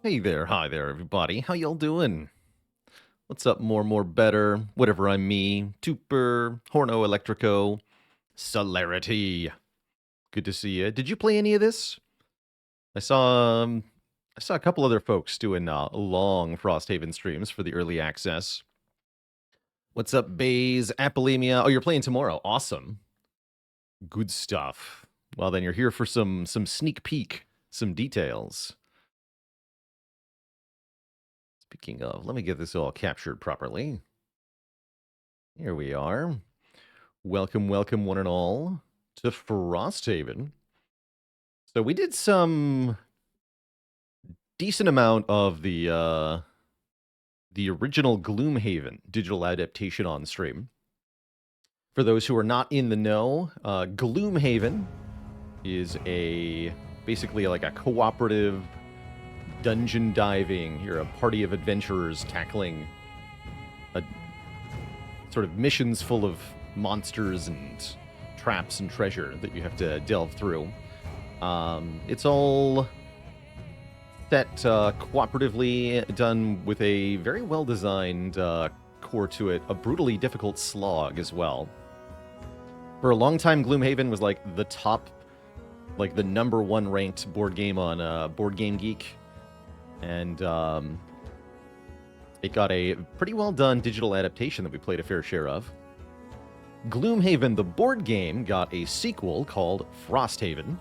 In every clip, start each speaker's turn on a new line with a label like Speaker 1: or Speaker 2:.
Speaker 1: Hey there, hi there, everybody. How y'all doing? What's up, more, better, whatever I'm me, Tuper, Horno Electrico, Celerity. Good to see you. Did you play any of this? I saw I saw a couple other folks doing long Frosthaven streams for the early access. What's up, Baze, Apolemia? Oh, you're playing tomorrow. Awesome. Good stuff. Well, then you're here for some sneak peek, some details. Speaking of, let me get this all captured properly. Here we are. Welcome, one and all, to Frosthaven. So we did some decent amount of the original Gloomhaven digital adaptation on stream. For those who are not in the know, Gloomhaven is basically like a cooperative dungeon diving. You're a party of adventurers tackling a sort of missions full of monsters and traps and treasure that you have to delve through. It's all set cooperatively, done with a very well-designed core to it, a brutally difficult slog as well. For a long time, Gloomhaven was like the top, like the #1 ranked board game on Board Game Geek, and it got a pretty well-done digital adaptation that we played a fair share of. Gloomhaven, the board game, got a sequel called Frosthaven,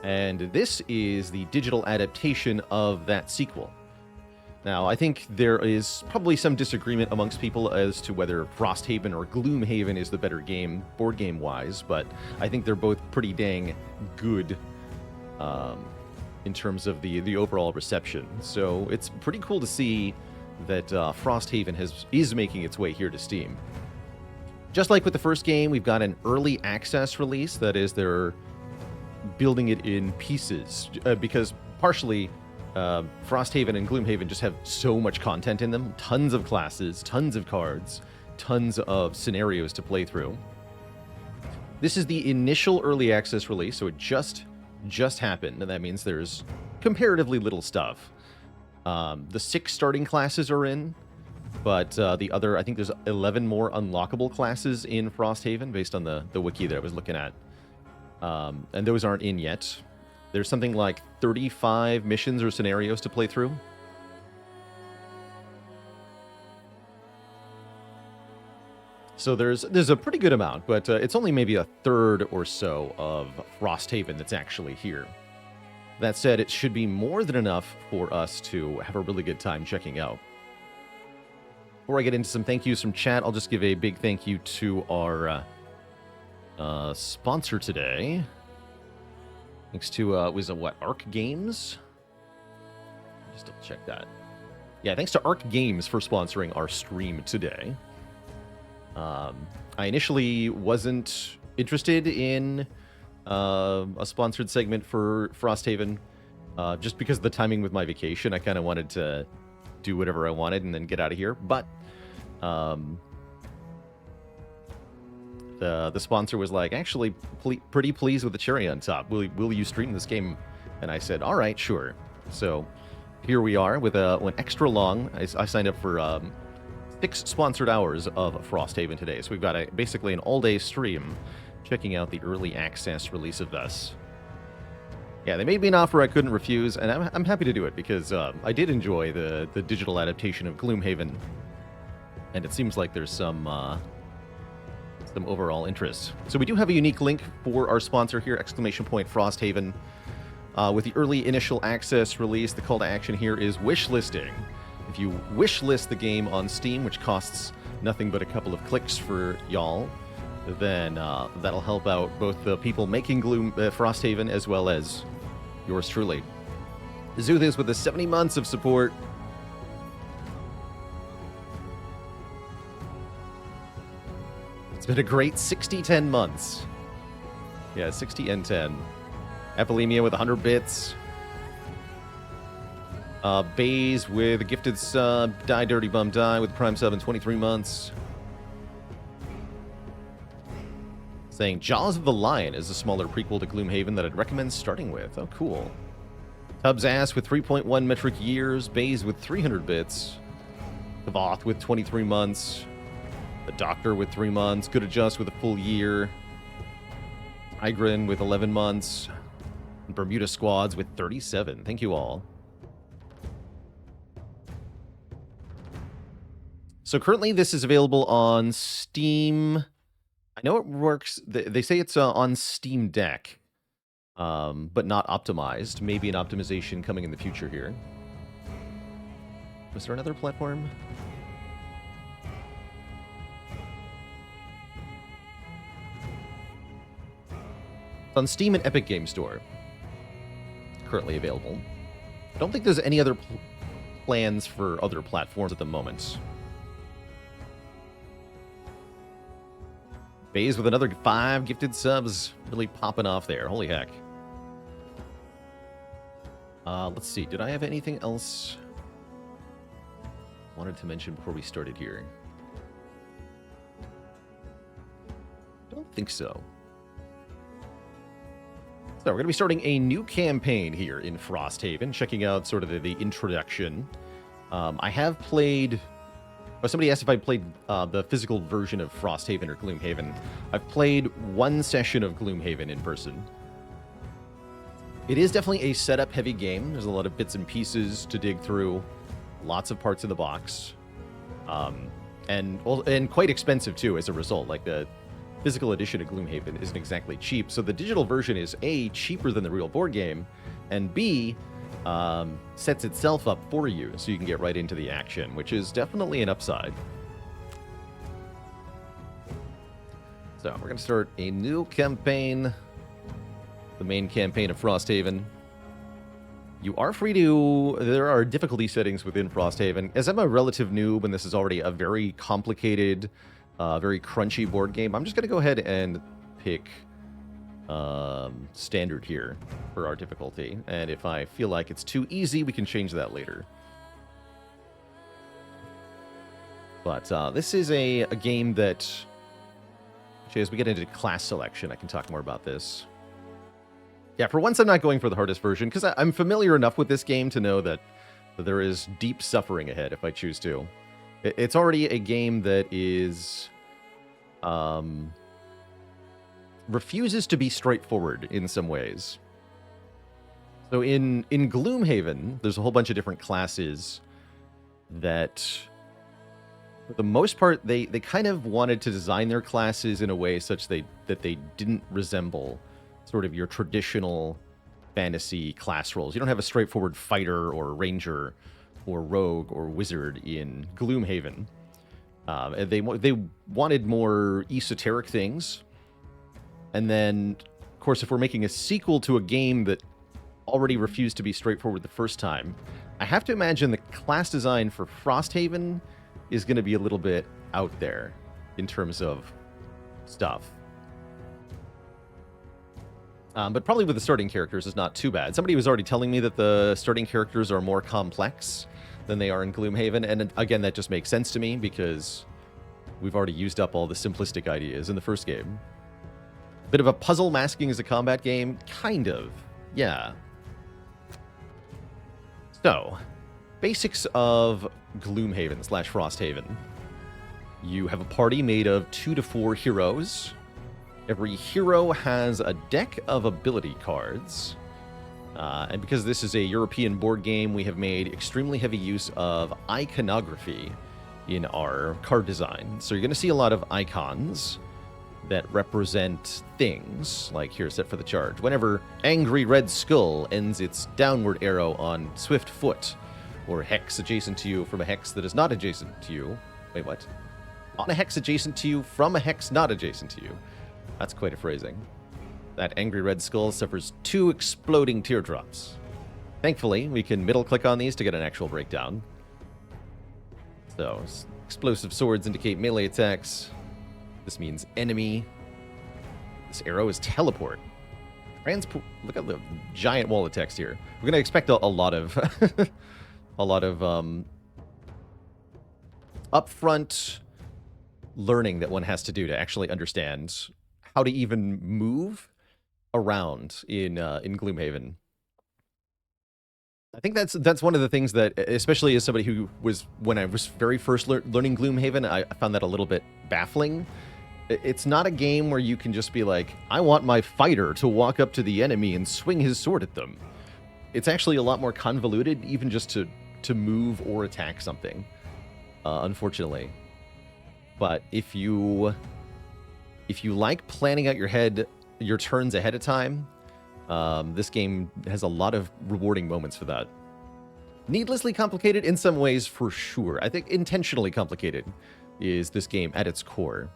Speaker 1: and this is the digital adaptation of that sequel. Now, I think there is probably some disagreement amongst people as to whether Frosthaven or Gloomhaven is the better game, board game-wise, but I think they're both pretty dang good in terms of the overall reception. So it's pretty cool to see that Frosthaven is making its way here to Steam. Just like with the first game, we've got an early access release. That is, they're building it in pieces because partially Frosthaven and Gloomhaven just have so much content in them. Tons of classes, tons of cards, tons of scenarios to play through. This is the initial early access release, so it just happened, and that means there's comparatively little stuff. The 6 starting classes are in, but the other, I think there's 11 more unlockable classes in Frosthaven based on the wiki that I was looking at. And those aren't in yet. There's something like 35 missions or scenarios to play through. So there's a pretty good amount, but it's only maybe a third or so of Frosthaven that's actually here. That said, it should be more than enough for us to have a really good time checking out. Before I get into some thank yous from chat, I'll just give a big thank you to our sponsor today. Thanks to, was it what, Arc Games? Just double check that. Yeah, thanks to Arc Games for sponsoring our stream today. I initially wasn't interested in a sponsored segment for Frosthaven, just because of the timing with my vacation. I kind of wanted to do whatever I wanted and then get out of here. But the sponsor was like, actually, pretty pleased with the cherry on top. Will you stream this game? And I said, all right, sure. So here we are with an extra long. I signed up for 6 sponsored hours of Frosthaven today. So we've got basically an all-day stream checking out the early access release of this. Yeah, they made me an offer I couldn't refuse, and I'm happy to do it because I did enjoy the digital adaptation of Gloomhaven, and it seems like there's some overall interest. So we do have a unique link for our sponsor here, ! Frosthaven. With the early initial access release, the call to action here is wishlisting. If you wishlist the game on Steam, which costs nothing but a couple of clicks for y'all, then that'll help out both the people making Frosthaven as well as yours truly. Zuthis with the 70 months of support. It's been a great 60-10 months. Yeah, 60 and 10. Apolemia with 100 bits. Baze with a gifted sub. Die Dirty Bum Die with Prime sub in 23 months. Saying Jaws of the Lion is a smaller prequel to Gloomhaven that I'd recommend starting with. Oh, cool. Tubbs Ass with 3.1 metric years, Baze with 300 bits, Kavoth with 23 months, The Doctor with 3 months, Good Adjust with a full year, Tigrin with 11 months, and Bermuda Squads with 37. Thank you all. So currently this is available on Steam. I know it works. They say it's on Steam Deck, but not optimized. Maybe an optimization coming in the future here. Was there another platform? It's on Steam and Epic Game Store. Currently available. I don't think there's any other plans for other platforms at the moment. Baze with another 5 gifted subs. Really popping off there. Holy heck. Let's see. Did I have anything else I wanted to mention before we started here? Don't think so. So we're going to be starting a new campaign here in Frosthaven, checking out sort of the introduction. I have played... Oh, somebody asked if I played the physical version of Frosthaven or Gloomhaven. I've played one session of Gloomhaven in person. It is definitely a setup-heavy game. There's a lot of bits and pieces to dig through. Lots of parts in the box. And quite expensive, too, as a result. Like, the physical edition of Gloomhaven isn't exactly cheap. So the digital version is, A, cheaper than the real board game, and B, sets itself up for you so you can get right into the action, which is definitely an upside. So we're going to start a new campaign, the main campaign of Frosthaven. You are free to... There are difficulty settings within Frosthaven. As I'm a relative noob and this is already a very complicated, very crunchy board game, I'm just going to go ahead and pick standard here for our difficulty, and if I feel like it's too easy, we can change that later. But this is a game that, actually, as we get into class selection, I can talk more about this. Yeah, for once I'm not going for the hardest version, because I'm familiar enough with this game to know that there is deep suffering ahead if I choose to. It's already a game that is... refuses to be straightforward in some ways. So in Gloomhaven, there's a whole bunch of different classes that, for the most part, they kind of wanted to design their classes in a way such that they didn't resemble sort of your traditional fantasy class roles. You don't have a straightforward fighter or ranger or rogue or wizard in Gloomhaven. They wanted more esoteric things. And then, of course, if we're making a sequel to a game that already refused to be straightforward the first time, I have to imagine the class design for Frosthaven is going to be a little bit out there in terms of stuff. But probably with the starting characters is not too bad. Somebody was already telling me that the starting characters are more complex than they are in Gloomhaven, and again, that just makes sense to me because we've already used up all the simplistic ideas in the first game. Bit of a puzzle masking as a combat game? Kind of. Yeah. So, basics of Gloomhaven / Frosthaven. You have a party made of 2 to 4 heroes. Every hero has a deck of ability cards. And because this is a European board game, we have made extremely heavy use of iconography in our card design. So you're going to see a lot of icons that represent things, like here, set for the charge. Whenever Angry Red Skull ends its downward arrow on Swift Foot, or hex adjacent to you from a hex that is not adjacent to you. Wait, what? On a hex adjacent to you from a hex not adjacent to you. That's quite a phrasing. That Angry Red Skull suffers 2 exploding teardrops. Thankfully, we can middle-click on these to get an actual breakdown. So, explosive swords indicate melee attacks. This means enemy. This arrow is teleport. Look at the giant wall of text here. We're going to expect a lot of a lot of upfront learning that one has to do to actually understand how to even move around in Gloomhaven. I think that's one of the things that, especially as somebody who was, when I was very first learning Gloomhaven, I found that a little bit baffling. It's not a game where you can just be like, I want my fighter to walk up to the enemy and swing his sword at them. It's actually a lot more convoluted, even just to move or attack something, unfortunately. But if you like planning out your turns ahead of time, this game has a lot of rewarding moments for that. Needlessly complicated in some ways, for sure. I think intentionally complicated is this game at its core.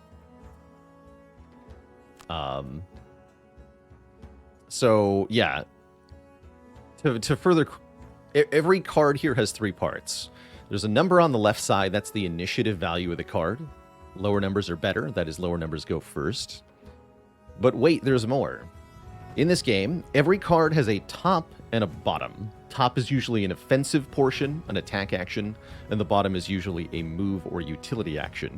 Speaker 1: So, yeah. To further... Every card here has 3 parts. There's a number on the left side. That's the initiative value of the card. Lower numbers are better. That is, lower numbers go first. But wait, there's more. In this game, every card has a top and a bottom. Top is usually an offensive portion, an attack action, and the bottom is usually a move or utility action.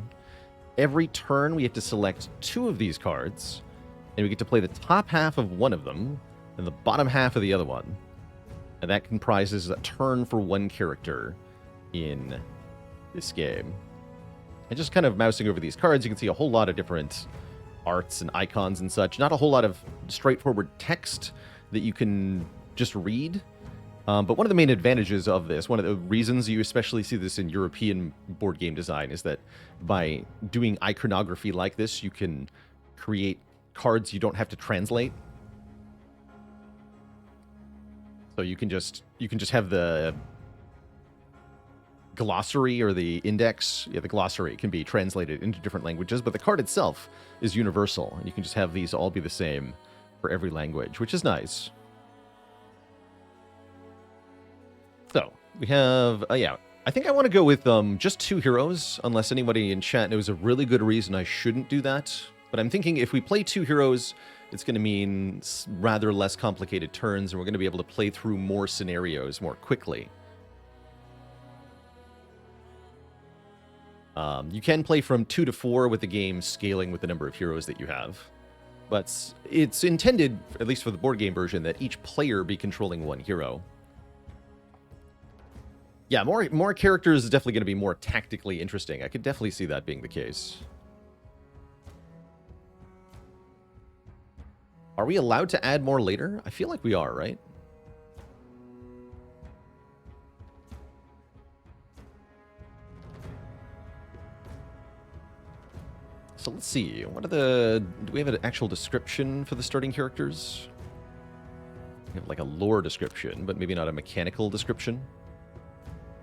Speaker 1: Every turn, we have to select 2 of these cards, and we get to play the top half of one of them and the bottom half of the other one. And that comprises a turn for one character in this game. And just kind of mousing over these cards, you can see a whole lot of different arts and icons and such. Not a whole lot of straightforward text that you can just read. But one of the main advantages of this, one of the reasons you especially see this in European board game design, is that by doing iconography like this, you can create cards you don't have to translate. So you can just have the glossary or the index. Yeah, the glossary can be translated into different languages, but the card itself is universal. You can just have these all be the same for every language, which is nice. So, we have, yeah, I think I want to go with just 2 heroes, unless anybody in chat knows a really good reason I shouldn't do that. But I'm thinking if we play 2 heroes, it's going to mean rather less complicated turns, and we're going to be able to play through more scenarios more quickly. You can play from 2 to 4 with the game scaling with the number of heroes that you have. But it's intended, at least for the board game version, that each player be controlling 1 hero. Yeah, more characters is definitely going to be more tactically interesting. I could definitely see that being the case. Are we allowed to add more later? I feel like we are, right? So let's see. What are do we have an actual description for the starting characters? We have like a lore description, but maybe not a mechanical description.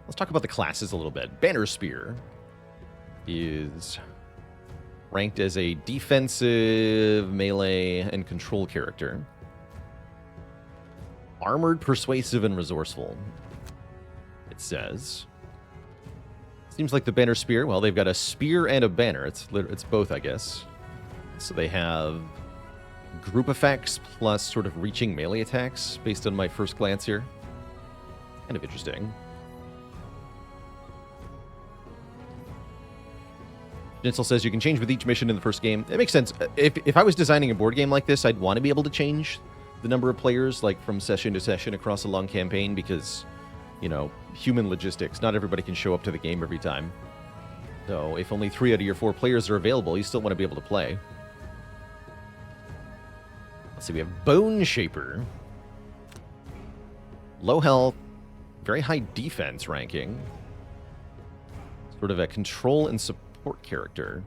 Speaker 1: Let's talk about the classes a little bit. Banner Spear is ranked as a defensive, melee, and control character. Armored, persuasive, and resourceful, it says. Seems like the Banner Spear, well, they've got a spear and a banner. It's both, I guess. So they have group effects plus sort of reaching melee attacks, based on my first glance here. Kind of interesting. Jensel says you can change with each mission in the first game. It makes sense. If I was designing a board game like this, I'd want to be able to change the number of players, like from session to session across a long campaign, because, you know, human logistics. Not everybody can show up to the game every time. So if only 3 out of your 4 players are available, you still want to be able to play. Let's see, we have Bone Shaper. Low health, very high defense ranking. Sort of a control and support character.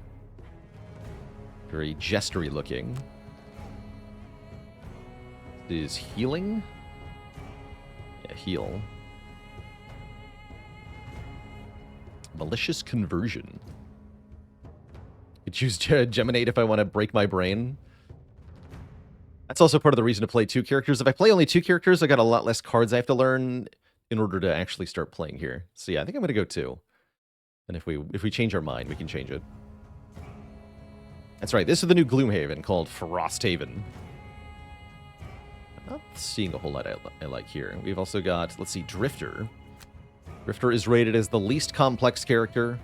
Speaker 1: Very gestury looking. Is healing? Yeah, heal. Malicious conversion. I choose Geminate if I want to break my brain. That's also part of the reason to play 2 characters. If I play only 2 characters, I got a lot less cards I have to learn in order to actually start playing here. So yeah, I think I'm going to go 2. And if we change our mind, we can change it. That's right, this is the new Gloomhaven called Frosthaven. I'm not seeing a whole lot I like here. We've also got, let's see, Drifter. Drifter is rated as the least complex character.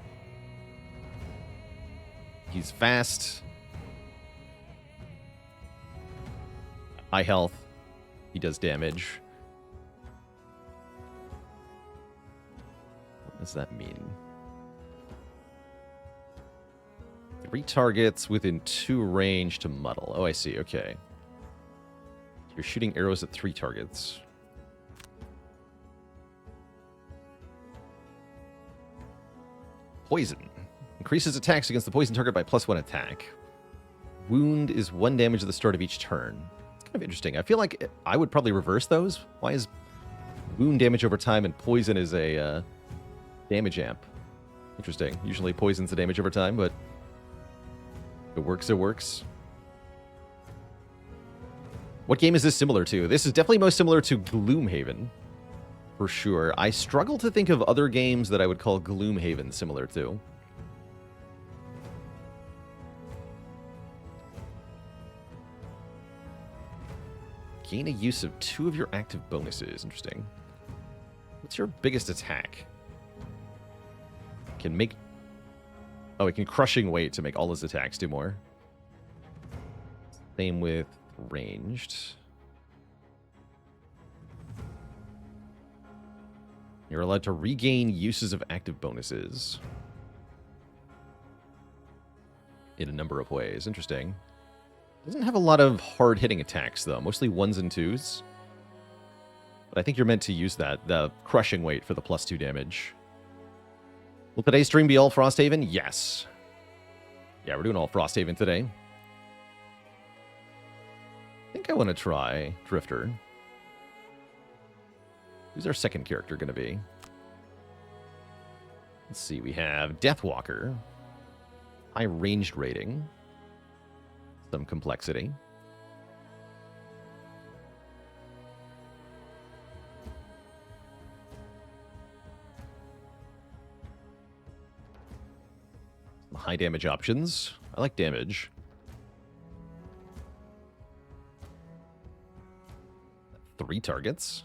Speaker 1: He's fast. High health. He does damage. What does that mean? 3 targets within 2 range to muddle. Oh, I see. Okay. You're shooting arrows at 3 targets. Poison. Increases attacks against the poison target by +1 attack. Wound is 1 damage at the start of each turn. It's kind of interesting. I feel like I would probably reverse those. Why is wound damage over time and poison is a damage amp? Interesting. Usually poison's the damage over time, but if it works, it works. What game is this similar to? This is definitely most similar to Gloomhaven, for sure. I struggle to think of other games that I would call Gloomhaven similar to. Gain a use of 2 of your active bonuses. Interesting. What's your biggest attack? Can make... Oh, it can crushing weight to make all his attacks do more. Same with ranged. You're allowed to regain uses of active bonuses in a number of ways. Interesting. Doesn't have a lot of hard-hitting attacks, though. Mostly 1s and 2s. But I think you're meant to use that, the crushing weight for the +2 damage. Will today's stream be all Frosthaven? Yes. Yeah, we're doing all Frosthaven today. I think I want to try Drifter. Who's our second character going to be? Let's see, we have Deathwalker. High ranged rating. Some complexity. Some high damage options. I like damage. Three targets.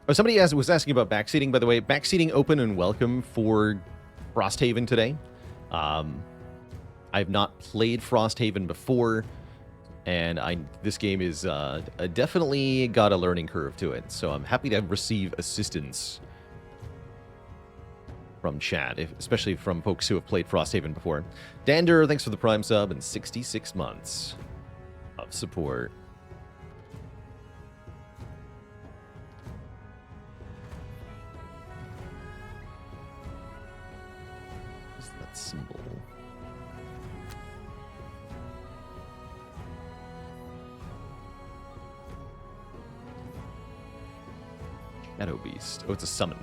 Speaker 1: Oh, somebody was asking about backseating, by the way. Backseating open and welcome for Frosthaven today. I've not played Frosthaven before, and this game is definitely got a learning curve to it. So I'm happy to receive assistance from chat, especially from folks who have played Frosthaven before. Dander, thanks for the Prime sub and 66 months of support. Symbol. Shadow Beast. Oh, it's a summon.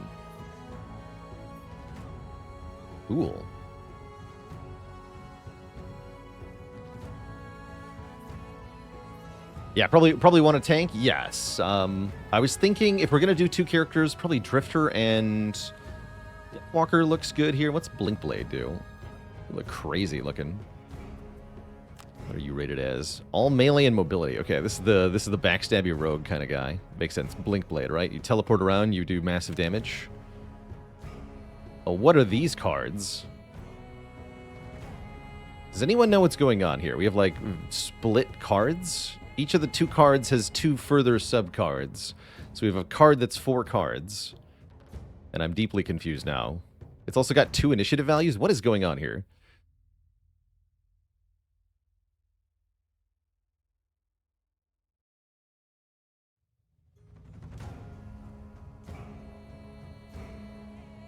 Speaker 1: Cool. Yeah, probably want a tank. Yes. I was thinking if we're gonna do 2 characters, probably Drifter and Walker looks good here. What's Blinkblade do? You look crazy looking. What are you rated as? All melee and mobility. Okay, this is the backstabby rogue kind of guy. Makes sense. Blinkblade, right? You teleport around, you do massive damage. Oh, what are these cards? Does anyone know what's going on here? We have like split cards. Each of the 2 cards has 2 further sub cards. So we have a card that's 4 cards. And I'm deeply confused now. It's also got 2 initiative values. What is going on here?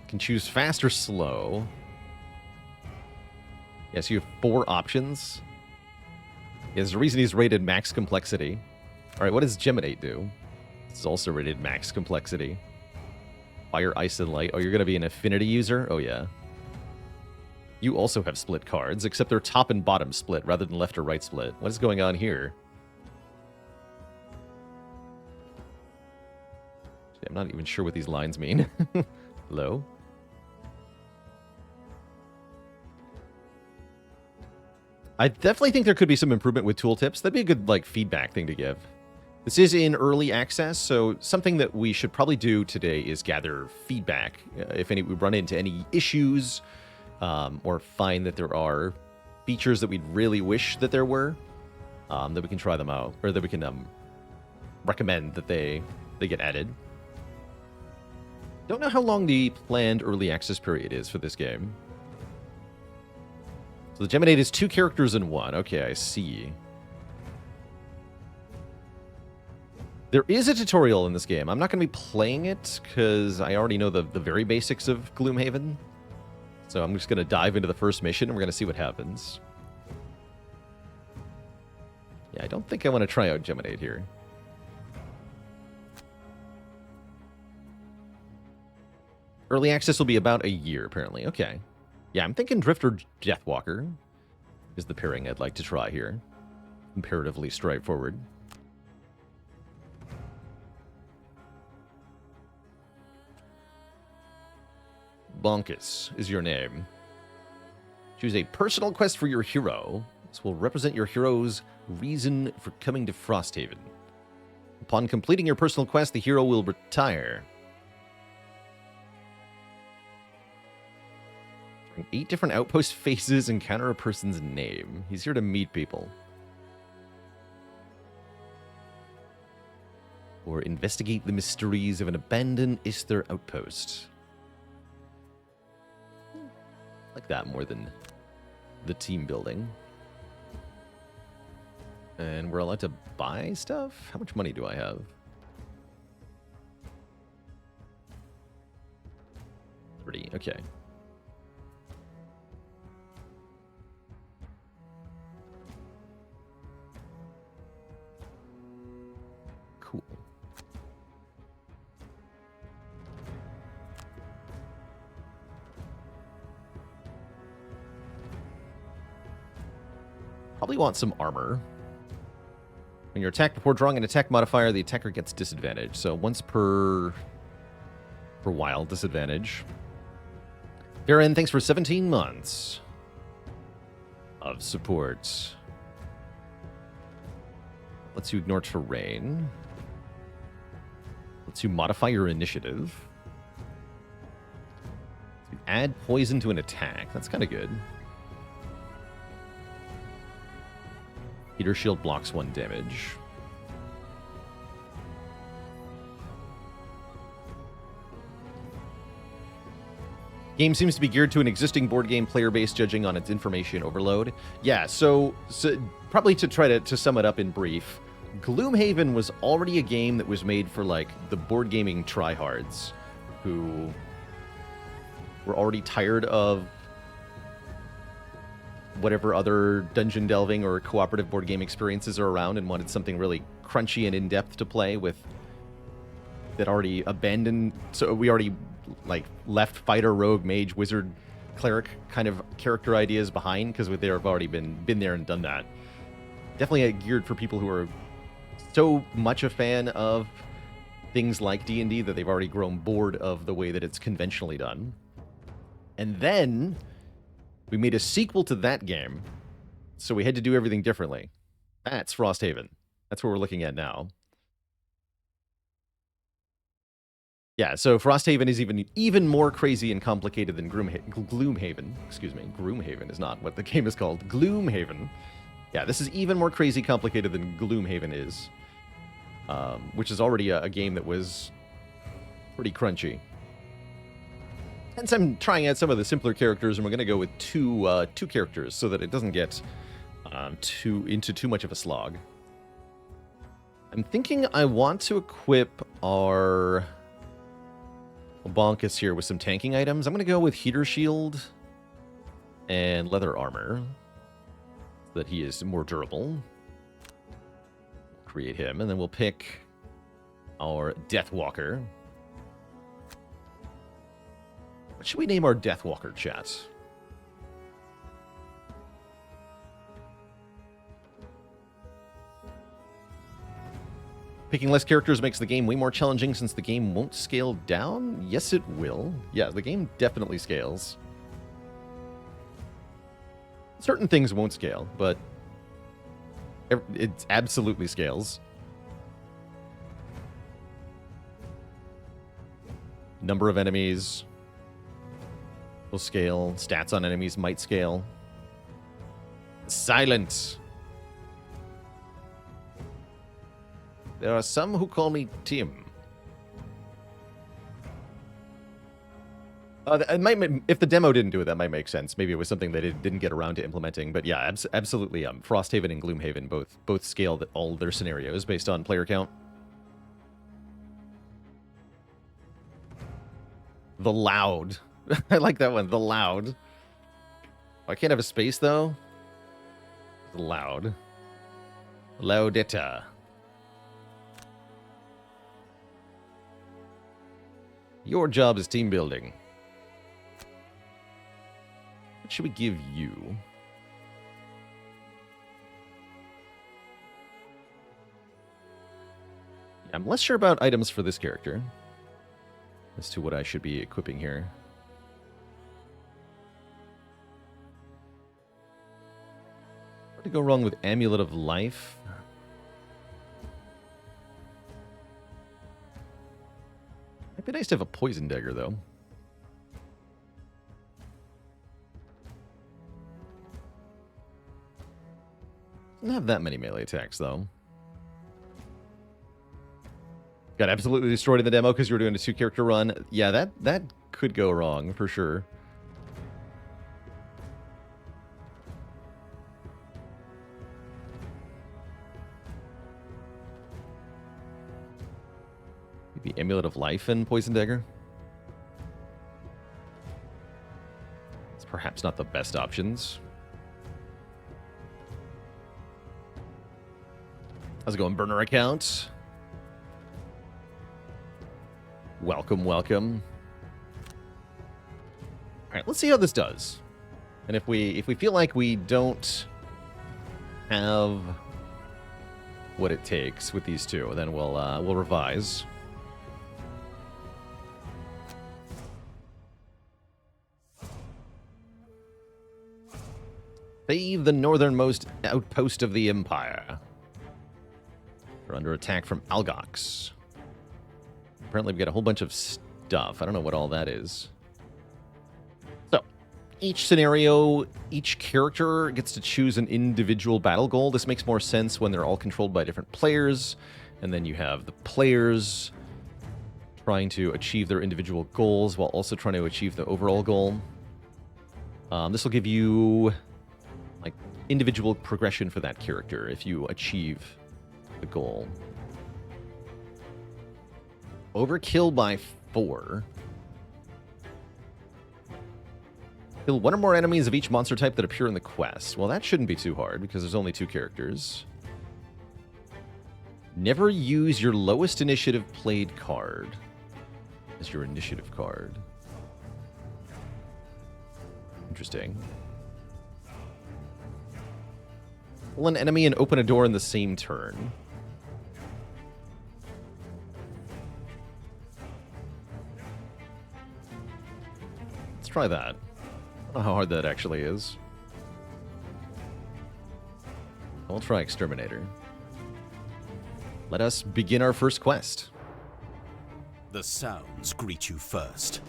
Speaker 1: Can choose fast or slow. Yes, you have 4 options. Yeah, there's a reason he's rated max complexity. Alright, what does Geminate do? It's also rated max complexity. Fire, Ice, and Light. Oh, you're going to be an affinity user? Oh, yeah. You also have split cards, except they're top and bottom split rather than left or right split. What is going on here? I'm not even sure what these lines mean. Hello? I definitely think there could be some improvement with tooltips. That'd be a good, like, feedback thing to give. This is in early access, so something that we should probably do today is gather feedback. If we run into any issues or find that there are features that we'd really wish that there were, that we can try them out, or that we can recommend that they get added. Don't know how long the planned early access period is for this game. So the Geminate is 2 characters in 1. Okay, I see. There is a tutorial in this game. I'm not going to be playing it because I already know the very basics of Gloomhaven. So I'm just going to dive into the first mission and we're going to see what happens. Yeah, I don't think I want to try out Geminate here. Early access will be about a year, apparently. Okay. Yeah, I'm thinking Drifter Deathwalker is the pairing I'd like to try here. Comparatively straightforward. Bonkus is your name. Choose a personal quest for your hero. This will represent your hero's reason for coming to Frosthaven. Upon completing your personal quest, the hero will retire. 8 different outpost faces, encounter a person's name. He's here to meet people. Or investigate the mysteries of an abandoned Isther outpost. Like that more than the team building. And we're allowed to buy stuff? How much money do I have? 30, okay. Cool. Probably want some armor. When you're attacked before drawing an attack modifier, the attacker gets disadvantage. So once per while, disadvantage. Baron, thanks for 17 months of support. Lets you ignore terrain. Lets you modify your initiative. Add poison to an attack. That's kind of good. Heater shield blocks 1 damage. Game seems to be geared to an existing board game player base, judging on its information overload. Yeah, so probably to try to sum it up in brief, Gloomhaven was already a game that was made for like the board gaming tryhards who were already tired of whatever other dungeon delving or cooperative board game experiences are around and wanted something really crunchy and in-depth to play with that already abandoned. So we already like left fighter, rogue, mage, wizard, cleric kind of character ideas behind because they've already been there and done that. Definitely geared for people who are so much a fan of things like D&D that they've already grown bored of the way that it's conventionally done. And then we made a sequel to that game, so we had to do everything differently. That's Frosthaven. That's what we're looking at now. Yeah, so Frosthaven is even more crazy and complicated than Gloomhaven. Excuse me, Gloomhaven is not what the game is called. Gloomhaven. Yeah, this is even more crazy complicated than Gloomhaven is, which is already a game that was pretty crunchy. Hence, I'm trying out some of the simpler characters, and we're going to go with two characters so that it doesn't get into too much of a slog. I'm thinking I want to equip our Bonkus here with some tanking items. I'm going to go with Heater Shield and Leather Armor so that he is more durable. Create him, and then we'll pick our Deathwalker. What should we name our Deathwalker, chat? Picking less characters makes the game way more challenging since the game won't scale down? Yes, it will. Yeah, the game definitely scales. Certain things won't scale, but it absolutely scales. Number of enemies will scale. Stats on enemies might scale. Silence. There are some who call me Tim. If the demo didn't do it, that might make sense. Maybe it was something that it didn't get around to implementing. But yeah, absolutely. Frosthaven and Gloomhaven both scaled all their scenarios based on player count. The Loud. I like that one. The Loud. I can't have a space though. The Loud. Laudetta. Your job is team building. What should we give you? Yeah, I'm less sure about items for this character as to what I should be equipping here. What to go wrong with Amulet of Life? Might be nice to have a Poison Dagger, though. Doesn't have that many melee attacks, though. Got absolutely destroyed in the demo because you were doing a 2-character run. Yeah, that could go wrong, for sure. Maybe Amulet of Life and Poison Dagger? It's perhaps not the best options. How's it going, burner account? Welcome, welcome. All right, let's see how this does. And if we feel like we don't have what it takes with these two, then we'll revise. Save the northernmost outpost of the Empire. We're under attack from Algox. Apparently we got a whole bunch of stuff. I don't know what all that is. So, each scenario, each character gets to choose an individual battle goal. This makes more sense when they're all controlled by different players. And then you have the players trying to achieve their individual goals while also trying to achieve the overall goal. This will give you like individual progression for that character if you achieve the goal. Overkill by 4. Kill one or more enemies of each monster type that appear in the quest. Well, that shouldn't be too hard because there's only 2 characters. Never use your lowest initiative played card as your initiative card. Interesting. Kill an enemy and open a door in the same turn. Let's try that. I don't know how hard that actually is. I'll try Exterminator. Let us begin our first quest.
Speaker 2: The sounds greet you first.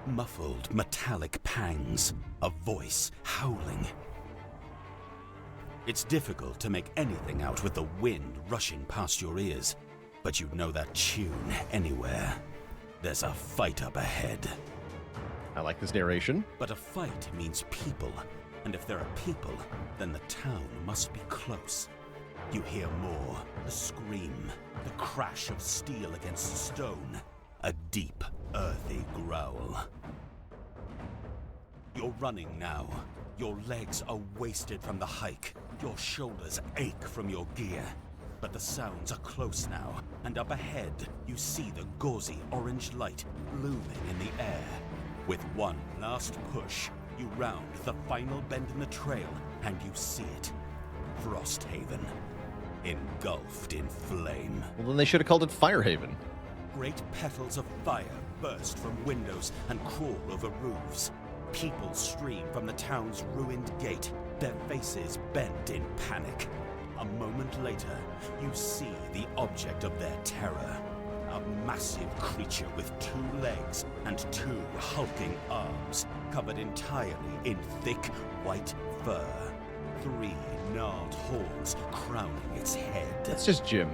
Speaker 2: Muffled, metallic pangs. A voice howling. It's difficult to make anything out with the wind rushing past your ears, but you'd know that tune anywhere. There's a fight up ahead.
Speaker 1: I like this narration.
Speaker 2: But a fight means people, and if there are people, then the town must be close. You hear more, the scream, the crash of steel against stone, a deep, earthy growl. You're running now. Your legs are wasted from the hike. Your shoulders ache from your gear. But the sounds are close now, and up ahead, you see the gauzy orange light looming in the air. With one last push, you round the final bend in the trail, and you see it. Frosthaven, engulfed in flame.
Speaker 1: Well, then they should have called it Firehaven.
Speaker 2: Great petals of fire burst from windows and crawl over roofs. People stream from the town's ruined gate, their faces bent in panic. A moment later, you see the object of their terror. A massive creature with 2 legs and 2 hulking arms, covered entirely in thick white fur. 3 gnarled horns crowning its head.
Speaker 1: That's just Jim.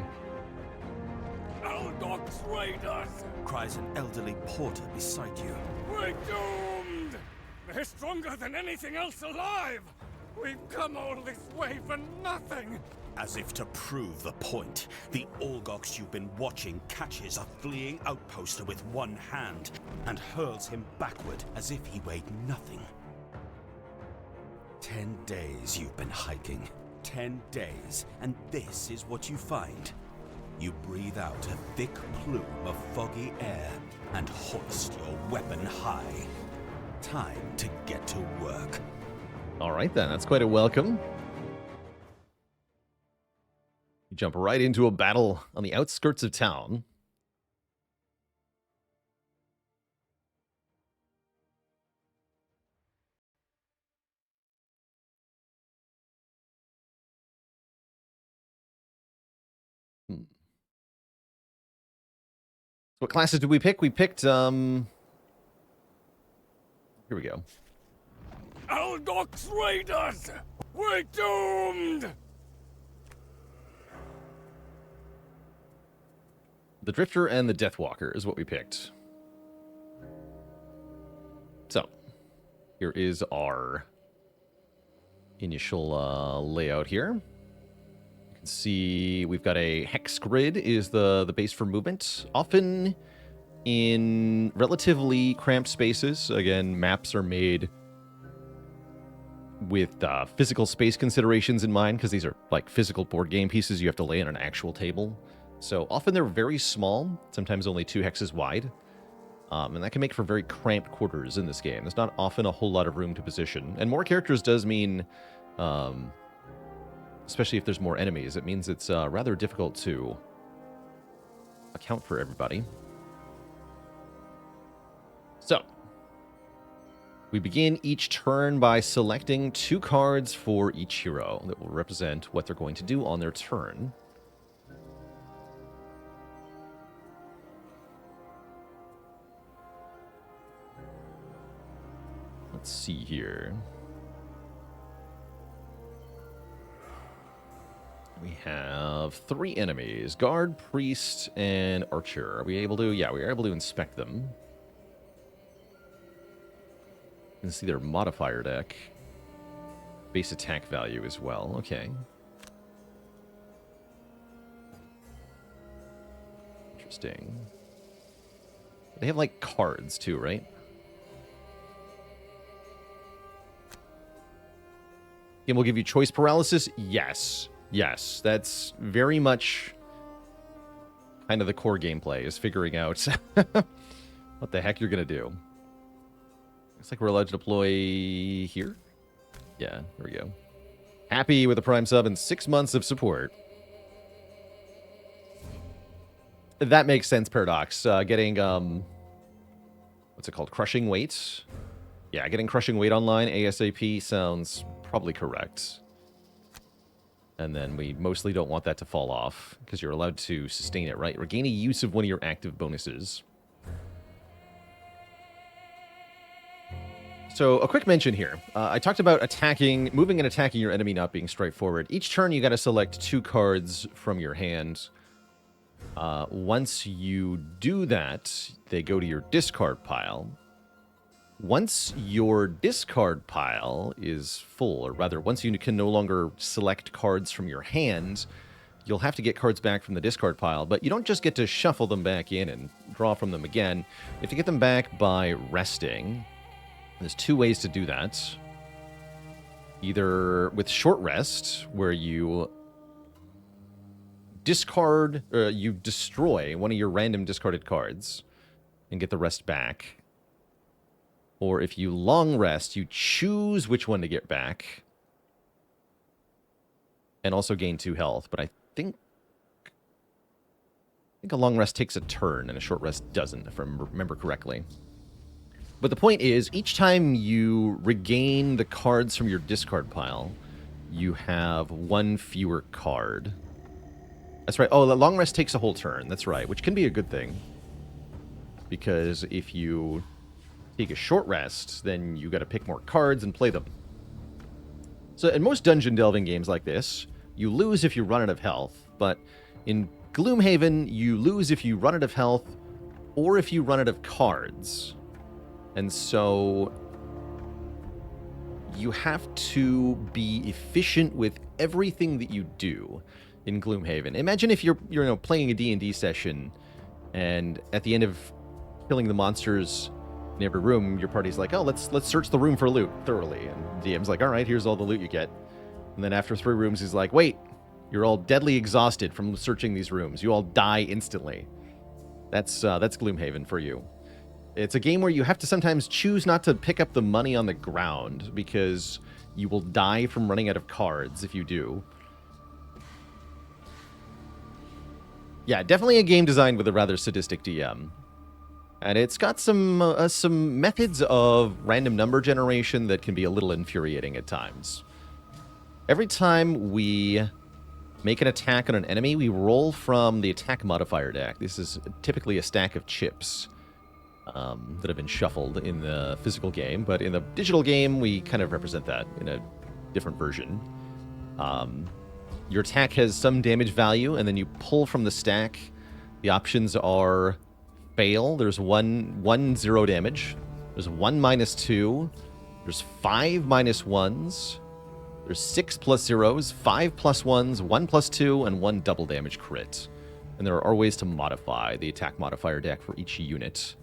Speaker 3: Aldox Raiders!
Speaker 2: Cries an elderly porter beside you.
Speaker 3: We're doomed! They're stronger than anything else alive! We've come all this way for nothing!
Speaker 2: As if to prove the point, the Olgox you've been watching catches a fleeing outposter with one hand and hurls him backward as if he weighed nothing. 10 days you've been hiking. 10 days, and this is what you find. You breathe out a thick plume of foggy air and hoist your weapon high. Time to get to work.
Speaker 1: All right, then. That's quite a welcome. You jump right into a battle on the outskirts of town. What classes did we pick? We picked, here we go.
Speaker 3: Aldox Raiders! We're doomed!
Speaker 1: The Drifter and the Deathwalker is what we picked. So, here is our initial layout here. You can see we've got a hex grid is the base for movement. Often in relatively cramped spaces. Again, maps are made with physical space considerations in mind, because these are like physical board game pieces you have to lay on an actual table. So often they're very small, sometimes only 2 hexes wide. And that can make for very cramped quarters in this game. There's not often a whole lot of room to position. And more characters does mean, especially if there's more enemies, it means it's rather difficult to account for everybody. So, we begin each turn by selecting 2 cards for each hero that will represent what they're going to do on their turn. Let's see here. We have 3 enemies. Guard, Priest, and Archer. Are we able to? Yeah, we are able to inspect them. You can see their modifier deck. Base attack value as well. Okay. Interesting. They have, like, cards, too, right? Game will give you choice paralysis? Yes. Yes. That's very much kind of the core gameplay, is figuring out what the heck you're going to do. Looks like we're allowed to deploy here. Yeah, there we go. Happy with a Prime sub and 6 months of support. That makes sense, Paradox. Getting, what's it called? Crushing Weight? Yeah, getting Crushing Weight online ASAP sounds probably correct. And then we mostly don't want that to fall off, because you're allowed to sustain it, right? Regain a use of one of your active bonuses. So, a quick mention here. I talked about moving and attacking your enemy not being straightforward. Each turn, you got to select 2 cards from your hand. Once you do that, they go to your discard pile. Once your discard pile is full, or rather, once you can no longer select cards from your hand, you'll have to get cards back from the discard pile. But you don't just get to shuffle them back in and draw from them again. You have to get them back by resting. There's 2 ways to do that. Either with short rest, where you you destroy one of your random discarded cards and get the rest back. Or if you long rest, you choose which one to get back and also gain 2 health. But I think a long rest takes a turn and a short rest doesn't, if I remember correctly. But the point is, each time you regain the cards from your discard pile, you have 1 fewer card. That's right. Oh, the long rest takes a whole turn. That's right, which can be a good thing. Because if you take a short rest, then you got to pick more cards and play them. So in most dungeon delving games like this, you lose if you run out of health, but in Gloomhaven, you lose if you run out of health or if you run out of cards. And so you have to be efficient with everything that you do in Gloomhaven. Imagine if you're playing a D&D session, and at the end of killing the monsters in every room, your party's like, oh, let's search the room for loot thoroughly. And DM's like, all right, here's all the loot you get. And then after 3 rooms, he's like, wait, you're all deadly exhausted from searching these rooms. You all die instantly. That's Gloomhaven for you. It's a game where you have to sometimes choose not to pick up the money on the ground because you will die from running out of cards if you do. Yeah, definitely a game designed with a rather sadistic DM. And it's got some methods of random number generation that can be a little infuriating at times. Every time we make an attack on an enemy, we roll from the attack modifier deck. This is typically a stack of chips that have been shuffled in the physical game, but in the digital game, we kind of represent that in a different version. Your attack has some damage value, and then you pull from the stack. The options are fail. There's 1 0 damage. There's 1 -2. There's 5 -1s. There's 6 +0s, 5 +1s, 1 +2, and 1 double damage crit. And there are ways to modify the attack modifier deck for each unit.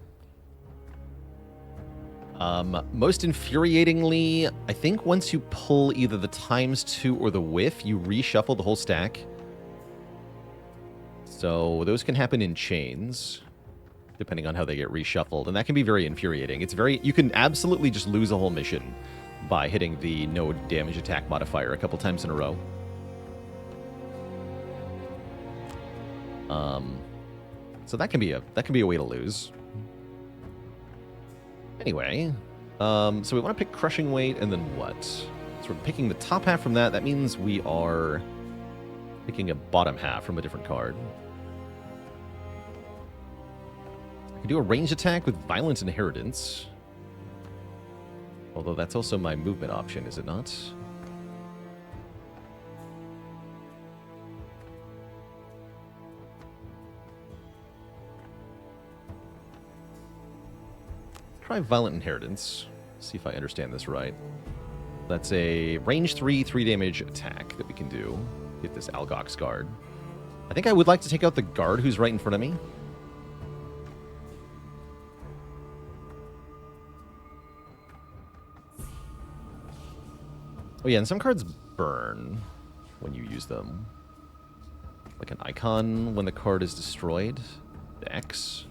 Speaker 1: Most infuriatingly, I think once you pull either the ×2 or the whiff, you reshuffle the whole stack. So those can happen in chains, depending on how they get reshuffled, and that can be very infuriating. You can absolutely just lose a whole mission by hitting the no damage attack modifier a couple times in a row. So that can be a way to lose. Anyway, so we want to pick Crushing Weight, and then what? So we're picking the top half from that. That means we are picking a bottom half from a different card. I can do a ranged attack with Violent Inheritance. Although that's also my movement option, is it not? Try Violent Inheritance. See if I understand this right. That's a range 3 damage attack that we can do. Get this Algox guard. I think I would like to take out the guard who's right in front of me. Oh yeah, and some cards burn when you use them. Like an icon when the card is destroyed. The X.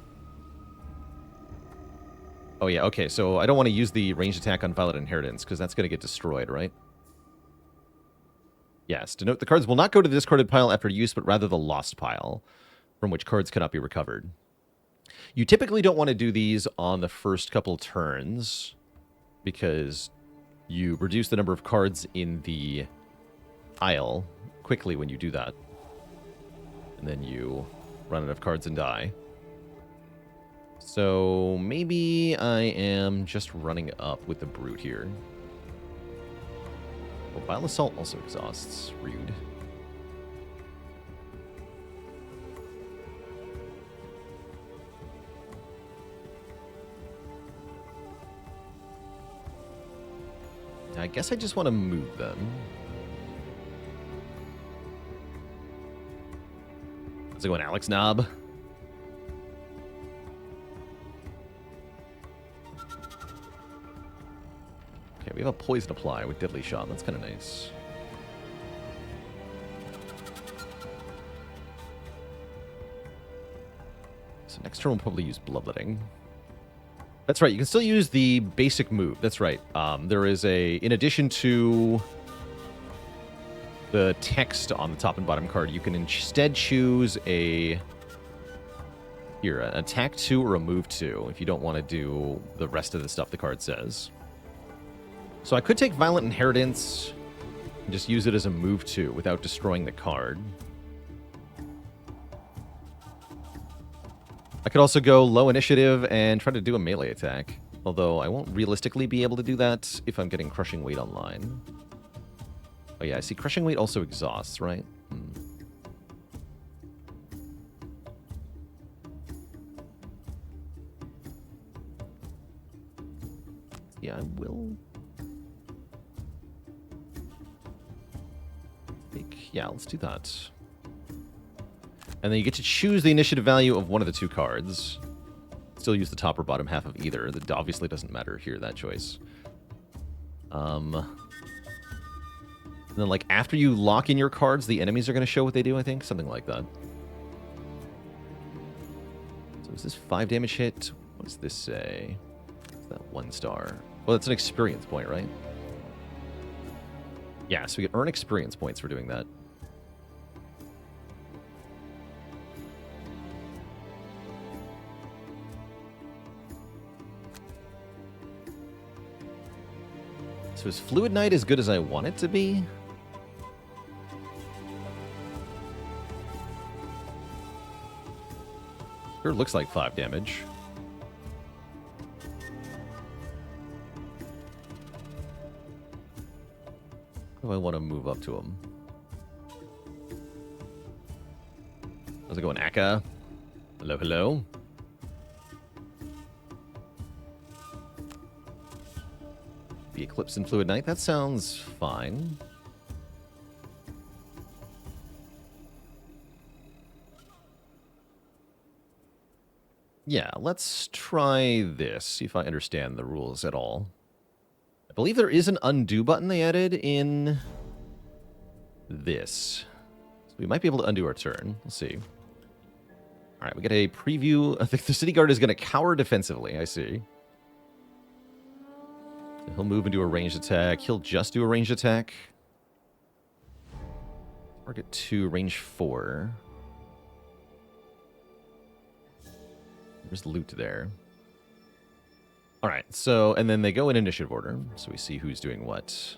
Speaker 1: Oh yeah, okay, so I don't want to use the ranged attack on Violent Inheritance, because that's going to get destroyed, right? Yes, denote the cards will not go to the discarded pile after use, but rather the lost pile, from which cards cannot be recovered. You typically don't want to do these on the first couple turns, because you reduce the number of cards in the pile quickly when you do that. And then you run out of cards and die. So maybe I am just running up with the Brute here. Well, Vile Assault also exhausts. Rude. I guess I just want to move them. How's it going, Alex Knob? Okay, we have a Poison Apply with Deadly Shot. That's kind of nice. So next turn we'll probably use Bloodletting. That's right, you can still use the basic move. That's right. There is in addition to the text on the top and bottom card, you can instead choose an attack 2 or a move 2 if you don't want to do the rest of the stuff the card says. So I could take Violent Inheritance and just use it as a move 2 without destroying the card. I could also go low initiative and try to do a melee attack, although I won't realistically be able to do that if I'm getting Crushing Weight online. Oh yeah, I see Crushing Weight also exhausts, right? Yeah, I will... Yeah, let's do that. And then you get to choose the initiative value of one of the two cards. Still use the top or bottom half of either. That obviously doesn't matter here, that choice. And then, like, after you lock in your cards, the enemies are going to show what they do, I think? Something like that. So is this 5 damage hit? What does this say? What's that 1 star? Well, that's an experience point, right? Yeah, so we can earn experience points for doing that. So is Fluid Knight as good as I want it to be? Sure looks like 5 damage. How do I want to move up to him? How's it going, Akka? Hello, hello. The Eclipse and Fluid Knight, that sounds fine. Yeah, let's try this, see if I understand the rules at all. I believe there is an undo button they added in this. So we might be able to undo our turn. Let's see. All right, we get a preview. I think the City Guard is going to cower defensively, I see. He'll move into a ranged attack. He'll just do a ranged attack. Target 2, range 4. There's loot there. Alright, so, and then they go in initiative order. So we see who's doing what. So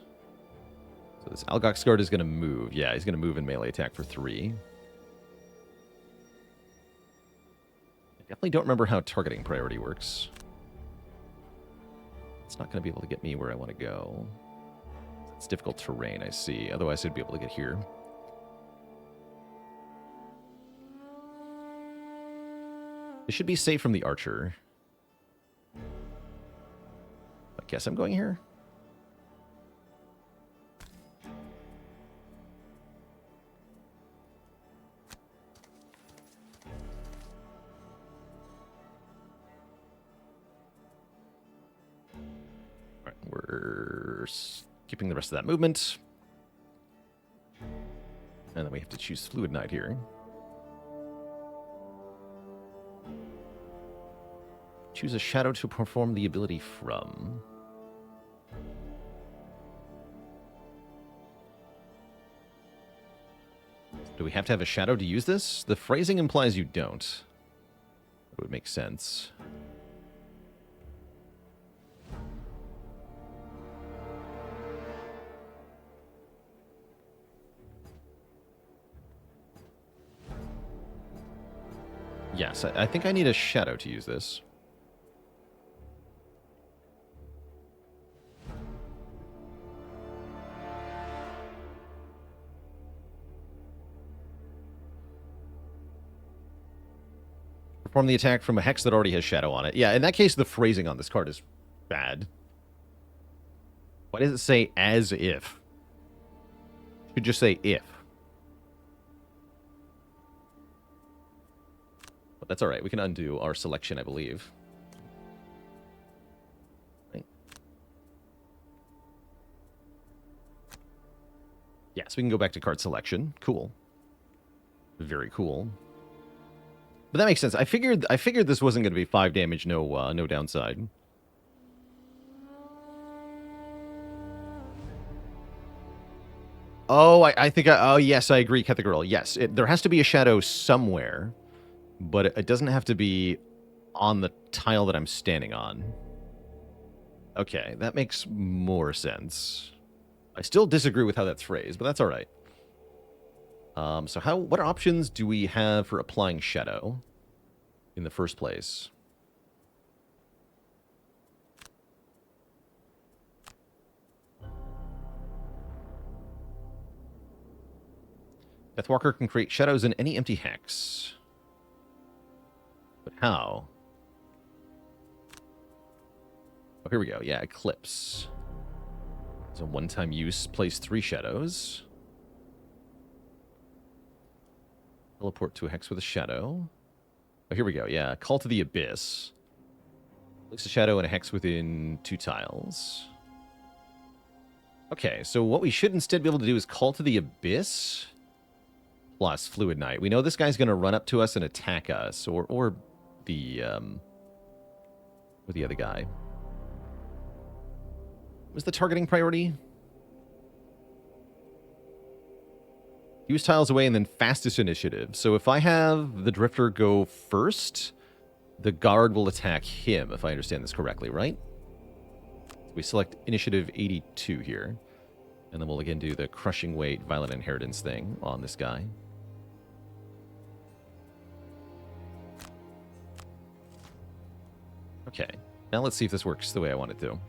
Speaker 1: this Algox Guard is going to move. Yeah, he's going to move in melee attack for 3. I definitely don't remember how targeting priority works. It's not going to be able to get me where I want to go. It's difficult terrain, I see. Otherwise, I'd be able to get here. This should be safe from the archer. I guess I'm going here. We're skipping the rest of that movement. And then we have to choose Fluid Knight here. Choose a shadow to perform the ability from. Do we have to have a shadow to use this? The phrasing implies you don't. It would make sense. Yes, I think I need a shadow to use this. Perform the attack from a hex that already has shadow on it. Yeah, in that case, the phrasing on this card is bad. Why does it say as if? It should just say if. But that's all right. We can undo our selection, I believe. Right. Yeah, so we can go back to card selection. Cool. Very cool. But that makes sense. I figured this wasn't going to be 5 damage, no downside. Oh, I think oh yes, I agree, Kethic Girl. Yes, there has to be a shadow somewhere, but it doesn't have to be on the tile that I'm standing on. Okay, that makes more sense. I still disagree with how that's phrased, but that's all right. So what options do we have for applying shadow in the first place? Deathwalker can create shadows in any empty hex. But how? Oh, here we go. Yeah, Eclipse. It's a one-time use. Place 3 shadows. Teleport to a hex with a shadow. Oh, here we go. Yeah, Call to the Abyss. Place a shadow in a hex within 2 tiles. Okay, so what we should instead be able to do is Call to the Abyss plus Fluid Knight. We know this guy's going to run up to us and attack us, or the other guy. Was the targeting priority? Use tiles away and then fastest initiative. So if I have the Drifter go first, the guard will attack him, if I understand this correctly, right? We select initiative 82 here. And then we'll again do the crushing weight, violent inheritance thing on this guy. Okay. Now let's see if this works the way I want it to.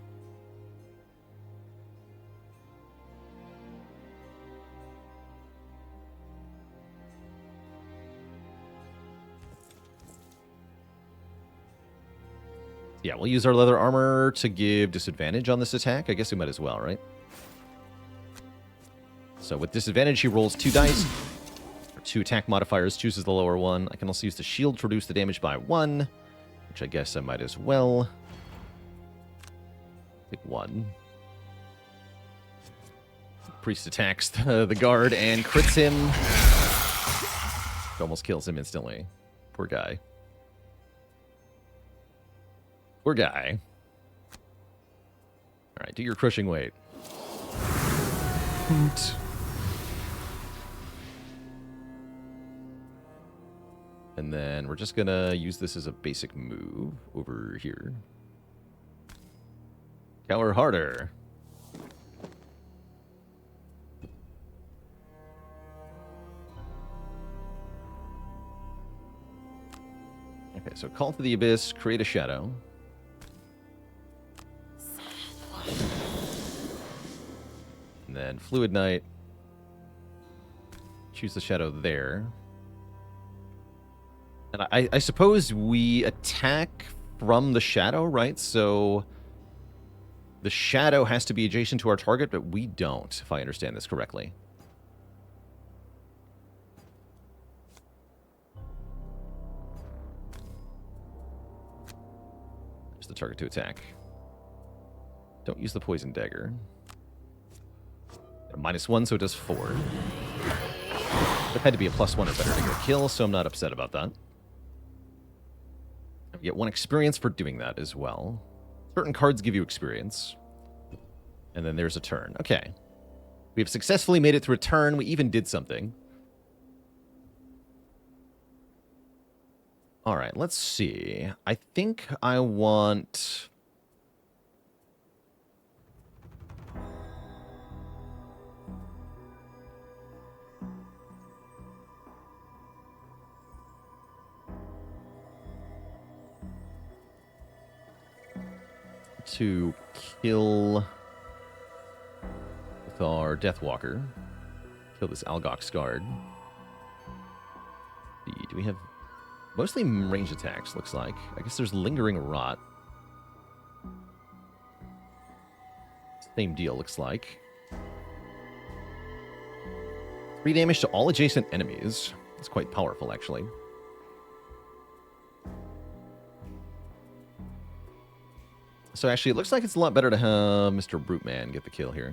Speaker 1: Yeah, we'll use our leather armor to give disadvantage on this attack. I guess we might as well, right? So with disadvantage, he rolls 2 dice. Or 2 attack modifiers, chooses the lower one. I can also use the shield to reduce the damage by 1, which I guess I might as well. Pick 1. Priest attacks the guard and crits him. It almost kills him instantly. Poor guy. Poor guy. Alright, do your crushing weight. Hoot. And then we're just gonna use this as a basic move over here. Cower harder. Okay, so Call to the Abyss, create a shadow. And then Fluid Knight. Choose the shadow there. And I suppose we attack from the shadow, right? So the shadow has to be adjacent to our target, but we don't, if I understand this correctly. There's the target to attack. Don't use the poison dagger. -1, so it does 4. It had to be a +1 or better to get a kill, so I'm not upset about that. We get 1 experience for doing that as well. Certain cards give you experience. And then there's a turn. Okay. We have successfully made it through a turn. We even did something. Alright, let's see. I think I want... to kill with our Deathwalker. Kill this Algox guard. Do we have mostly range attacks, looks like. I guess there's Lingering Rot. Same deal, looks like. 3 damage to all adjacent enemies. It's quite powerful, actually. So actually, it looks like it's a lot better to have Mr. Bruteman get the kill here.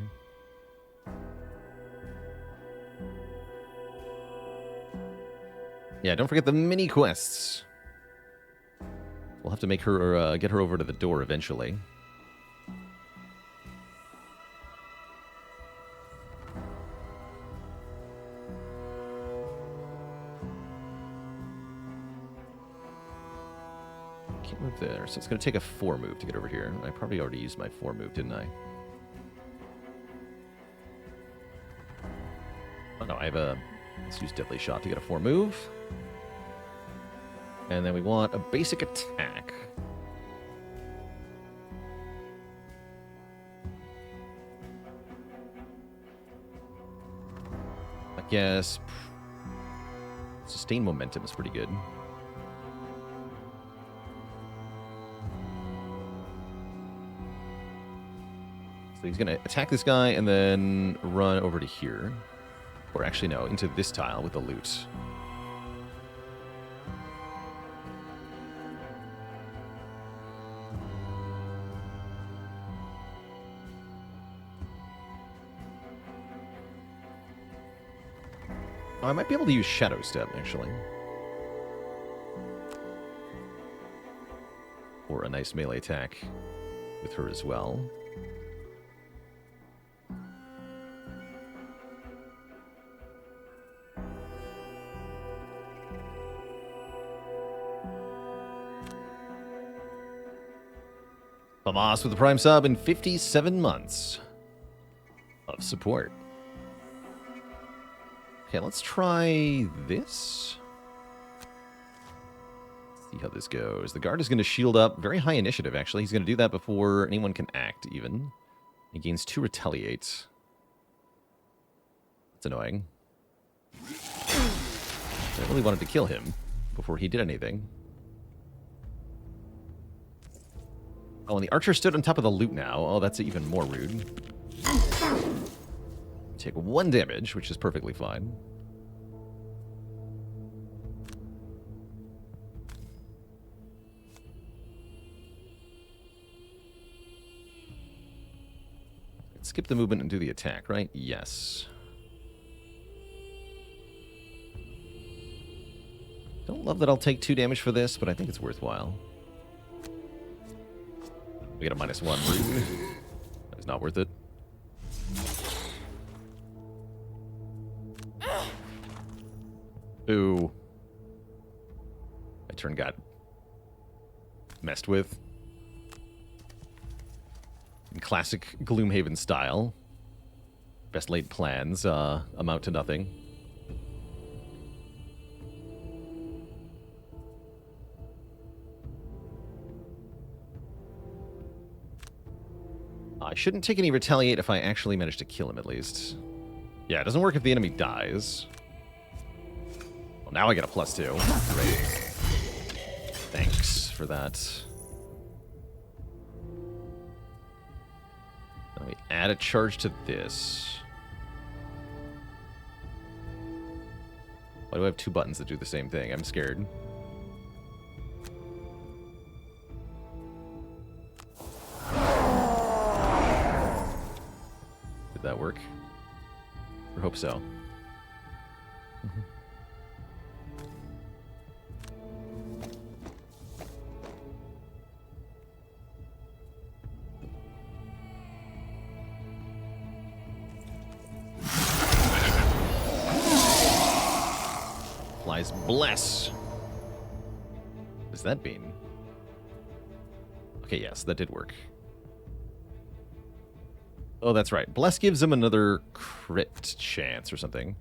Speaker 1: Yeah, don't forget the mini quests. We'll have to make her get her over to the door eventually. Can't move there, so it's going to take a 4 move to get over here. I probably already used my 4 move, didn't I? Oh no, I have a... Let's use Deadly Shot to get a 4 move. And then we want a basic attack. I guess Sustain momentum is pretty good. So he's going to attack this guy and then run over to here. Or actually, no, into this tile with the loot. Oh, I might be able to use Shadow Step, actually. Or a nice melee attack with her as well. Famas with the Prime sub in 57 months of support. Okay, let's try this. See how this goes. The guard is going to shield up. Very high initiative, actually. He's going to do that before anyone can act, even. He gains 2 retaliate. That's annoying. I really wanted to kill him before he did anything. Oh, and the archer stood on top of the loot now. Oh, that's even more rude. Take 1 damage, which is perfectly fine. Let's skip the movement and do the attack, right? Yes. Don't love that I'll take 2 damage for this, but I think it's worthwhile. We get a -1. Rude. That was not worth it. Ooh. My turn got messed with. In classic Gloomhaven style. Best laid plans amount to nothing. I shouldn't take any retaliate if I actually manage to kill him, at least. Yeah, it doesn't work if the enemy dies. Well, now I get a +2. Great. Thanks for that. Let me add a charge to this. Why do I have 2 buttons that do the same thing? I'm scared. Did that work? I hope so. Flies bless. What does that mean? Okay, yes, that did work. Oh, that's right. Bless gives him another crit chance or something.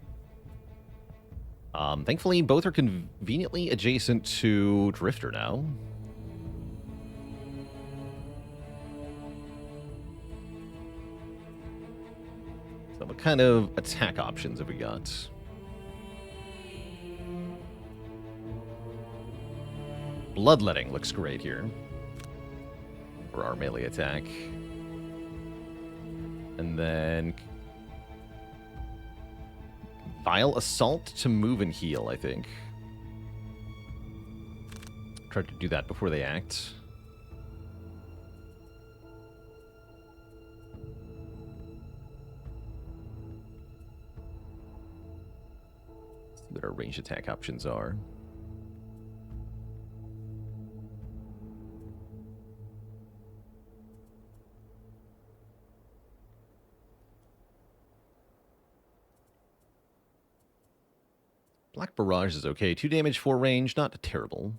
Speaker 1: Thankfully, both are conveniently adjacent to Drifter now. So what kind of attack options have we got? Bloodletting looks great here for our melee attack. And then Vile Assault to move and heal, I think. Try to do that before they act. See what our range attack options are. Black Barrage is okay. 2 damage, 4 range, not terrible.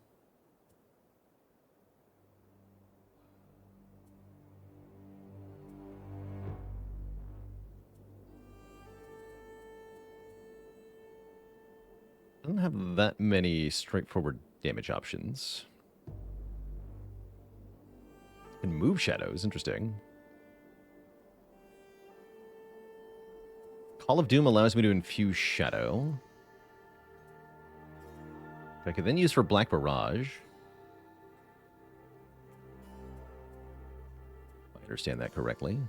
Speaker 1: Doesn't have that many straightforward damage options. Can move shadows, interesting. Call of Doom allows me to infuse shadow. I could then use for Black Barrage. If I understand that correctly.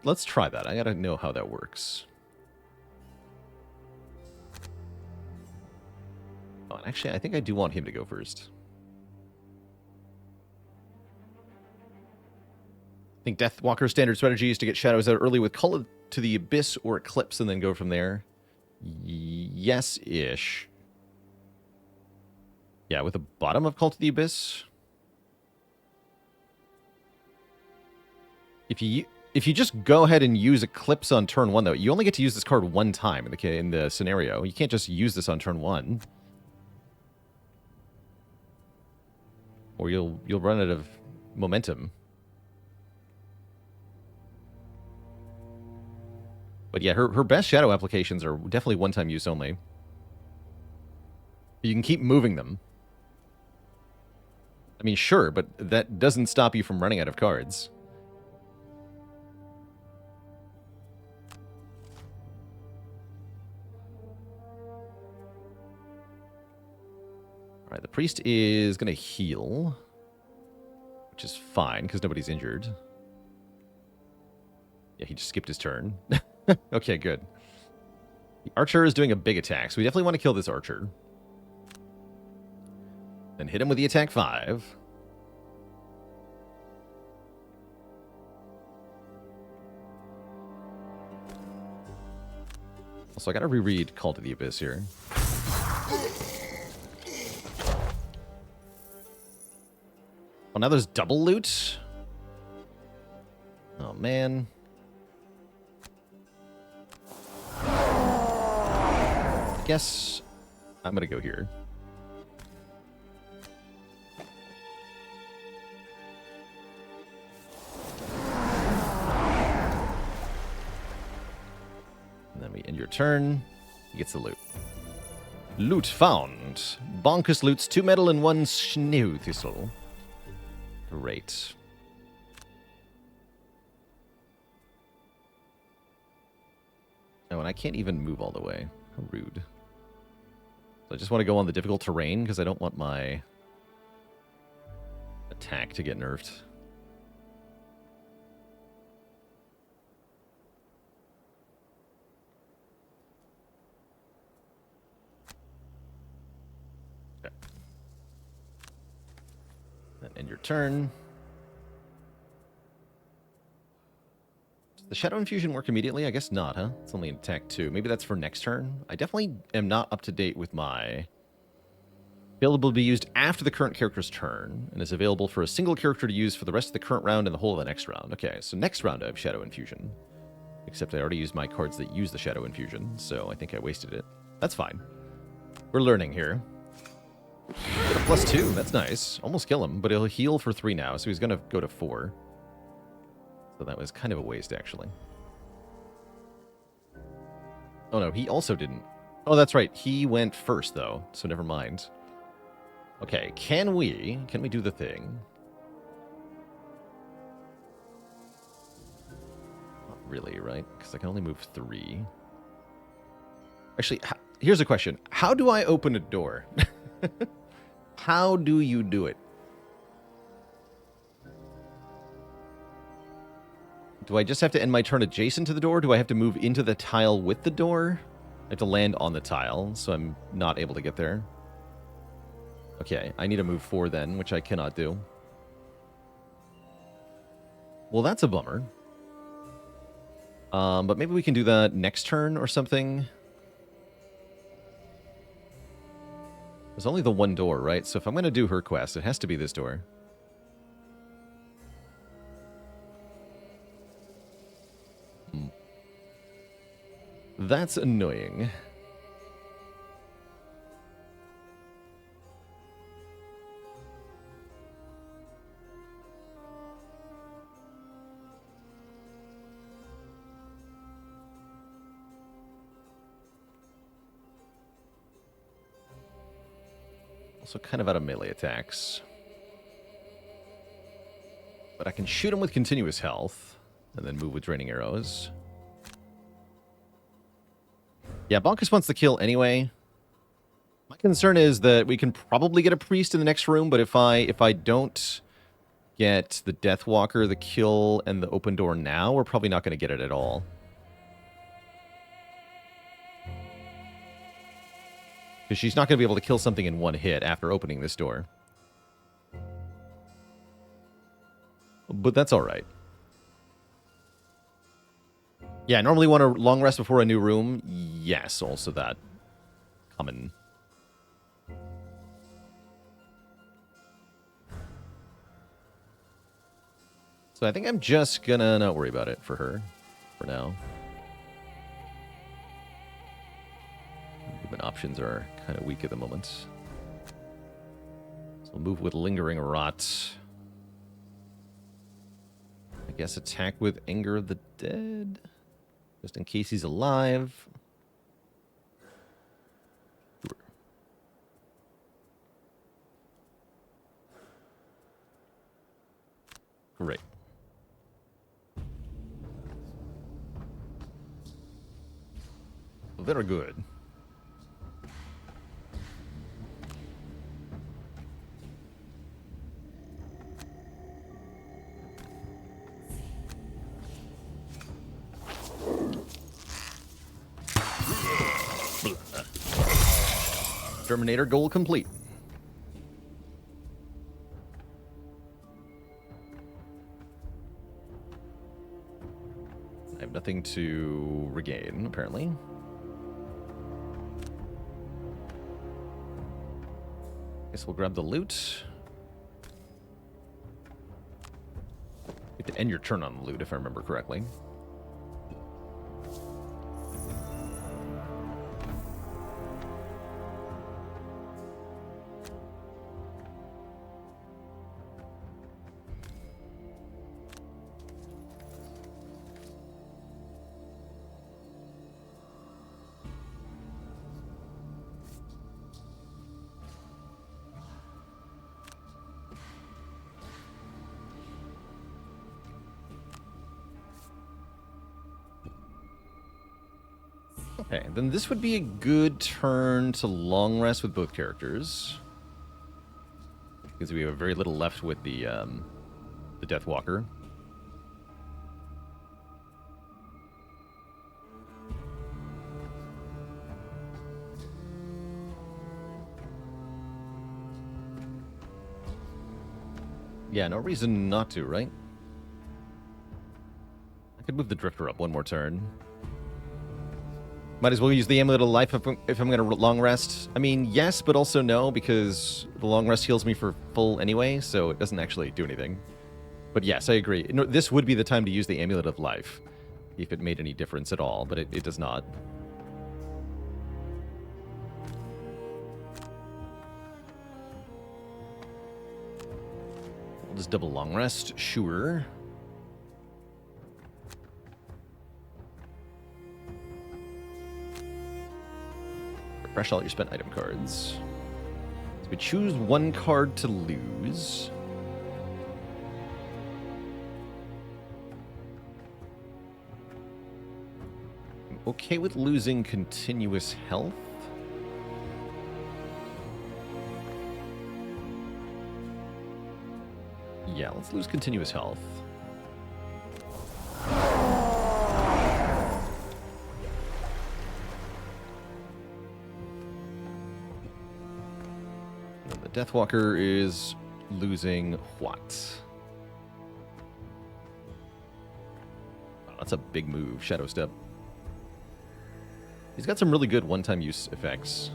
Speaker 1: Let's try that. I gotta know how that works. Oh, and actually, I think I do want him to go first. I think Deathwalker's standard strategy is to get shadows out early with Call to the Abyss or Eclipse and then go from there. Yes-ish. Yeah, with the bottom of Call to the Abyss. If you just go ahead and use Eclipse on turn 1, though, you only get to use this card one time in the scenario. You can't just use this on turn 1. Or you'll run out of momentum. But yeah, her best shadow applications are definitely one-time use only. You can keep moving them. I mean, sure, but that doesn't stop you from running out of cards. Alright, the priest is going to heal. Which is fine, because nobody's injured. Yeah, he just skipped his turn. Okay, good. The archer is doing a big attack, so we definitely want to kill this archer. Then hit him with the attack 5. Also, I gotta reread Call to the Abyss here. Oh, now there's double loot? Oh, man. I guess I'm gonna go here. And then we end your turn. He gets the loot. Loot found. Bonkers loots 2 metal and 1 snow thistle. Great. Oh, and I can't even move all the way. How rude. So I just want to go on the difficult terrain because I don't want my attack to get nerfed. Okay. Then end your turn. Does the Shadow Infusion work immediately? I guess not, huh? It's only an attack 2. Maybe that's for next turn. I definitely am not up to date with my... Available to be used after the current character's turn, and is available for a single character to use for the rest of the current round and the whole of the next round. Okay, so next round I have Shadow Infusion. Except I already used my cards that use the Shadow Infusion, so I think I wasted it. That's fine. We're learning here. Get a +2, that's nice. Almost kill him, but he'll heal for 3 now, so he's going to go to 4. So that was kind of a waste, actually. Oh no, he also didn't. Oh, that's right. He went first, though, so never mind. Okay, can we do the thing? Not really, right? Because I can only move 3. Actually, here's a question. How do I open a door? How do you do it? Do I just have to end my turn adjacent to the door? Do I have to move into the tile with the door? I have to land on the tile, so I'm not able to get there. Okay, I need to move 4 then, which I cannot do. Well, that's a bummer. But maybe we can do that next turn or something. There's only the one door, right? So if I'm going to do her quest, it has to be this door. That's annoying. Also kind of out of melee attacks. But I can shoot him with continuous health, and then move with draining arrows. Yeah, Bonkus wants the kill anyway. My concern is that we can probably get a priest in the next room, but if I don't get the Deathwalker, the kill, and the open door now, we're probably not going to get it at all. Because she's not going to be able to kill something in one hit after opening this door. But that's alright. Yeah, I normally want a long rest before a new room. Yes, also that. Common. So I think I'm just gonna not worry about it for her. For now. Movement options are kind of weak at the moment. So we'll move with Lingering Rot. I guess attack with Anger of the Dead. Just in case he's alive. Sure. Great. Very good. Terminator goal complete. I have nothing to regain, apparently. Guess we'll grab the loot. You have to end your turn on the loot, if I remember correctly. Okay, then this would be a good turn to long rest with both characters. Because we have very little left with the Deathwalker. Yeah, no reason not to, right? I could move the Drifter up one more turn. Might as well use the Amulet of Life if I'm going to long rest. I mean, yes, but also no, because the long rest heals me for full anyway, so it doesn't actually do anything. But yes, I agree. No, this would be the time to use the Amulet of Life, if it made any difference at all, but it does not. We'll just double long rest, sure. Refresh all your spent item cards. So we choose one card to lose. I'm okay with losing continuous health. Yeah, let's lose continuous health. Deathwalker is losing what? Wow, that's a big move, Shadow Step. He's got some really good one-time use effects.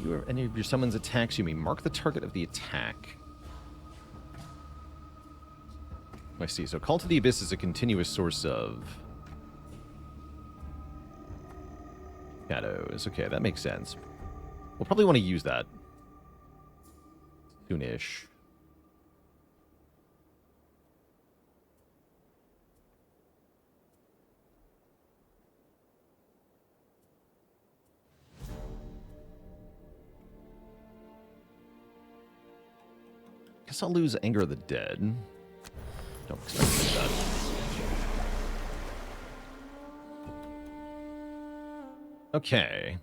Speaker 1: If any of your summons attacks you may mark the target of the attack. I see. So Call to the Abyss is a continuous source of shadows. Okay, that makes sense. We'll probably want to use that soonish. guess I'll lose Anger of the Dead. Don't expect to do that. Okay.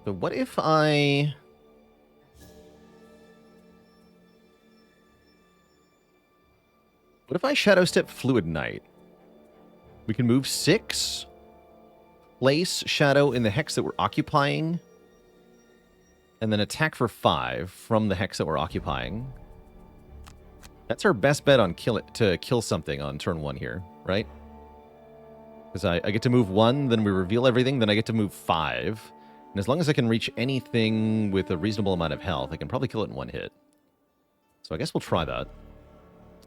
Speaker 1: So what if I... What if I Shadow Step Fluid Knight? We can move 6, place Shadow in the hex that we're occupying, and then attack for 5 from the hex that we're occupying. That's our best bet on to kill something on turn 1 here, right? Because I get to move 1, then we reveal everything, then I get to move 5. And as long as I can reach anything with a reasonable amount of health, I can probably kill it in 1 hit. So I guess we'll try that.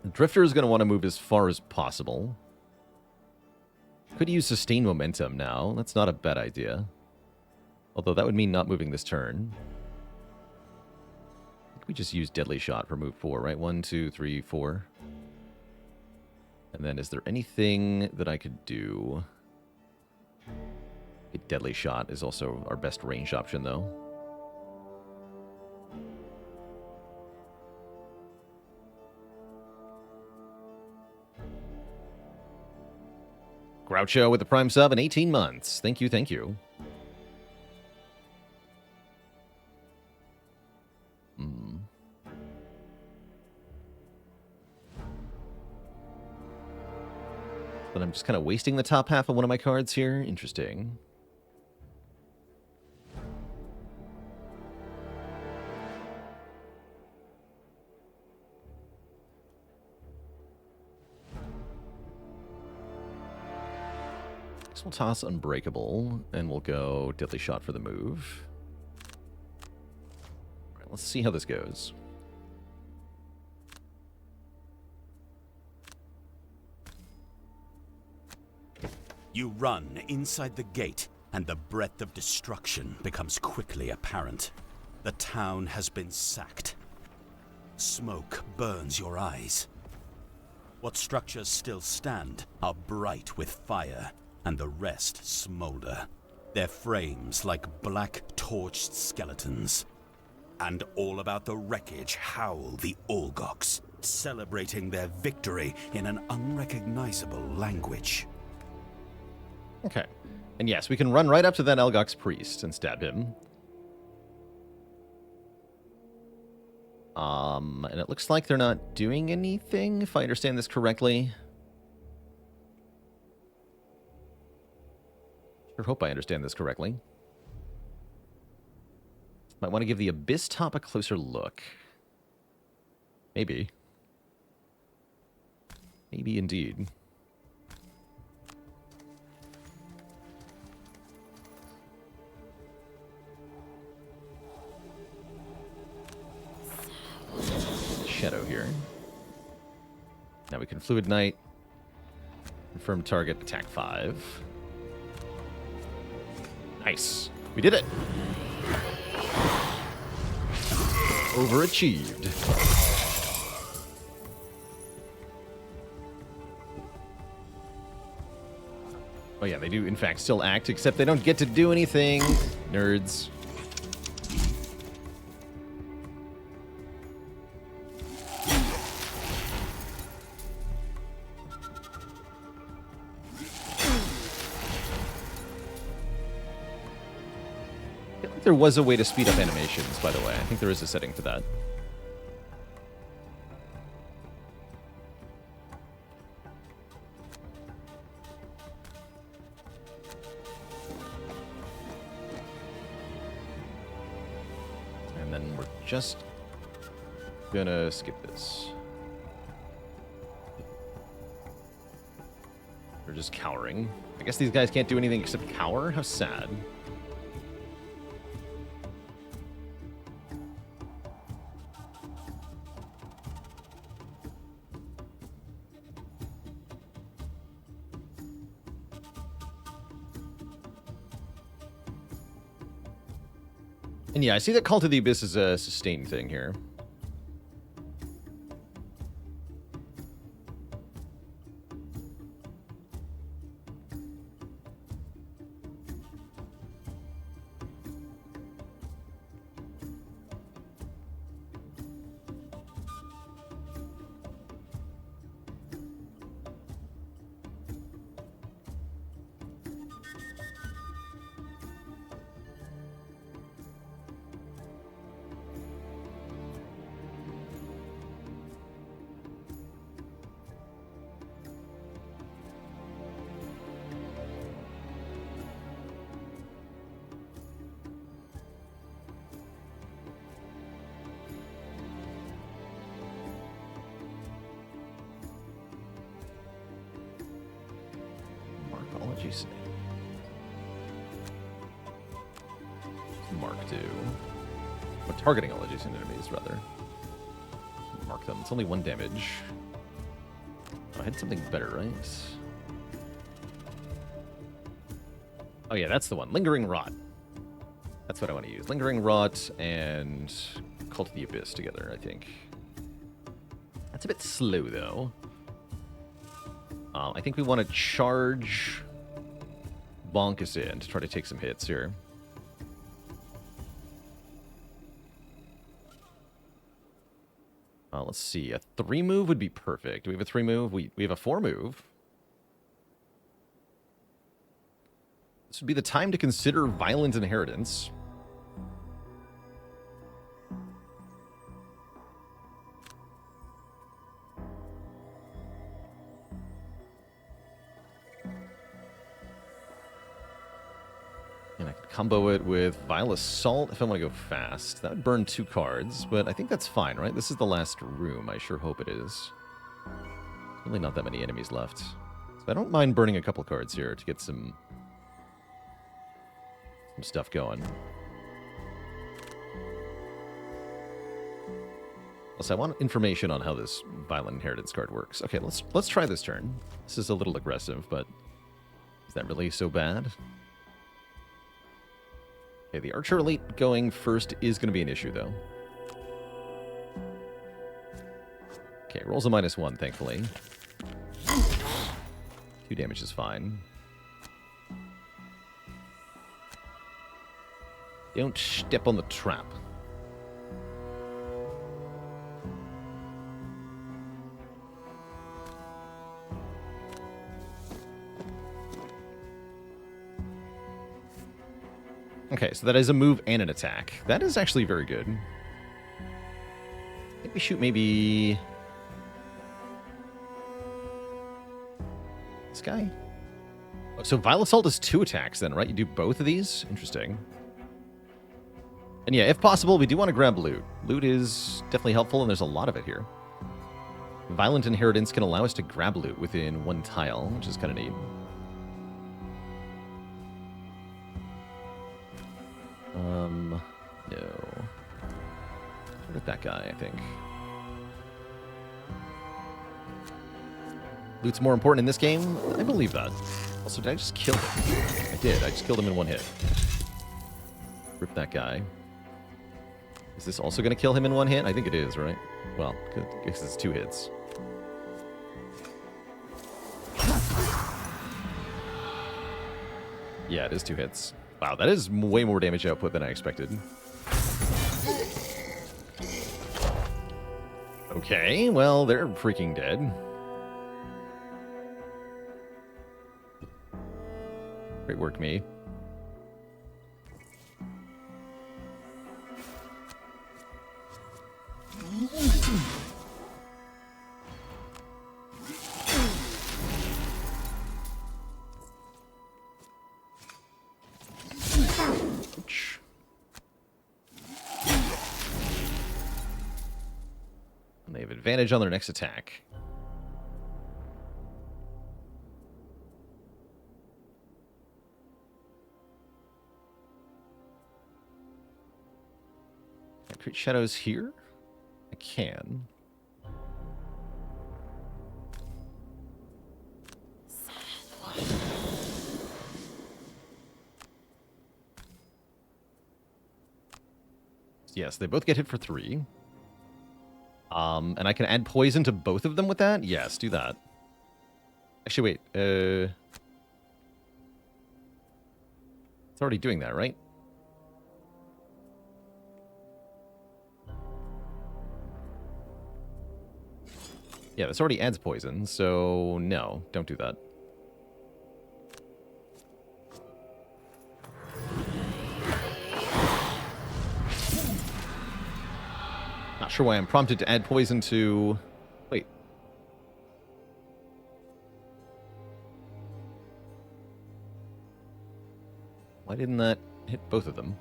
Speaker 1: The Drifter is going to want to move as far as possible. Could use Sustain Momentum now. That's not a bad idea. Although that would mean not moving this turn. I think we just use Deadly Shot for move 4, right? 1, 2, 3, 4. And then is there anything that I could do? A Deadly Shot is also our best range option, though. Groucho with the Prime sub in 18 months. Thank you, thank you. But I'm just kind of wasting the top half of one of my cards here. Interesting. Guess we'll toss Unbreakable, and we'll go Deadly Shot for the move. All right, let's see how this goes.
Speaker 2: You run inside the gate, and the breadth of destruction becomes quickly apparent. The town has been sacked. Smoke burns your eyes. What structures still stand are bright with fire, and the rest smolder. Their frames like black torched skeletons. And all about the wreckage howl the Olgoks, celebrating their victory in an unrecognizable language.
Speaker 1: Okay. And yes, we can run right up to that Elgox priest and stab him. And it looks like they're not doing anything, if I understand this correctly. Sure hope I understand this correctly. Might want to give the Abyss Top a closer look. Maybe. Maybe indeed. Shadow here. Now we can Fluid Knight. Confirm target, attack 5. Nice. We did it. Overachieved. Oh yeah, they do in fact still act, except they don't get to do anything. Nerds. There was a way to speed up animations, by the way. I think there is a setting for that. And then we're just gonna skip this. They're just cowering. I guess these guys can't do anything except cower? How sad. And yeah, I see that Call to the Abyss is a sustain thing here. Ecology say. Mark II. Or targeting all adjacent enemies, rather. Mark them. It's only 1 damage. Oh, I had something better, right? Oh yeah, that's the one. Lingering Rot. That's what I want to use. Lingering Rot and Cult of the Abyss together, I think. That's a bit slow, though. I think we want to charge Bonkus in to try to take some hits here. Let's see. A 3 move would be perfect. Do we have a 3 move? We have a 4 move. This would be the time to consider Violent Inheritance. And I could combo it with Vile Assault if I want to go fast. That would burn 2 cards, but I think that's fine, right? This is the last room. I sure hope it is. Really not that many enemies left. So I don't mind burning a couple cards here to get some stuff going. Also, I want information on how this Violent Inheritance card works. Okay, let's try this turn. This is a little aggressive, but is that really so bad? Okay, the Archer Elite going first is going to be an issue, though. Okay, rolls a -1, thankfully. 2 damage is fine. Don't step on the trap. Okay, so that is a move and an attack. That is actually very good. I think we shoot maybe this guy. Oh, so Vile Assault is 2 attacks then, right? You do both of these? Interesting. And yeah, if possible, we do want to grab loot. Loot is definitely helpful, and there's a lot of it here. Violent Inheritance can allow us to grab loot within 1 tile, which is kind of neat. No. With that guy, I think. Loot's more important in this game? I believe that. Also, did I just kill him? I did. I just killed him in 1 hit. Rip that guy. Is this also going to kill him in 1 hit? I think it is, right? Well, because it's 2 hits. Yeah, it is 2 hits. Wow, that is way more damage output than I expected. Okay, well, they're freaking dead. Great work, me. Ouch. And they have advantage on their next attack. Can I create shadows here? I can. Yes, they both get hit for 3. And I can add poison to both of them with that? Yes, do that. Actually, wait. It's already doing that, right? Yeah, this already adds poison, so no, don't do that. Not sure why I'm prompted to add poison to... Wait. Why didn't that hit both of them?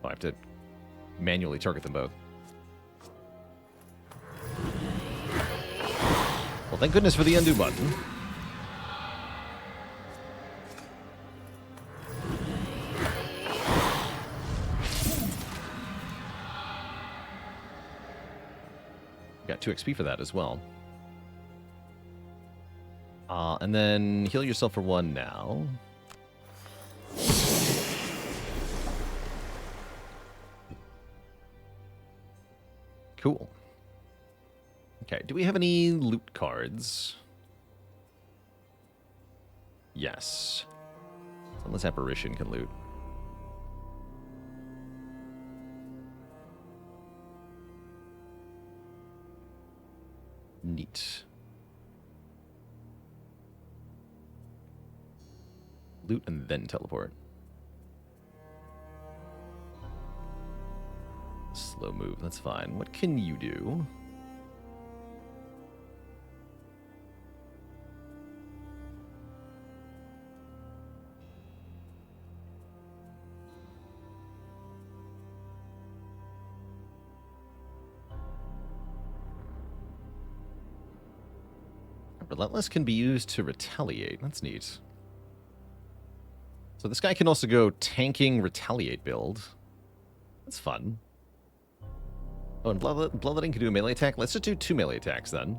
Speaker 1: Oh, I have to manually target them both. Well, thank goodness for the undo button. Got 2 XP for that as well. And then heal yourself for 1 now. Cool. Okay, do we have any loot cards? Yes. Unless Apparition can loot. Neat. Loot and then teleport. Slow move, that's fine. What can you do? Relentless can be used to retaliate. That's neat. So this guy can also go tanking retaliate build. That's fun. Oh, and Bloodletting can do a melee attack. Let's just do 2 melee attacks then.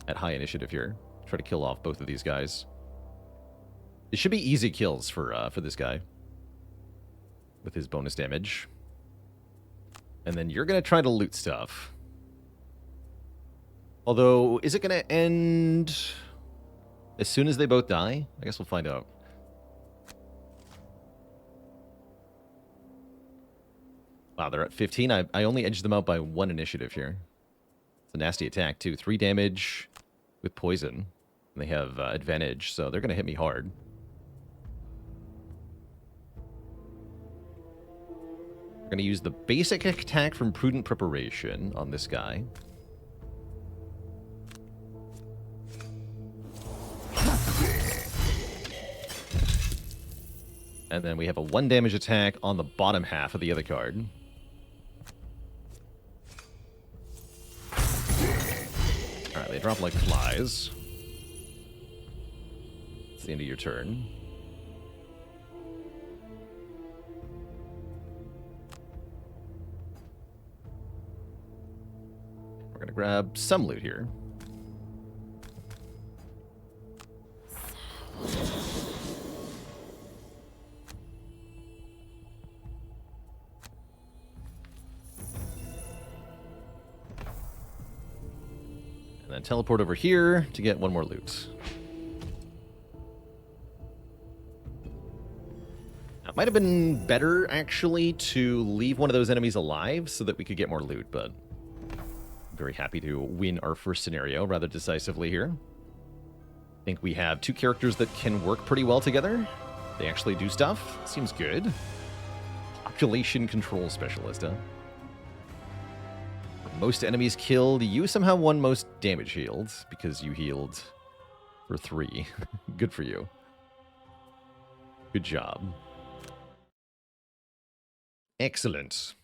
Speaker 1: At high initiative here. Try to kill off both of these guys. It should be easy kills for this guy. With his bonus damage. And then you're going to try to loot stuff. Although, is it going to end as soon as they both die? I guess we'll find out. Wow, they're at 15. I only edged them out by 1 initiative here. It's a nasty attack, too. 3 damage with poison. And they have advantage, so they're going to hit me hard. We're going to use the basic attack from Prudent Preparation on this guy. And then we have a 1 damage attack on the bottom half of the other card. Alright, they drop like flies. It's the end of your turn. We're going to grab some loot here. And then teleport over here to get 1 more loot. Now, it might have been better, actually, to leave one of those enemies alive so that we could get more loot, but I'm very happy to win our first scenario rather decisively here. I think we have 2 characters that can work pretty well together. They actually do stuff. Seems good. Population Control Specialist, huh? Most enemies killed. You somehow won most damage healed because you healed for 3. Good for you. Good job. Excellent.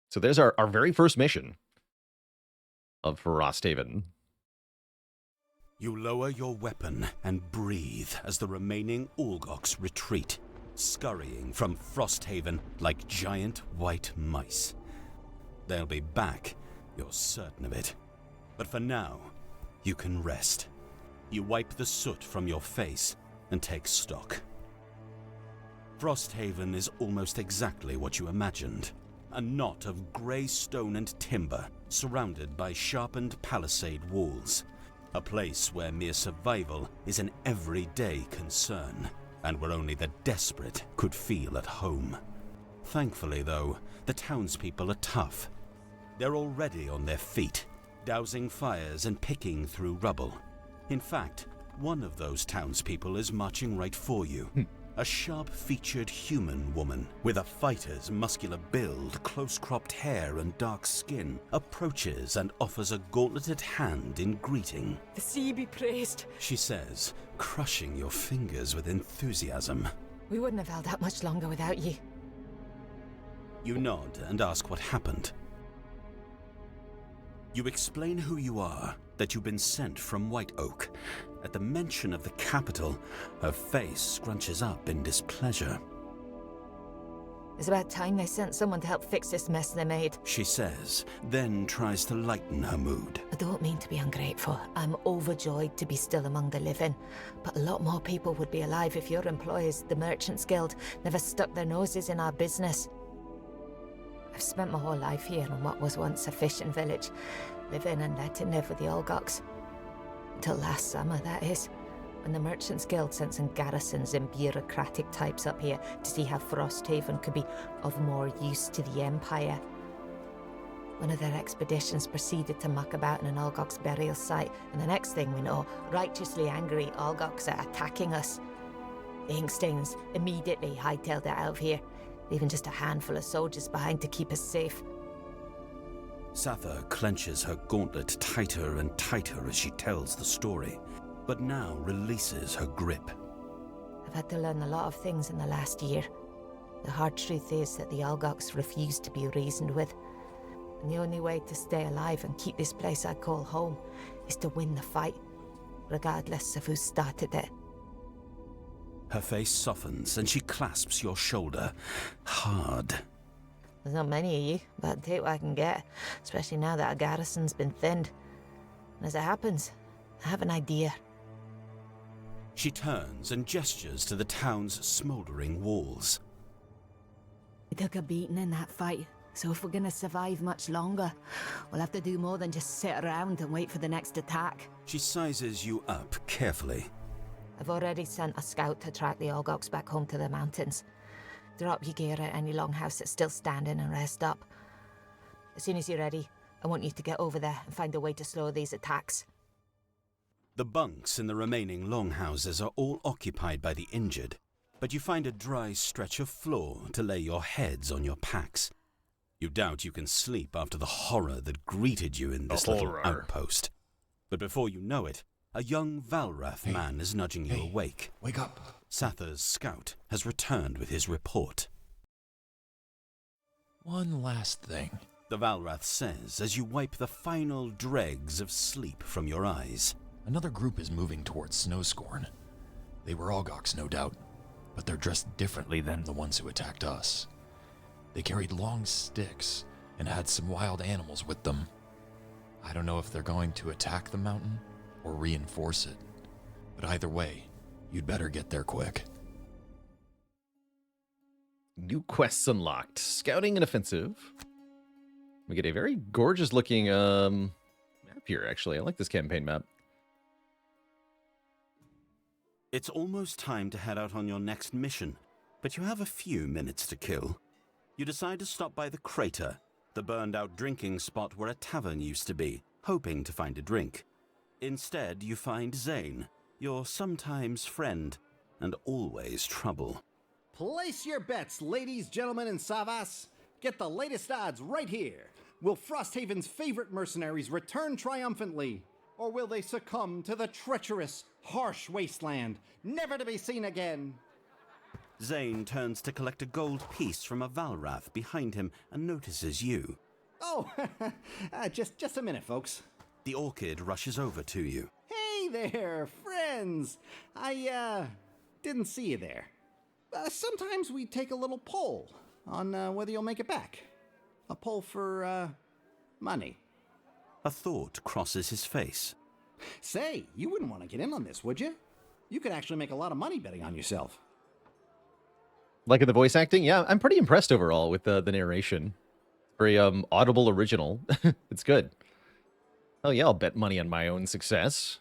Speaker 1: So there's our very first mission of Frosthaven.
Speaker 2: You lower your weapon and breathe as the remaining Ulgoks retreat, scurrying from Frosthaven like giant white mice. They'll be back. You're certain of it. But for now, you can rest. You wipe the soot from your face and take stock. Frosthaven is almost exactly what you imagined. A knot of grey stone and timber surrounded by sharpened palisade walls. A place where mere survival is an everyday concern, and where only the desperate could feel at home. Thankfully, though, the townspeople are tough. They're already on their feet, dousing fires and picking through rubble. In fact, one of those townspeople is marching right for you. A sharp-featured human woman with a fighter's muscular build, close-cropped hair and dark skin approaches and offers a gauntleted hand in greeting.
Speaker 4: The sea be praised,
Speaker 2: She says, crushing your fingers with enthusiasm.
Speaker 4: we wouldn't have held out much longer without ye.
Speaker 2: You nod and ask what happened. You explain who you are, that you've been sent from White Oak. At the mention of the capital, her face scrunches up in displeasure.
Speaker 4: It's about time they sent someone to help fix this mess they made.
Speaker 2: She says, then tries to lighten her mood.
Speaker 4: I don't mean to be ungrateful. I'm overjoyed to be still among the living. But a lot more people would be alive if your employers, the Merchants Guild, never stuck their noses in our business. I've spent my whole life here on what was once a fishing village, living and letting live with the Olgoks. Until last summer, that is. When the Merchants Guild sent some garrisons and bureaucratic types up here to see how Frosthaven could be of more use to the Empire. One of their expeditions proceeded to muck about in an Olgok's burial site, and the next thing we know, righteously angry Olgoks are attacking us. The Inkstains immediately hightailed it out of here, leaving just a handful of soldiers behind to keep us safe.
Speaker 2: Sather clenches her gauntlet tighter and tighter as she tells the story, but now releases her grip.
Speaker 4: I've had to learn a lot of things in the last year. The hard truth is that the Olgoks refuse to be reasoned with. And the only way to stay alive and keep this place I call home is to win the fight, regardless of who started it.
Speaker 2: Her face softens and she clasps your shoulder hard.
Speaker 4: There's not many of you, but I'll take what I can get, especially now that our garrison's been thinned. And as it happens, I have an idea.
Speaker 2: She turns and gestures to the town's smoldering walls.
Speaker 4: We took a beating in that fight, so if we're gonna survive much longer, we'll have to do more than just sit around and wait for the next attack.
Speaker 2: She sizes you up carefully.
Speaker 4: I've already sent a scout to track the Olgoks back home to the mountains. Drop your gear at any longhouse that's still standing and rest up. As soon as you're ready, I want you to get over there and find a way to slow these attacks.
Speaker 2: The bunks in the remaining longhouses are all occupied by the injured, but you find a dry stretch of floor to lay your heads on your packs. You doubt you can sleep after the horror that greeted you in this little outpost. But before you know it, a young Valrath man is nudging you awake.
Speaker 5: Wake up.
Speaker 2: Sather's scout has returned with his report.
Speaker 5: One last thing.
Speaker 2: The Valrath says as you wipe the final dregs of sleep from your eyes.
Speaker 5: Another group is moving towards Snowscorn. They were Olgoks, no doubt, but they're dressed differently than the ones who attacked us. They carried long sticks and had some wild animals with them. I don't know if they're going to attack the mountain or reinforce it, but either way, you'd better get there quick.
Speaker 1: New quests unlocked. Scouting and offensive. We get a very gorgeous looking map here, actually. I like this campaign map.
Speaker 2: It's almost time to head out on your next mission, but you have a few minutes to kill. You decide to stop by the Crater, the burned-out drinking spot where a tavern used to be, hoping to find a drink. Instead, you find Zane, your sometimes friend, and always trouble.
Speaker 6: Place your bets, ladies, gentlemen, and savas. Get the latest odds right here. Will Frosthaven's favorite mercenaries return triumphantly? Or will they succumb to the treacherous, harsh wasteland, never to be seen again?
Speaker 2: Zane turns to collect a gold piece from a Valrath behind him and notices you.
Speaker 6: Oh, just a minute, folks.
Speaker 2: The Orchid rushes over to you.
Speaker 6: Hey there, friends. I didn't see you there. Sometimes we take a little poll on whether you'll make it back. A poll for, money.
Speaker 2: A thought crosses his face.
Speaker 6: Say, you wouldn't want to get in on this, would you? You could actually make a lot of money betting on yourself.
Speaker 1: Like in the voice acting? Yeah, I'm pretty impressed overall with the narration. Very audible original. It's good. Oh yeah, I'll bet money on my own success.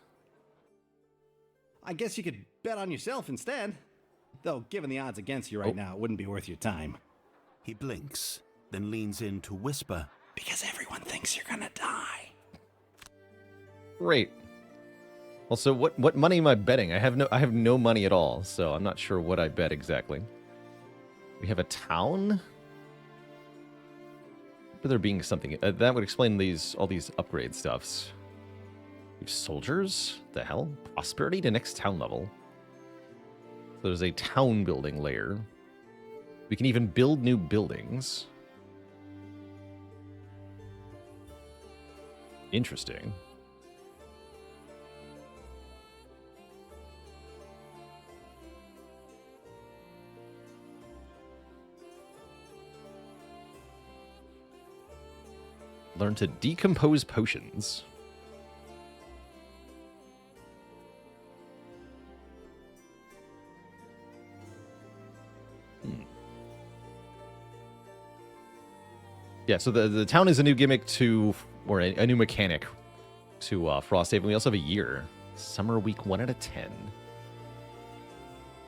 Speaker 6: I guess you could bet on yourself instead. Though, given the odds against you right now, it wouldn't be worth your time.
Speaker 2: He blinks, then leans in to whisper,
Speaker 6: Because everyone thinks you're gonna die.
Speaker 1: Great. Also, what money am I betting? I have no money at all, so I'm not sure what I bet exactly. We have a town. But there being something that would explain all these upgrade stuffs. We have soldiers. The hell? Prosperity to next town level. So there's a town building layer. We can even build new buildings. Interesting. Learn to decompose potions. Yeah, so the town is a new gimmick to, or a new mechanic to Frosthaven. We also have a year. Summer week 1 out of 10.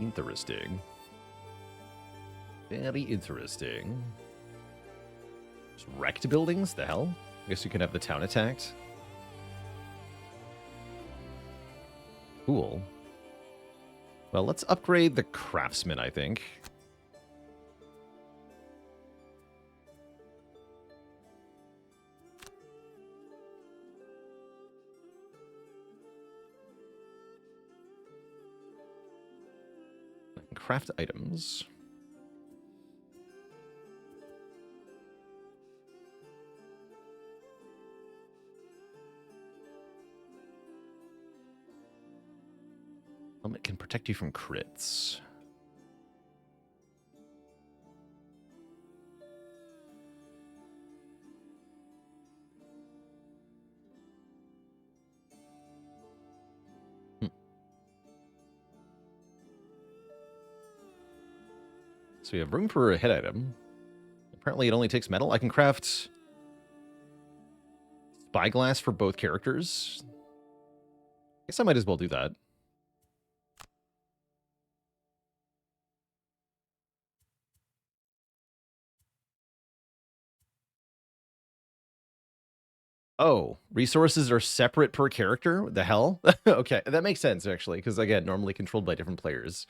Speaker 1: Interesting. Very interesting. Just wrecked buildings? The hell? I guess you can have the town attacked. Cool. Well, let's upgrade the craftsman, I think. Craft items. Helmet can protect you from crits. So we have room for a head item. Apparently it only takes metal. I can craft spyglass for both characters. I guess I might as well do that. Oh, resources are separate per character? What the hell? Okay, that makes sense, actually, because, again, normally controlled by different players.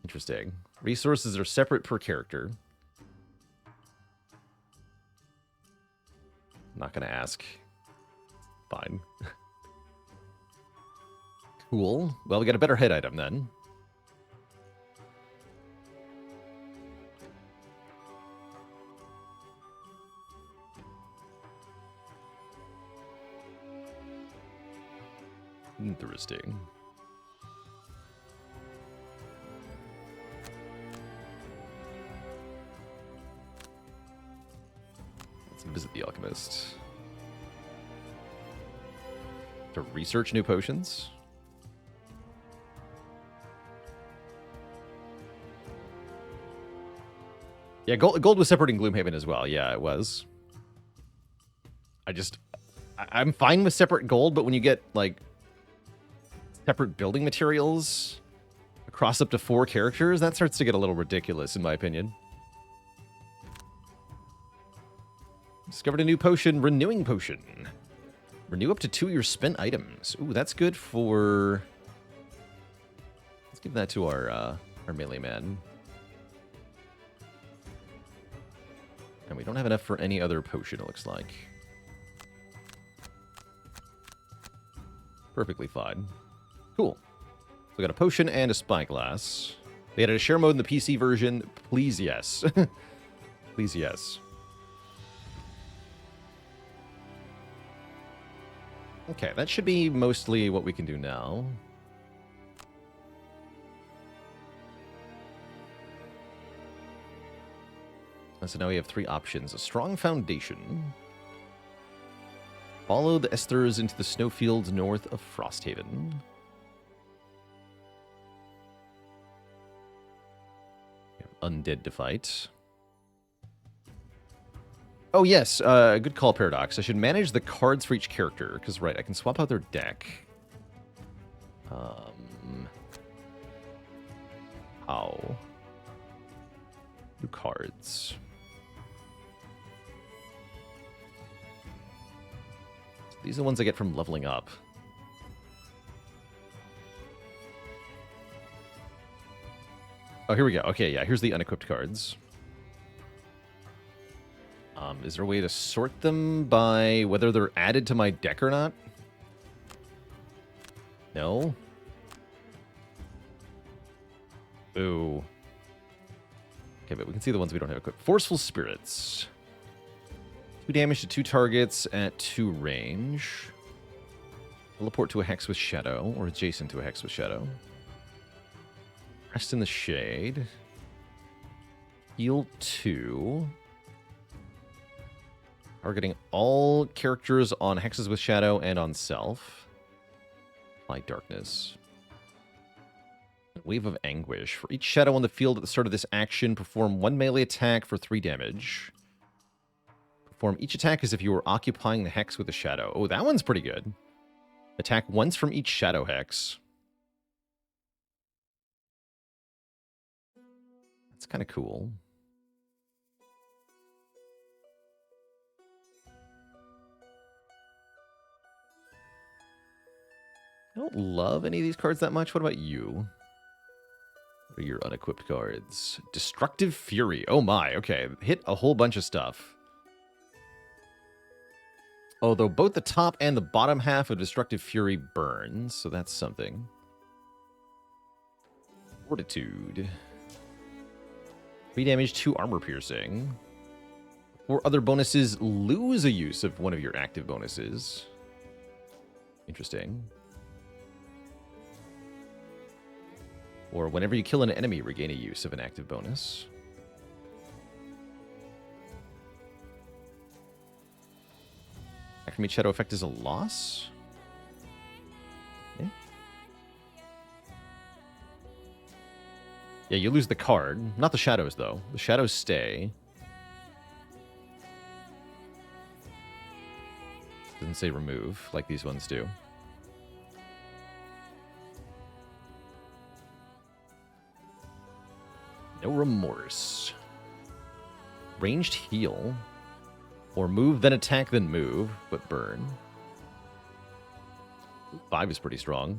Speaker 1: Interesting. Resources are separate per character. Not gonna ask. Fine. Cool. Well, we got a better head item, then. Interesting. Let's visit the alchemist. To research new potions. Yeah, gold was separate in Gloomhaven as well. Yeah, it was. I'm fine with separate gold, but when you get, like, separate building materials across up to 4 characters, that starts to get a little ridiculous, in my opinion. Discovered a new potion, Renewing Potion. Renew up to 2 of your spent items. Ooh, that's good for... Let's give that to our melee man. And we don't have enough for any other potion, it looks like. Perfectly fine. Cool. So we got a potion and a spyglass. They added a share mode in the PC version. Please, yes. Please, yes. Okay, that should be mostly what we can do now. And so now we have 3 options. A strong foundation. Follow the esters into the snowfields north of Frosthaven. We have undead to fight. Oh, yes. Good call, Paradox. I should manage the cards for each character. Because, right, I can swap out their deck. How? New cards. These are the ones I get from leveling up. Oh, here we go. Okay, yeah, here's the unequipped cards. Is there a way to sort them by whether they're added to my deck or not? No? Ooh. Okay, but we can see the ones we don't have equipped. Forceful Spirits. 2 damage to 2 targets at 2 range. Teleport to a hex with Shadow, or adjacent to a hex with Shadow. Rest in the Shade. Heal 2. Targeting all characters on hexes with Shadow and on self. Apply Darkness. Wave of Anguish. For each shadow on the field at the start of this action, perform 1 melee attack for 3 damage. Perform each attack as if you were occupying the hex with a shadow. Oh, that one's pretty good. Attack once from each shadow hex. That's kind of cool. I don't love any of these cards that much. What about you? What are your unequipped cards? Destructive Fury. Oh my, okay. Hit a whole bunch of stuff. Although both the top and the bottom half of Destructive Fury burns, so that's something. Fortitude. 3 damage, 2 armor piercing. 4 other bonuses lose a use of one of your active bonuses. Interesting. Or whenever you kill an enemy, regain a use of an active bonus. Attack from each shadow effect is a loss? Okay. Yeah, you lose the card. Not the shadows, though. The shadows stay. Doesn't say remove, like these ones do. No Remorse. Ranged heal. Or move, then attack, then move, but burn. 5 is pretty strong.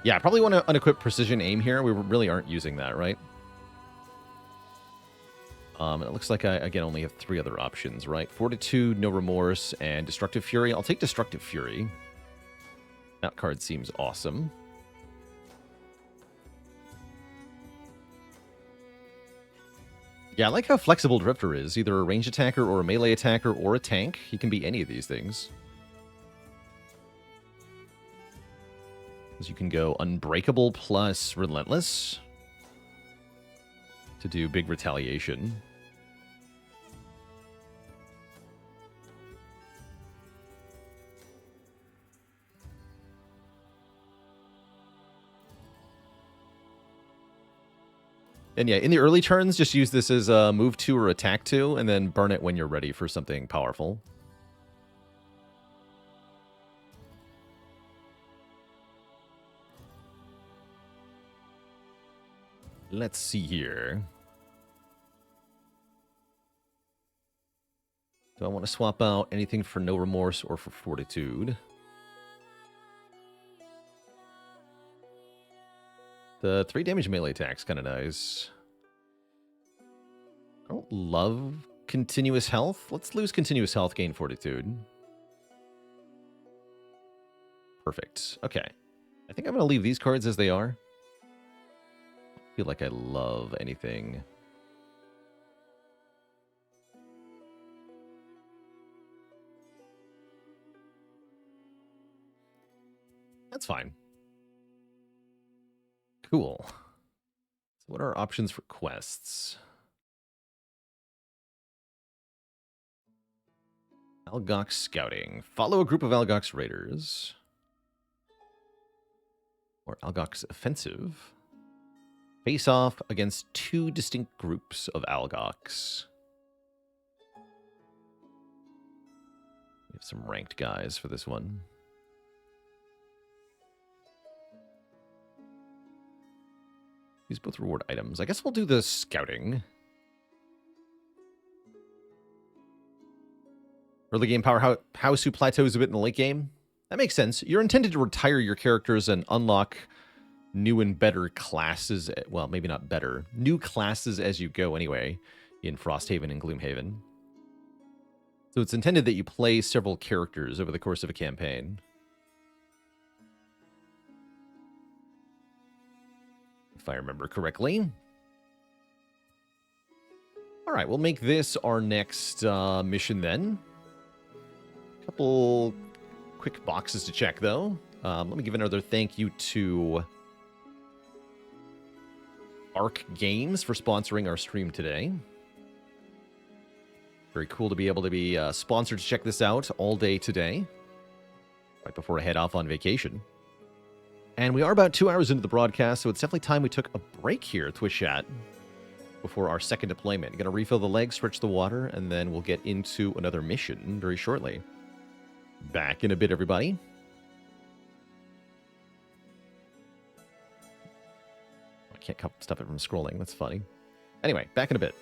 Speaker 1: Yeah, I probably want to unequip Precision Aim here. We really aren't using that, right? It looks like I, again, only have 3 other options, right? Fortitude, No Remorse, and Destructive Fury. I'll take Destructive Fury. That card seems awesome. Yeah, I like how flexible Drifter is. Either a ranged attacker or a melee attacker or a tank. He can be any of these things. Because you can go Unbreakable plus Relentless to do big retaliation. And yeah, in the early turns, just use this as a move 2 or attack 2, and then burn it when you're ready for something powerful. Let's see here. Do I want to swap out anything for No Remorse or for Fortitude? The 3 damage melee attack's kind of nice. I don't love continuous health. Let's lose continuous health, gain Fortitude. Perfect. Okay. I think I'm going to leave these cards as they are. I feel like I love anything. That's fine. Cool. So what are our options for quests? Algox Scouting. Follow a group of Algox Raiders. Or Algox Offensive. Face off against 2 distinct groups of Algox. We have some ranked guys for this one. These both reward items. I guess we'll do the scouting. Early game powerhouse who plateaus a bit in the late game. That makes sense. You're intended to retire your characters and unlock new and better classes. Well, maybe not better. New classes as you go anyway in Frosthaven and Gloomhaven. So it's intended that you play several characters over the course of a campaign. If I remember correctly. right, we'll make this our next mission then. Couple quick boxes to check, though. Let me give another thank you to Arc Games for sponsoring our stream today. Very cool to be able to be sponsored to check this out all day today, right before I head off on vacation. And we are about 2 hours into the broadcast, so it's definitely time we took a break here at Twitch Chat before our second deployment. Going to refill the legs, stretch the water, and then we'll get into another mission very shortly. Back in a bit, everybody. I can't stop it from scrolling. That's funny. Anyway, back in a bit.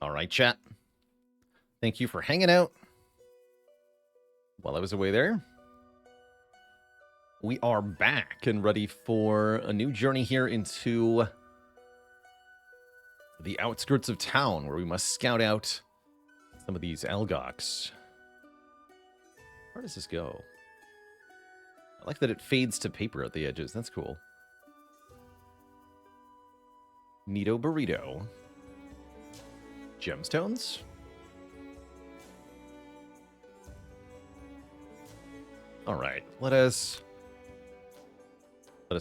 Speaker 1: All right, chat. Thank you for hanging out while I was away there. We are back and ready for a new journey here into the outskirts of town, where we must scout out some of these Algox. Where does this go? I like that it fades to paper at the edges. That's cool. Neato burrito. Gemstones? All right, let us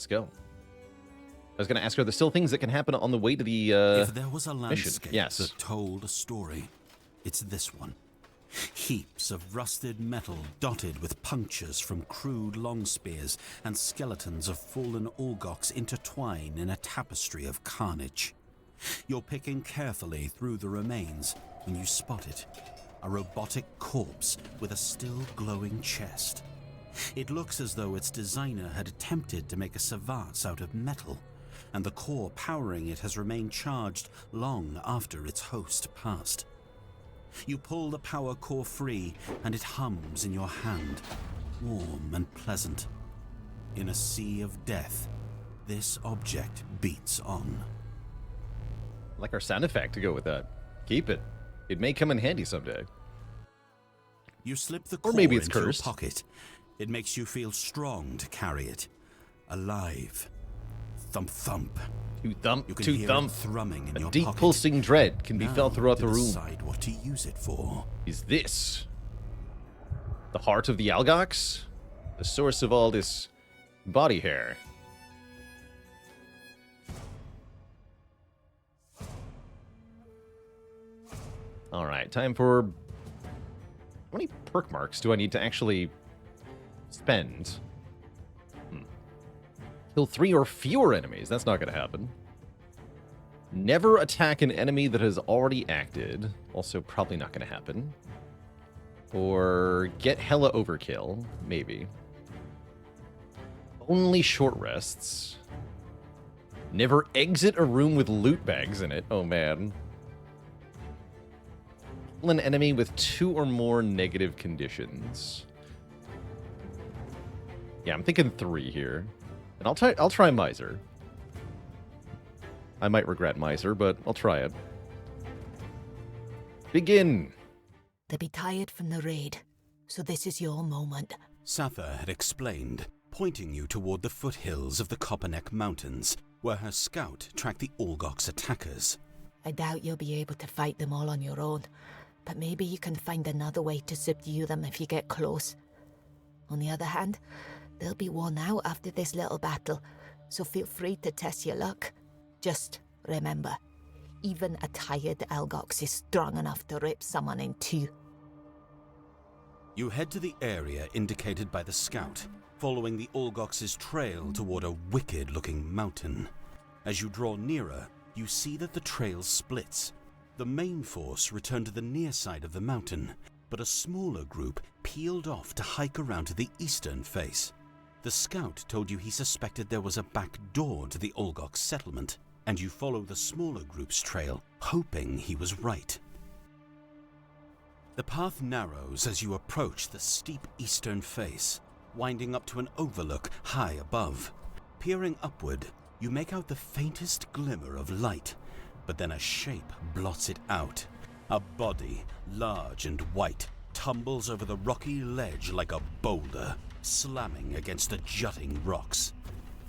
Speaker 1: go. I was going to ask, are there still things that can happen on the way to the
Speaker 2: if there was a landscape
Speaker 1: Yes.
Speaker 2: that told a story, it's this one. Heaps of rusted metal dotted with punctures from crude long spears, and skeletons of fallen Olgox intertwine in a tapestry of carnage. You're picking carefully through the remains when you spot it. A robotic corpse with a still glowing chest. It looks as though its designer had attempted to make a savas out of metal, and the core powering it has remained charged long after its host passed. You pull the power core free, and it hums in your hand, warm and pleasant. In a sea of death, this object beats on.
Speaker 1: I like our sound effect to go with that. Keep it. It may come in handy someday.
Speaker 2: You slip the
Speaker 1: Or
Speaker 2: core
Speaker 1: maybe it's
Speaker 2: into
Speaker 1: cursed.
Speaker 2: your pocket. It makes you feel strong to carry it. Alive. Thump thump.
Speaker 1: Two thump,
Speaker 2: You can
Speaker 1: two
Speaker 2: hear
Speaker 1: thump.
Speaker 2: it thrumming in
Speaker 1: A
Speaker 2: your
Speaker 1: deep
Speaker 2: pocket.
Speaker 1: pulsing dread can be
Speaker 2: Now
Speaker 1: felt throughout
Speaker 2: to
Speaker 1: the room.
Speaker 2: decide what to use it for.
Speaker 1: Is this the heart of the Algox? The source of all this body hair? All right, time for... How many perk marks do I need to actually spend? Kill 3 or fewer enemies. That's not going to happen. Never attack an enemy that has already acted. Also probably not going to happen. Or get hella overkill. Maybe. Only short rests. Never exit a room with loot bags in it. Oh, man. Kill an enemy with 2 or more negative conditions. Yeah, I'm thinking 3 here. And I'll try Miser. I might regret Miser, but I'll try it. Begin!
Speaker 4: They'll be tired from the raid, so this is your moment.
Speaker 2: Satha had explained, pointing you toward the foothills of the Copperneck Mountains, where her scout tracked the Olgox attackers.
Speaker 4: I doubt you'll be able to fight them all on your own, but maybe you can find another way to subdue them if you get close. On the other hand, they'll be worn out after this little battle, so feel free to test your luck. Just remember, even a tired Algox is strong enough to rip someone in 2.
Speaker 2: You head to the area indicated by the scout, following the Olgox's trail toward a wicked-looking mountain. As you draw nearer, you see that the trail splits. The main force returned to the near side of the mountain, but a smaller group peeled off to hike around to the eastern face. The scout told you he suspected there was a back door to the Olgox settlement, and you follow the smaller group's trail, hoping he was right. The path narrows as you approach the steep eastern face, winding up to an overlook high above. Peering upward, you make out the faintest glimmer of light, but then a shape blots it out. A body, large and white, tumbles over the rocky ledge like a boulder, slamming against the jutting rocks.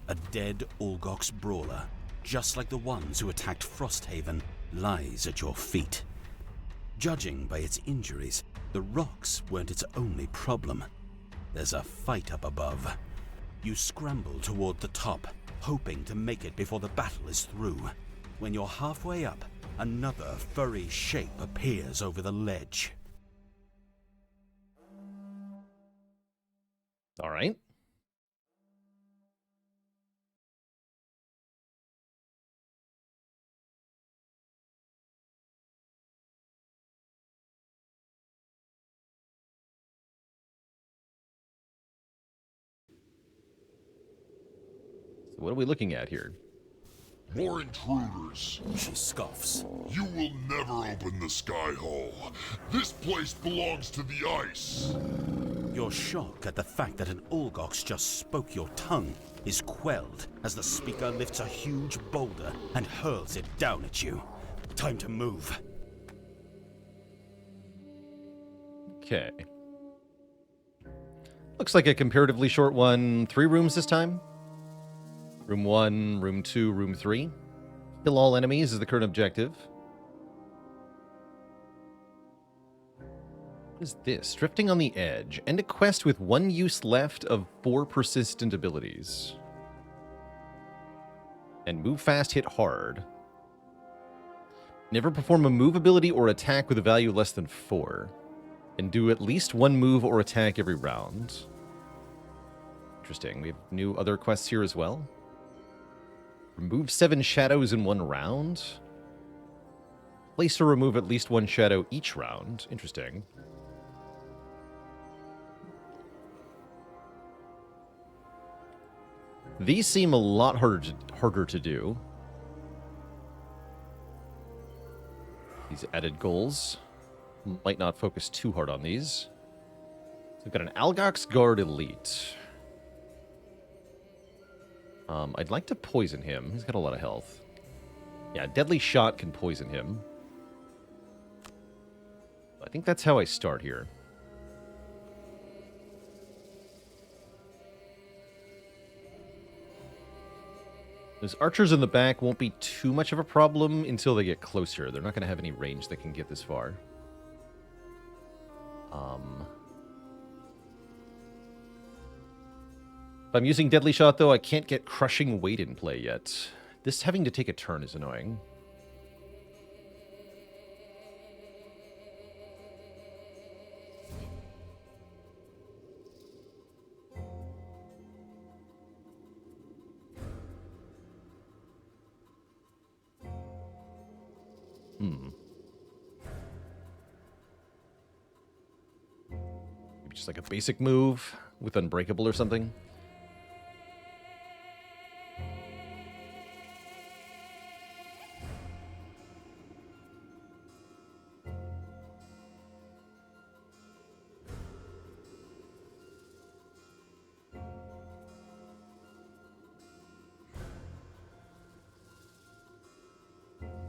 Speaker 2: A dead Olgox brawler, just like the ones who attacked Frosthaven, lies at your feet. Judging by its injuries, the rocks weren't its only problem. There's a fight up above. You scramble toward the top, hoping to make it before the battle is through. When you're halfway up, another furry shape appears over the ledge.
Speaker 1: All right. So what are we looking at here?
Speaker 7: More intruders.
Speaker 2: She scoffs.
Speaker 7: You will never never open the sky hole. This place belongs to the ice.
Speaker 2: Your shock at the fact that an Olgox just spoke your tongue is quelled as the speaker lifts a huge boulder and hurls it down at you. Time to move.
Speaker 1: Okay. Looks like a comparatively short one. 3 rooms this time. Room 1, Room 2, Room 3. Kill all enemies is the current objective. What is this? Drifting on the Edge. End a quest with 1 use left of 4 persistent abilities. And move fast, hit hard. Never perform a move ability or attack with a value less than 4. And do at least 1 move or attack every round. Interesting. We have new other quests here as well. Remove 7 shadows in 1 round. Place or remove at least 1 shadow each round. Interesting. These seem a lot harder to do. These added goals. Might not focus too hard on these. So we've got an Algox Guard Elite. I'd like to poison him. He's got a lot of health. Yeah, Deadly Shot can poison him. I think that's how I start here. Those archers in the back won't be too much of a problem until they get closer. They're not going to have any range that can get this far. If I'm using Deadly Shot, though, I can't get Crushing Weight in play yet. This having to take a turn is annoying. Maybe just like a basic move with Unbreakable or something.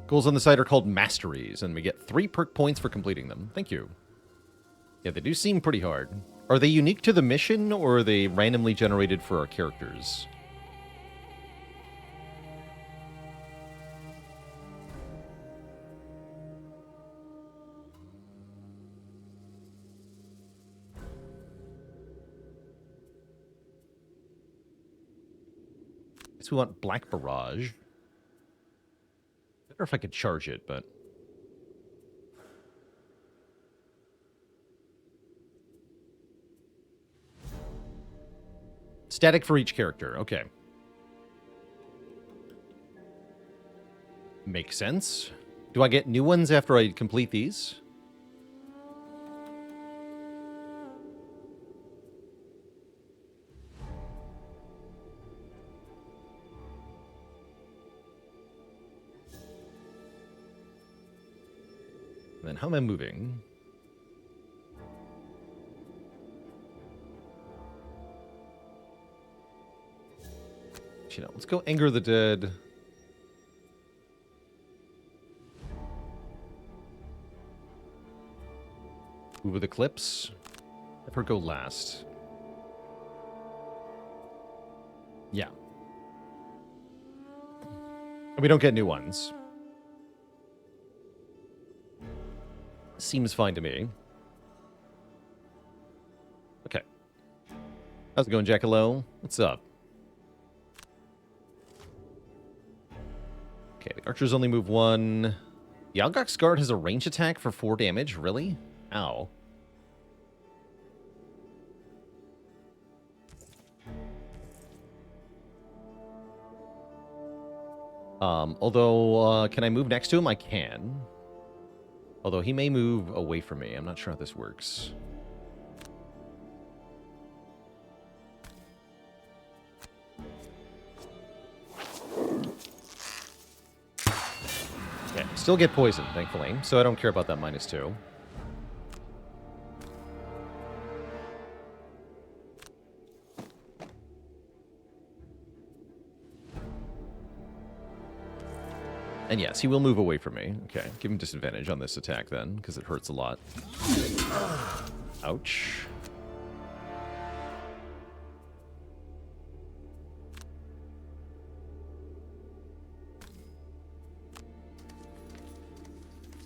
Speaker 1: Goals on the side are called Masteries, and we get 3 perk points for completing them. Thank you. Yeah, they do seem pretty hard. Are they unique to the mission, or are they randomly generated for our characters? Guess we want Black Barrage. Better if I could charge it, but... Static for each character. Okay. Makes sense. Do I get new ones after I complete these? Then how am I moving? You know, let's go Anger the Dead. Move with Eclipse. Have her go last. Yeah. And we don't get new ones. Seems fine to me. Okay. How's it going, Jackalow? What's up? Okay, the archers only move 1. The Algox Guard has a range attack for 4 damage. Really? Ow. Although, can I move next to him? I can. Although he may move away from me. I'm not sure how this works. still get poisoned, thankfully, so I don't care about that -2. And yes, he will move away from me. Okay, give him disadvantage on this attack then, because it hurts a lot. Ouch.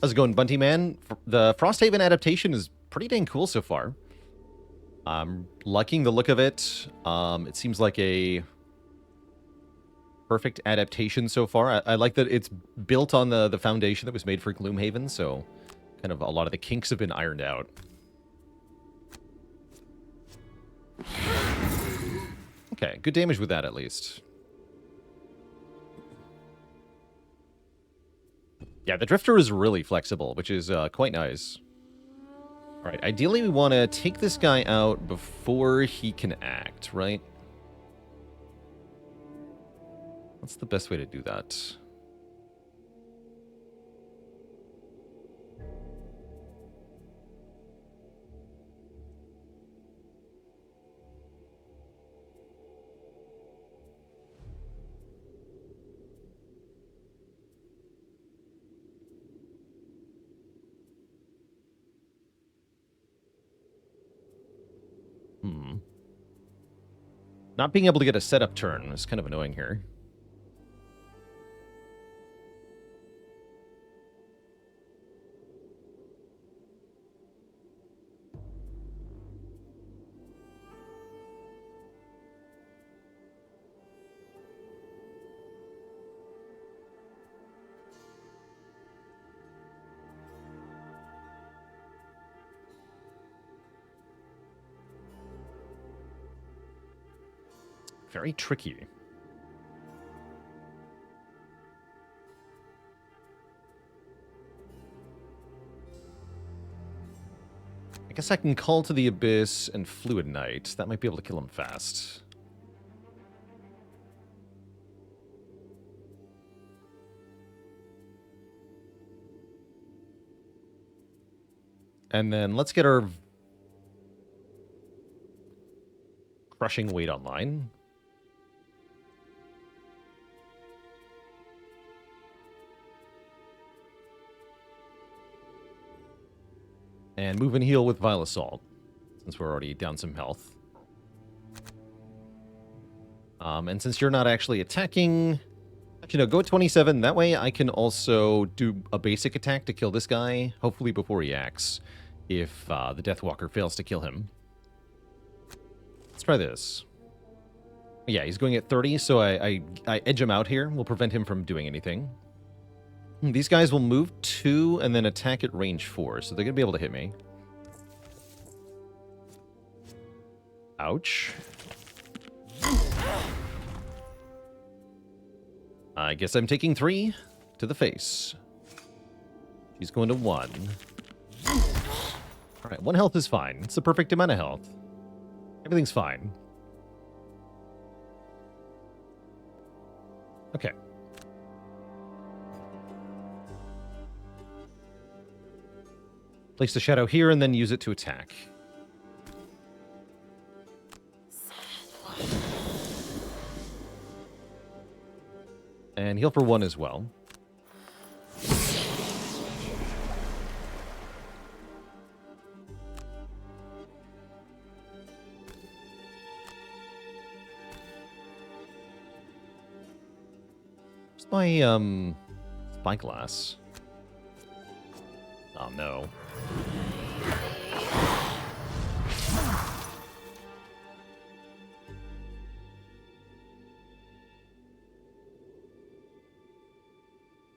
Speaker 1: How's it going, Bunty Man? The Frosthaven adaptation is pretty dang cool so far. I'm liking the look of it. It seems like a perfect adaptation so far. I like that it's built on the foundation that was made for Gloomhaven, so kind of a lot of the kinks have been ironed out. Okay, good damage with that at least. Yeah, the Drifter is really flexible, which is quite nice. Alright, ideally we want to take this guy out before he can act, right? What's the best way to do that? Not being able to get a setup turn is kind of annoying here. Very tricky. I guess I can call to the Abyss and Fluid Knight. That might be able to kill him fast. And then let's get our Crushing Weight online. And move and heal with Vile Assault, since we're already down some health. And since you're not actually attacking... Actually, no, go at 27. That way I can also do a basic attack to kill this guy, hopefully before he acts, if the Deathwalker fails to kill him. Let's try this. Yeah, he's going at 30, so I edge him out here. We'll prevent him from doing anything. These guys will move 2 and then attack at range 4, so they're going to be able to hit me. Ouch. I guess I'm taking 3 to the face. She's going to 1. Alright, 1 health is fine. It's the perfect amount of health. Everything's fine. Okay. Place the shadow here and then use it to attack. And heal for 1 as well. Where's my spyglass? Oh no.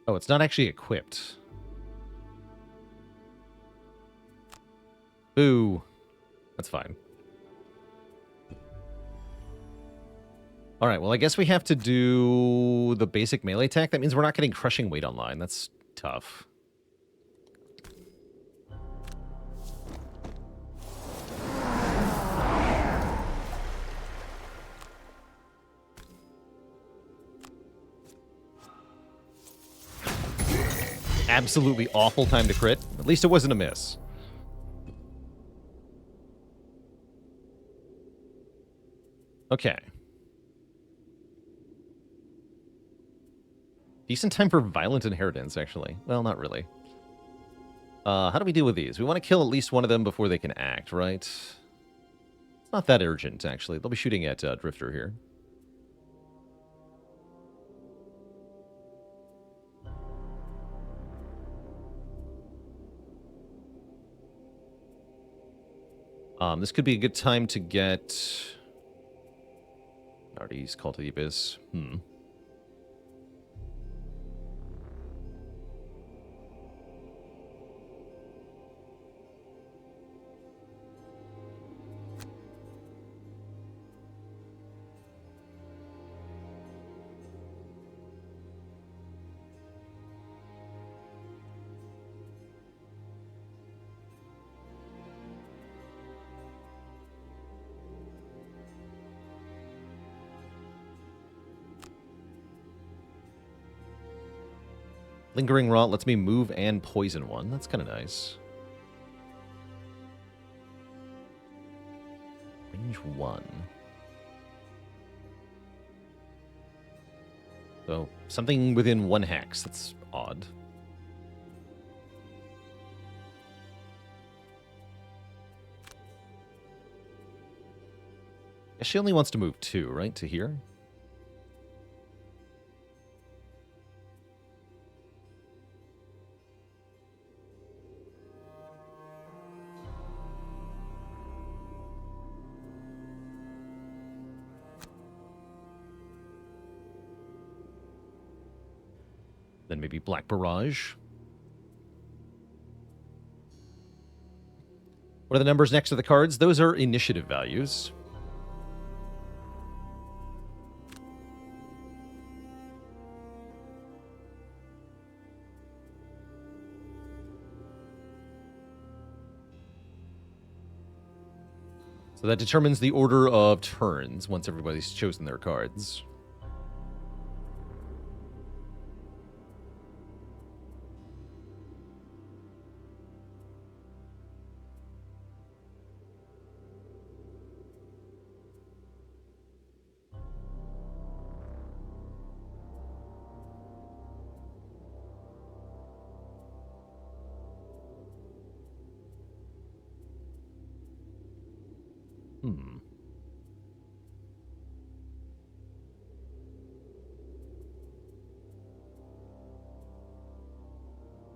Speaker 1: Oh, it's not actually equipped. Boo. That's fine. Alright, well I guess we have to do the basic melee attack. That means we're not getting Crushing Weight online. That's tough. absolutely awful time to crit. At least it wasn't a miss. Okay. Decent time for violent inheritance, actually. Well, not really. How do we deal with these? We want to kill at least one of them before they can act, right? It's not that urgent, actually. They'll be shooting at Drifter here. This could be a good time to get... Nardi's Call to the Abyss. Lingering Rot lets me move and poison one. That's kind of nice. Range 1. So, something within 1 hex. That's odd. Guess she only wants to move 2, right? To here? Then maybe Black Barrage. What are the numbers next to the cards? Those are initiative values. So that determines the order of turns once everybody's chosen their cards.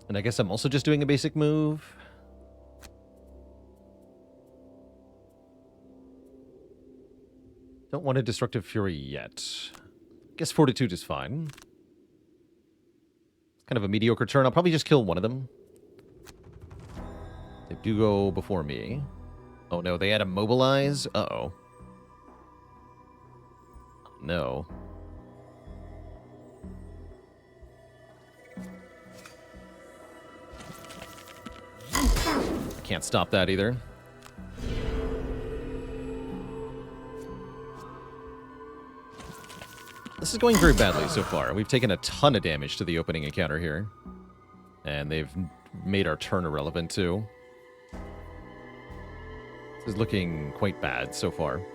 Speaker 1: And I guess I'm also just doing a basic move. Don't want a Destructive Fury yet. Guess Fortitude is fine. It's kind of a mediocre turn. I'll probably just kill one of them. They do go before me. Oh no, they had a mobilize? Uh-oh. No. Can't stop that either. This is going very badly so far. We've taken a ton of damage to the opening encounter here. And they've made our turn irrelevant too. This is looking quite bad so far.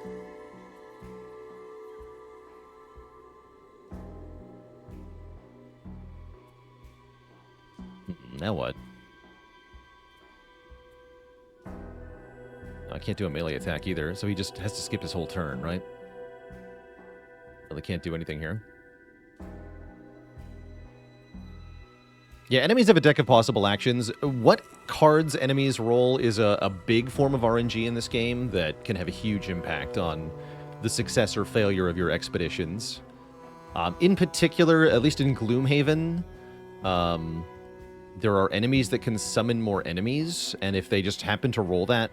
Speaker 1: Now what? I can't do a melee attack either, so he just has to skip his whole turn, right? Really can't do anything here. Yeah, enemies have a deck of possible actions. What cards enemies roll is a big form of RNG in this game that can have a huge impact on the success or failure of your expeditions. In particular, at least in Gloomhaven, there are enemies that can summon more enemies, and if they just happen to roll that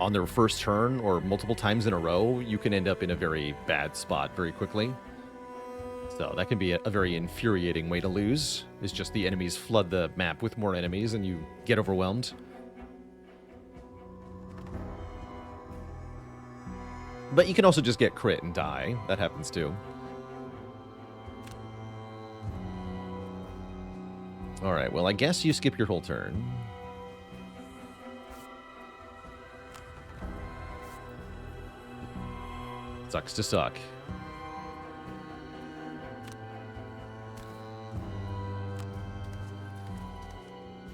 Speaker 1: on their first turn or multiple times in a row, you can end up in a very bad spot very quickly. So that can be a very infuriating way to lose, is just the enemies flood the map with more enemies and you get overwhelmed. But you can also just get crit and die. That happens too. Alright, well, I guess you skip your whole turn. Sucks to suck.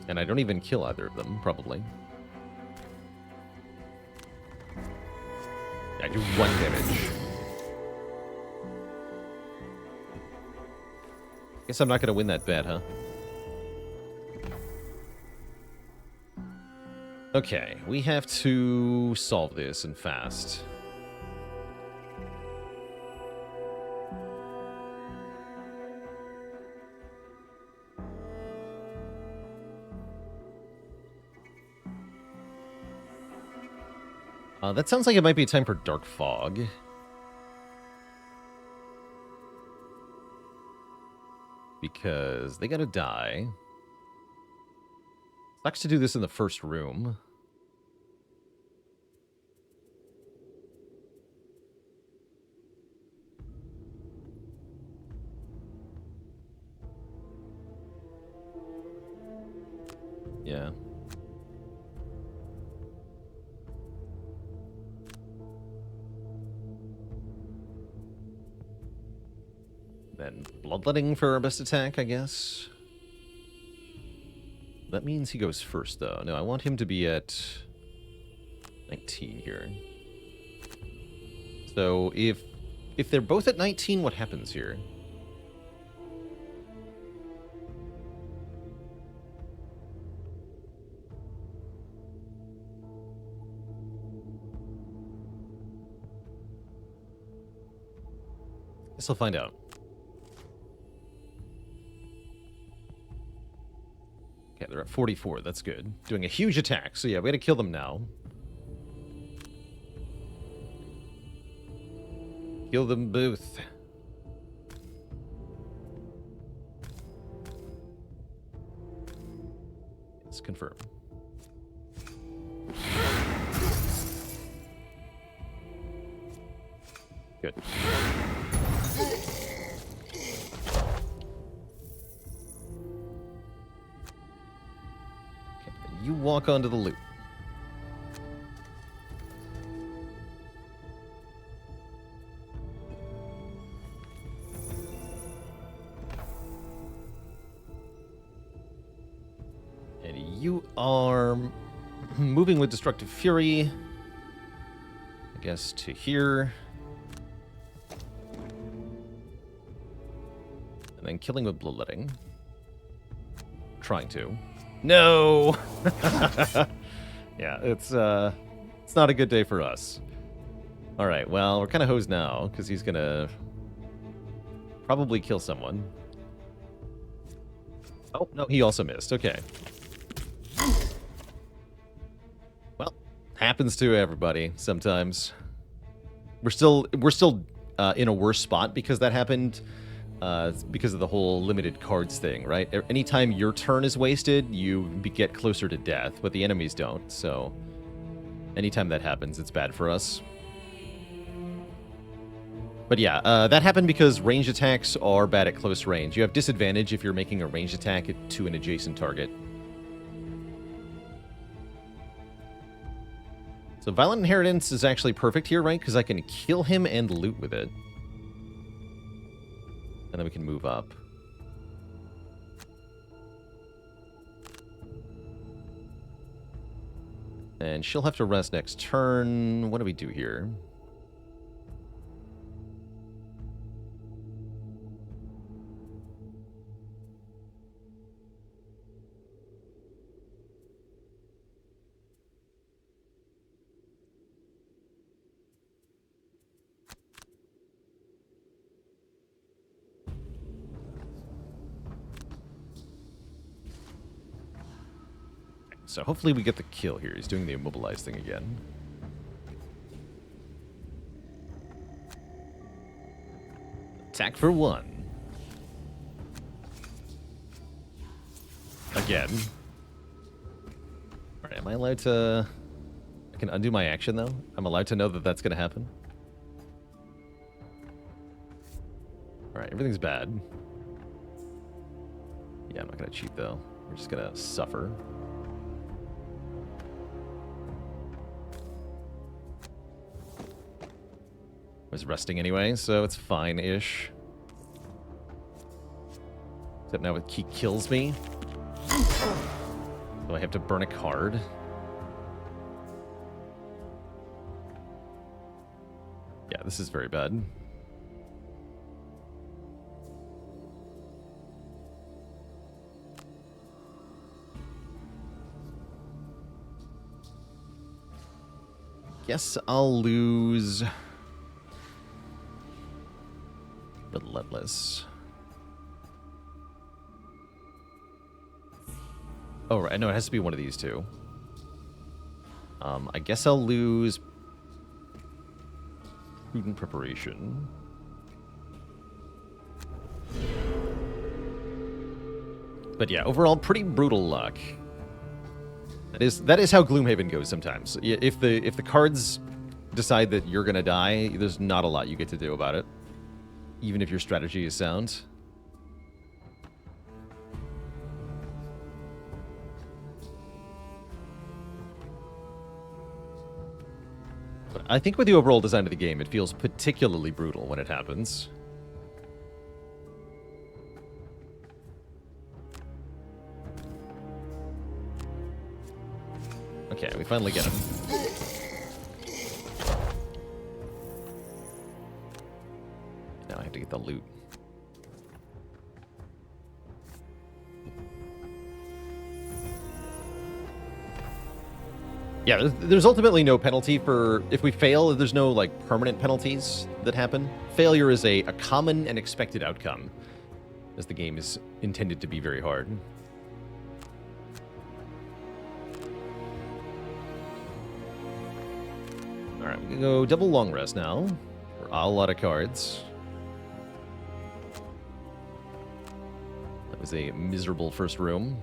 Speaker 1: And I don't even kill either of them, probably. I do 1 damage. Guess I'm not gonna win that bet, huh? Okay, we have to solve this and fast. That sounds like it might be time for Dark Fog. Because they gotta die. Sucks to do this in the first room. Yeah. Then bloodletting for our best attack, I guess. That means he goes first, though. No, I want him to be at 19 here. So if they're both at 19, what happens here? Guess I'll find out. Okay, they're at 44. That's good. Doing a huge attack. So yeah, we gotta kill them now. Kill them both. Let's confirm. Good. You walk onto the loop. And you are moving with Destructive Fury, I guess, to here. And then killing with Bloodletting. Trying to. No! Yeah, it's not a good day for us. Alright, well, we're kind of hosed now, because he's gonna probably kill someone. Oh, no, he also missed. Okay. Well, happens to everybody sometimes. We're still in a worse spot because that happened. Because of the whole limited cards thing, right? Anytime your turn is wasted, you get closer to death, but the enemies don't, so anytime that happens, it's bad for us. But yeah, that happened because ranged attacks are bad at close range. You have disadvantage if you're making a ranged attack to an adjacent target. So Violent Inheritance is actually perfect here, right? Because I can kill him and loot with it. And then we can move up. And she'll have to rest next turn. What do we do here? So hopefully we get the kill here. He's doing the immobilize thing again. Attack for 1. Again. Alright, am I allowed to... I can undo my action, though? I'm allowed to know that that's going to happen? Alright, everything's bad. Yeah, I'm not going to cheat, though. We're just going to suffer. I was resting anyway, so it's fine-ish. Except now he kills me. So I have to burn a card. Yeah, this is very bad. Guess I'll lose Relentless. Oh, right. No, it has to be one of these two. I guess I'll lose Prudent Preparation. But yeah, overall, pretty brutal luck. That is how Gloomhaven goes sometimes. If the cards decide that you're gonna die, there's not a lot you get to do about it, even if your strategy is sound. But I think with the overall design of the game, it feels particularly brutal when it happens. Okay, we finally get him. Now I have to get the loot. Yeah, there's ultimately no penalty for... If we fail, there's no, like, permanent penalties that happen. Failure is a common and expected outcome, as the game is intended to be very hard. Alright, we can go double long rest now. For a lot of cards. That was a miserable first room.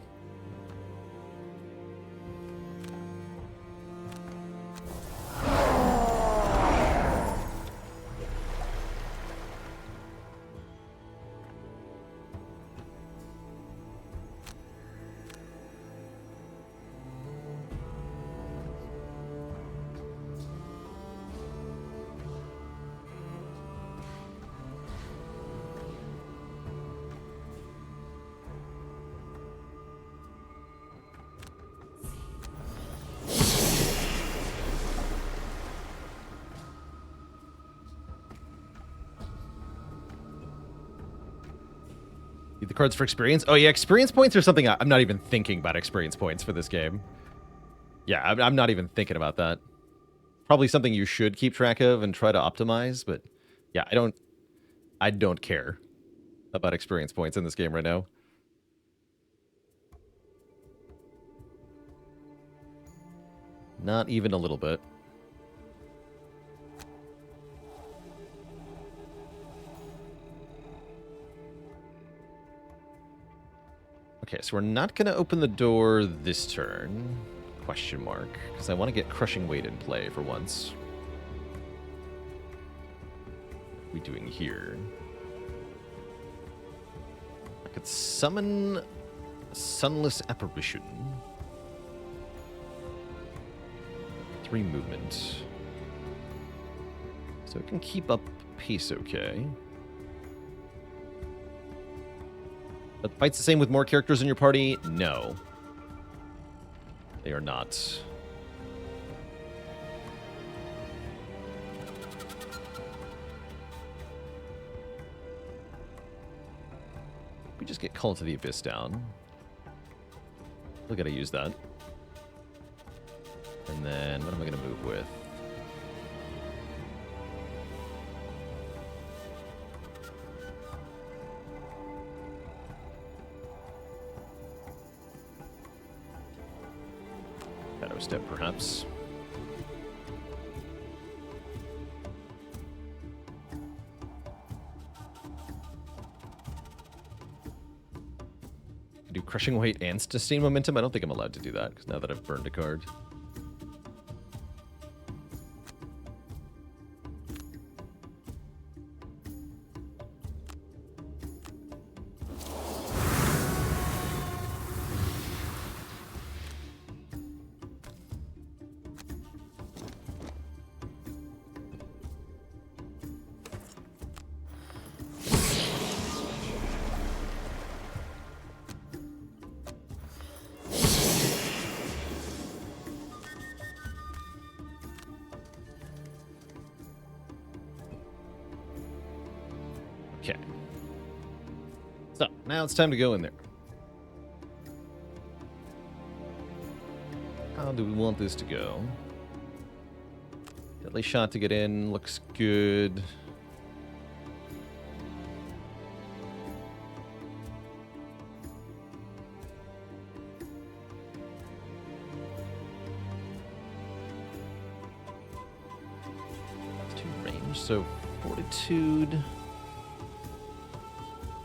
Speaker 1: The cards for experience? Oh yeah, experience points are something I'm not even thinking about experience points for this game. Yeah, I'm not even thinking about that. Probably something you should keep track of and try to optimize, but yeah, I don't care about experience points in this game right now. Not even a little bit. Okay, so we're not going to open the door this turn, question mark, because I want to get Crushing Weight in play for once. What are we doing here? I could summon a Sunless Apparition. 3 movement. So it can keep up pace okay. But the fight's the same with more characters in your party? No. They are not. We just get Call to the Abyss down. We gotta use that. And then, what am I gonna move with? Shadow Step, perhaps. Do Crushing Weight and Sustain Momentum? I don't think I'm allowed to do that, because now that I've burned a card. Now it's time to go in there. How do we want this to go? Deadly shot to get in. Looks good. That's 2 range, so fortitude.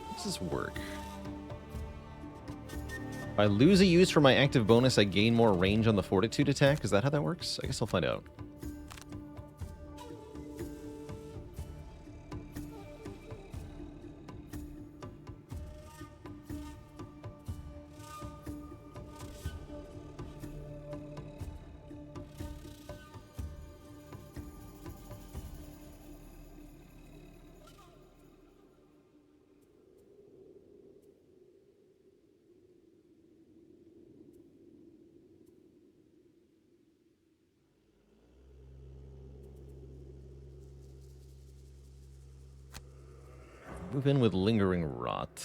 Speaker 1: How does this work? If I lose a use for my active bonus, I gain more range on the fortitude attack. Is that how that works? I guess I'll find out. Move in with Lingering Rot.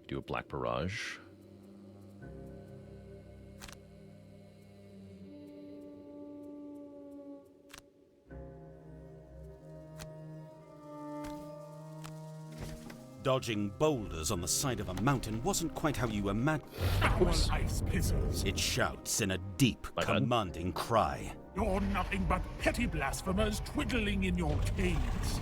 Speaker 1: Do a Black Barrage.
Speaker 2: Dodging boulders on the side of a mountain wasn't quite how you imagined.
Speaker 3: Our ice pizzles.
Speaker 2: It shouts in a deep, commanding cry.
Speaker 3: You're nothing but petty blasphemers twiddling in your caves.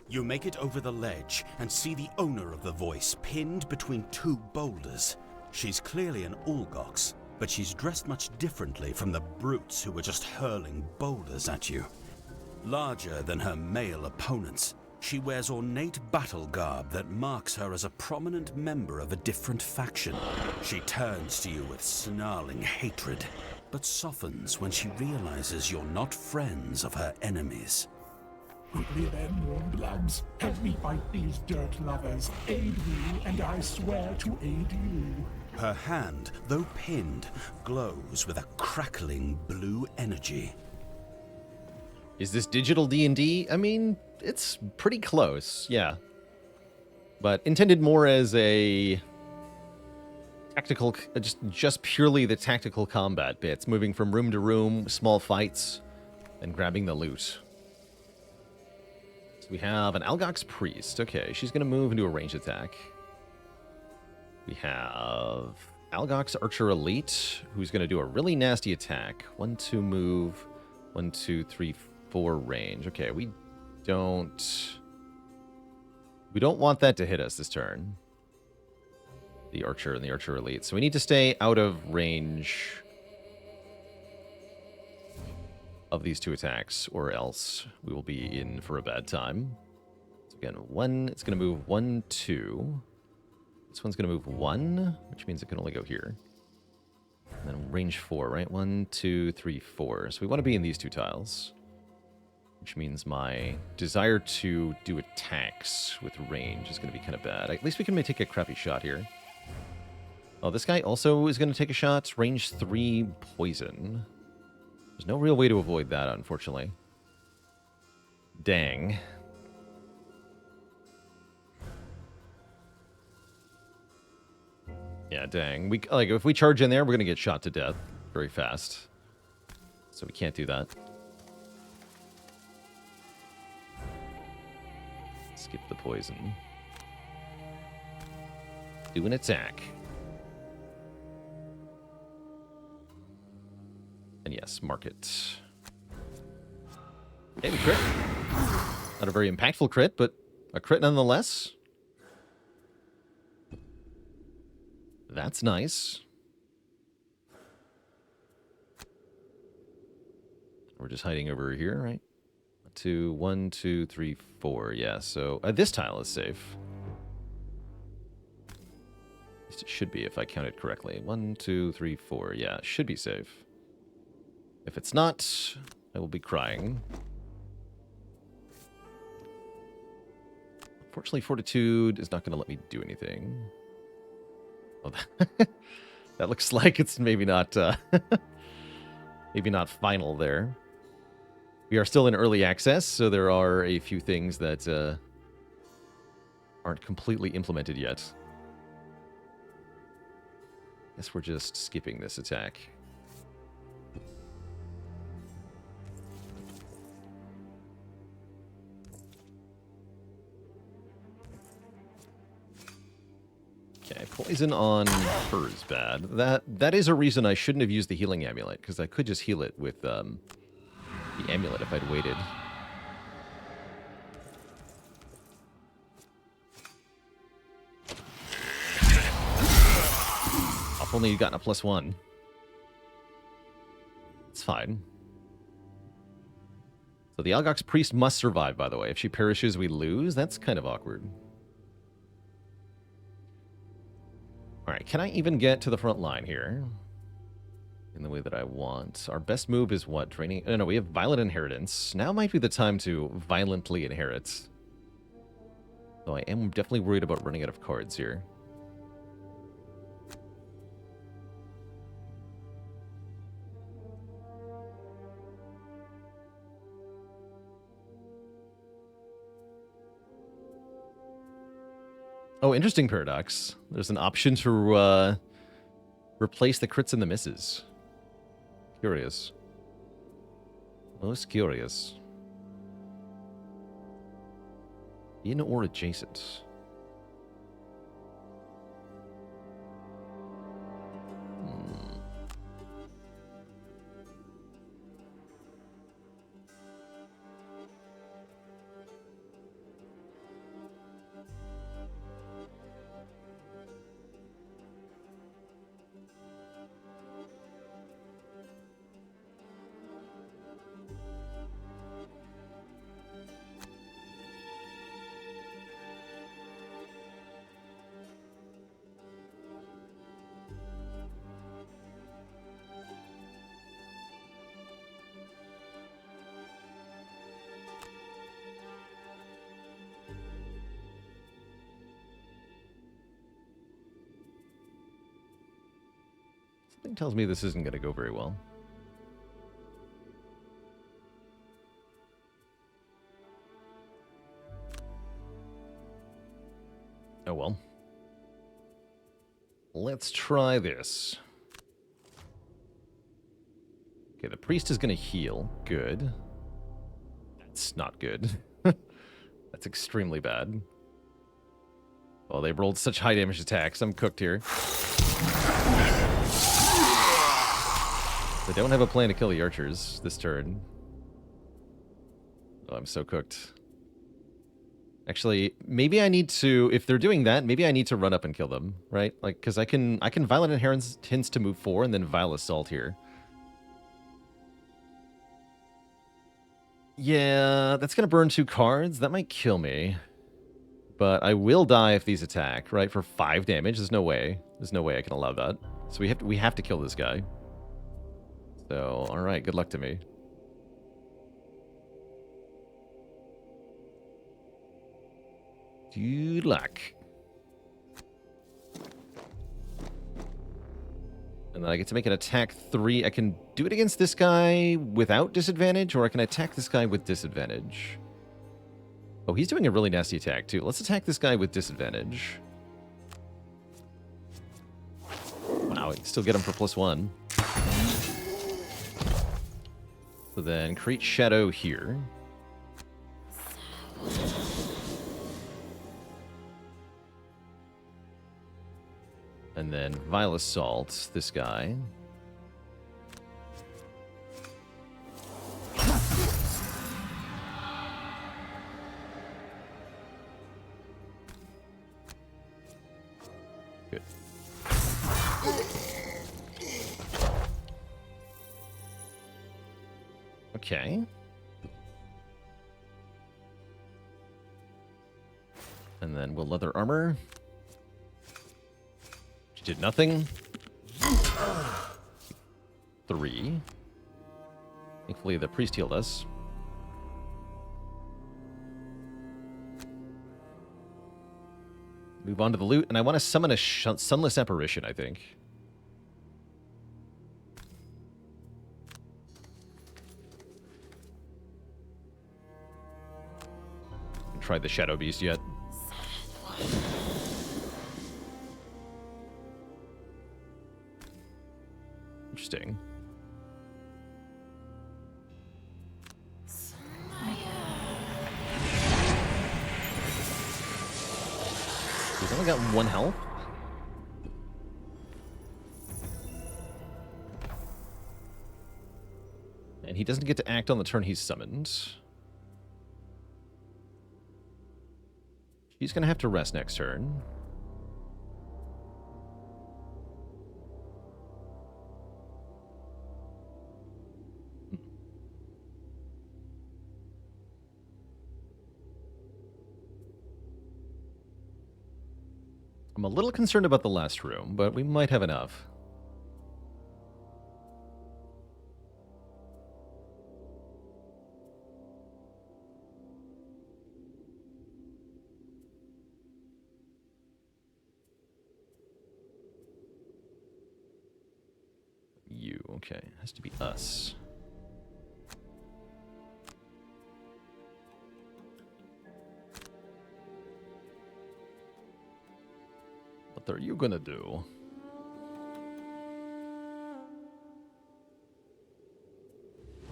Speaker 2: You make it over the ledge and see the owner of the voice pinned between 2 boulders. She's clearly an Ulgox, but she's dressed much differently from the brutes who were just hurling boulders at you. Larger than her male opponents, she wears ornate battle garb that marks her as a prominent member of a different faction. She turns to you with snarling hatred, but softens when she realizes you're not friends of her enemies.
Speaker 3: Quickly then, warm bloods, help me fight these dirt lovers. Aid me, and I swear to aid you.
Speaker 2: Her hand, though pinned, glows with a crackling blue energy.
Speaker 1: Is this digital D&D? I mean, it's pretty close, yeah. But intended more as a tactical, just purely the tactical combat bits, moving from room to room, small fights, and grabbing the loot. So we have an Algox Priest. Okay, she's going to move into a ranged attack. We have Algox Archer Elite, who's going to do a really nasty attack. 1, 2 move, 1, 2, 3, 4 range. Okay, we don't want that to hit us this turn. The Archer and the Archer Elite. So we need to stay out of range of these 2 attacks, or else we will be in for a bad time. So again, it's going to move 1, 2. This one's going to move 1, which means it can only go here. And then range 4, right? 1, 2, 3, 4. So we want to be in these 2 tiles. Which means my desire to do attacks with range is going to be kind of bad. At least we can maybe take a crappy shot here. Oh, this guy also is going to take a shot. Range 3 poison. There's no real way to avoid that, unfortunately. Dang. Yeah, dang. If we charge in there, we're going to get shot to death very fast. So we can't do that. Skip the poison. Do an attack. And yes, mark it. Hey, we crit. Not a very impactful crit, but a crit nonetheless. That's nice. We're just hiding over here, right? 2, 1, 2, 3, 4. Yeah, so this tile is safe. At least it should be if I counted correctly. 1, 2, 3, 4. Yeah, it should be safe. If it's not, I will be crying. Unfortunately, Fortitude is not going to let me do anything. Oh, that looks like it's maybe not maybe not final there. We are still in early access, so there are a few things that aren't completely implemented yet. Guess we're just skipping this attack. Okay, poison on her is bad. That is a reason I shouldn't have used the healing amulet, because I could just heal it with the amulet if I'd waited. If only you'd gotten a +1. It's fine. So the Algox priest must survive, by the way. If she perishes, we lose. That's kind of awkward. Alright, can I even get to the front line here? In the way that I want. Our best move is what? Draining? No, we have Violent Inheritance. Now might be the time to violently inherit. Though I am definitely worried about running out of cards here. Oh, interesting paradox. There's an option to replace the crits and the misses. Curious. Most curious. In or adjacent. Something tells me this isn't going to go very well. Oh well. Let's try this. Okay, the priest is going to heal. Good. That's not good. That's extremely bad. Oh, they rolled such high damage attacks. I'm cooked here. They don't have a plan to kill the archers this turn. Oh, I'm so cooked. Actually, maybe I need to, if they're doing that, maybe I need to run up and kill them, right? Like, because I can Violent Inheritance to move 4 and then Vile Assault here. Yeah, that's going to burn 2 cards. That might kill me. But I will die if these attack, right? For 5 damage. There's no way. There's no way I can allow that. So we have to kill this guy. So, alright, good luck to me. Good luck. And then I get to make an attack 3. I can do it against this guy without disadvantage, or I can attack this guy with disadvantage. Oh, he's doing a really nasty attack, too. Let's attack this guy with disadvantage. Wow, I can still get him for +1. So then, create Shadow here. And then Vile Assault, this guy. Good. Okay. And then we'll Leather Armor. She did nothing. 3. Thankfully, the priest healed us. Move on to the loot, and I want to summon a Sunless Apparition, I think. tried the Shadow Beast yet. Interesting. He's only got 1 health. And he doesn't get to act on the turn he's summoned. He's going to have to rest next turn. I'm a little concerned about the last room, but we might have enough. You, okay. Has to be us. What are you gonna do?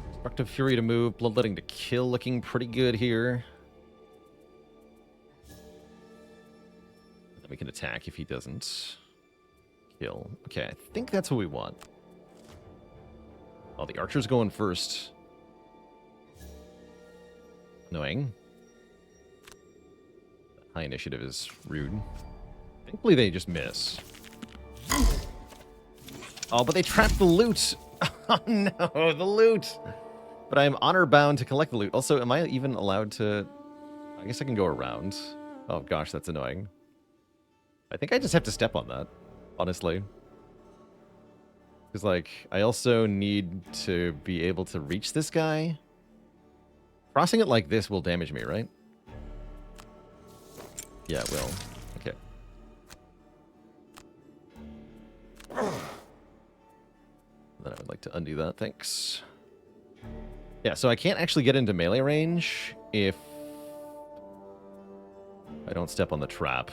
Speaker 1: Destructive Fury to move, Bloodletting to kill, looking pretty good here. Then we can attack if he doesn't kill. Okay, I think that's what we want. Oh, the Archer's going first. Annoying. High initiative is rude. Thankfully, they just miss. Oh, but they trapped the loot. Oh, no, the loot. But I am honor-bound to collect the loot. Also, am I even allowed to... I guess I can go around. Oh, gosh, that's annoying. I think I just have to step on that, honestly. Because, like, I also need to be able to reach this guy. Crossing it like this will damage me, right? Yeah, it will. Okay. Then I would like to undo that, thanks. Yeah, so I can't actually get into melee range if I don't step on the trap.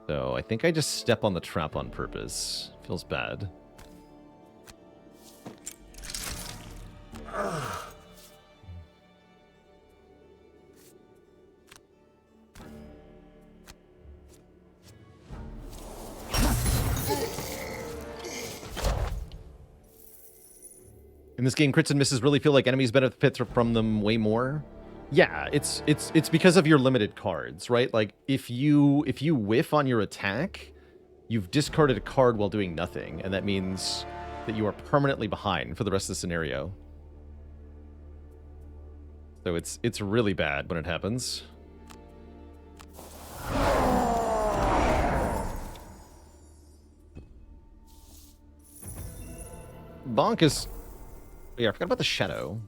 Speaker 1: So I think I just step on the trap on purpose. Feels bad. In this game, crits and misses really feel like enemies benefit from them way more. Yeah, it's because of your limited cards, right? Like if you whiff on your attack, you've discarded a card while doing nothing, and that means that you are permanently behind for the rest of the scenario. So it's really bad when it happens. Bonk is... Yeah, I forgot about the Shadow.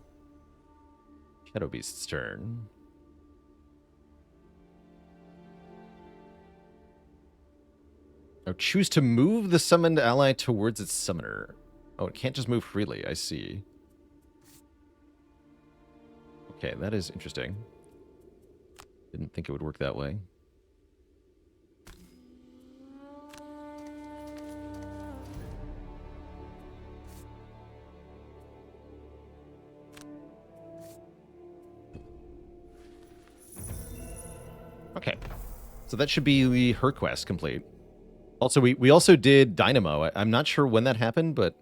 Speaker 1: Shadow Beast's turn. Now choose to move the summoned ally towards its summoner. Oh, it can't just move freely, I see. Okay, that is interesting. Didn't think it would work that way. Okay, so that should be her quest complete. Also, we also did Dynamo. I'm not sure when that happened, but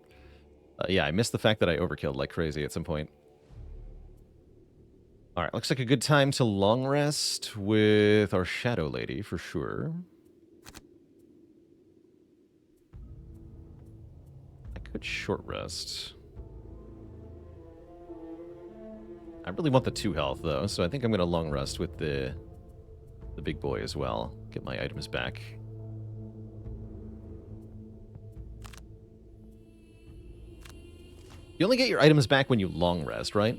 Speaker 1: yeah, I missed the fact that I overkilled like crazy at some point. All right, looks like a good time to long rest with our Shadow Lady for sure. I could short rest. I really want the 2 health though, so I think I'm going to long rest with the big boy as well. Get my items back. You only get your items back when you long rest, right?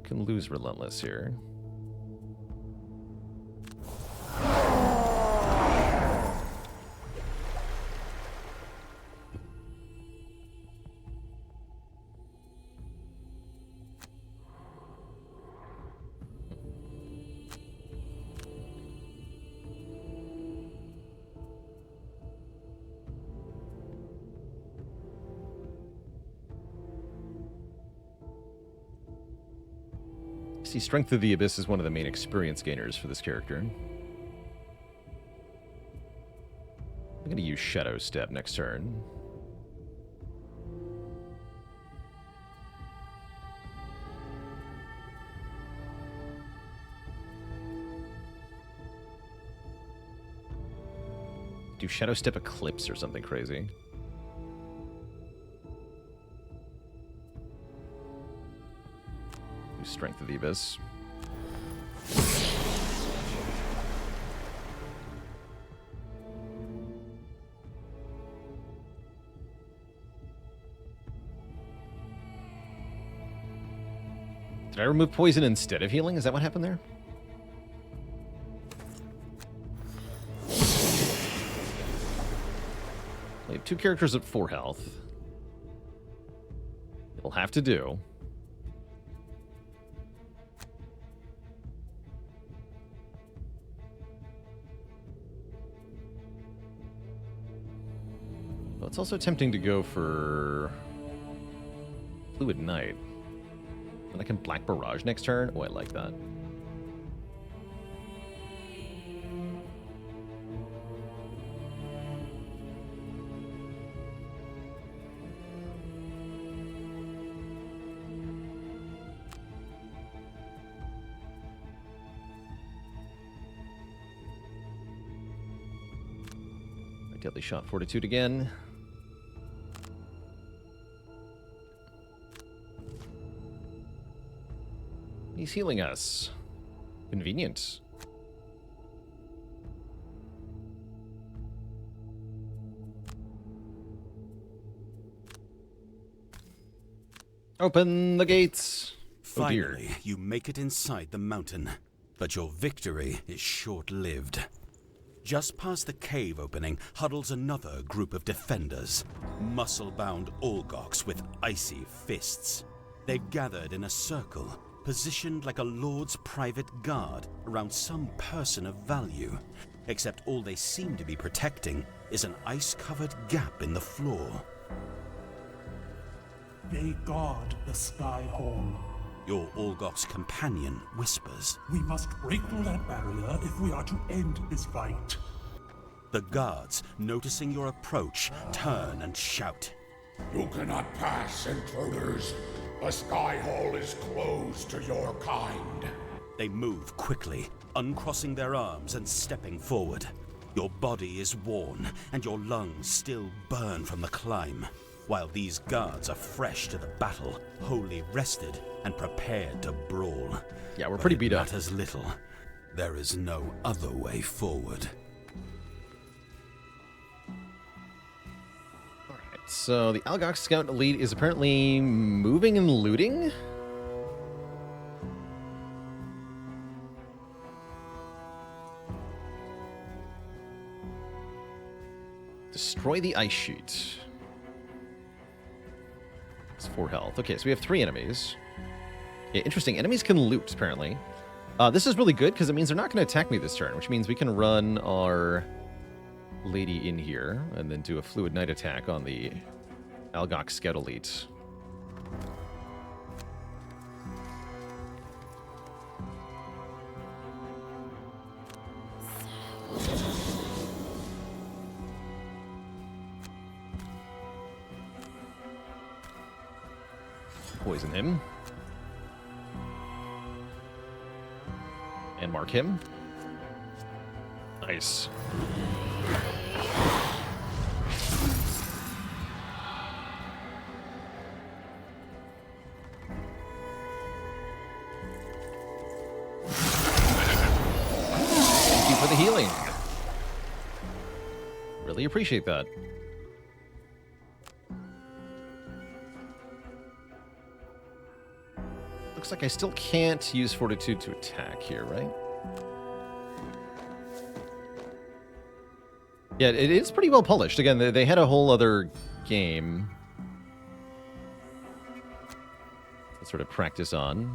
Speaker 1: can lose Relentless here. See, Strength of the Abyss is one of the main experience gainers for this character. I'm going to use Shadow Step next turn. Do Shadow Step Eclipse or something crazy. Strength of the Abyss. Did I remove poison instead of healing? Is that what happened there? We have 2 characters at 4 health. It'll have to do. It's also tempting to go for Fluid Knight. And I can Black Barrage next turn. Oh, I like that. Deadly Shot Fortitude again. He's healing us. Convenient. Open the gates.
Speaker 2: Finally, you make it inside the mountain, but your victory is short-lived. Just past the cave opening huddles another group of defenders, muscle-bound Olgoks with icy fists. They've gathered in a circle, positioned like a lord's private guard around some person of value, except all they seem to be protecting is an ice-covered gap in the floor.
Speaker 8: They guard the Sky Hall.
Speaker 2: Your Olgok's companion whispers.
Speaker 8: We must break through that barrier if we are to end this fight.
Speaker 2: The guards, noticing your approach, turn and shout.
Speaker 7: You cannot pass, intruders. The Sky Hall is closed to your kind.
Speaker 2: They move quickly, uncrossing their arms and stepping forward. Your body is worn, and your lungs still burn from the climb, while these guards are fresh to the battle, wholly rested and prepared to brawl.
Speaker 1: Yeah, we're pretty beat up.
Speaker 2: But it matters little. There is no other way forward.
Speaker 1: So the Algok Scout Elite is apparently moving and looting. Destroy the ice sheet. It's 4 health. Okay, so we have 3 enemies. Yeah, interesting. Enemies can loot, apparently. This is really good because it means they're not going to attack me this turn, which means we can run our lady in here and then do a Fluid Knight attack on the Algok Scout Elite. Poison him. And mark him. Nice. Thank you for the healing. Really appreciate that. Looks Looks like I still can't use Fortitude to attack here, right? Yeah, it is pretty well polished. Again, they had a whole other game to sort of practice on.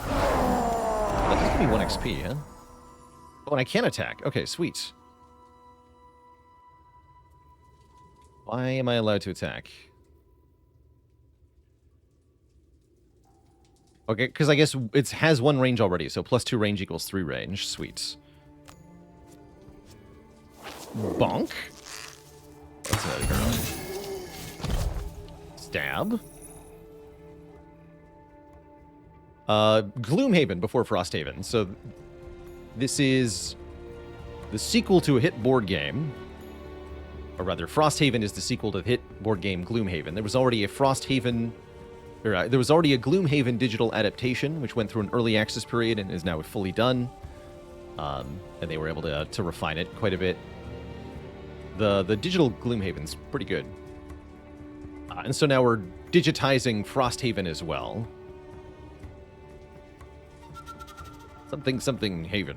Speaker 1: That does give me 1 XP, huh? Oh, and I can attack. Okay, sweet. Why am I allowed to attack? Okay, because I guess it has 1 range already, so +2 range equals 3 range. Sweet. Bonk. What's that girl? Stab. Gloomhaven before Frosthaven. So this is the sequel to a hit board game. Or rather, Frosthaven is the sequel to the hit board game Gloomhaven. There was already a Frosthaven... there was already a Gloomhaven digital adaptation, which went through an early access period and is now fully done. And they were able to refine it quite a bit. The digital Gloomhaven's pretty good. And so now we're digitizing Frosthaven as well. Something Haven.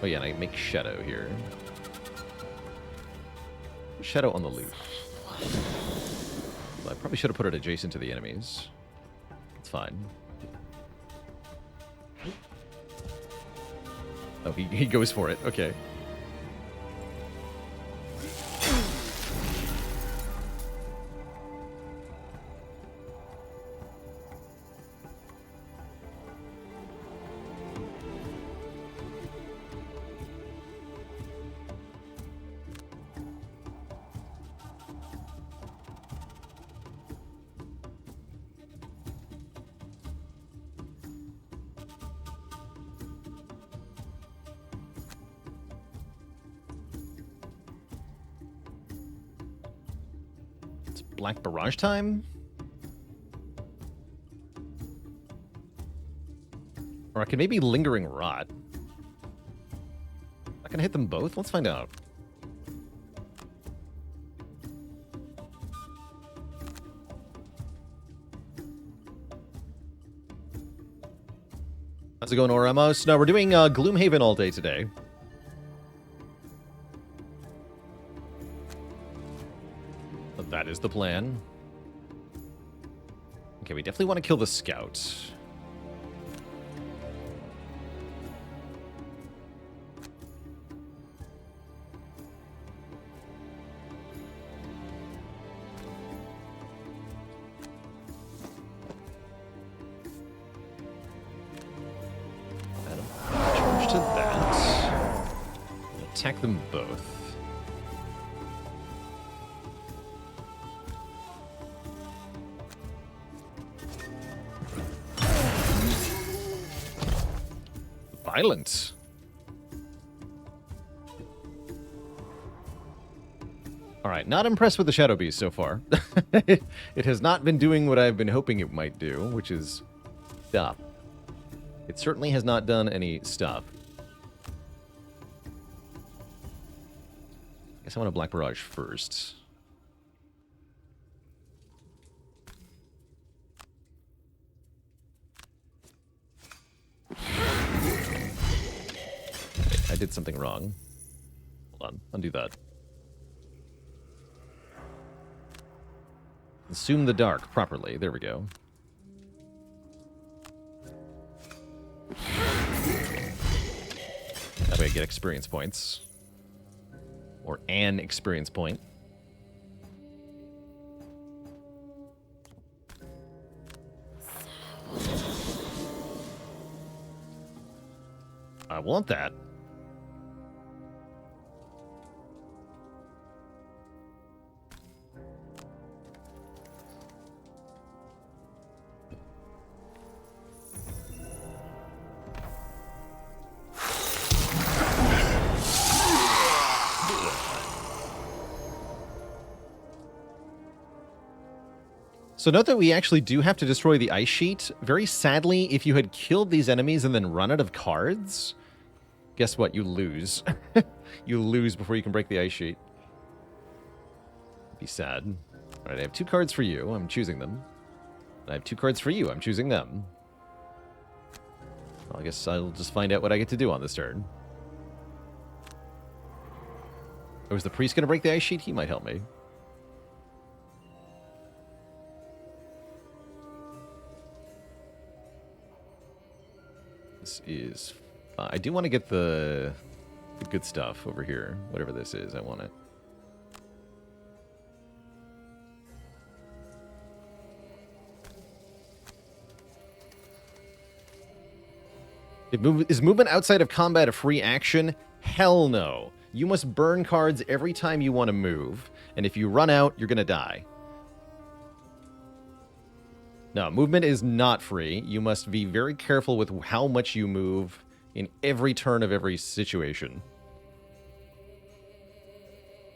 Speaker 1: Oh yeah, and I make Shadow here. Shadow on the loose. I probably should have put it adjacent to the enemies. It's fine. Oh, he goes for it. Okay. Black Barrage time? Or I can maybe Lingering Rot. I can hit them both? Let's find out. How's it going, Oramos? No, we're doing Gloomhaven all day today. That is the plan. Okay, we definitely want to kill the scout. Charge to that. Attack them both. Violent. Alright, not impressed with the Shadow Beast so far. It has not been doing what I've been hoping it might do, which is stuff. It certainly has not done any stuff. I guess I want to Black Barrage first. I did something wrong. Hold on, undo that. Consume the dark properly. There we go. That way I get experience points. Or an experience point. I want that. So note that we actually do have to destroy the ice sheet. Very sadly, if you had killed these enemies and then run out of cards, guess what? You lose. You lose before you can break the ice sheet. Be sad. Alright, I have 2 cards for you. I'm choosing them. I have 2 cards for you. I'm choosing them. Well, I guess I'll just find out what I get to do on this turn. Oh, is the priest going to break the ice sheet? He might help me. This is... I do want to get the good stuff over here. Whatever this is, I want it. Is movement outside of combat a free action? Hell no. You must burn cards every time you want to move, and if you run out, you're going to die. No, movement is not free. You must be very careful with how much you move in every turn of every situation.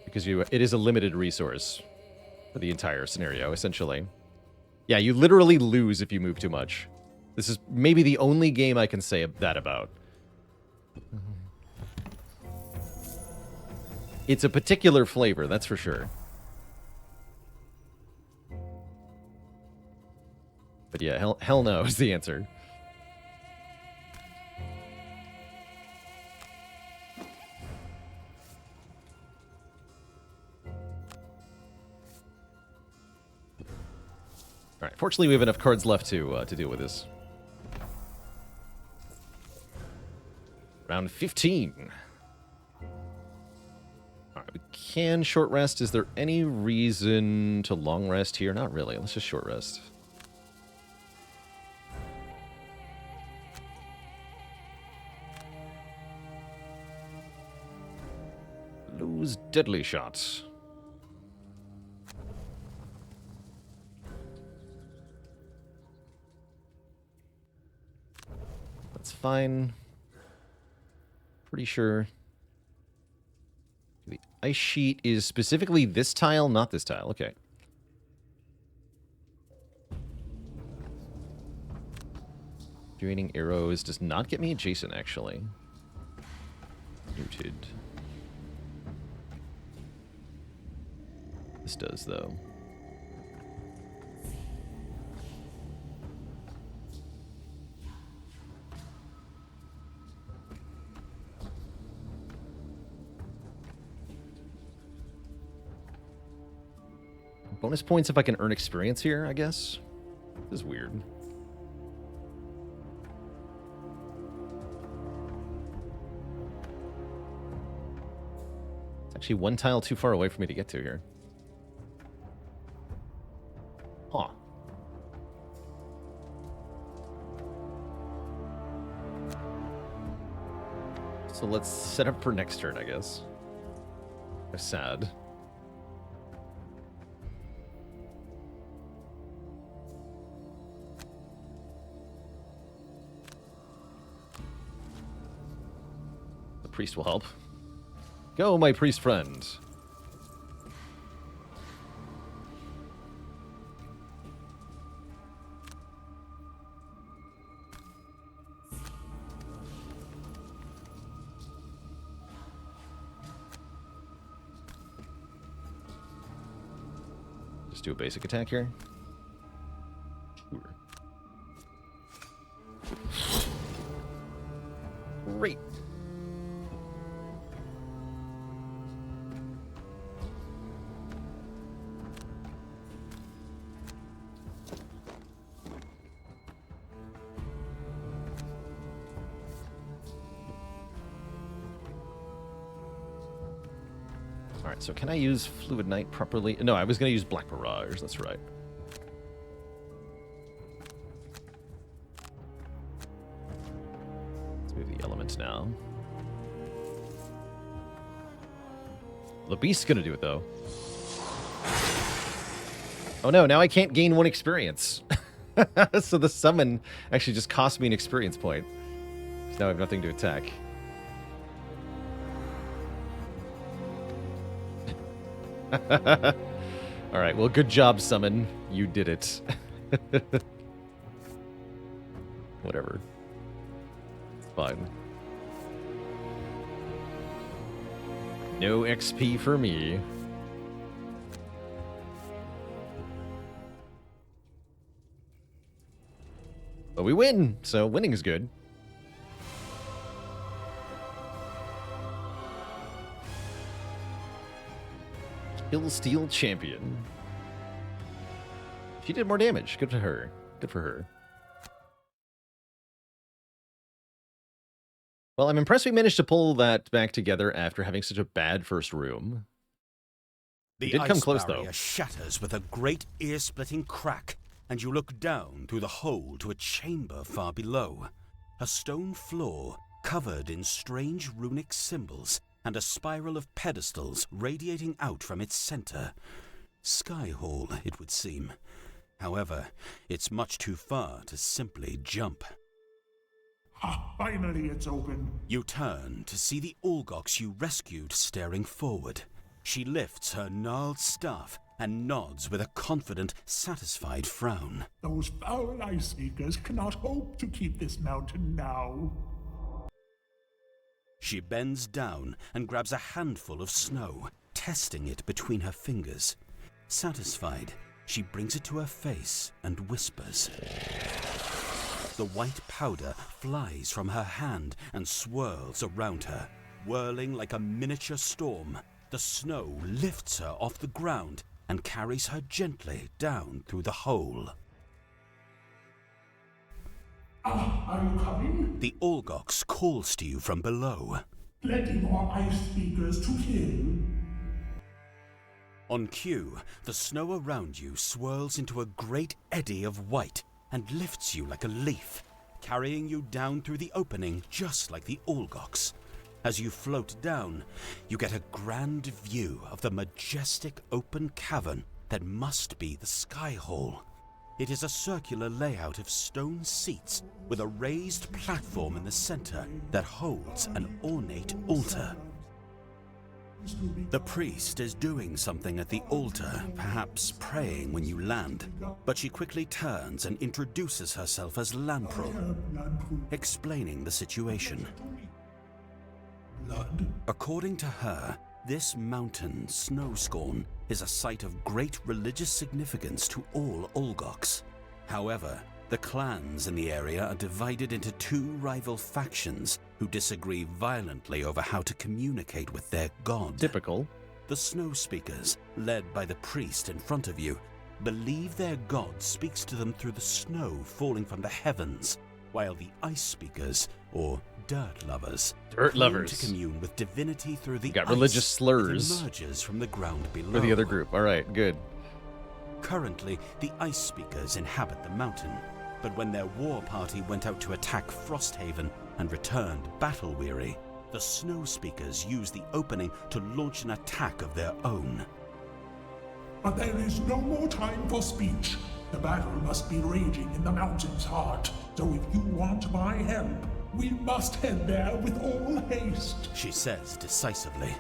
Speaker 1: Because it is a limited resource for the entire scenario, essentially. Yeah, you literally lose if you move too much. This is maybe the only game I can say that about. It's a particular flavor, that's for sure. But yeah, hell no is the answer. Alright, fortunately we have enough cards left to deal with this. Round 15. Alright, we can short rest. Is there any reason to long rest here? Not really. Let's just short rest. Lose deadly shots. That's fine. Pretty sure the ice sheet is specifically this tile, not this tile. Okay. Draining arrows does not get me adjacent, actually. Noted. This does, though. Bonus points if I can earn experience here, I guess. This is weird. It's actually 1 tile too far away for me to get to here. Huh. So let's set up for next turn, I guess. How sad. The priest will help. Go, my priest friend. Just do a basic attack here. Sure. Great. Alright, so can I use Fluid Knight properly? No, I was going to use Black Barrage, that's right. Let's move the elements now. The Beast's going to do it, though. Oh no, now I can't gain 1 experience. So the summon actually just cost me an experience point. So now I have nothing to attack. Alright, well, good job, summon. You did it. Whatever. It's fine. No XP for me. But we win, so winning is good. Kill Steel Champion. She did more damage. Good for her. Good for her. Well, I'm impressed we managed to pull that back together after having such a bad first room.
Speaker 2: The
Speaker 1: did come
Speaker 2: ice
Speaker 1: close,
Speaker 2: barrier
Speaker 1: though.
Speaker 2: shatters with a great ear-splitting crack, and you look down through the hole to a chamber far below. A stone floor covered in strange runic symbols and a spiral of pedestals radiating out from its center. Sky Hall, it would seem. However, it's much too far to simply jump.
Speaker 8: Ah, finally it's open.
Speaker 2: You turn to see the Olgox you rescued staring forward. She lifts her gnarled staff and nods with a confident, satisfied frown.
Speaker 8: Those foul ice speakers cannot hope to keep this mountain now.
Speaker 2: She bends down and grabs a handful of snow, testing it between her fingers. Satisfied, she brings it to her face and whispers. The white powder flies from her hand and swirls around her. Whirling like a miniature storm, the snow lifts her off the ground and carries her gently down through the hole.
Speaker 8: Are you coming?
Speaker 2: The Olgox calls to you from below.
Speaker 8: Plenty more ice speakers to kill.
Speaker 2: On cue, the snow around you swirls into a great eddy of white and lifts you like a leaf, carrying you down through the opening just like the Olgox. As you float down, you get a grand view of the majestic open cavern that must be the Sky Hall. It is a circular layout of stone seats with a raised platform in the center that holds an ornate altar. The priest is doing something at the altar, perhaps praying when you land, but she quickly turns and introduces herself as Lamprel, explaining the situation.
Speaker 8: Blood?
Speaker 2: According to her, this mountain, Snowscorn, is a site of great religious significance to all Olgox. However, the clans in the area are divided into two rival factions who disagree violently over how to communicate with their god.
Speaker 1: Typical.
Speaker 2: The Snow Speakers, led by the priest in front of you, believe their god speaks to them through the snow falling from the heavens, while the Ice Speakers, or Dirt Lovers, claim to commune with divinity through the
Speaker 1: Got
Speaker 2: ice
Speaker 1: religious slurs
Speaker 2: that emerges from the ground below.
Speaker 1: for the other group. All right, good.
Speaker 2: Currently, the Ice Speakers inhabit the mountain, but when their war party went out to attack Frosthaven and returned battle-weary, the Snow Speakers used the opening to launch an attack of their own.
Speaker 8: But there is no more time for speech. The battle must be raging in the mountain's heart. So if you want my help, we must head there with all haste,
Speaker 2: She says decisively.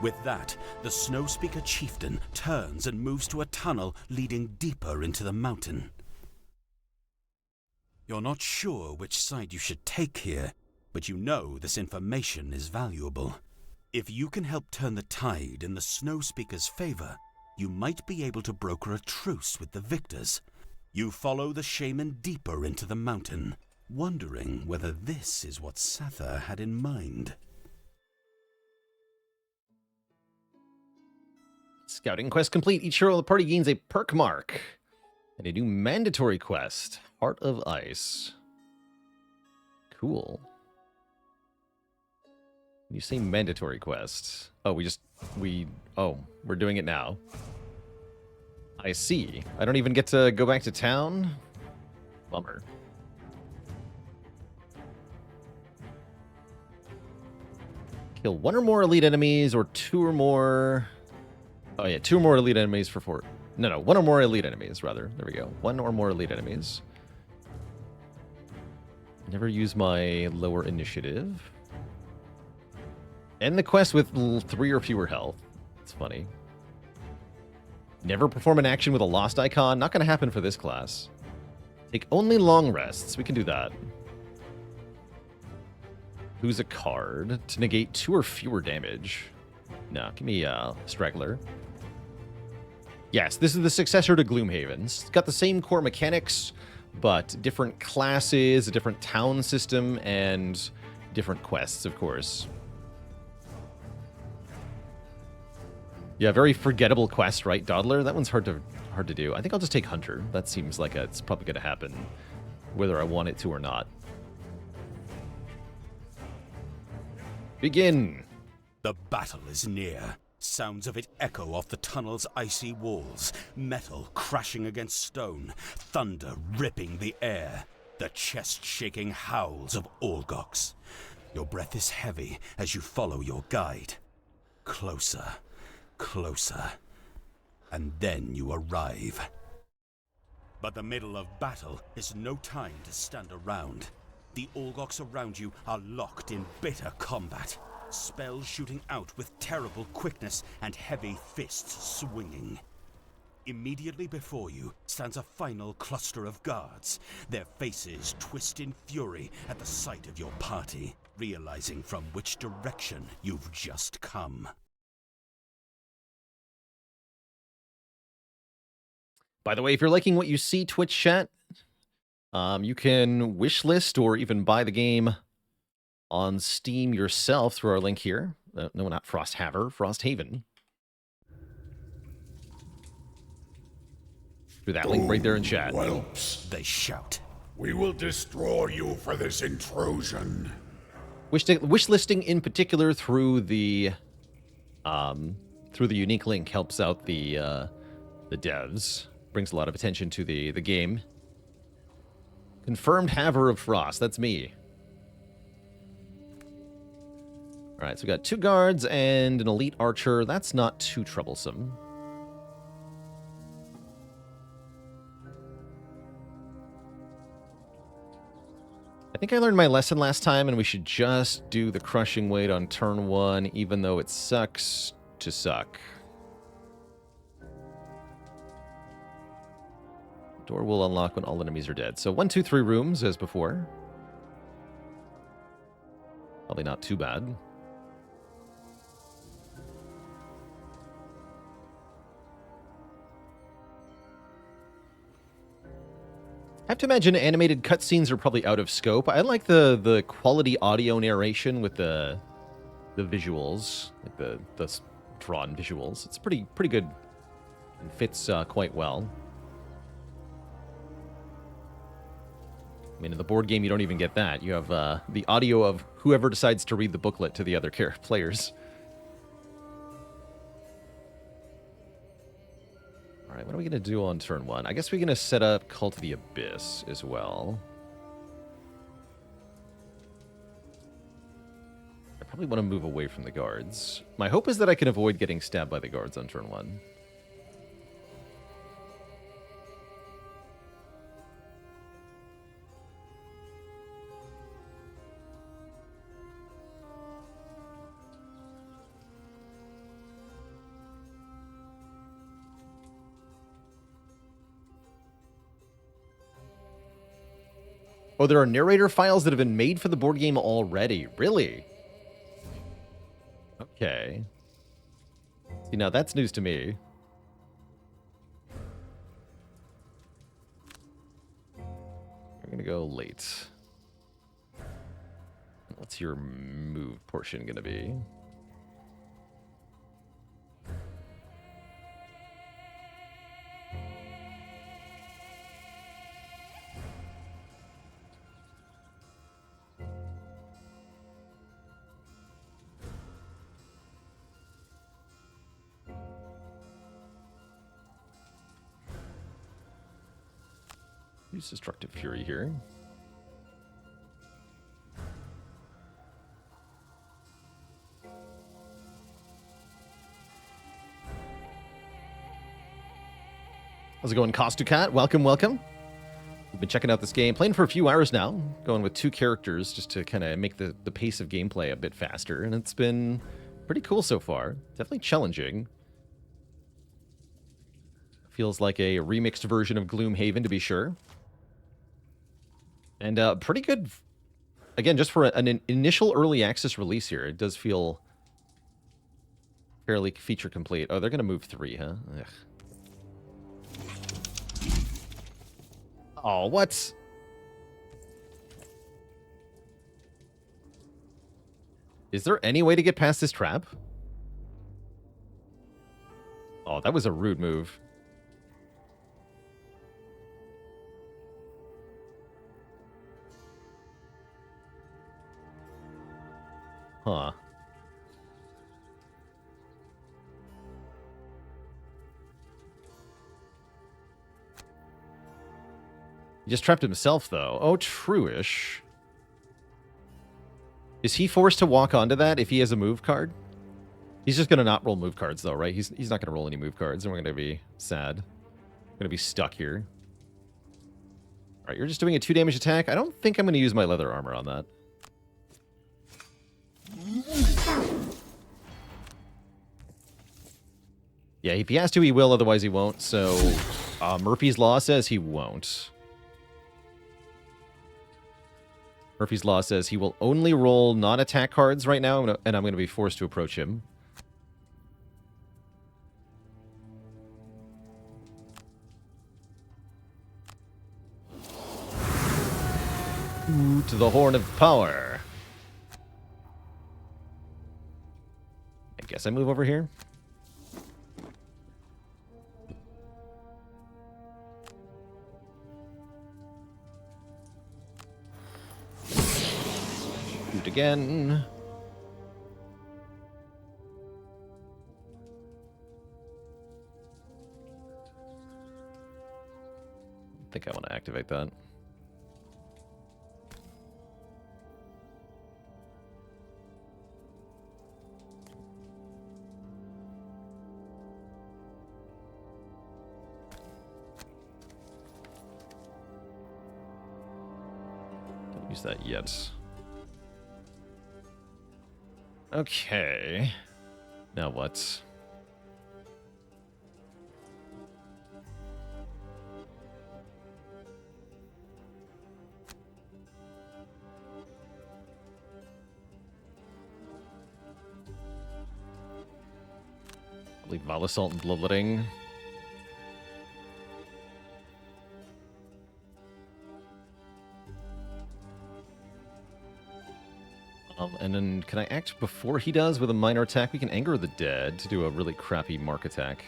Speaker 2: With that, the Snow Speaker chieftain turns and moves to a tunnel leading deeper into the mountain. You're not sure which side you should take here, but you know this information is valuable. If you can help turn the tide in the Snow Speaker's favor, you might be able to broker a truce with the victors. You follow the shaman deeper into the mountain, wondering whether this is what Sather had in mind.
Speaker 1: Scouting quest complete. Each hero of the party gains a perk mark. And a new mandatory quest, Heart of Ice. Cool. When you say mandatory quest. Oh, we're doing it now. I see. I don't even get to go back to town? Bummer. Kill one or more elite enemies or two or more... Oh yeah, two or more elite enemies for 4... No, one or more elite enemies, rather. There we go. One or more elite enemies. Never use my lower initiative. End the quest with 3 or fewer health. It's funny. Never perform an action with a lost icon. Not going to happen for this class. Take only long rests. We can do that. Who's a card to negate 2 or fewer damage? No, give me Straggler. Yes, this is the successor to Gloomhaven. It's got the same core mechanics, but different classes, a different town system, and different quests, of course. Yeah, very forgettable quest, right, Dawdler? That one's hard to do. I think I'll just take Hunter. That seems like it's probably going to happen, whether I want it to or not. Begin!
Speaker 2: The battle is near. Sounds of it echo off the tunnel's icy walls, metal crashing against stone, thunder ripping the air, the chest-shaking howls of Olgox. Your breath is heavy as you follow your guide. Closer, closer, and then you arrive. But the middle of battle is no time to stand around. The Olgox around you are locked in bitter combat. Spells shooting out with terrible quickness and heavy fists swinging. Immediately before you stands a final cluster of guards. Their faces twist in fury at the sight of your party, realizing from which direction you've just come.
Speaker 1: By the way, if you're liking what you see, Twitch chat, you can wishlist or even buy the game on Steam yourself through our link here. No, not Frosthaven, Frosthaven. Through that link right there in chat.
Speaker 7: Whelps,
Speaker 2: They shout.
Speaker 7: we will destroy you for this intrusion.
Speaker 1: Wishlisting in particular through the unique link helps out the devs. Brings a lot of attention to the game. Confirmed Haver of Frost. That's me. All right, so we got 2 guards and an elite archer. That's not too troublesome. I think I learned my lesson last time, and we should just do the crushing weight on turn 1, even though it sucks to suck. Door will unlock when all enemies are dead. So 1, 2, 3 rooms as before. Probably not too bad. I have to imagine animated cutscenes are probably out of scope. I like the quality audio narration with the visuals, like the drawn visuals. It's pretty good and fits quite well. I mean, in the board game, you don't even get that. You have the audio of whoever decides to read the booklet to the other players. All right, what are we going to do on turn 1? I guess we're going to set up Cult of the Abyss as well. I probably want to move away from the guards. My hope is that I can avoid getting stabbed by the guards on turn 1. Oh, there are narrator files that have been made for the board game already. Really? Okay. See, now that's news to me. We're going to go late. What's your move portion going to be? Use Destructive Fury here. How's it going, Costucat? Welcome, welcome. We've been checking out this game, playing for a few hours now, going with 2 characters just to kind of make the pace of gameplay a bit faster, and it's been pretty cool so far. Definitely challenging. Feels like a remixed version of Gloomhaven, to be sure. And pretty good, again, just for an initial early access release here. It does feel fairly feature complete. Oh, they're going to move 3, huh? Ugh. Oh, what? Is there any way to get past this trap? Oh, that was a rude move. Huh. He just trapped himself, though. Oh, true-ish. Is he forced to walk onto that if he has a move card? He's just going to not roll move cards, though, right? He's not going to roll any move cards, and we're going to be sad. We're going to be stuck here. All right, you're just doing a 2 damage attack. I don't think I'm going to use my leather armor on that. Yeah, if he has to, he will. Otherwise, he won't. So, Murphy's Law says he won't. Murphy's Law says he will only roll non-attack cards right now, and I'm going to be forced to approach him. Ooh, to the Horn of Power. I guess I move over here. Shoot again. I think I want to activate that. Don't use that yet. Okay. Now what? Probably Volasalt and Bloodletting. And then can I act before he does with a minor attack? We can Anger the Dead to do a really crappy mark attack.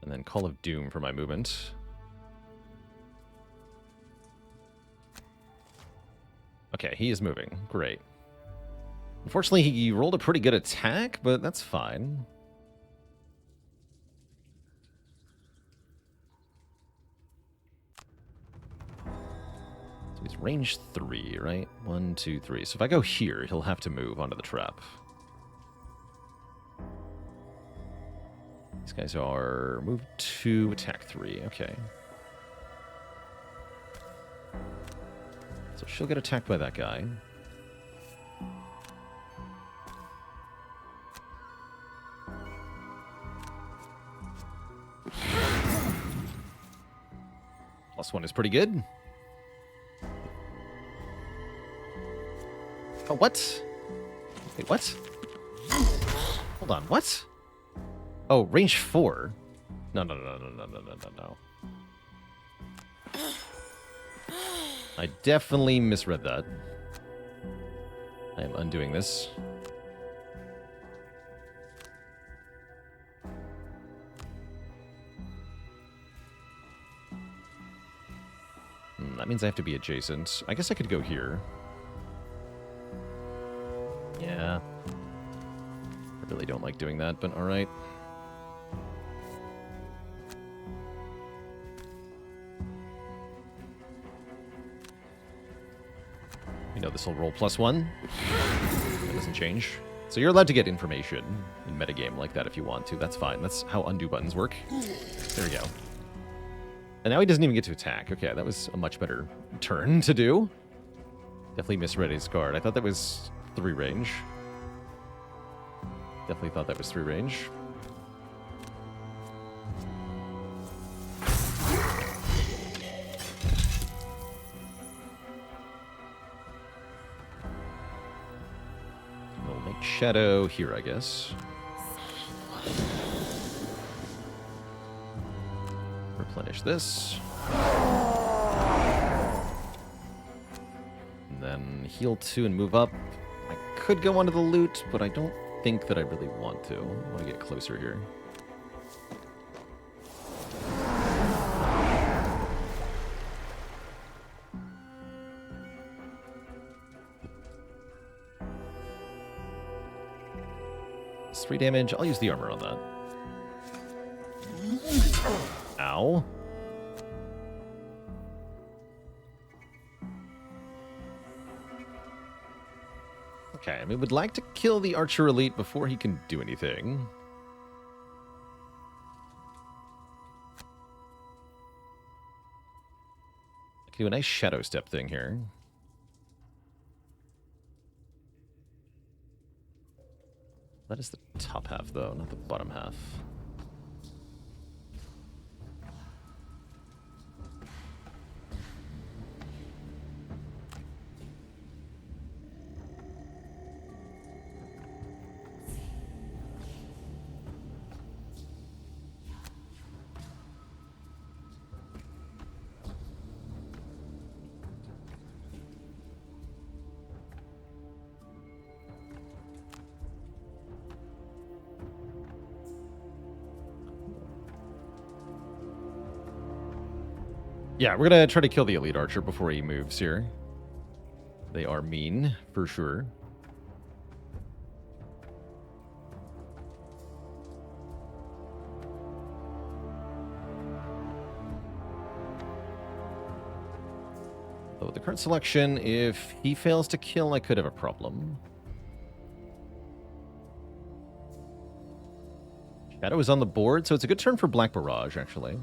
Speaker 1: And then Call of Doom for my movement. Okay, he is moving. Great. Unfortunately, he rolled a pretty good attack, but that's fine. So he's range 3, right? 1, 2, 3. So if I go here, he'll have to move onto the trap. These guys are move 2, attack 3. Okay. So she'll get attacked by that guy. +1 is pretty good. Oh, what? Wait, what? Hold on, what? Oh, range 4? No. I definitely misread that. I am undoing this. That means I have to be adjacent. I guess I could go here. Yeah. I really don't like doing that, but alright. We know this will roll +1. That doesn't change. So you're allowed to get information in metagame like that if you want to. That's fine. That's how undo buttons work. There we go. And now he doesn't even get to attack. Okay, that was a much better turn to do. Definitely misread his card. I thought that was 3 range. Definitely thought that was 3 range. We'll make Shadow here, I guess. Replenish this. And then heal 2 and move up. I could go onto the loot, but I don't think that I really want to. I want to get closer here. It's 3 damage. I'll use the armor on that. Ow. Okay, we would like to kill the Archer Elite before he can do anything. I can do a nice shadow step thing here. That is the top half, though, not the bottom half. Yeah, we're gonna try to kill the Elite Archer before he moves here. They are mean, for sure. So with the current selection, if he fails to kill, I could have a problem. Shadow is on the board, so it's a good turn for Black Barrage, actually.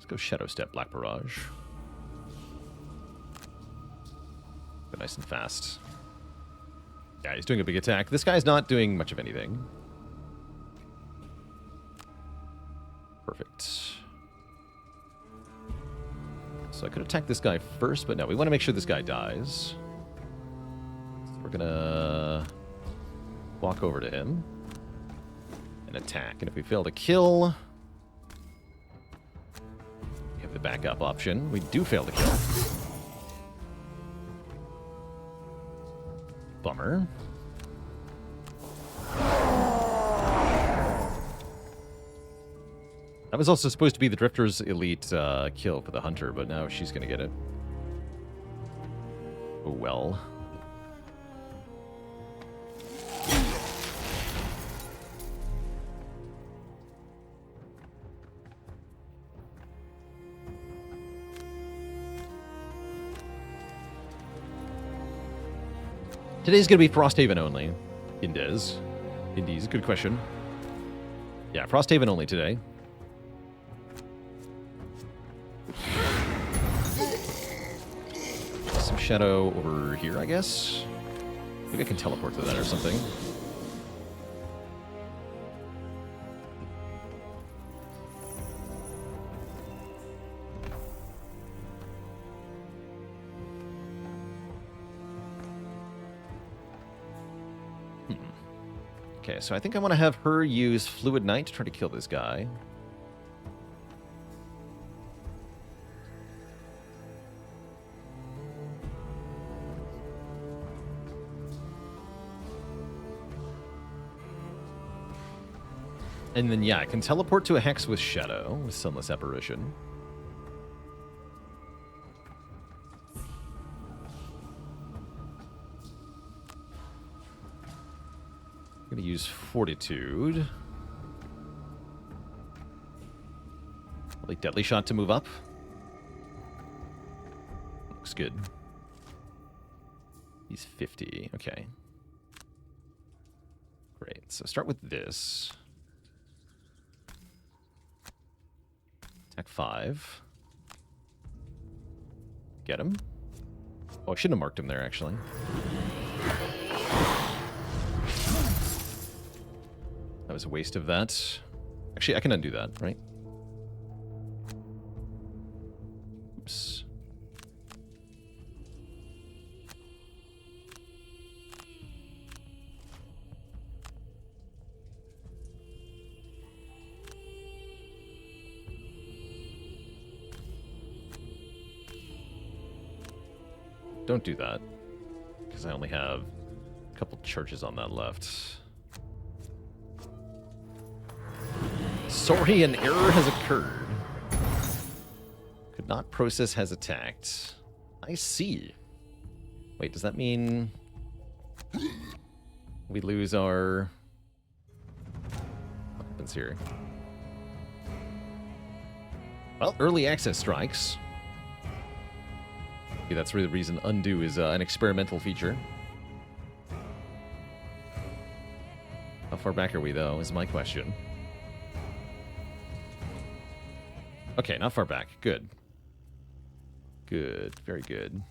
Speaker 1: Go Shadow Step, Black Barrage. Go nice and fast. Yeah, he's doing a big attack. This guy's not doing much of anything. Perfect. So I could attack this guy first, but no, we want to make sure this guy dies. So we're gonna walk over to him and attack. And if we fail to kill, the backup option. We do fail to kill. Bummer. That was also supposed to be the Drifter's elite kill for the Hunter, but now she's gonna get it. Oh well. Today's going to be Frosthaven only. Indies, good question. Yeah, Frosthaven only today. Some shadow over here, I guess. Maybe I can teleport to that or something. Okay, so I think I want to have her use Fluid Knight to try to kill this guy. And then, yeah, I can teleport to a Hex with Shadow, with Sunless Apparition. I'm going to use Fortitude. Probably Deadly Shot to move up. Looks good. He's 50. Okay. Great. So start with this. Attack 5. Get him. Oh, I shouldn't have marked him there, actually. That was a waste of that. Actually, I can undo that, right? Oops. don't do that. Because I only have a couple charges on that left. Sorry, an error has occurred. Could not process has attacked. I see. Wait, does that mean we lose our... What happens here? Well, early access strikes. Okay, that's really the reason undo is an experimental feature. How far back are we, though, is my question. Okay, not far back. Good. Good. Very good.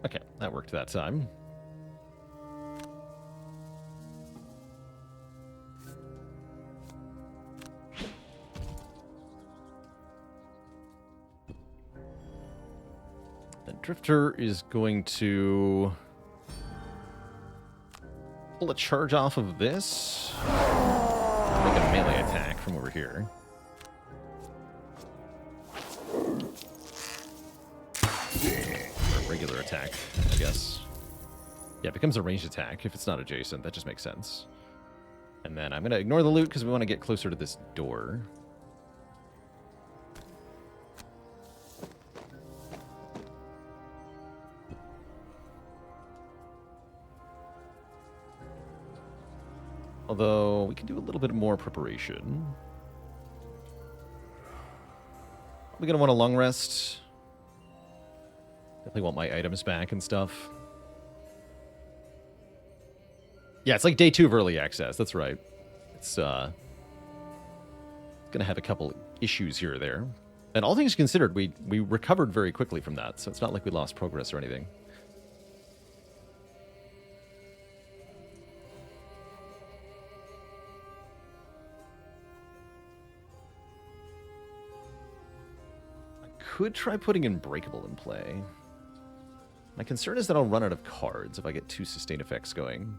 Speaker 1: Okay, that worked that time. The Drifter is going to pull a charge off of this. Make a melee attack from over here. Or a regular attack, I guess. Yeah, it becomes a ranged attack if it's not adjacent. That just makes sense. And then I'm going to ignore the loot because we want to get closer to this door. Although, we can do a little bit more preparation. We're going to want a long rest. Definitely want my items back and stuff. Yeah, it's like day 2 of early access. That's right. It's going to have a couple issues here or there. And all things considered, we recovered very quickly from that. So it's not like we lost progress or anything. Could try putting Unbreakable in play. My concern is that I'll run out of cards if I get 2 sustain effects going.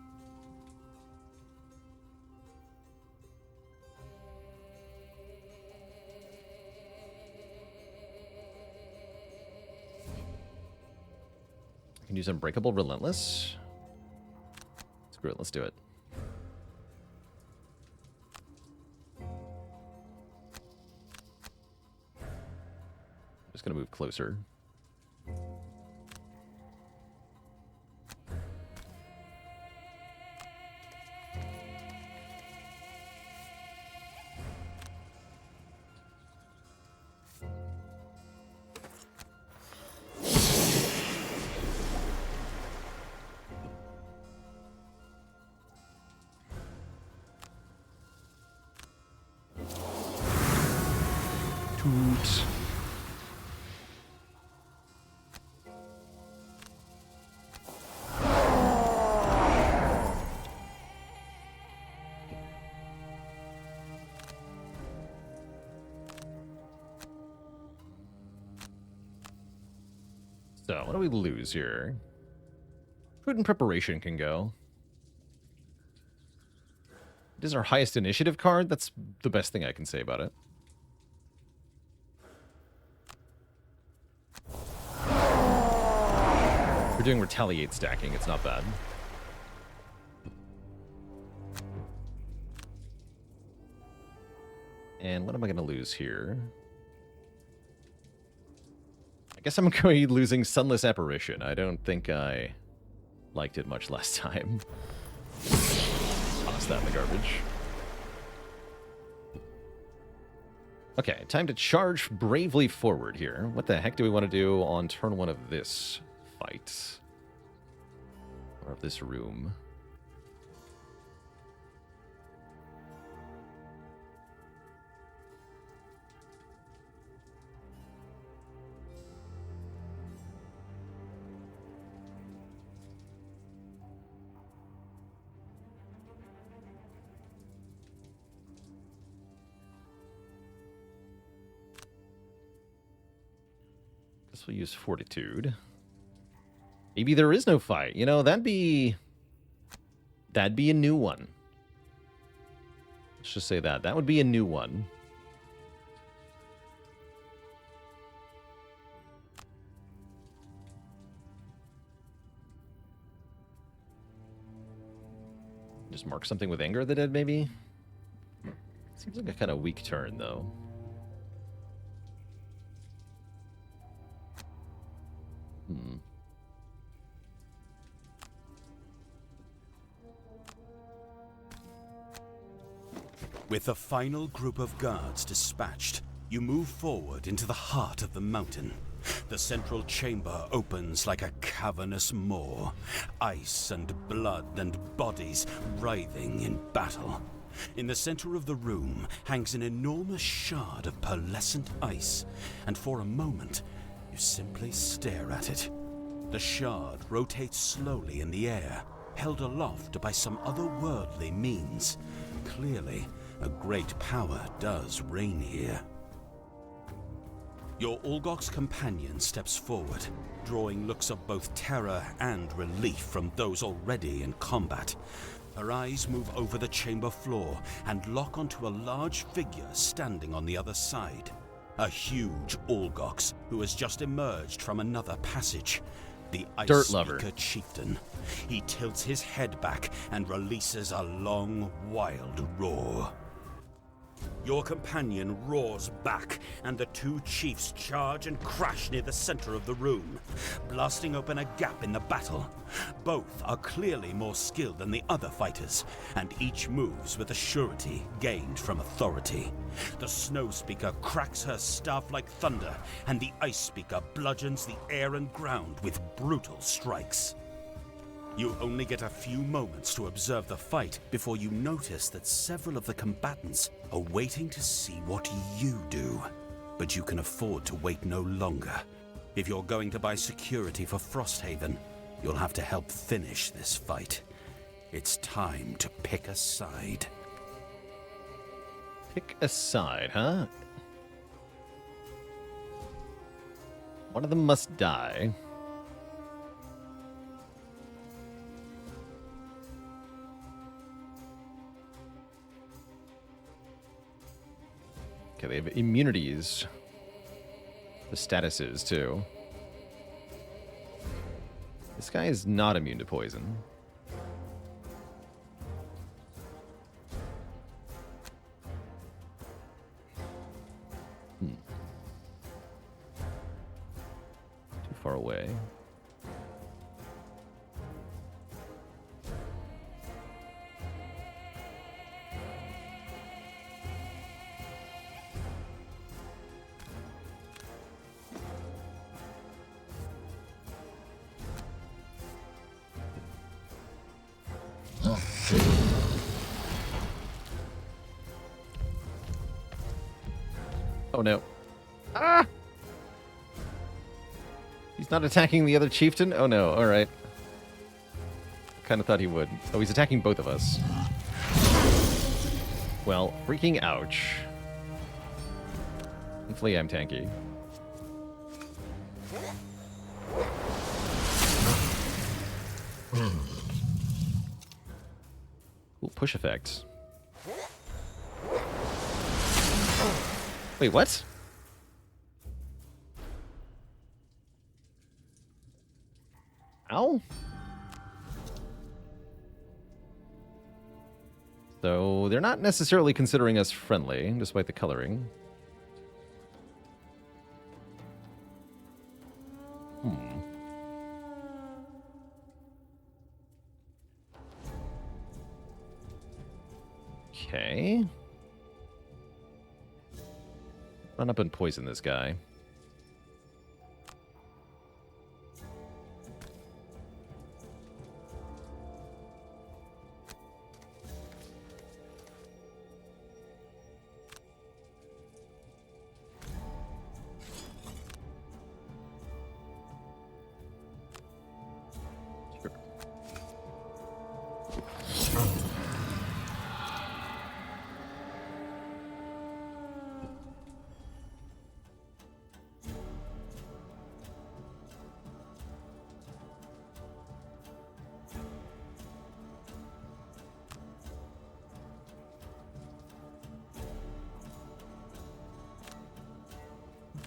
Speaker 1: I can use Unbreakable Relentless. Screw it, let's do it. Just gonna move closer. Toot. So, what do we lose here? Prudent Preparation can go. It is our highest initiative card. That's the best thing I can say about it. We're doing Retaliate stacking. It's not bad. And what am I going to lose here? I guess I'm going to be losing Sunless Apparition. I don't think I liked it much last time. Toss that in the garbage. Okay, time to charge bravely forward here. What the heck do we want to do on turn 1 of this fight? Or of this room? This will use Fortitude. Maybe there is no fight. You know, that'd be a new one. Let's just say that. That would be a new one. Just mark something with anger that it maybe. Seems like a kind of weak turn, though.
Speaker 2: With the final group of guards dispatched, you move forward into the heart of the mountain. The central chamber opens like a cavernous maw, ice and blood and bodies writhing in battle. In the center of the room hangs an enormous shard of pearlescent ice, and for a moment, you simply stare at it. The shard rotates slowly in the air, held aloft by some otherworldly means. Clearly, a great power does reign here. Your Olgok's companion steps forward, drawing looks of both terror and relief from those already in combat. Her eyes move over the chamber floor and lock onto a large figure standing on the other side. A huge Olgox who has just emerged from another passage. The Ice Speaker chieftain. He tilts his head back and releases a long, wild roar. Your companion roars back, and the two chiefs charge and crash near the center of the room, blasting open a gap in the battle. Both are clearly more skilled than the other fighters, and each moves with a surety gained from authority. The Snow Speaker cracks her staff like thunder, and the Ice Speaker bludgeons the air and ground with brutal strikes. You only get a few moments to observe the fight before you notice that several of the combatants are waiting to see what you do. But you can afford to wait no longer. If you're going to buy security for Frosthaven, you'll have to help finish this fight. It's time to pick a side.
Speaker 1: Pick a side, huh? One of them must die. Okay, they have immunities. The statuses, too. This guy is not immune to poison. Too far away. Oh no. Ah! He's not attacking the other chieftain? Oh no, alright. Kinda thought he would. Oh, he's attacking both of us. Well, freaking ouch. Hopefully I'm tanky. Ooh, push effect. Wait, what? Ow? So, they're not necessarily considering us friendly, despite the coloring. Okay. Run up and poison this guy.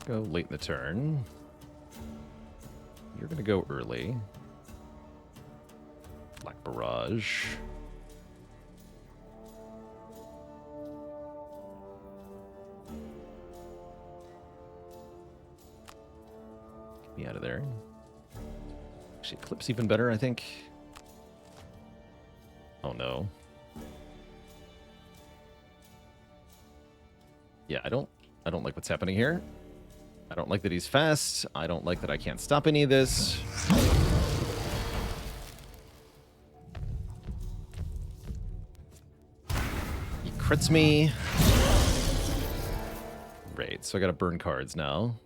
Speaker 1: Go late in the turn. You're going to go early. Black Barrage. Get me out of there. Actually, Eclipse even better, I think. Oh no. Yeah, I don't like what's happening here. I don't like that he's fast. I don't like that I can't stop any of this. He crits me. Great, so I gotta burn cards now.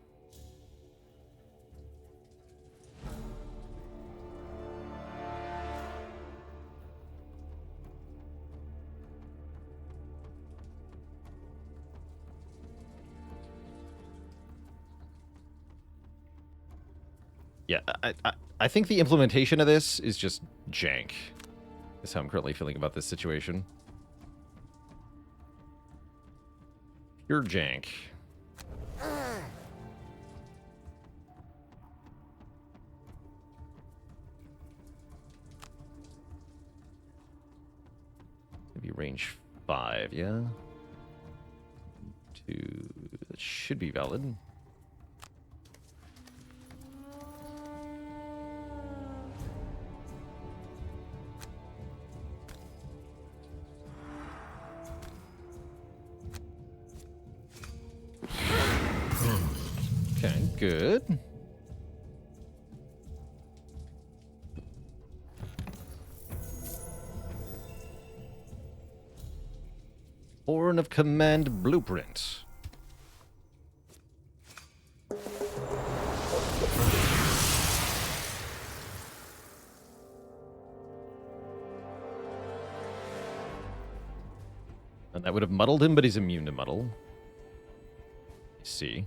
Speaker 1: Yeah, I think the implementation of this is just jank. Is how I'm currently feeling about this situation. Pure jank. Maybe range 5, yeah? 2, that should be valid. Okay, good. Horn of Command Blueprint. And that would have muddled him, but he's immune to muddle. Let's see.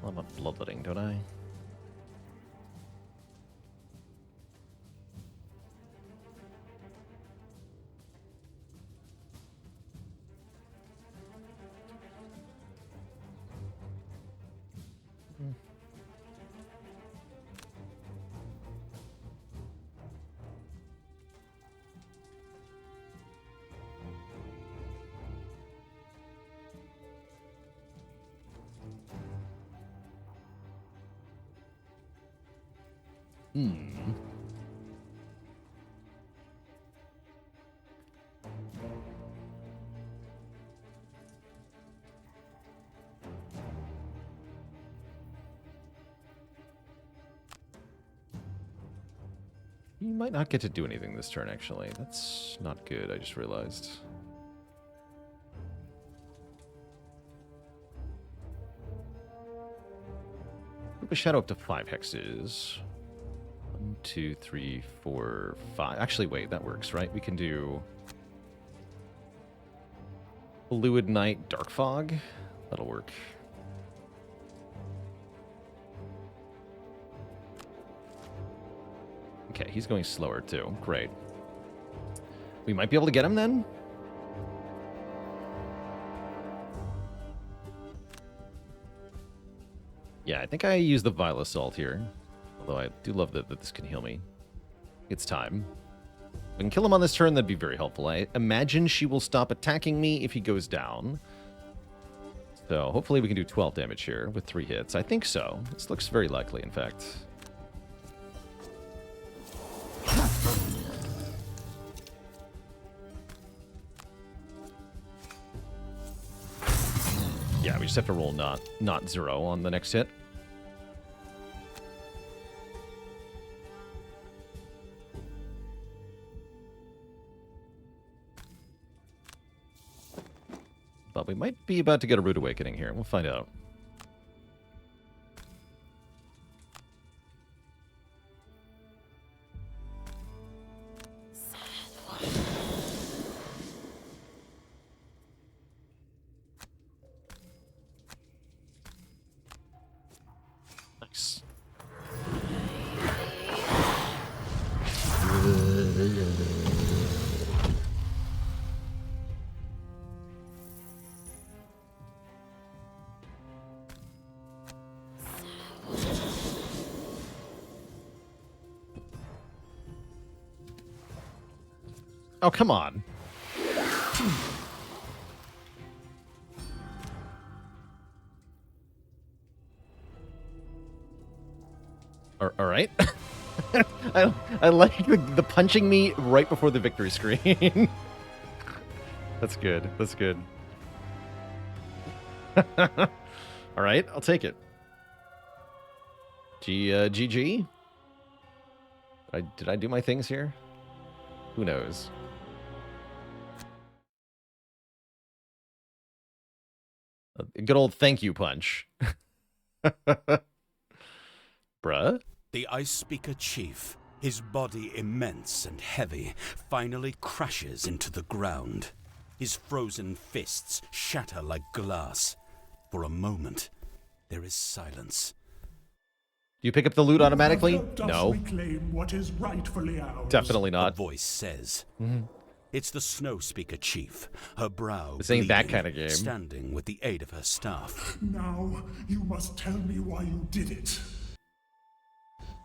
Speaker 1: I'm a bloodletting, don't I? You might not get to do anything this turn, actually. That's not good, I just realized. Group a shadow up to 5 hexes. 1, 2, 3, 4, 5. Actually, wait, that works, right? We can do Fluid Night, Dark Fog. That'll work. Okay, he's going slower too. Great. We might be able to get him then? Yeah, I think I use the Vile Assault here. Although I do love that this can heal me. It's time. If I can kill him on this turn, that'd be very helpful. I imagine she will stop attacking me if he goes down. So hopefully we can do 12 damage here with 3 hits. I think so. This looks very likely, in fact. Yeah, we just have to roll not 0 on the next hit. But we might be about to get a rude awakening here. We'll find out. Nice. Oh, come on. All right. I like the punching me right before the victory screen. That's good. That's good. All right, I'll take it. GG. Did I do my things here? Who knows? A good old thank you punch. Bruh?
Speaker 2: The Ice Speaker Chief, his body immense and heavy, finally crashes into the ground. His frozen fists shatter like glass. For a moment, there is silence.
Speaker 1: Do you pick up the loot automatically?
Speaker 8: You have helped us
Speaker 1: No.
Speaker 8: reclaim what is rightfully ours.
Speaker 1: Definitely
Speaker 2: A
Speaker 1: not.
Speaker 2: voice says. It's the Snow Speaker Chief, her brow
Speaker 1: This ain't that
Speaker 2: bleeding,
Speaker 1: kind of game.
Speaker 2: standing with the aid of her staff.
Speaker 8: Now, you must tell me why you did it.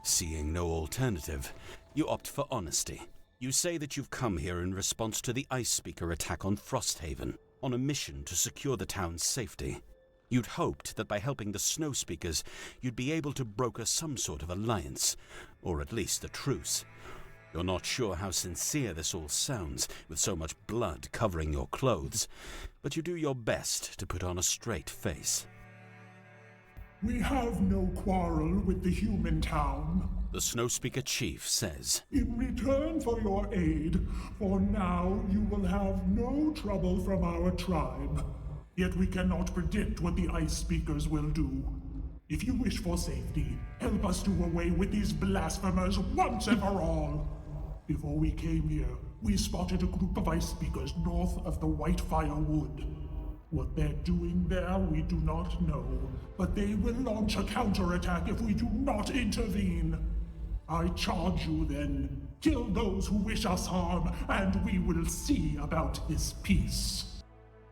Speaker 2: Seeing no alternative, you opt for honesty. You say that you've come here in response to the Ice Speaker attack on Frosthaven, on a mission to secure the town's safety. You'd hoped that by helping the Snow Speakers, you'd be able to broker some sort of alliance, or at least a truce. You're not sure how sincere this all sounds, with so much blood covering your clothes, but you do your best to put on a straight face.
Speaker 8: We have no quarrel with the human town.
Speaker 2: The Snow Speaker Chief says.
Speaker 8: In return for your aid, for now you will have no trouble from our tribe. Yet we cannot predict what the Ice Speakers will do. If you wish for safety, help us do away with these blasphemers once and for all. Before we came here, we spotted a group of Ice Speakers north of the Whitefire Wood. What they're doing there, we do not know, but they will launch a counterattack if we do not intervene. I charge you then, kill those who wish us harm, and we will see about this peace.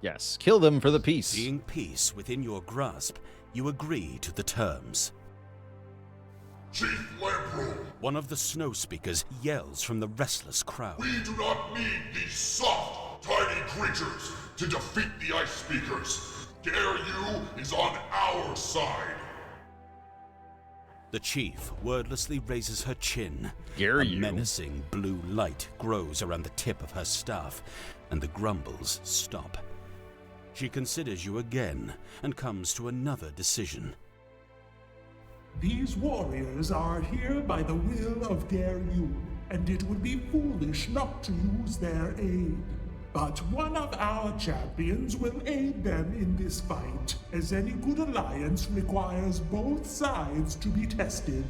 Speaker 1: Yes, kill them for the peace.
Speaker 2: Seeing peace within your grasp, you agree to the terms.
Speaker 7: Chief Lamprey,
Speaker 2: One of the Snow Speakers yells from the restless crowd.
Speaker 7: we do not need these soft, tiny creatures to defeat the Ice Speakers. Dare you is on our side.
Speaker 2: The chief wordlessly raises her chin.
Speaker 1: Dare
Speaker 2: A
Speaker 1: you.
Speaker 2: menacing blue light grows around the tip of her staff, and the grumbles stop. She considers you again and comes to another decision.
Speaker 8: These warriors are here by the will of Dairyu, and it would be foolish not to use their aid. But one of our champions will aid them in this fight, as any good alliance requires both sides to be tested.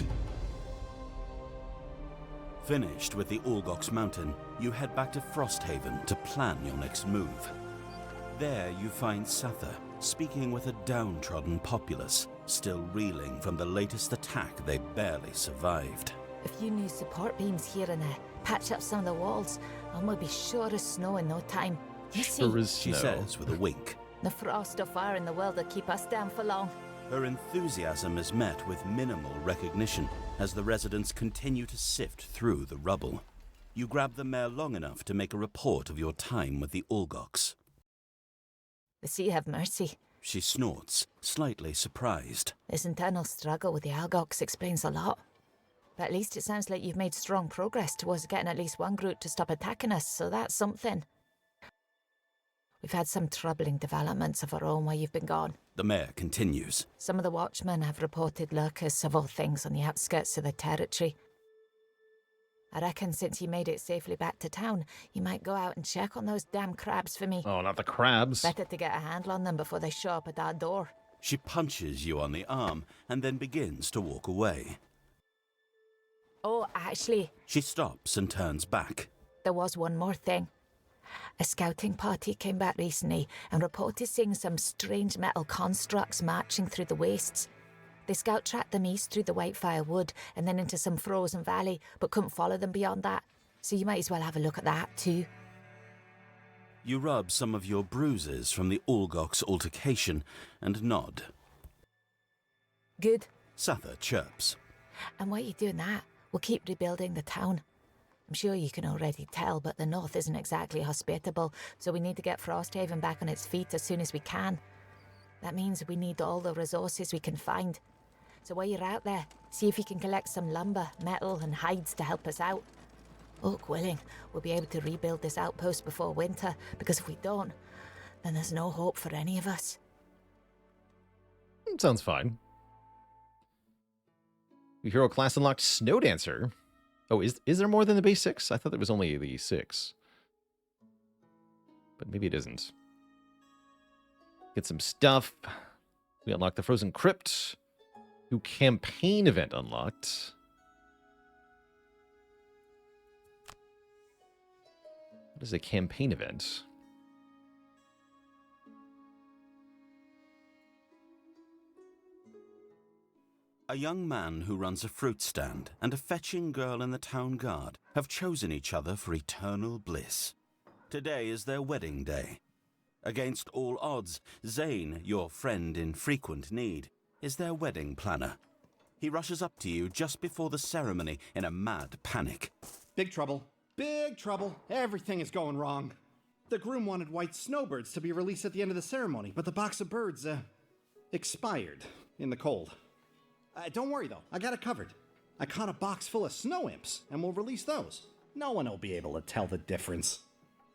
Speaker 2: Finished with the Ulgox Mountain, you head back to Frosthaven to plan your next move. There you find Sather, speaking with a downtrodden populace, still reeling from the latest attack they barely survived.
Speaker 4: A few new support beams here and there. Patch up some of the walls, and we'll be sure of snow in no time. You see,
Speaker 1: Sure as
Speaker 2: She
Speaker 1: snow.
Speaker 2: says with a wink.
Speaker 4: the frost or fire in the world will keep us down for long.
Speaker 2: Her enthusiasm is met with minimal recognition as the residents continue to sift through the rubble. You grab the mare long enough to make a report of your time with the Ulgox.
Speaker 4: The sea have mercy.
Speaker 2: She snorts, slightly surprised.
Speaker 4: This internal struggle with the Algox explains a lot. But at least it sounds like you've made strong progress towards getting at least one group to stop attacking us, so that's something. We've had some troubling developments of our own while you've been gone.
Speaker 2: The mare continues.
Speaker 4: Some of the watchmen have reported lurkers of all things on the outskirts of the territory. I reckon since you made it safely back to town, you might go out and check on those damn crabs for me.
Speaker 1: Oh, not the crabs.
Speaker 4: Better to get a handle on them before they show up at our door.
Speaker 2: She punches you on the arm and then begins to walk away.
Speaker 4: Oh, actually,
Speaker 2: She stops and turns back.
Speaker 4: there was one more thing. A scouting party came back recently and reported seeing some strange metal constructs marching through the wastes. The scout tracked them east through the Whitefire Wood and then into some frozen valley, but couldn't follow them beyond that. So you might as well have a look at that too.
Speaker 2: You rub some of your bruises from the Ulgok's altercation and nod.
Speaker 4: Good.
Speaker 2: Sather chirps.
Speaker 4: And while you're doing that, we'll keep rebuilding the town. I'm sure you can already tell, but the north isn't exactly hospitable, so we need to get Frosthaven back on its feet as soon as we can. That means we need all the resources we can find. So while you're out there, see if you can collect some lumber, metal and hides to help us out. Luck willing, we'll be able to rebuild this outpost before winter, because if we don't, then there's no hope for any of us.
Speaker 1: Sounds fine. Hero class unlocked Snow Dancer. Oh, is there more than the base 6? I thought there was only the 6. But maybe it isn't. Get some stuff. We unlocked the Frozen Crypt. New campaign event unlocked. What is a campaign event?
Speaker 2: A young man who runs a fruit stand and a fetching girl in the town guard have chosen each other for eternal bliss. Today is their wedding day. Against all odds, Zane, your friend in frequent need, is their wedding planner. He rushes up to you just before the ceremony in a mad panic.
Speaker 6: Big trouble. Big trouble. Everything is going wrong. The groom wanted white snowbirds to be released at the end of the ceremony, but the box of birds, expired in the cold. Don't worry, though. I got it covered. I caught a box full of snow imps, and we'll release those. No one will be able to tell the difference.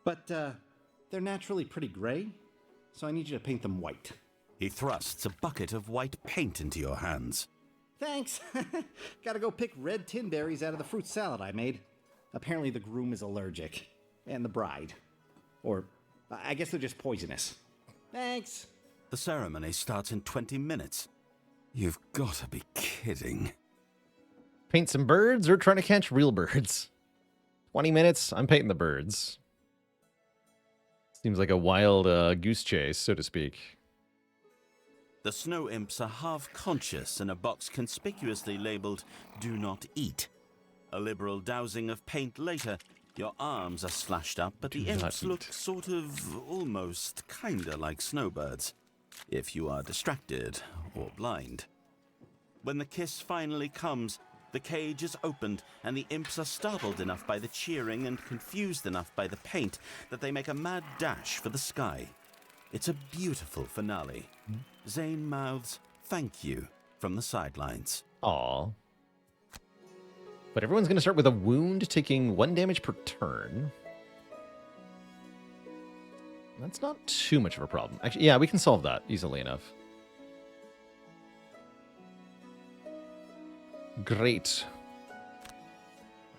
Speaker 6: But, they're naturally pretty gray, so I need you to paint them white.
Speaker 2: He thrusts a bucket of white paint into your hands.
Speaker 6: Thanks. Gotta go pick red tinberries out of the fruit salad I made. Apparently the groom is allergic. And the bride. Or, I guess they're just poisonous. Thanks.
Speaker 2: The ceremony starts in 20 minutes. You've got to be kidding.
Speaker 1: Paint some birds or trying to catch real birds? 20 minutes, I'm painting the birds. Seems like a wild goose chase, so to speak.
Speaker 2: The snow imps are half conscious in a box conspicuously labeled "Do Not Eat." A liberal dousing of paint later, your arms are slashed up, but the imps look sort of, almost, kinda like snowbirds. If you are distracted or blind. When the kiss finally comes, the cage is opened and the imps are startled enough by the cheering and confused enough by the paint that they make a mad dash for the sky. It's a beautiful finale. Zane mouths "thank you" from the sidelines.
Speaker 1: Aww. But everyone's going to start with a wound, taking 1 damage per turn. That's not too much of a problem. Actually, yeah, we can solve that easily enough. Great.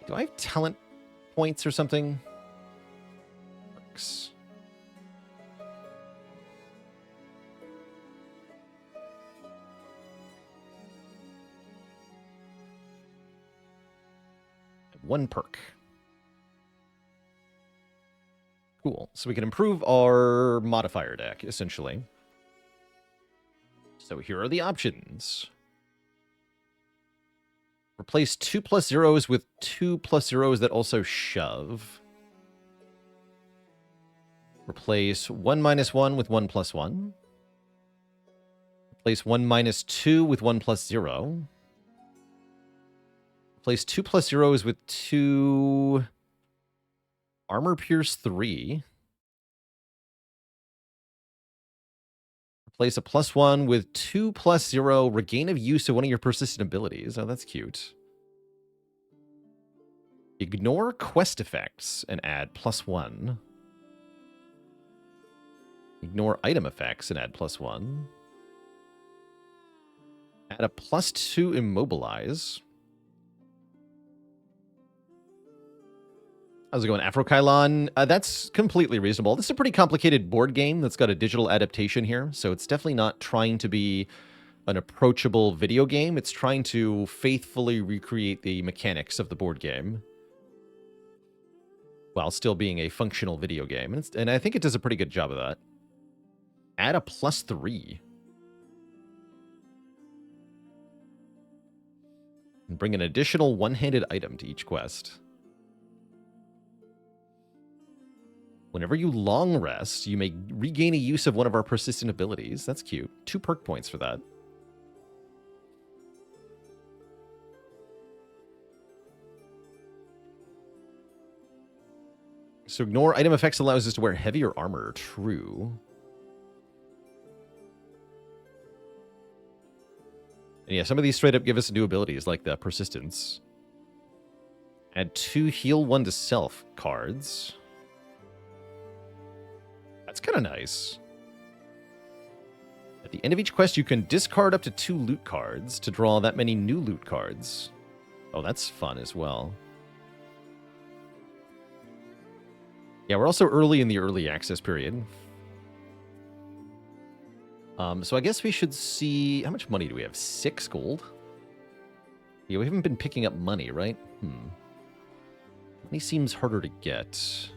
Speaker 1: Do I have talent points or something? Works. One perk. Cool. So we can improve our modifier deck, essentially. So here are the options. Replace 2+0s with 2+0s that also shove. Replace 1-1 with 1+1. Replace 1-2 with 1+0. Replace 2+0s with 2... Armor Pierce 3. Replace a +1 with 2+0. Regain of use of one of your persistent abilities. Oh, that's cute. Ignore quest effects and add +1. Ignore item effects and add +1. Add a +2 immobilize. How's it going, Afrokylon? That's completely reasonable. This is a pretty complicated board game that's got a digital adaptation here, so it's definitely not trying to be an approachable video game. It's trying to faithfully recreate the mechanics of the board game while still being a functional video game. And I think it does a pretty good job of that. Add a +3. And bring an additional one-handed item to each quest. Whenever you long rest, you may regain a use of one of our persistent abilities. That's cute. 2 perk points for that. So ignore item effects allows us to wear heavier armor. True. And yeah, some of these straight up give us new abilities, like the persistence. Add 2 heal 1 to self cards. That's kind of nice. At the end of each quest, you can discard up to 2 loot cards to draw that many new loot cards. Oh, that's fun as well. Yeah, we're also early in the early access period. So I guess we should see... How much money do we have? 6 gold? Yeah, we haven't been picking up money, right? Money seems harder to get.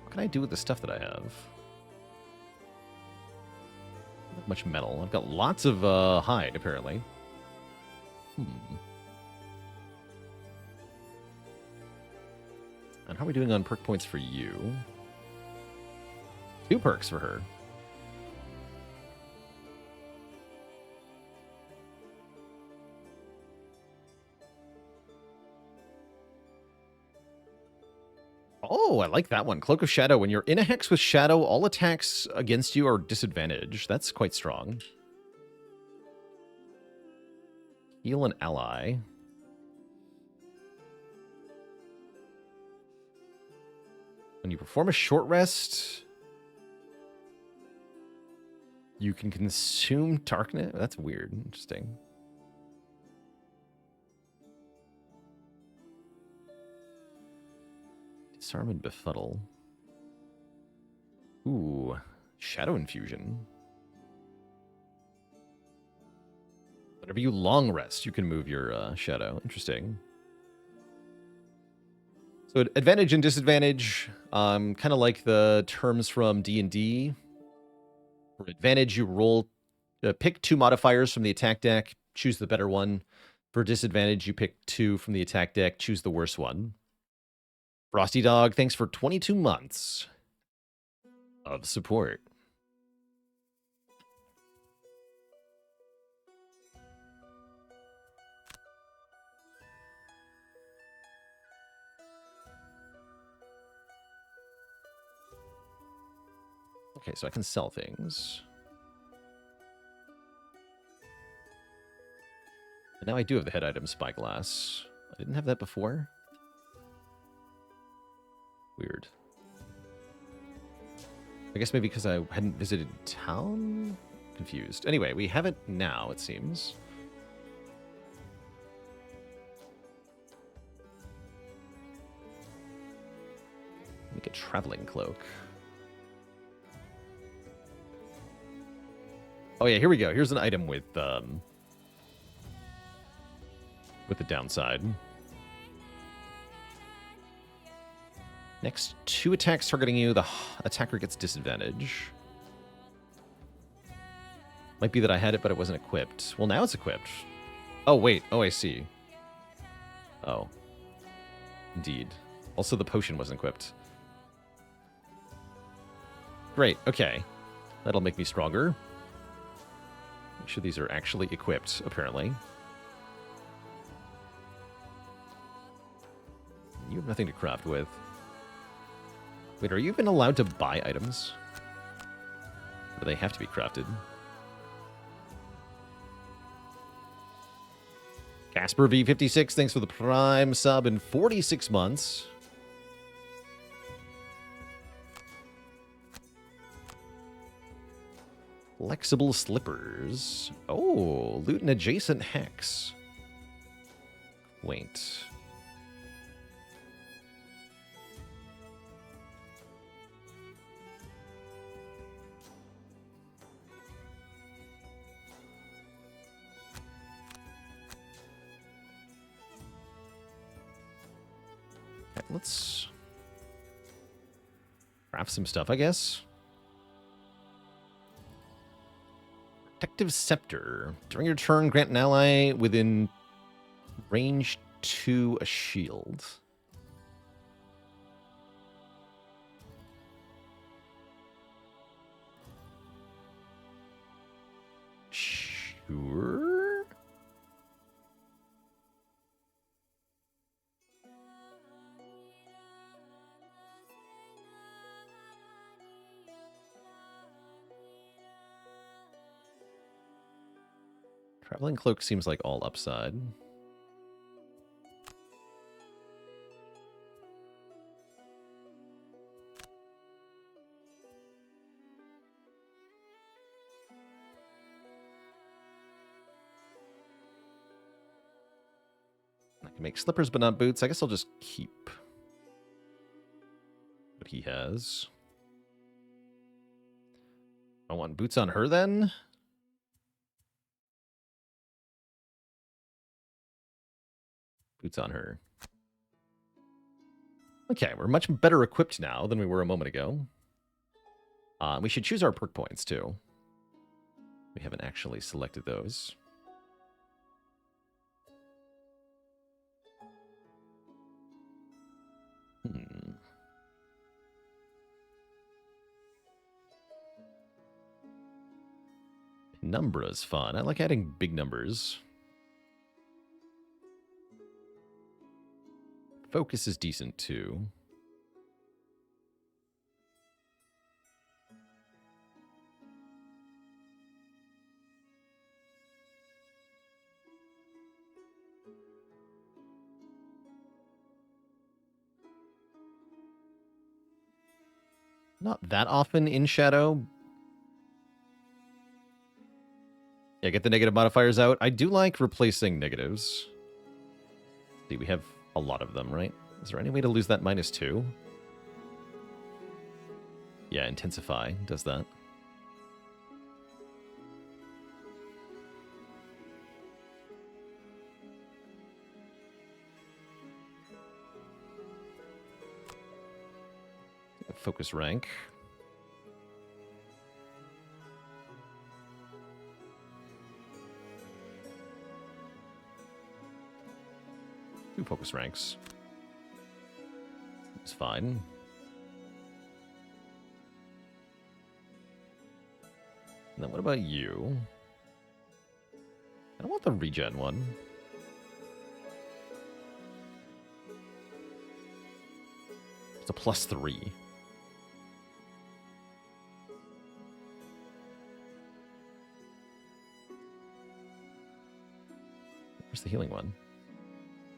Speaker 1: What can I do with the stuff that I have? Not much metal. I've got lots of hide, apparently. And how are we doing on perk points for you? 2 perks for her. Oh, I like that one. Cloak of Shadow. When you're in a hex with Shadow, all attacks against you are disadvantaged. That's quite strong. Heal an ally. When you perform a short rest, you can consume darkness. That's weird. Interesting. Disarm and Befuddle. Ooh, Shadow Infusion. Whenever you long rest, you can move your Shadow. Interesting. So advantage and disadvantage, kind of like the terms from D&D. For advantage, you roll, pick 2 modifiers from the attack deck, choose the better one. For disadvantage, you pick 2 from the attack deck, choose the worst one. Frosty Dog, thanks for 22 months of support. Okay, so I can sell things. And now I do have the head item Spyglass. I didn't have that before. Weird. I guess maybe because I hadn't visited town? Confused. Anyway, we have it now, it seems. Make a traveling cloak. Oh yeah, here we go. Here's an item with the downside. Next 2 attacks targeting you, the attacker gets disadvantage. Might be that I had it, but it wasn't equipped. Well, now it's equipped. Oh, wait. Oh, I see. Oh. Indeed. Also, the potion wasn't equipped. Great. Okay. That'll make me stronger. Make sure these are actually equipped, apparently. You have nothing to craft with. Wait, are you even allowed to buy items? Or do they have to be crafted? Casper V56, thanks for the Prime sub in 46 months. Flexible slippers. Oh, loot an adjacent hex. Quaint. Okay, let's craft some stuff, I guess. Protective Scepter. During your turn, grant an ally within range 2 a shield. Sure. Traveling Cloak seems like all upside. I can make slippers but not boots. I guess I'll just keep what he has. I want boots on her then? Boots on her. Okay, we're much better equipped now than we were a moment ago. We should choose our perk points, too. We haven't actually selected those. Numbra's fun. I like adding big numbers. Focus is decent, too. Not that often in Shadow. Yeah, get the negative modifiers out. I do like replacing negatives. See, we have a lot of them, right? Is there any way to lose that -2? Yeah, Intensify does that. Focus rank. Two focus ranks. It's fine. And then what about you? I don't want the regen one. It's a +3. Where's the healing one?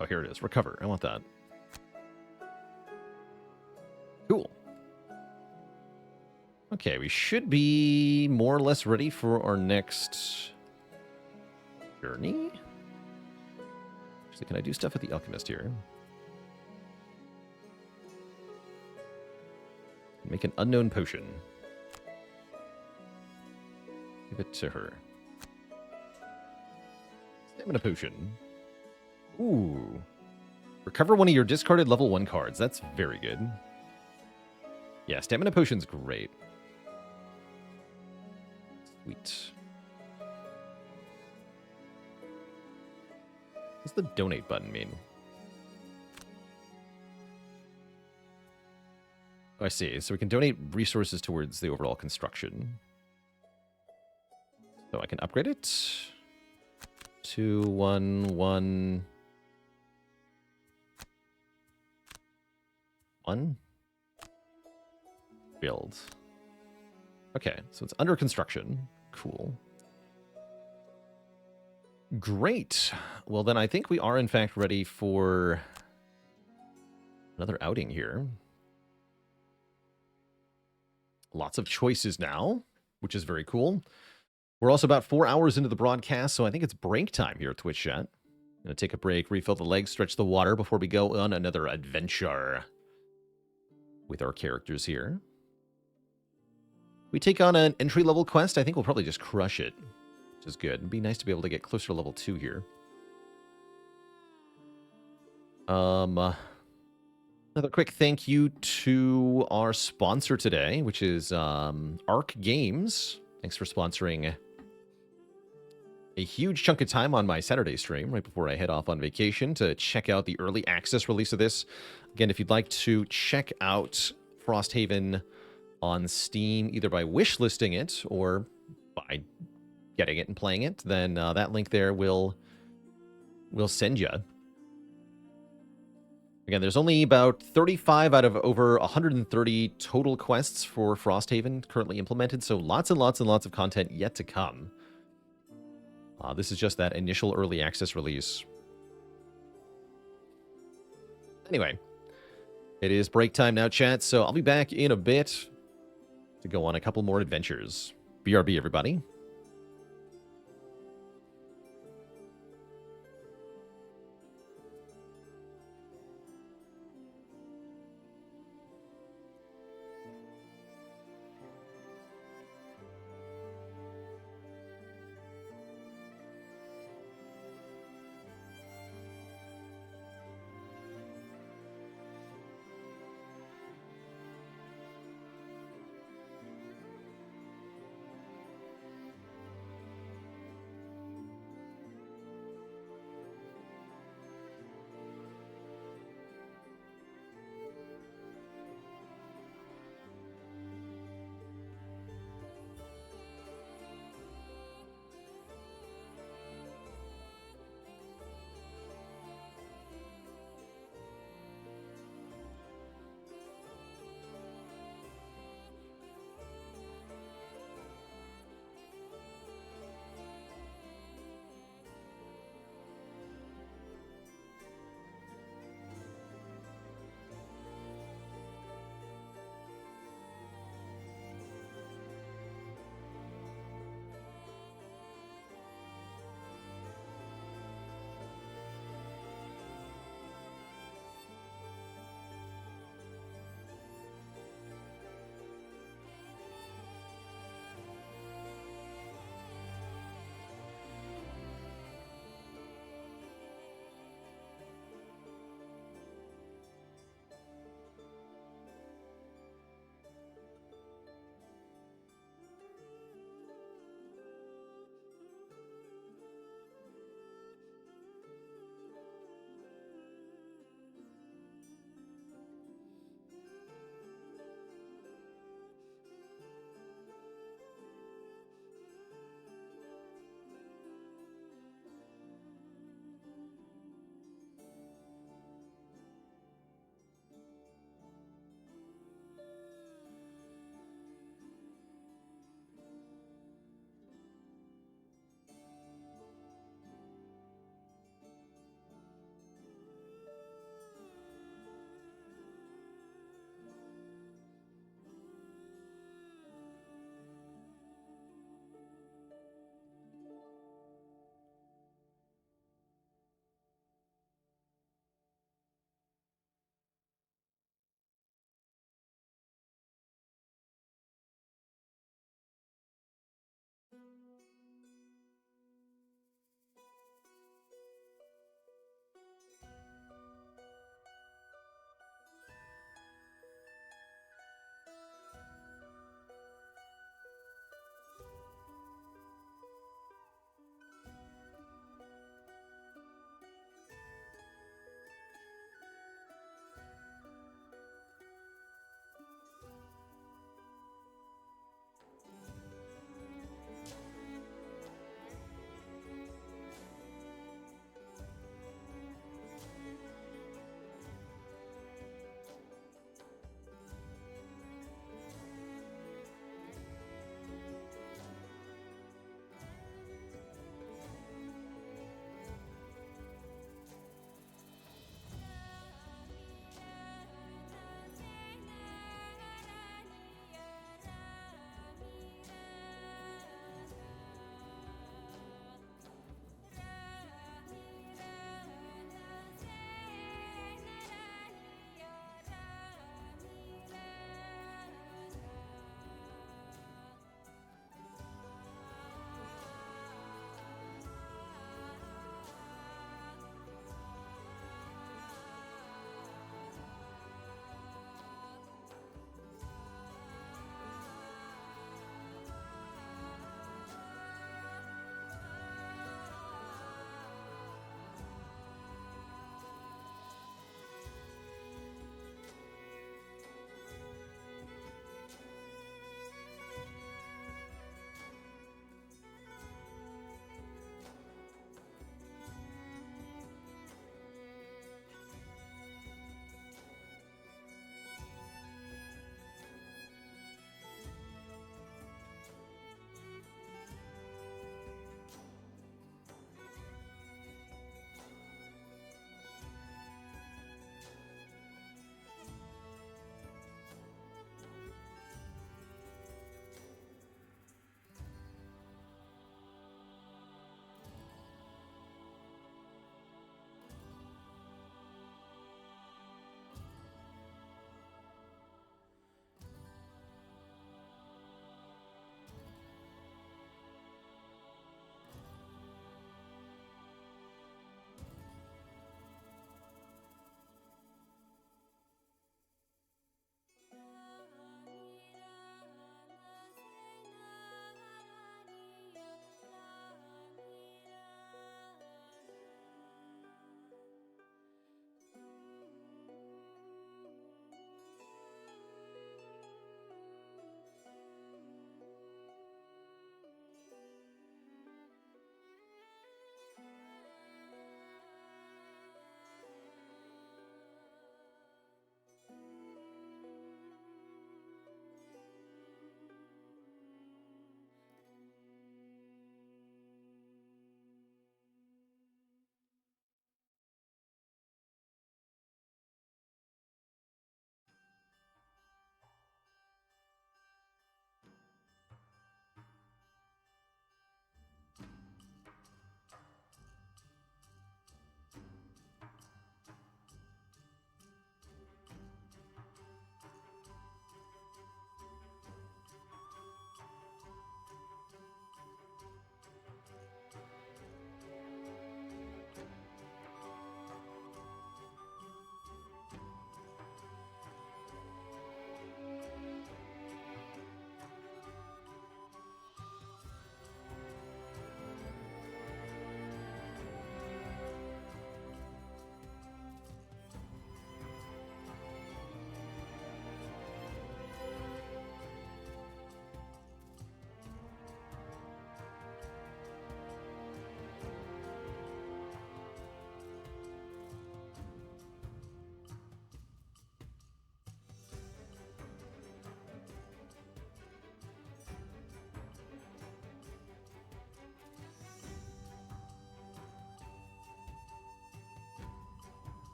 Speaker 1: Oh, here it is. Recover. I want that. Cool. Okay, we should be more or less ready for our next journey. Actually, can I do stuff with the alchemist here? Make an unknown potion. Give it to her. Stamina potion. Ooh. Recover one of your discarded level 1 cards. That's very good. Yeah, stamina potion's great. Sweet. What's the donate button mean? Oh, I see. So we can donate resources towards the overall construction. So I can upgrade it. 2, 1, 1. 1. build. Okay, so it's under construction. Cool. Great. Well, then I think we are, in fact, ready for another outing here. Lots of choices now, which is very cool. We're also about 4 hours into the broadcast, so I think it's break time here at Twitch chat. Gonna take a break, refill the legs, stretch the water before we go on another adventure with our characters here. We take on an entry-level quest. I think we'll probably just crush it, which is good. It'd be nice to be able to get closer to level 2 here. Another quick thank you to our sponsor today, which is Arc Games. Thanks for sponsoring a huge chunk of time on my Saturday stream right before I head off on vacation to check out the early access release of this. Again, if you'd like to check out Frosthaven on Steam, either by wishlisting it or by getting it and playing it, then that link there will send you. Again, there's only about 35 out of over 130 total quests for Frosthaven currently implemented, so lots and lots and lots of content yet to come. This is just that initial early access release. Anyway, it is break time now, chat, so I'll be back in a bit to go on a couple more adventures. BRB, everybody.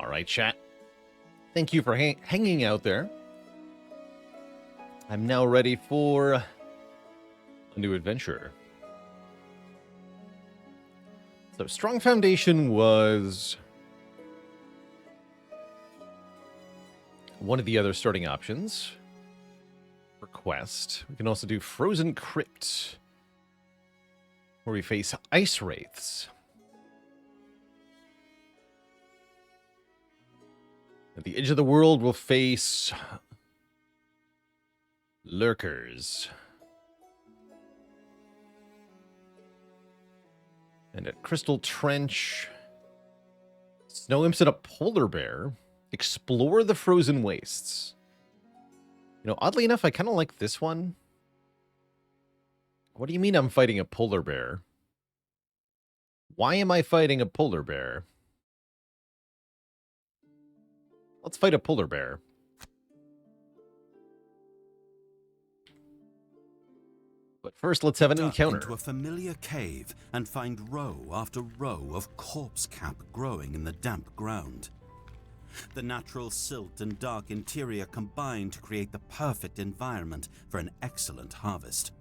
Speaker 1: All right, chat. Thank you for hanging out there. I'm now ready for a new adventure. So, Strong Foundation was one of the other starting options. Quest. We can also do Frozen Crypt, where we face ice wraiths. At the edge of the world, we'll face lurkers. And at Crystal Trench, snow imps and a polar bear explore the frozen wastes. You know, oddly enough, I kind of like this one. What do you mean I'm fighting a polar bear? Why am I fighting a polar bear? Let's fight a polar bear. But first, let's have an encounter.
Speaker 2: Into a familiar cave and find row after row of corpse cap growing in the damp ground. The natural silt and dark interior combine to create the perfect environment for an excellent harvest.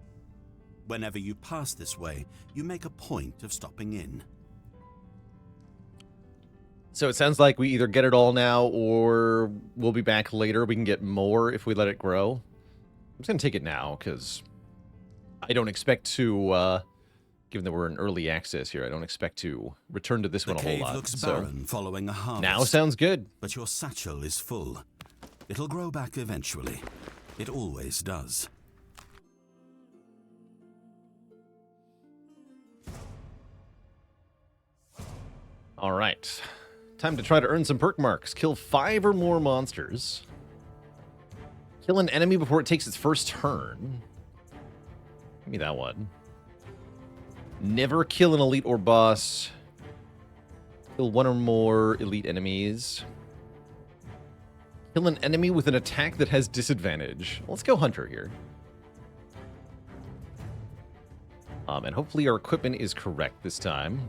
Speaker 2: Whenever you pass this way, you make a point of stopping in.
Speaker 1: So it sounds like we either get it all now or we'll be back later. We can get more if we let it grow. I'm just going to take it now because I don't expect to, given that we're in early access here, I don't expect to return to this one a whole lot.
Speaker 2: The cave looks barren following a harvest.
Speaker 1: Now sounds good.
Speaker 2: But your satchel is full. It'll grow back eventually. It always does.
Speaker 1: All right. Time to try to earn some perk marks. Kill 5 or more monsters. Kill an enemy before it takes its first turn. Give me that one. Never kill an elite or boss. Kill 1 or more elite enemies. Kill an enemy with an attack that has disadvantage. Let's go Hunter here. And hopefully our equipment is correct this time.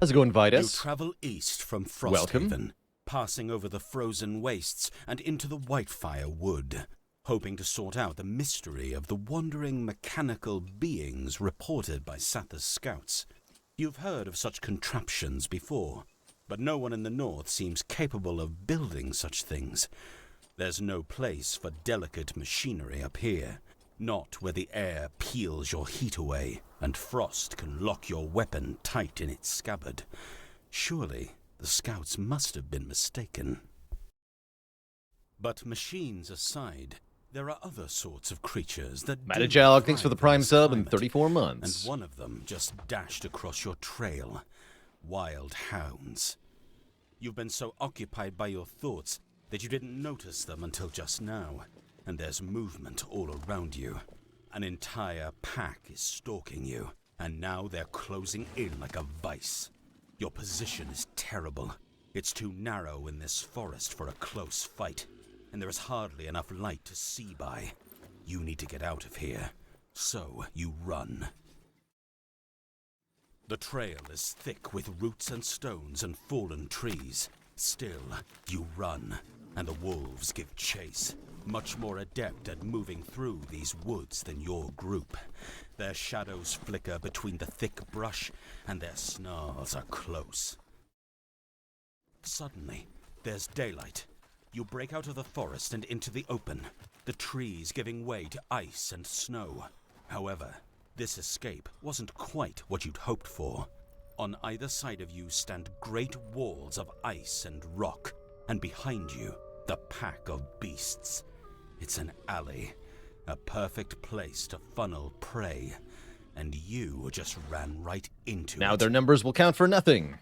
Speaker 1: How's it going, Vitus?
Speaker 2: You travel east from Frosthaven,
Speaker 1: Welcome.
Speaker 2: passing over the frozen wastes and into the Whitefire Wood, hoping to sort out the mystery of the wandering mechanical beings reported by Satha's scouts. You've heard of such contraptions before, but no one in the north seems capable of building such things. There's no place for delicate machinery up here, not where the air peels your heat away and frost can lock your weapon tight in its scabbard. Surely the scouts must have been mistaken. But machines aside, there are other sorts of creatures that
Speaker 1: Madajog, thanks for the Prime sub in 34 months.
Speaker 2: And one of them just dashed across your trail. Wild hounds. You've been so occupied by your thoughts that you didn't notice them until just now. And there's movement all around you. An entire pack is stalking you, and now they're closing in like a vice. Your position is terrible. It's too narrow in this forest for a close fight, and there is hardly enough light to see by. You need to get out of here, so you run. The trail is thick with roots and stones and fallen trees. Still, you run, and the wolves give chase. Much more adept at moving through these woods than your group. Their shadows flicker between the thick brush, and their snarls are close. Suddenly, there's daylight. You break out of the forest and into the open, the trees giving way to ice and snow. However, this escape wasn't quite what you'd hoped for. On either side of you stand great walls of ice and rock, and behind you, the pack of beasts. It's an alley, a perfect place to funnel prey, and you just ran right into it.
Speaker 1: Now their numbers will count for nothing.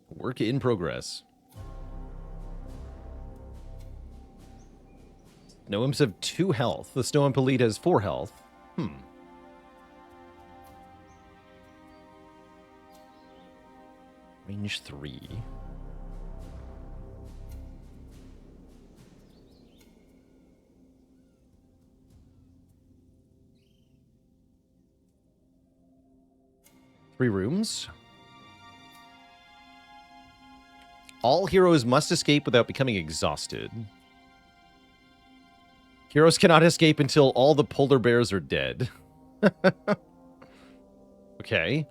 Speaker 1: Work in progress. Snow imps have 2 health. The snow imp elite has 4 health. Range 3. Three rooms. All heroes must escape without becoming exhausted. Heroes cannot escape until all the polar bears are dead. Okay.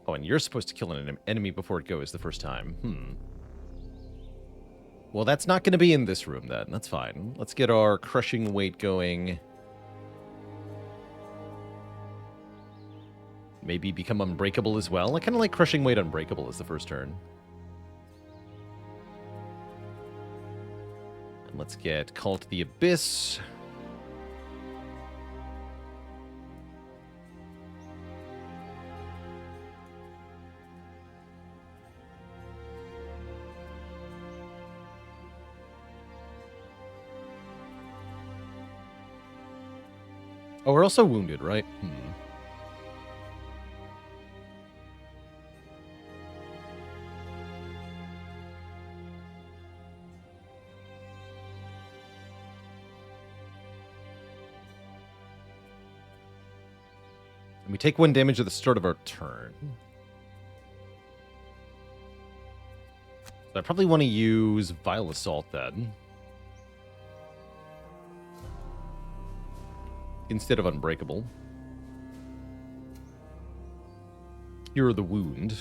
Speaker 1: Oh, and you're supposed to kill an enemy before it goes the first time. Well, that's not going to be in this room, then. That's fine. Let's get our crushing weight going. Maybe become unbreakable as well. I kind of like crushing weight unbreakable as the first turn. And let's get Call to the Abyss. Oh, we're also wounded, right? And we take 1 damage at the start of our turn. So I probably want to use Vile Assault then. Instead of Unbreakable. Here are the wound.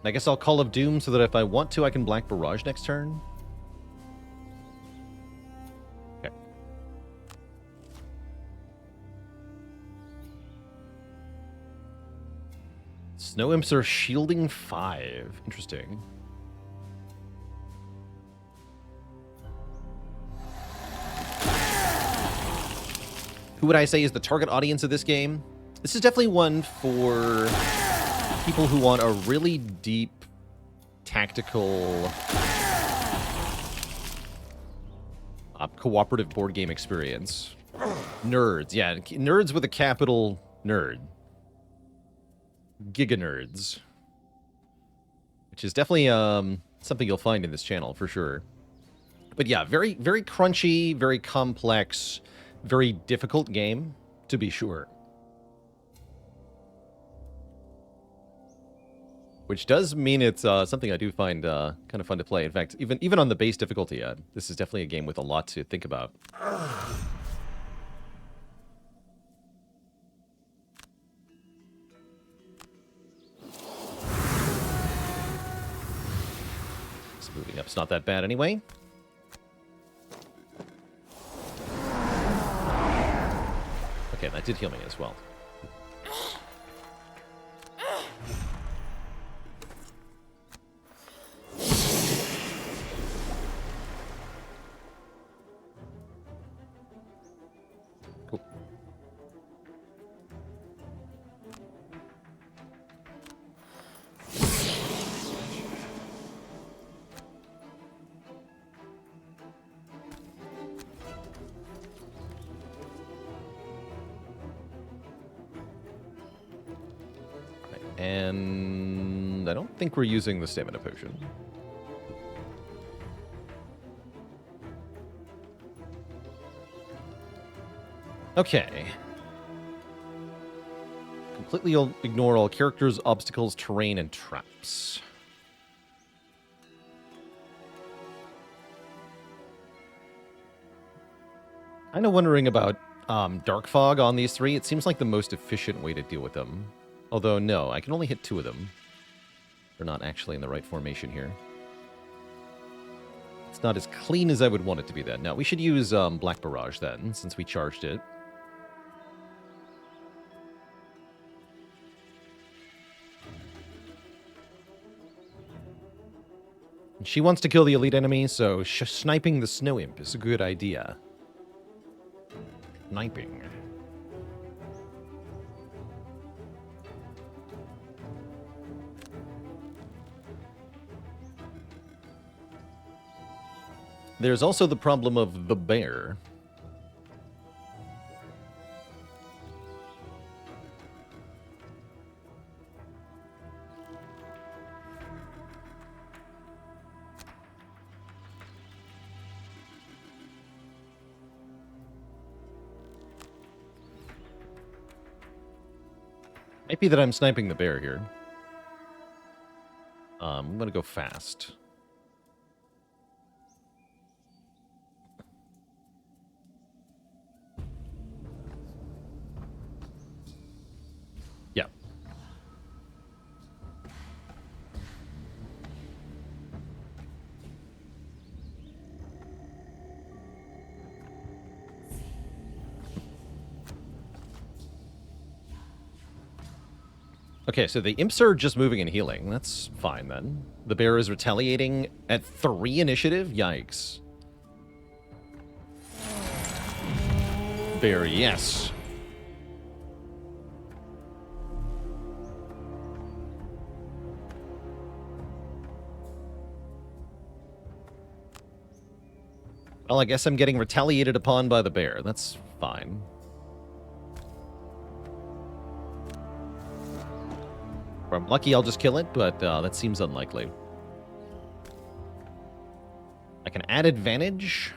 Speaker 1: I guess I'll Call of Doom so that if I want to, I can Black Barrage next turn. Okay. Snow Imps are shielding 5. Interesting. Who would I say is the target audience of this game? This is definitely one for people who want a really deep, tactical, cooperative board game experience. Nerds, yeah. Nerds with a capital nerd. Giga nerds. Which is definitely something you'll find in this channel, for sure. But yeah, very, very crunchy, very complex, very difficult game, to be sure. Which does mean it's something I do find kind of fun to play. In fact, even on the base difficulty, this is definitely a game with a lot to think about. So moving up's not that bad anyway. Okay, that did heal me as well. Cool. And I don't think we're using the stamina potion. Okay. Completely ignore all characters, obstacles, terrain, and traps. Kind of wondering about Dark Fog on these 3. It seems like the most efficient way to deal with them. Although, no, I can only hit 2 of them. They're not actually in the right formation here. It's not as clean as I would want it to be then. No, we should use Black Barrage then, since we charged it. She wants to kill the elite enemy, so sniping the Snow Imp is a good idea. Sniping. There's also the problem of the bear. Might be that I'm sniping the bear here. I'm gonna go fast. Yeah. Okay, so the imps are just moving and healing. That's fine, then. The bear is retaliating at 3 initiative? Yikes. Bear, yes. Well, I guess I'm getting retaliated upon by the bear. That's fine. If I'm lucky, I'll just kill it, but that seems unlikely. I can add advantage.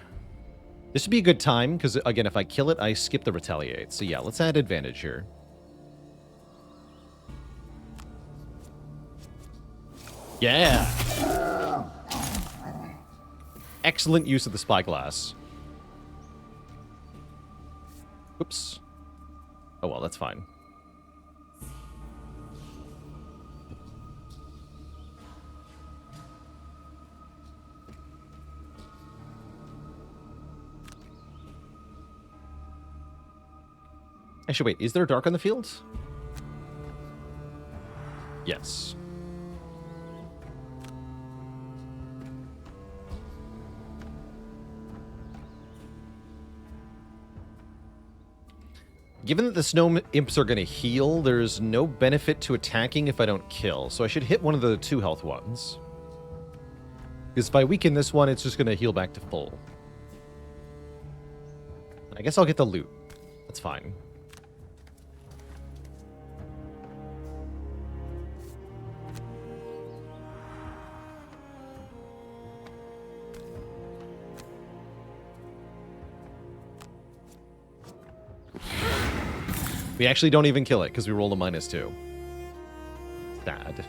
Speaker 1: This would be a good time, because, again, if I kill it, I skip the retaliate. So, yeah, let's add advantage here. Yeah! Excellent use of the spyglass. Oops. Oh, well, that's fine. Actually, wait, is there dark on the field? Yes. Given that the snow imps are going to heal, there's no benefit to attacking if I don't kill, so I should hit one of the 2 health ones. Because if I weaken this one, it's just going to heal back to full. I guess I'll get the loot. That's fine. We actually don't even kill it because we rolled a -2. Sad.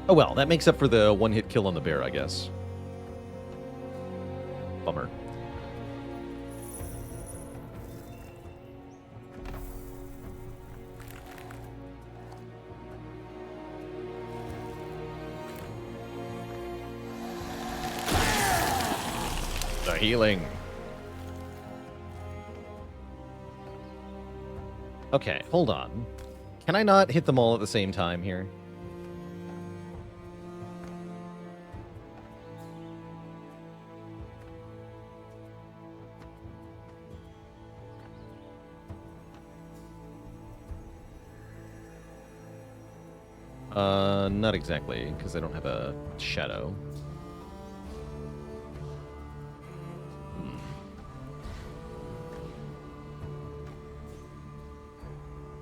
Speaker 1: Oh well, that makes up for the 1-hit kill on the bear, I guess. Bummer. The healing. Okay, hold on. Can I not hit them all at the same time here? Not exactly, because I don't have a shadow.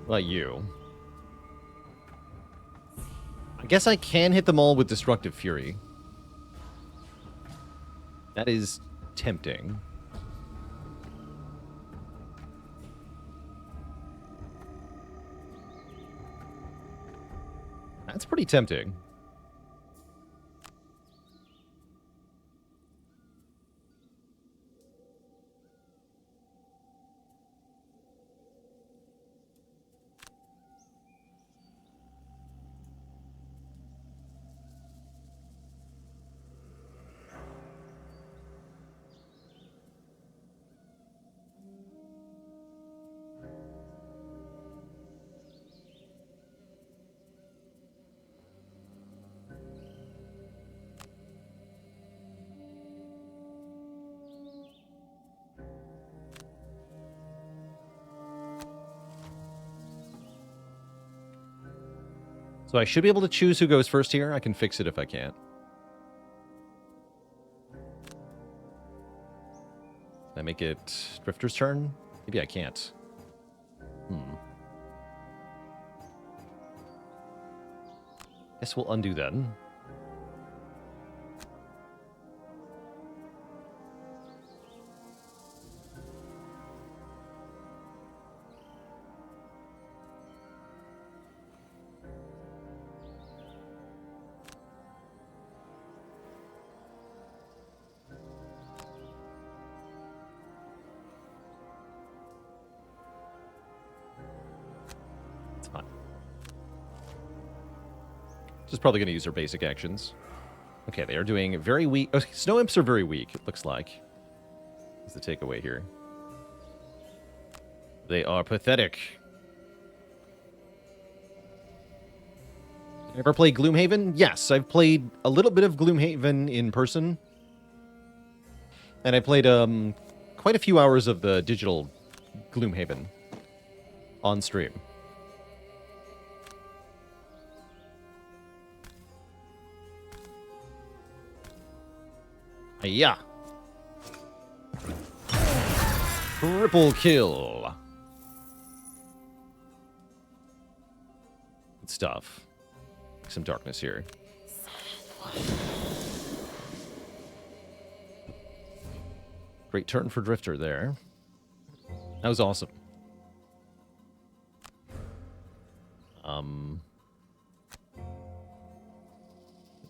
Speaker 1: What about you? I guess I can hit them all with Destructive Fury. That is tempting. That's pretty tempting. So I should be able to choose who goes first here. I can fix it if I can't. make it Drifter's turn? Maybe I can't. Guess we'll undo that. Just probably going to use her basic actions. Okay, they are doing very weak. Oh, snow imps are very weak, it looks like. Is the takeaway here. They are pathetic. Ever played Gloomhaven? Yes, I've played a little bit of Gloomhaven in person. And I played quite a few hours of the digital Gloomhaven on stream. Yeah. Triple kill. Good stuff. Some darkness here. Great turn for Drifter there. That was awesome.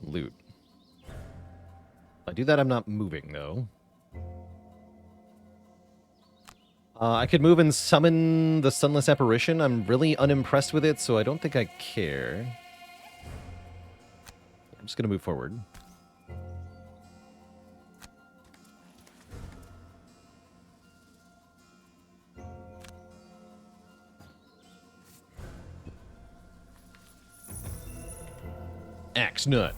Speaker 1: Loot. I do that, I'm not moving, though. I could move and summon the Sunless Apparition. I'm really unimpressed with it, so I don't think I care. I'm just going to move forward. Axe Nut.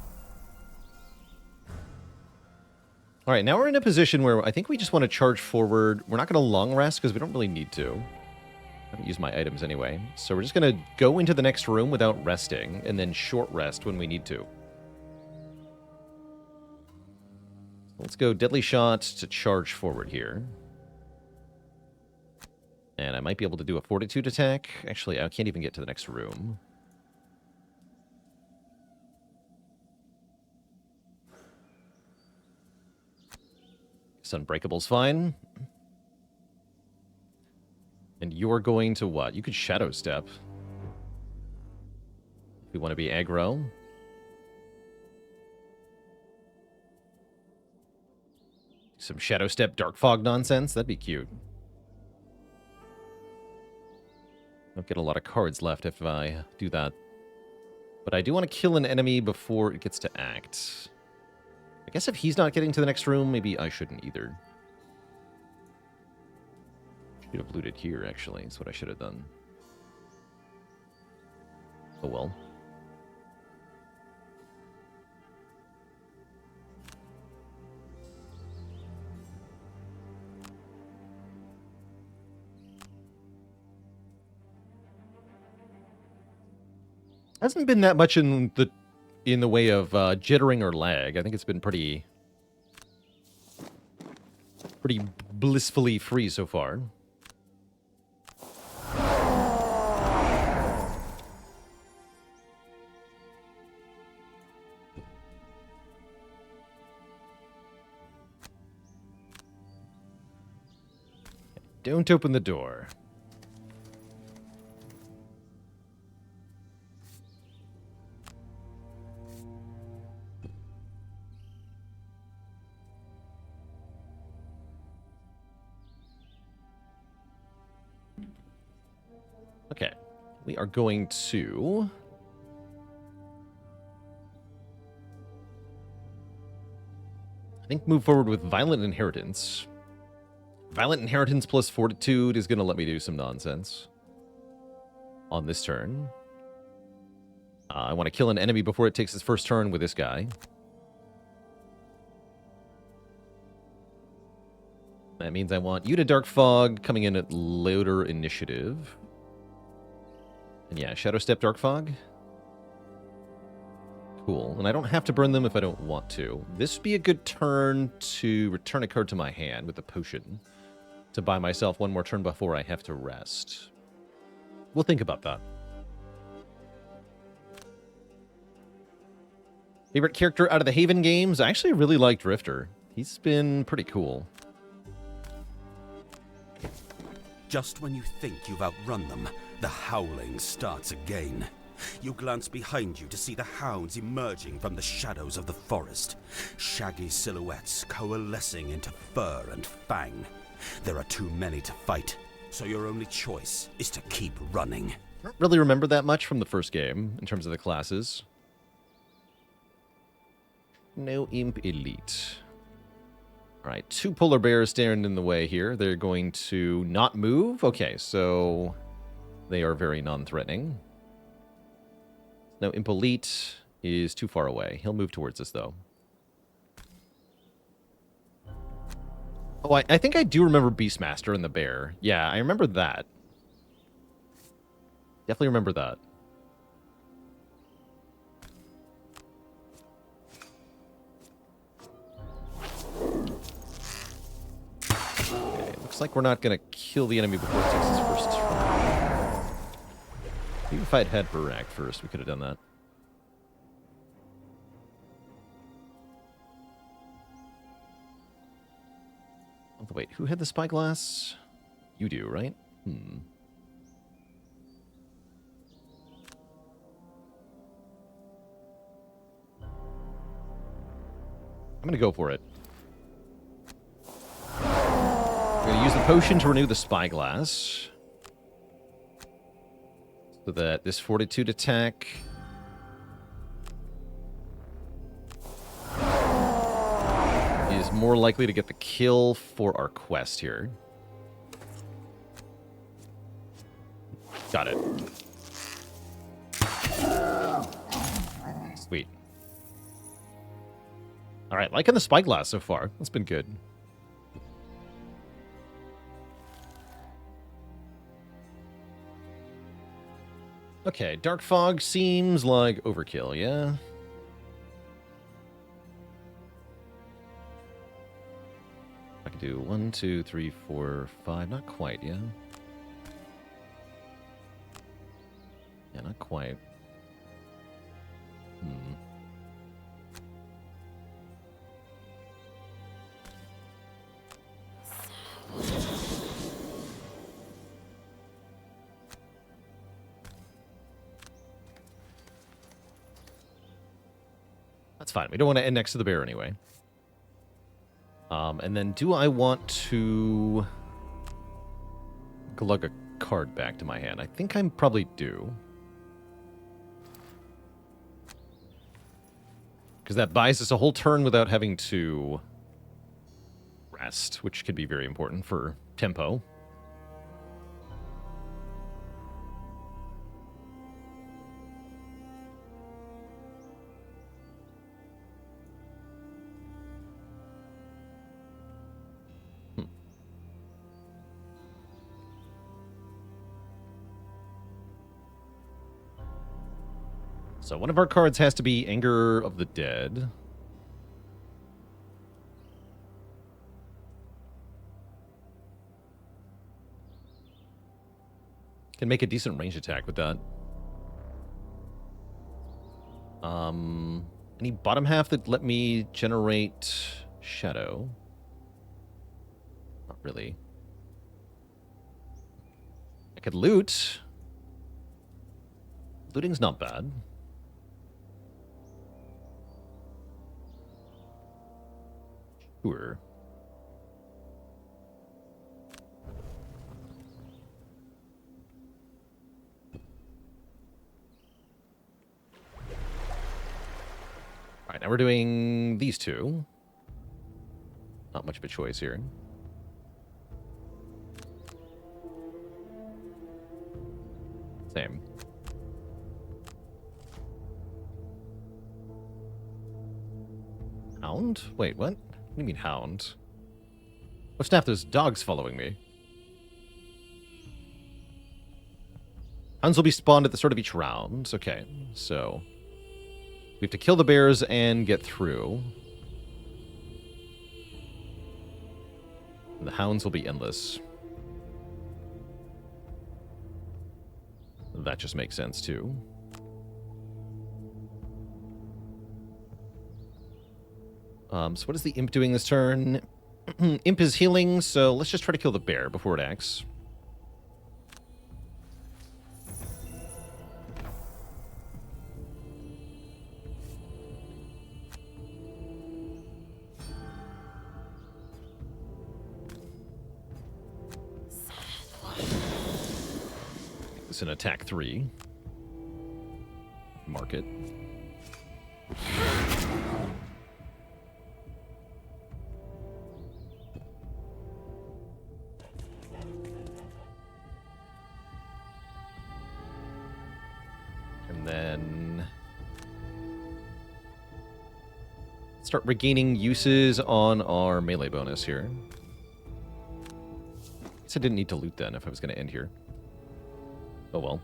Speaker 1: All right, now we're in a position where I think we just want to charge forward. We're not going to long rest because we don't really need to. I haven't used my items anyway. So we're just going to go into the next room without resting and then short rest when we need to. Let's go Deadly Shot to charge forward here. And I might be able to do a Fortitude attack. Actually, I can't even get to the next room. Unbreakable's fine. And you're going to what? You could Shadow Step. If you want to be aggro. Some Shadow Step Dark Fog nonsense. That'd be cute. Don't get a lot of cards left if I do that. But I do want to kill an enemy before it gets to act. I guess if he's not getting to the next room, maybe I shouldn't either. Should have looted here, actually. That's what I should have done. Oh well. Hasn't been that much in the way of jittering or lag. I think it's been pretty blissfully free so far. Don't open the door. Okay, we are going to... I think move forward with Violent Inheritance. Violent Inheritance plus Fortitude is going to let me do some nonsense on this turn. I want to kill an enemy before it takes its first turn with this guy. That means I want you to Dark Fog coming in at later initiative. And yeah, Shadow Step Dark Fog. Cool. And I don't have to burn them if I don't want to. This would be a good turn to return a card to my hand with a potion. to buy myself one more turn before I have to rest. We'll think about that. Favorite character out of the Haven games? I actually really like Drifter. He's been pretty cool.
Speaker 2: Just when you think you've outrun them, the howling starts again. You glance behind you to see the hounds emerging from the shadows of the forest. Shaggy silhouettes coalescing into fur and fang. There are too many to fight, so your only choice is to keep running.
Speaker 1: I don't really remember that much from the first game in terms of the classes. No Imp Elite. Alright, 2 polar bears standing in the way here. They're going to not move? Okay, so they are very non-threatening. No, Imp Elite is too far away. He'll move towards us, though. Oh, I think I do remember Beastmaster and the bear. Yeah, I remember that. Definitely remember that. Okay, looks like we're not going to kill the enemy before it takes its first turn. Maybe if I'd had Burak first, we could have done that. Oh, wait, who had the spyglass? You do, right? I'm going to go for it. I'm going to use the potion to renew the spyglass. So that this fortitude attack is more likely to get the kill for our quest here. Got it. Sweet. Alright, liking the spyglass so far. That's been good. Okay, Dark Fog seems like overkill, yeah? I can do 1, 2, 3, 4, 5. Not quite, yeah? Yeah, not quite. That's fine. We don't want to end next to the bear anyway. And then do I want to glug a card back to my hand? I think I probably do. Because that buys us a whole turn without having to rest, which could be very important for tempo. So one of our cards has to be Anger of the Dead. Can make a decent range attack with that. Any bottom half that let me generate Shadow? Not really. I could loot. Looting's not bad. Sure. All right, now we're doing these two. Not much of a choice here. Same. Hound? Wait, what? What do you mean hound? Oh snap, there's dogs following me. Hounds will be spawned at the start of each round. Okay, so we have to kill the bears and get through. The hounds will be endless. That just makes sense, too. So what is the imp doing this turn? Imp is healing, so let's just try to kill the bear before it acts. It's an attack 3. Mark it. And then start regaining uses on our melee bonus here. Guess I didn't need to loot then if I was going to end here. Oh well.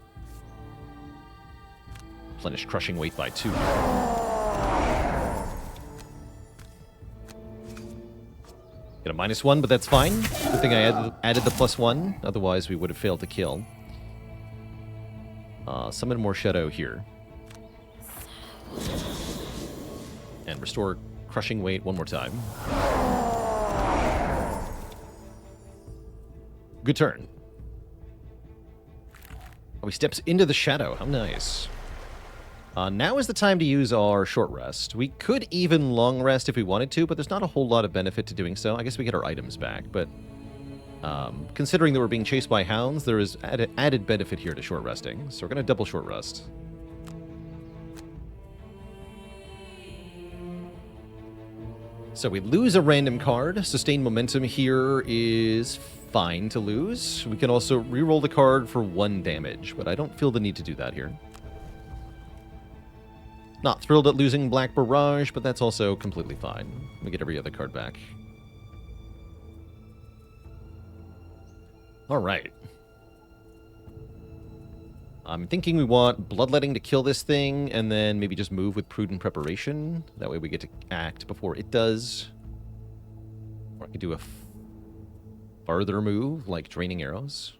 Speaker 1: Replenish crushing weight by 2. Get a -1, but that's fine. Good thing I added the +1. Otherwise, we would have failed to kill. Summon more shadow here. And restore crushing weight one more time. Good turn. Oh, he steps into the shadow. How nice. Now is the time to use our short rest. We could even long rest if we wanted to, but there's not a whole lot of benefit to doing so. I guess we get our items back, but considering that we're being chased by hounds, there is added benefit here to short resting. So we're going to double short rest. So we lose a random card. Sustained momentum here is fine to lose. We can also reroll the card for 1 damage, but I don't feel the need to do that here. Not thrilled at losing Black Barrage, but that's also completely fine. We get every other card back. Alright. I'm thinking we want Bloodletting to kill this thing, and then maybe just move with Prudent Preparation. That way we get to act before it does. Or I could do a farther move, like Draining Arrows.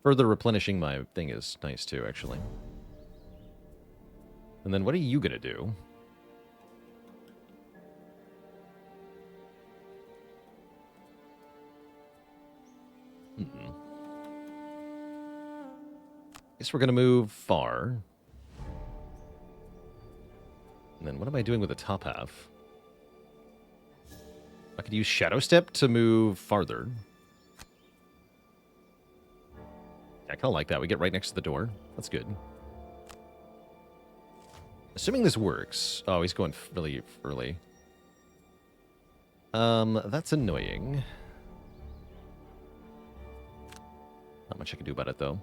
Speaker 1: Further replenishing my thing is nice too, actually. And then what are you gonna do? Guess we're gonna move far. And then what am I doing with the top half? I could use Shadow Step to move farther. I kind of like that. We get right next to the door. That's good. Assuming this works. Oh, he's going really early. That's annoying. Not much I can do about it, though.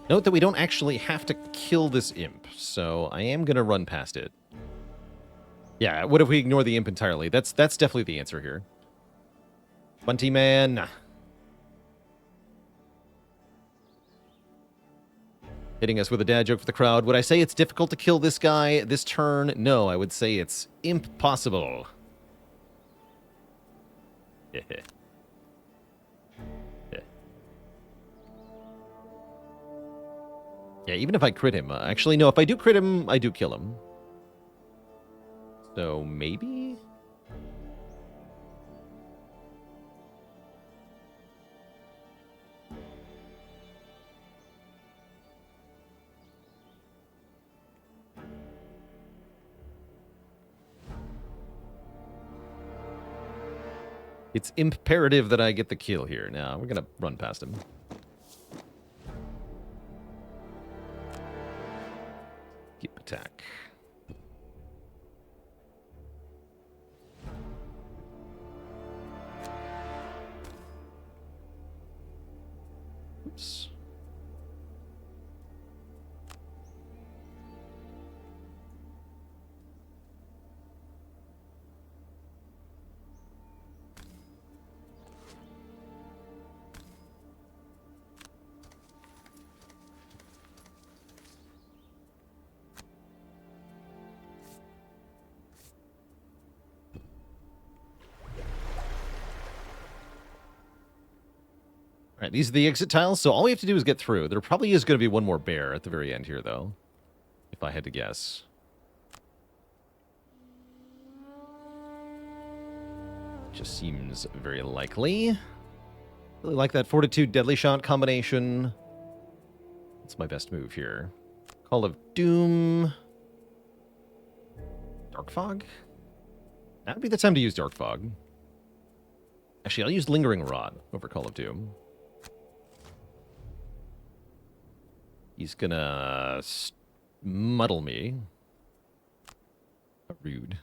Speaker 1: Note that we don't actually have to kill this imp, so I am going to run past it. Yeah, what if we ignore the imp entirely? That's definitely the answer here. 20 man. Hitting us with a dad joke for the crowd. Would I say it's difficult to kill this guy this turn? No, I would say it's impossible. Yeah, even if I crit him. Actually, no, if I do crit him, I do kill him. So, maybe? It's imperative that I get the kill here. Now, we're going to run past him. Keep attack. Oops. All right, these are the exit tiles, so all we have to do is get through. There probably is going to be one more bear at the very end here, though, if I had to guess. Just seems very likely. Really like that Fortitude Deadly Shot combination. That's my best move here. Call of Doom. Dark Fog? That would be the time to use Dark Fog. Actually, I'll use Lingering Rod over Call of Doom. He's gonna muddle me. Rude.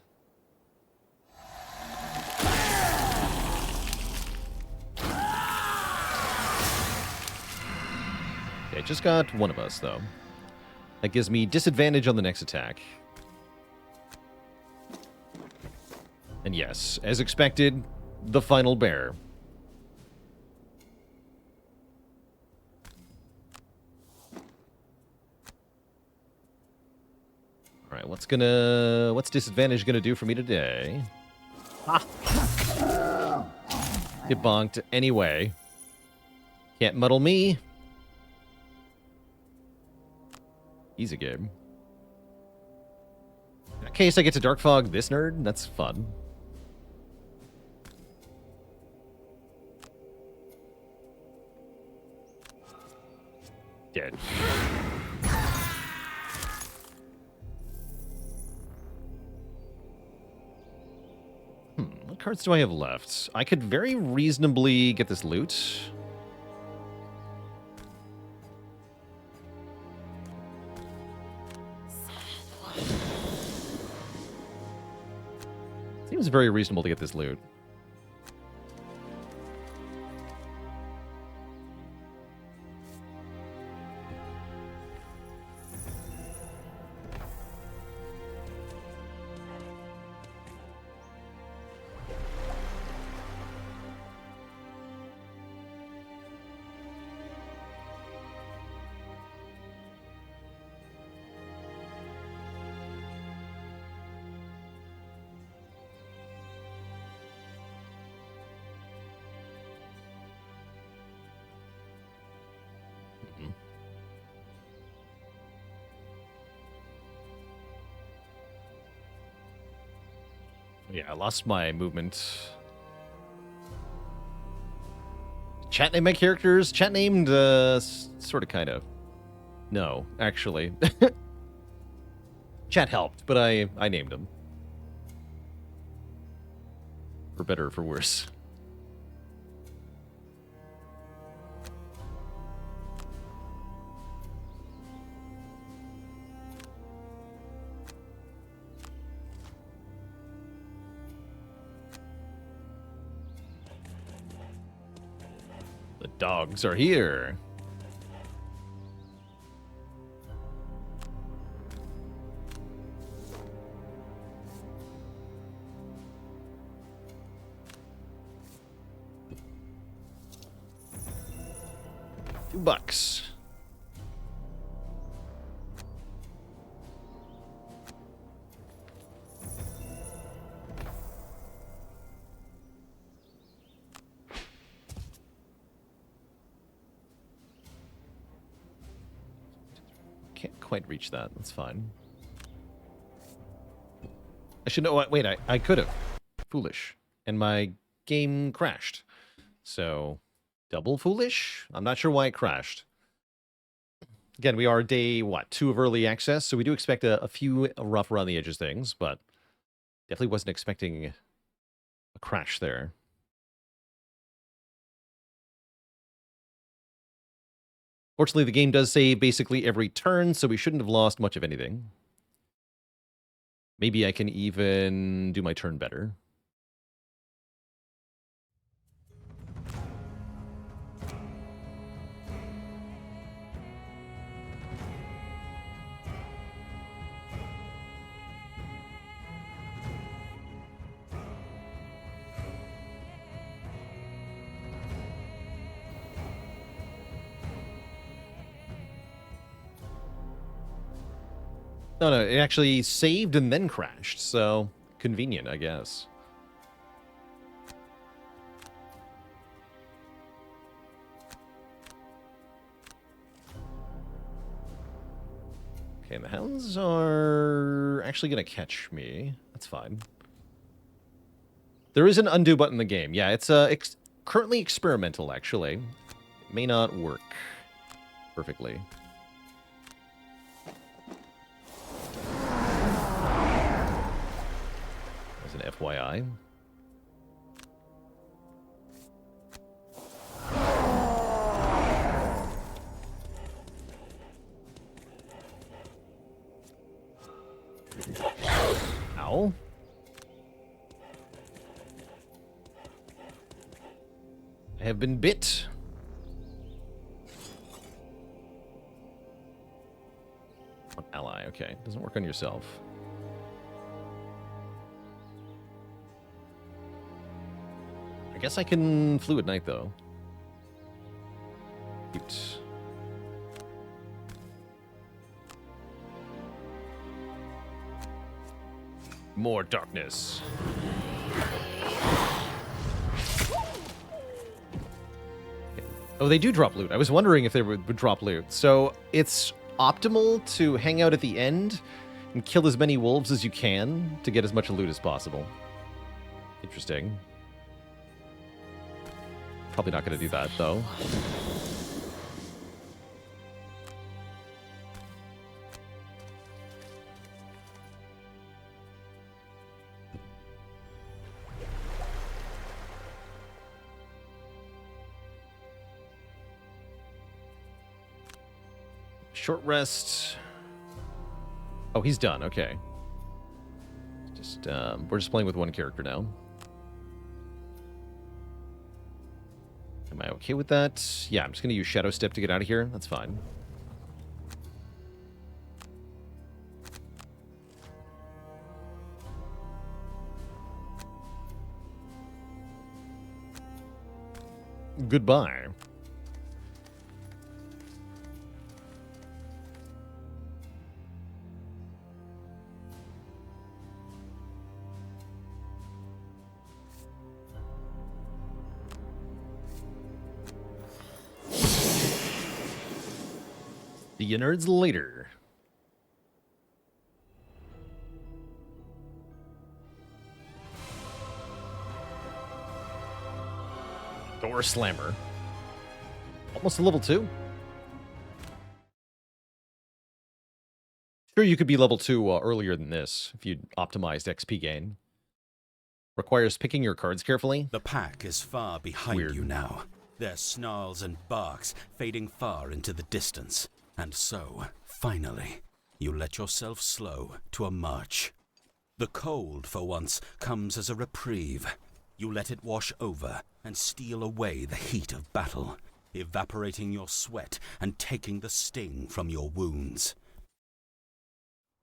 Speaker 1: Okay, just got one of us, though. That gives me disadvantage on the next attack. And yes, as expected, the final bear. Alright, what's disadvantage gonna do for me today? Ah! Get bonked anyway. Can't muddle me. Easy game. In that case, I get to Dark Fog this nerd. That's fun. Dead. What cards do I have left? I could very reasonably get this loot. Seems very reasonable to get this loot. Yeah, I lost my movement. Chat name my characters? Chat named, sort of, kind of. No, actually. Chat helped, but I named them. For better or for worse. The dogs are here. $2. Can't quite reach that. That's fine. I should know what. Wait, I could have. Foolish. And my game crashed. So, double foolish? I'm not sure why it crashed. Again, we are day, 2 of early access, so we do expect a few rough around the edges things, but definitely wasn't expecting a crash there. Fortunately, the game does save basically every turn, so we shouldn't have lost much of anything. Maybe I can even do my turn better. No, it actually saved and then crashed, so convenient, I guess. Okay, and the hounds are actually going to catch me. That's fine. There is an undo button in the game. Yeah, it's currently experimental, actually. It may not work perfectly. As an FYI. Ow. I have been bit. An ally, okay. Doesn't work on yourself. I guess I can flew at night, though. Cute. More darkness. Oh, they do drop loot. I was wondering if they would drop loot. So it's optimal to hang out at the end and kill as many wolves as you can to get as much loot as possible. Interesting. Probably not going to do that, though. Short rest. Oh, he's done. Okay. Just we're just playing with one character now. Am I okay with that? Yeah, I'm just gonna use Shadow Step to get out of here. That's fine. Goodbye. See you nerds later. Door slammer. Almost a level 2. Sure, you could be level 2 earlier than this if you'd optimized XP gain. Requires picking your cards carefully.
Speaker 2: The pack is far behind
Speaker 1: Weird.
Speaker 2: you now, their snarls and barks fading far into the distance. And so, finally, you let yourself slow to a march. The cold, for once, comes as a reprieve. You let it wash over and steal away the heat of battle, evaporating your sweat and taking the sting from your wounds.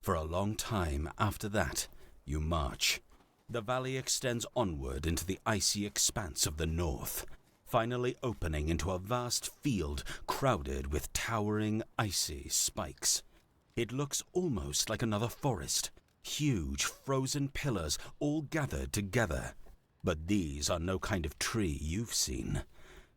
Speaker 2: For a long time after that, you march. The valley extends onward into the icy expanse of the north, finally opening into a vast field crowded with towering, icy spikes. It looks almost like another forest, huge frozen pillars all gathered together. But these are no kind of tree you've seen.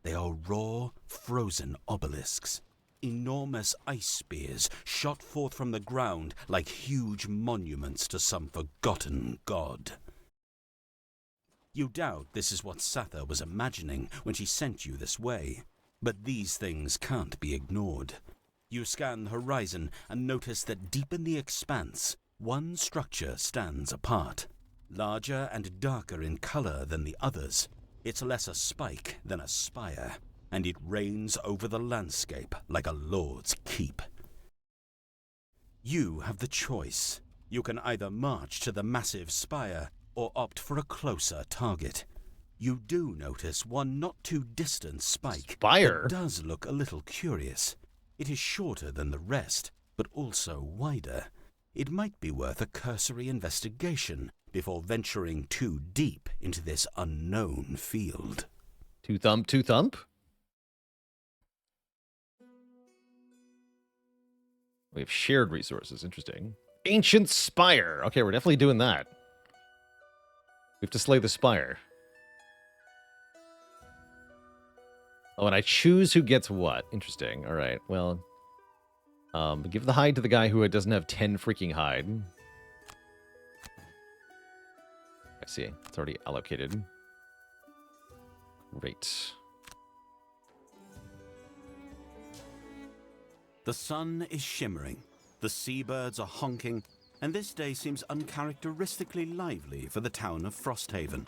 Speaker 2: They are raw, frozen obelisks. Enormous ice spears shot forth from the ground like huge monuments to some forgotten god. You doubt this is what Satha was imagining when she sent you this way, but these things can't be ignored. You scan the horizon and notice that deep in the expanse, one structure stands apart. Larger and darker in color than the others, it's less a spike than a spire, and it reigns over the landscape like a lord's keep. You have the choice. You can either march to the massive spire or opt for a closer target. You do notice one not too distant spike
Speaker 1: Spire?
Speaker 2: that does look a little curious. It is shorter than the rest, but also wider. It might be worth a cursory investigation before venturing too deep into this unknown field.
Speaker 1: Two thump, two thump. We have shared resources. Interesting. Ancient Spire. Okay, we're definitely doing that. We have to slay the spire. Oh, and I choose who gets what. Interesting. All right. Well, Give the hide to the guy who doesn't have 10 freaking hide. I see. It's already allocated. Great.
Speaker 2: The sun is shimmering, the seabirds are honking, and this day seems uncharacteristically lively for the town of Frosthaven.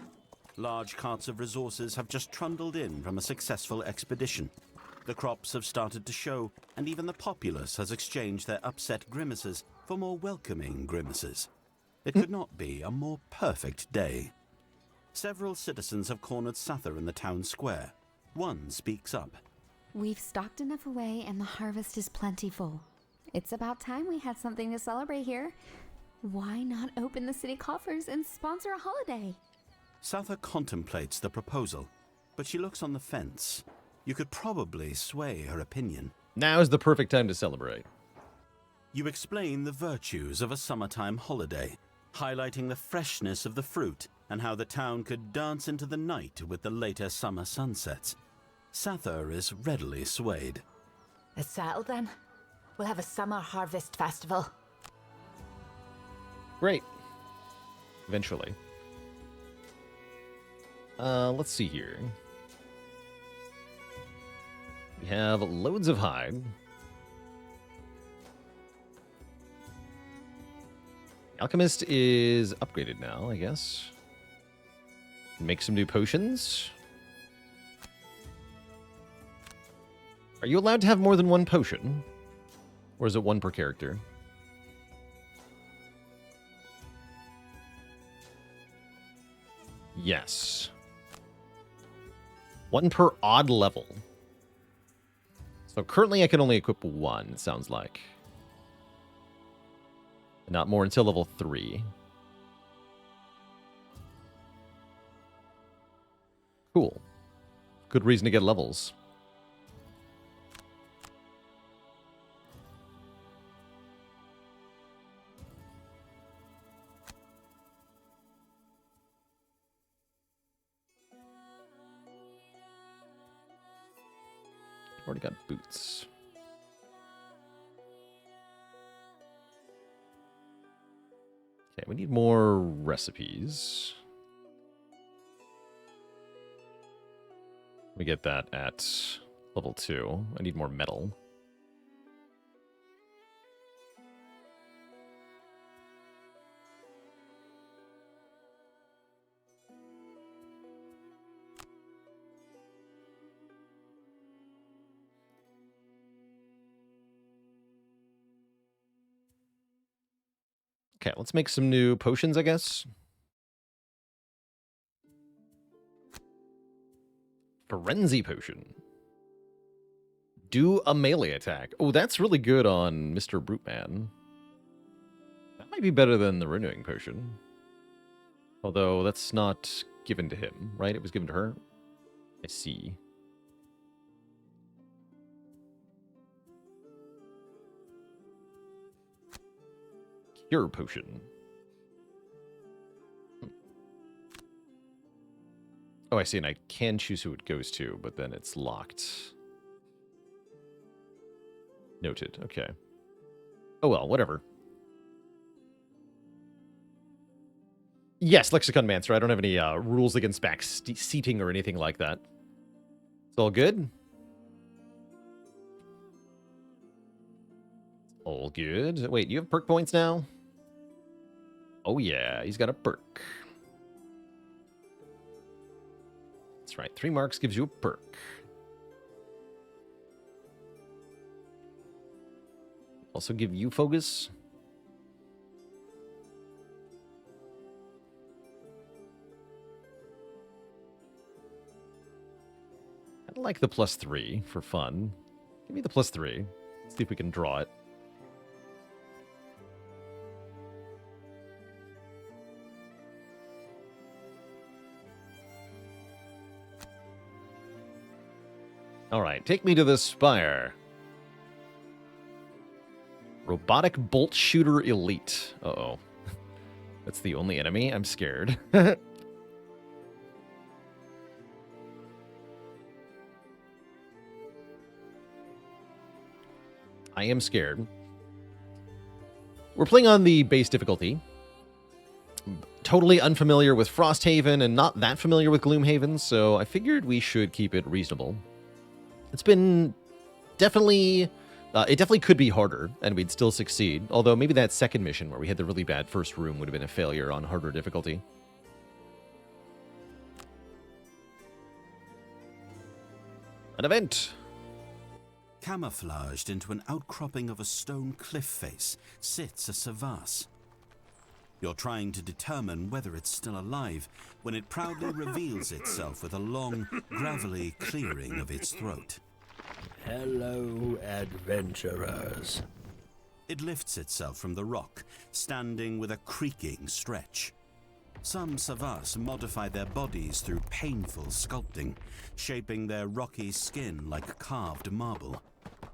Speaker 2: Large carts of resources have just trundled in from a successful expedition. The crops have started to show, and even the populace has exchanged their upset grimaces for more welcoming grimaces. It could not be a more perfect day. Several citizens have cornered Sather in the town square. One speaks up.
Speaker 9: We've stocked enough away and the harvest is plentiful. It's about time we had something to celebrate here. Why not open the city coffers and sponsor a holiday?
Speaker 2: Sather contemplates the proposal, but she looks on the fence. You could probably sway her opinion.
Speaker 1: Now is the perfect time to celebrate.
Speaker 2: You explain the virtues of a summertime holiday, highlighting the freshness of the fruit and how the town could dance into the night with the later summer sunsets. Sather is readily swayed.
Speaker 4: It's settled then. We'll have a summer harvest festival.
Speaker 1: Great. Eventually. Let's see here. We have loads of hide. Alchemist is upgraded now, I guess. Make some new potions. Are you allowed to have more than one potion? Or is it one per character? Yes. One per odd level. So currently I can only equip one, it sounds like. Not more until level 3. Cool. Good reason to get levels. Already got boots. Okay, we need more recipes. We get that at level 2. I need more metal. Okay, let's make some new potions, I guess. Frenzy potion. Do a melee attack. Oh, that's really good on Mr. Bruteman. That might be better than the renewing potion. Although that's not given to him, right? It was given to her. I see. Cure potion. Oh, I see, and I can choose who it goes to, but then it's locked. Noted, okay. Oh well, whatever. Yes, Lexicon Mancer, I don't have any rules against back seating or anything like that. It's all good. All good. Wait, you have perk points now? Oh yeah, he's got a perk. That's right, 3 marks gives you a perk. Also give you focus. I like the +3 for fun. Give me the +3. Let's see if we can draw it. All right, take me to the spire. Robotic Bolt Shooter Elite. Uh-oh. That's the only enemy? I'm scared. I am scared. We're playing on the base difficulty. Totally unfamiliar with Frosthaven and not that familiar with Gloomhaven, so I figured we should keep it reasonable. It's been definitely... it definitely could be harder, and we'd still succeed, although maybe that second mission where we had the really bad first room would have been a failure on harder difficulty. An event!
Speaker 2: Camouflaged into an outcropping of a stone cliff face sits a Savas. You're trying to determine whether it's still alive when it proudly reveals itself with a long, gravelly clearing of its throat.
Speaker 10: Hello, adventurers.
Speaker 2: It lifts itself from the rock, standing with a creaking stretch. Some Savas modify their bodies through painful sculpting, shaping their rocky skin like carved marble.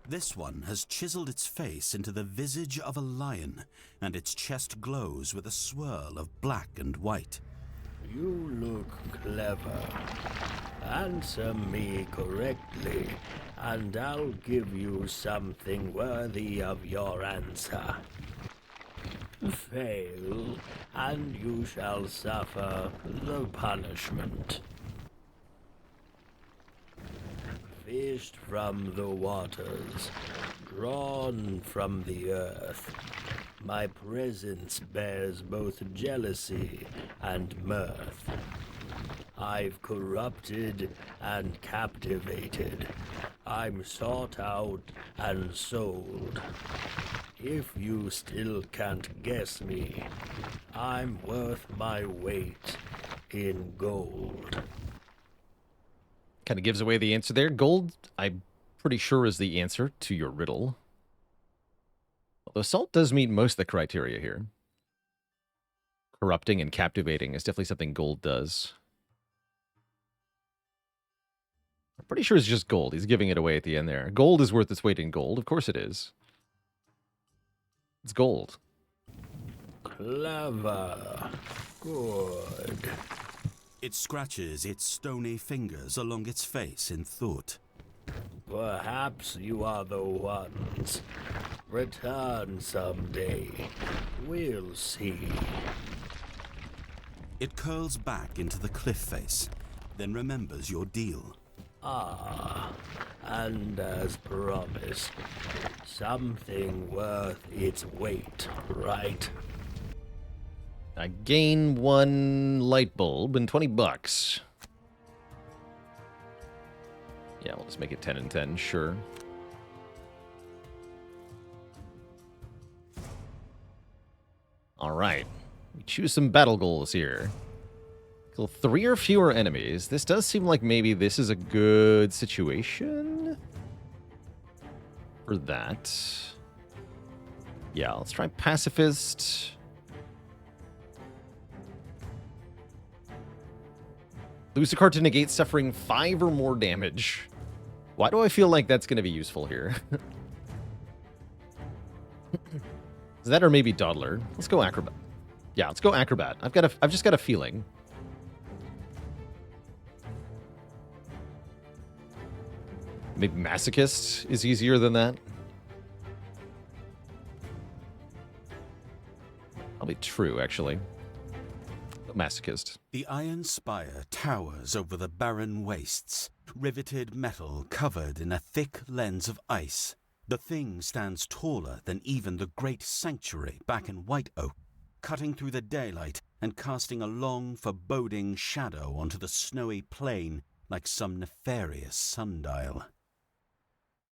Speaker 2: This one has chiseled its face into the visage of a lion, and its chest glows with a swirl of black and white.
Speaker 10: You look clever. Answer me correctly, and I'll give you something worthy of your answer. Fail, and you shall suffer the punishment. Fished from the waters, drawn from the earth, my presence bears both jealousy and mirth. I've corrupted and captivated. I'm sought out and sold. If you still can't guess me, I'm worth my weight in gold.
Speaker 1: Kind of gives away the answer there. Gold, I'm pretty sure, is the answer to your riddle. Although salt does meet most of the criteria here. Corrupting and captivating is definitely something gold does. I'm pretty sure it's just gold. He's giving it away at the end there. Gold is worth its weight in gold. Of course it is. It's gold.
Speaker 10: Clever. Good.
Speaker 2: It scratches its stony fingers along its face in thought.
Speaker 10: Perhaps you are the ones. Return someday. We'll see.
Speaker 2: It curls back into the cliff face, then remembers your deal.
Speaker 10: Ah, and as promised, something worth its weight, right?
Speaker 1: I gain 1 light bulb and 20 bucks. Yeah, we'll just make it 10 and 10, sure. All right. We choose some battle goals here. Kill 3 or fewer enemies. This does seem like maybe this is a good situation for that. Yeah, let's try pacifist. Lose a card to negate suffering 5 or more damage. Why do I feel like that's going to be useful here? Is that or maybe Dawdler? Let's go Acrobat. Yeah, let's go Acrobat. I've just got a feeling. Maybe Masochist is easier than that. Probably true, actually. Masochist.
Speaker 2: The iron spire towers over the barren wastes, riveted metal covered in a thick lens of ice. The thing stands taller than even the great sanctuary back in White Oak, cutting through the daylight and casting a long, foreboding shadow onto the snowy plain like some nefarious sundial.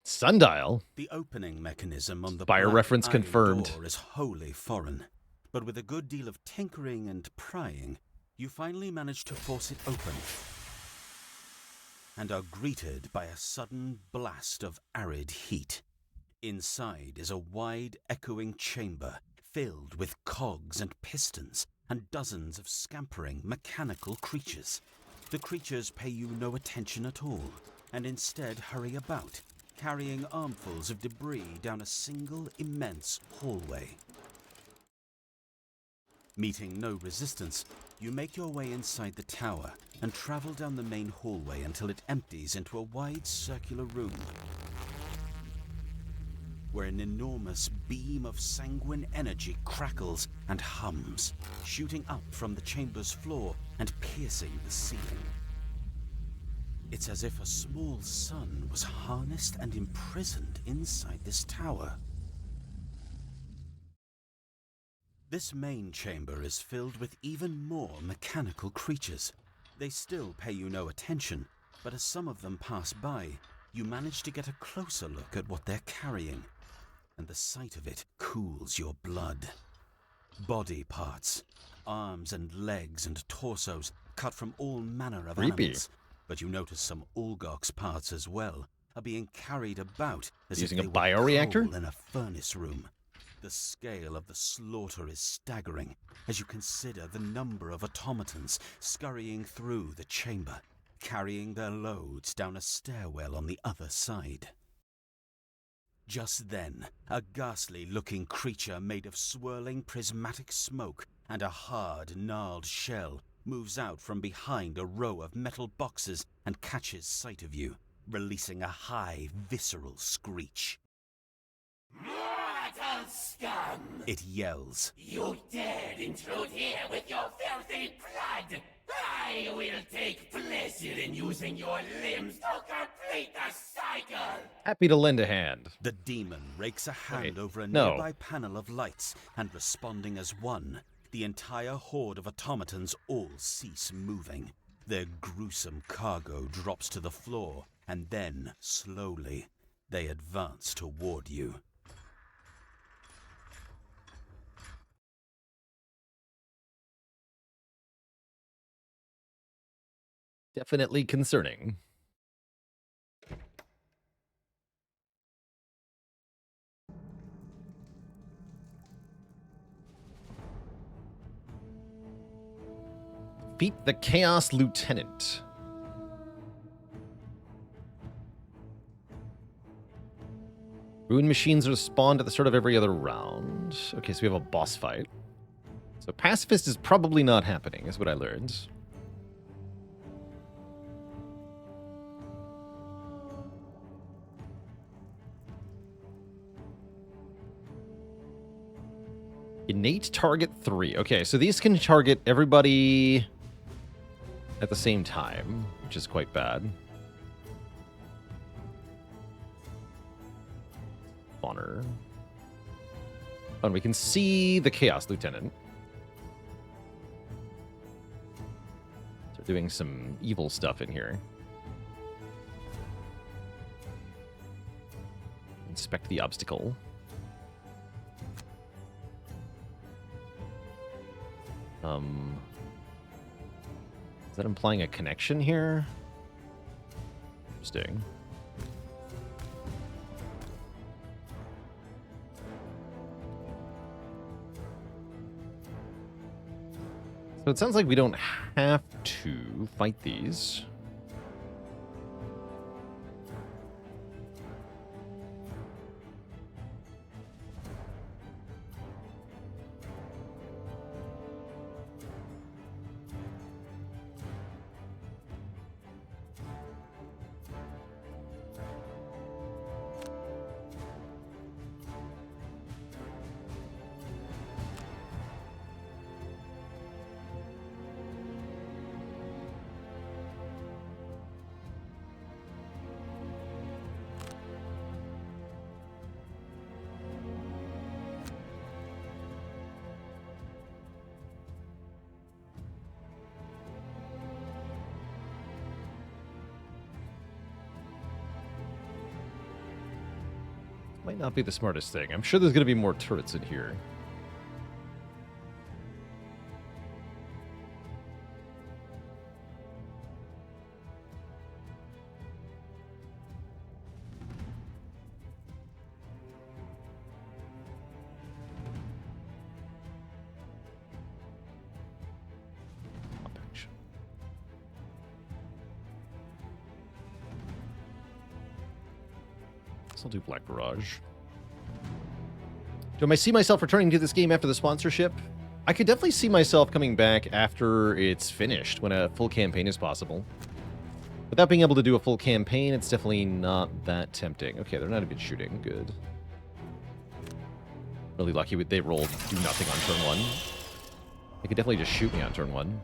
Speaker 1: Sundial?
Speaker 2: The opening mechanism on the
Speaker 1: Spire
Speaker 2: black
Speaker 1: reference
Speaker 2: iron
Speaker 1: confirmed.
Speaker 2: door is wholly foreign. But with a good deal of tinkering and prying, you finally manage to force it open and are greeted by a sudden blast of arid heat. Inside is a wide, echoing chamber filled with cogs and pistons and dozens of scampering, mechanical creatures. The creatures pay you no attention at all and instead hurry about, carrying armfuls of debris down a single immense hallway. Meeting no resistance, you make your way inside the tower and travel down the main hallway until it empties into a wide circular room. where an enormous beam of sanguine energy crackles and hums, shooting up from the chamber's floor and piercing the ceiling. It's as if a small sun was harnessed and imprisoned inside this tower. This main chamber is filled with even more mechanical creatures. They still pay you no attention, but as some of them pass by, you manage to get a closer look at what they're carrying, and the sight of it cools your blood. Body parts, arms and legs and torsos cut from all manner of animals, but you notice some Ulgox parts as well are being carried about as
Speaker 1: using
Speaker 2: if
Speaker 1: a
Speaker 2: they were
Speaker 1: bioreactor
Speaker 2: coal in a furnace room. The scale of the slaughter is staggering as you consider the number of automatons scurrying through the chamber, carrying their loads down a stairwell on the other side. Just then, a ghastly-looking creature made of swirling prismatic smoke and a hard, gnarled shell moves out from behind a row of metal boxes and catches sight of you, releasing a high, visceral screech.
Speaker 11: Mortal scum!
Speaker 2: It yells.
Speaker 11: You dared intrude here with your filthy blood! I will take pleasure in using your limbs to complete the cycle!
Speaker 1: Happy to lend a hand.
Speaker 2: The demon rakes a hand over a
Speaker 1: no.
Speaker 2: nearby panel of lights, and responding as one, the entire horde of automatons all cease moving. Their gruesome cargo drops to the floor, and then, slowly, they advance toward you.
Speaker 1: Definitely concerning. Beat the Chaos Lieutenant. Ruin machines are spawned at the start of every other round. Okay, so we have a boss fight. So Pacifist is probably not happening, is what I learned. Innate target 3. Okay, so these can target everybody at the same time, which is quite bad. Honor. Oh, and we can see the Chaos Lieutenant. They're doing some evil stuff in here. Inspect the obstacle. Is that implying a connection here? Interesting. So it sounds like we don't have to fight these. Might not be the smartest thing. I'm sure there's going to be more turrets in here. I'll do Black Barrage. Do I see myself returning to this game after the sponsorship? I could definitely see myself coming back after it's finished, when a full campaign is possible. Without being able to do a full campaign, it's definitely not that tempting. Okay, they're not even shooting. Good. Really lucky they rolled do nothing on turn 1. They could definitely just shoot me on turn 1.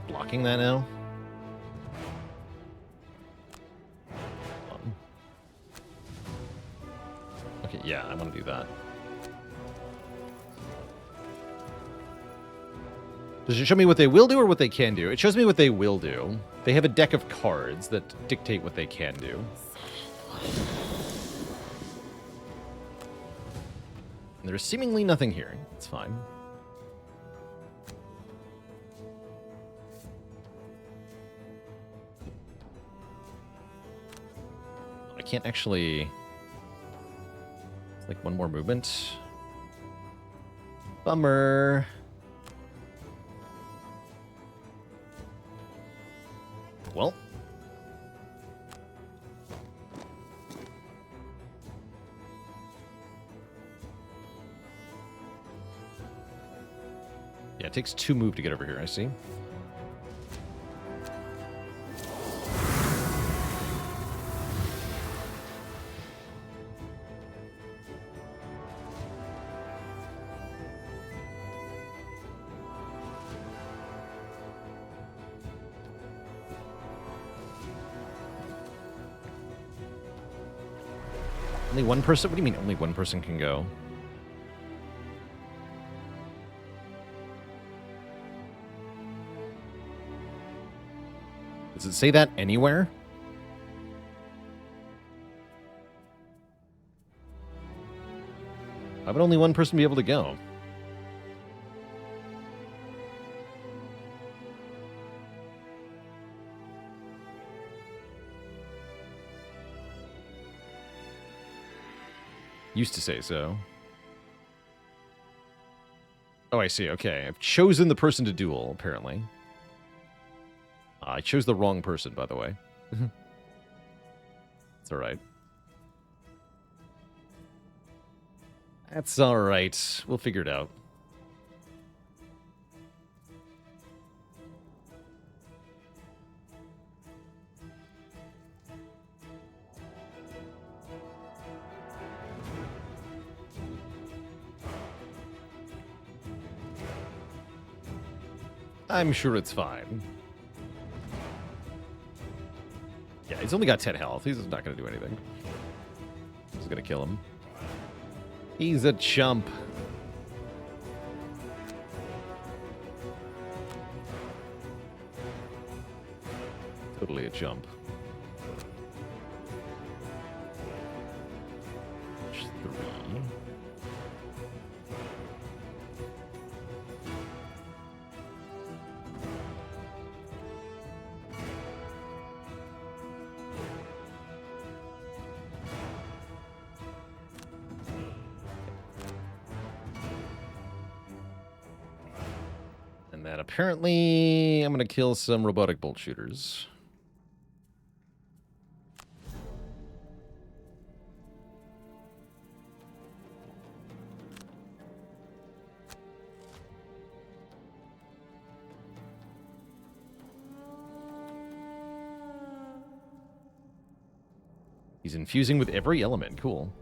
Speaker 1: Blocking that now? Okay, yeah, I want to do that. Does it show me what they will do or what they can do? It shows me what they will do. They have a deck of cards that dictate what they can do. And there's seemingly nothing here. It's fine. I can't actually... It's like one more movement. Bummer. Well. Yeah, it takes 2 moves to get over here, I see. Only one person? What do you mean only one person can go? Does it say that anywhere? Why would only one person be able to go? Used to say so. Oh, I see. Okay. I've chosen the person to duel, apparently. I chose the wrong person, by the way. It's alright. That's alright. We'll figure it out. I'm sure it's fine. Yeah, he's only got 10 health. He's not going to do anything. He's going to kill him. He's a chump. Totally a chump. Which 3. And apparently, I'm going to kill some robotic bolt shooters. He's infusing with every element. Cool.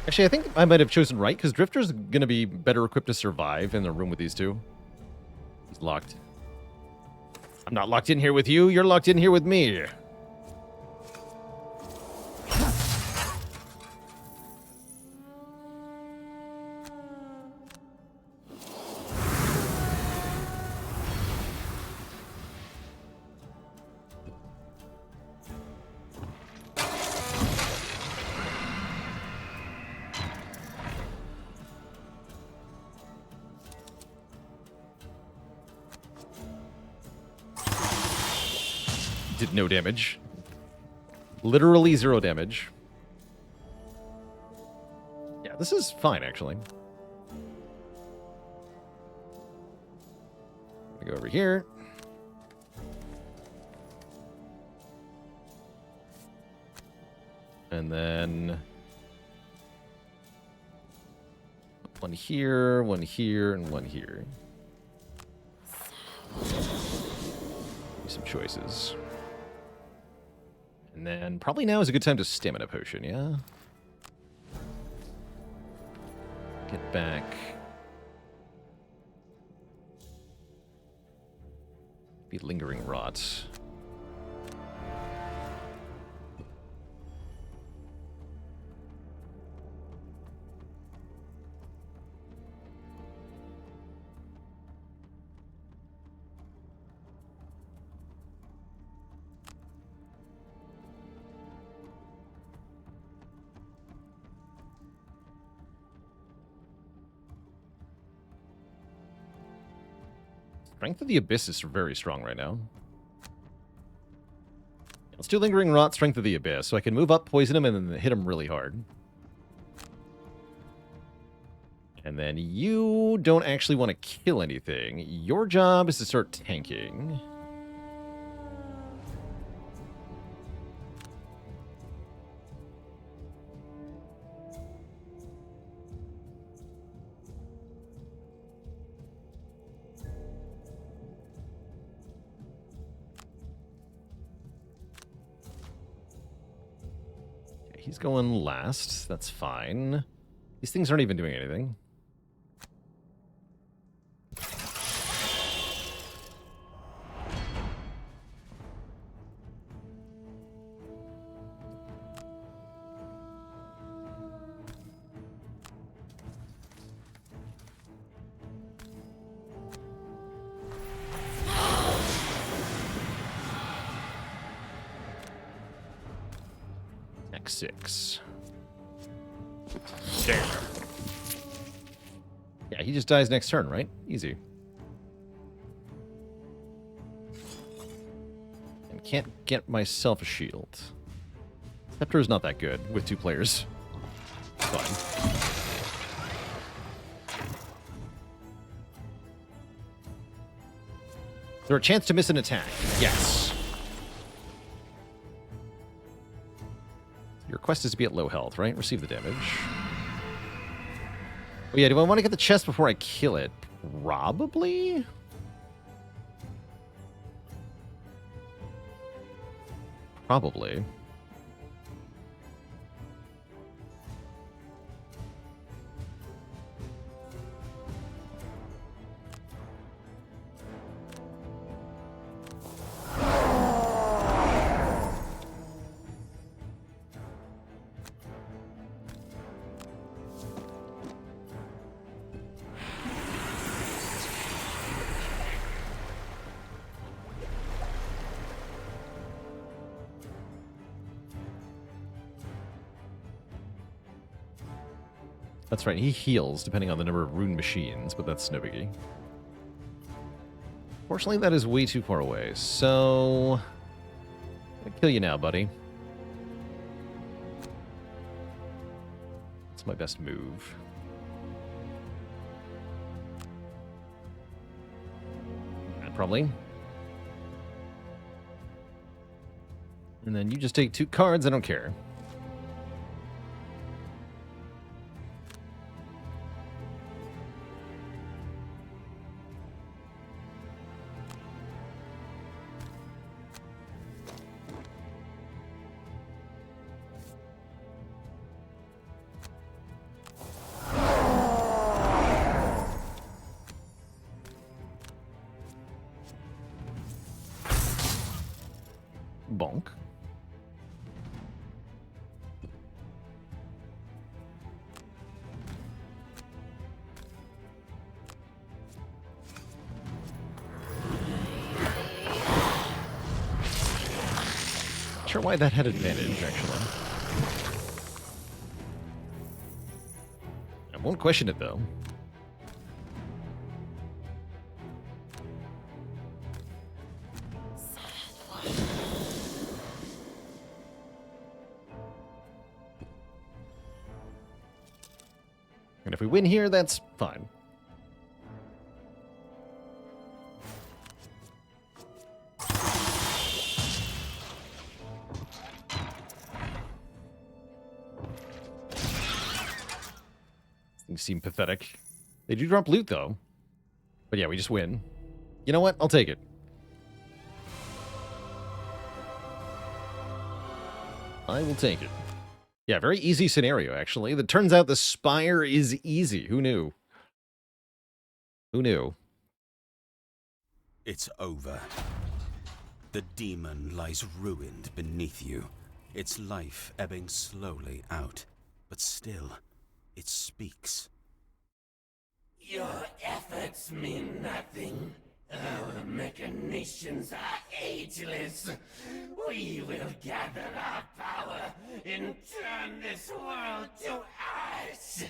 Speaker 1: Actually, I think I might have chosen right, because Drifter's going to be better equipped to survive in a room with these two. He's locked. I'm not locked in here with you. You're locked in here with me. did no damage. Literally 0 damage. Yeah, this is fine, actually. Go over here. And then one here, and one here. Some choices. And then probably now is a good time to stamina potion, yeah? Get back. Be lingering rot. Strength of the Abyss is very strong right now. Let's do Lingering Rot, Strength of the Abyss, so I can move up, poison him, and then hit him really hard. And then you don't actually want to kill anything. Your job is to start tanking. He's going last. That's fine. These things aren't even doing anything. X6. There. Yeah, he just dies next turn, right? Easy. And can't get myself a shield. Scepter is not that good with 2 players. Fine. Is there a chance to miss an attack? Yes. Your quest is to be at low health, right? Receive the damage. Oh yeah, do I want to get the chest before I kill it? Probably? Probably. That's right, he heals depending on the number of rune machines, but that's no biggie. Fortunately, that is way too far away, so I'm gonna kill you now, buddy. That's my best move. Probably. And then you just take 2 cards, I don't care. Bonk. Not sure why that had advantage, actually. I won't question it, though. we win here, that's fine. Things seem pathetic. They do drop loot, though. But yeah, we just win. You know what? I'll take it. I will take it. Yeah, very easy scenario, actually. It turns out the Spire is easy. Who knew? Who knew?
Speaker 2: It's over. The demon lies ruined beneath you, its life ebbing slowly out. But still, it speaks.
Speaker 11: Your efforts mean nothing. Our machinations are ageless. We will gather our power and turn this world to ash.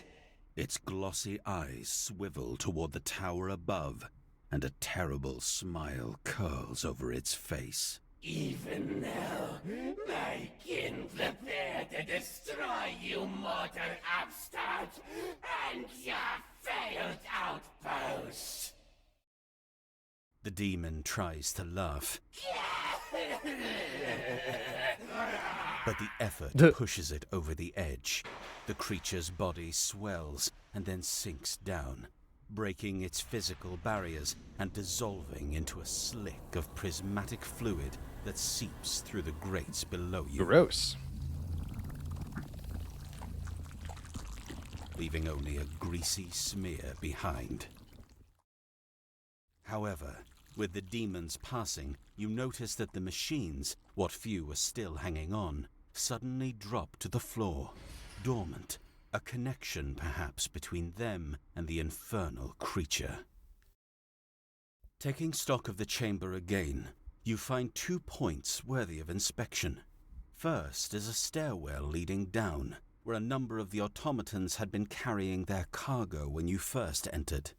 Speaker 2: Its glossy eyes swivel toward the tower above, and a terrible smile curls over its face.
Speaker 11: Even now, my kin prepare to destroy you, mortal upstart, and your failed outpost.
Speaker 2: The demon tries to laugh, but the effort pushes it over the edge. The creature's body swells and then sinks down, breaking its physical barriers and dissolving into a slick of prismatic fluid that seeps through the grates below you.
Speaker 1: Gross.
Speaker 2: Leaving only a greasy smear behind. However, with the demon's passing, you notice that the machines, what few are still hanging on, suddenly drop to the floor, dormant, a connection perhaps between them and the infernal creature. Taking stock of the chamber again, you find 2 points worthy of inspection. First is a stairwell leading down, where a number of the automatons had been carrying their cargo when you first entered.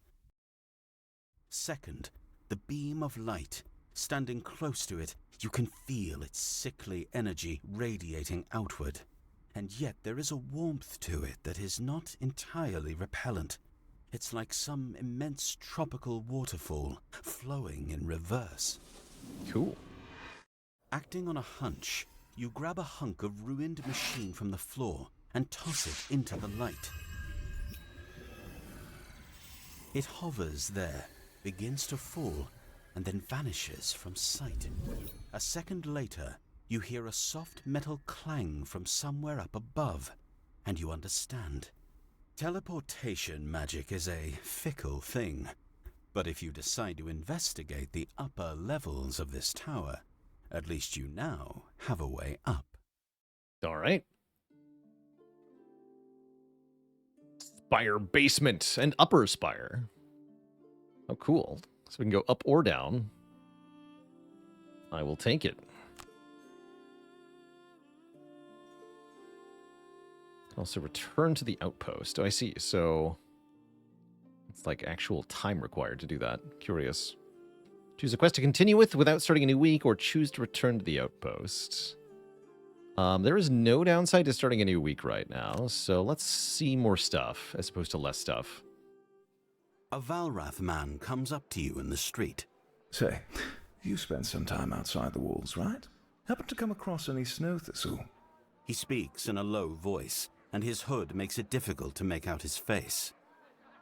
Speaker 2: Second, the beam of light. Standing close to it, you can feel its sickly energy radiating outward. And yet there is a warmth to it that is not entirely repellent. It's like some immense tropical waterfall flowing in reverse.
Speaker 1: Cool.
Speaker 2: Acting on a hunch, you grab a hunk of ruined machine from the floor and toss it into the light. It hovers there, begins to fall, and then vanishes from sight. A second later, you hear a soft metal clang from somewhere up above, and you understand. Teleportation magic is a fickle thing, but if you decide to investigate the upper levels of this tower, at least you now have a way up.
Speaker 1: All right. Spire basement and upper spire. Oh, cool. So we can go up or down. I will take it. Also return to the outpost. Oh, I see. So it's like actual time required to do that. Curious. Choose a quest to continue with without starting a new week, or choose to return to the outpost. There is no downside to starting a new week right now, so let's see more stuff as opposed to less stuff.
Speaker 2: A Valrath man comes up to you in the street.
Speaker 12: Say, you spent some time outside the walls, right? Happen to come across any snow thistle?
Speaker 2: He speaks in a low voice, and his hood makes it difficult to make out his face.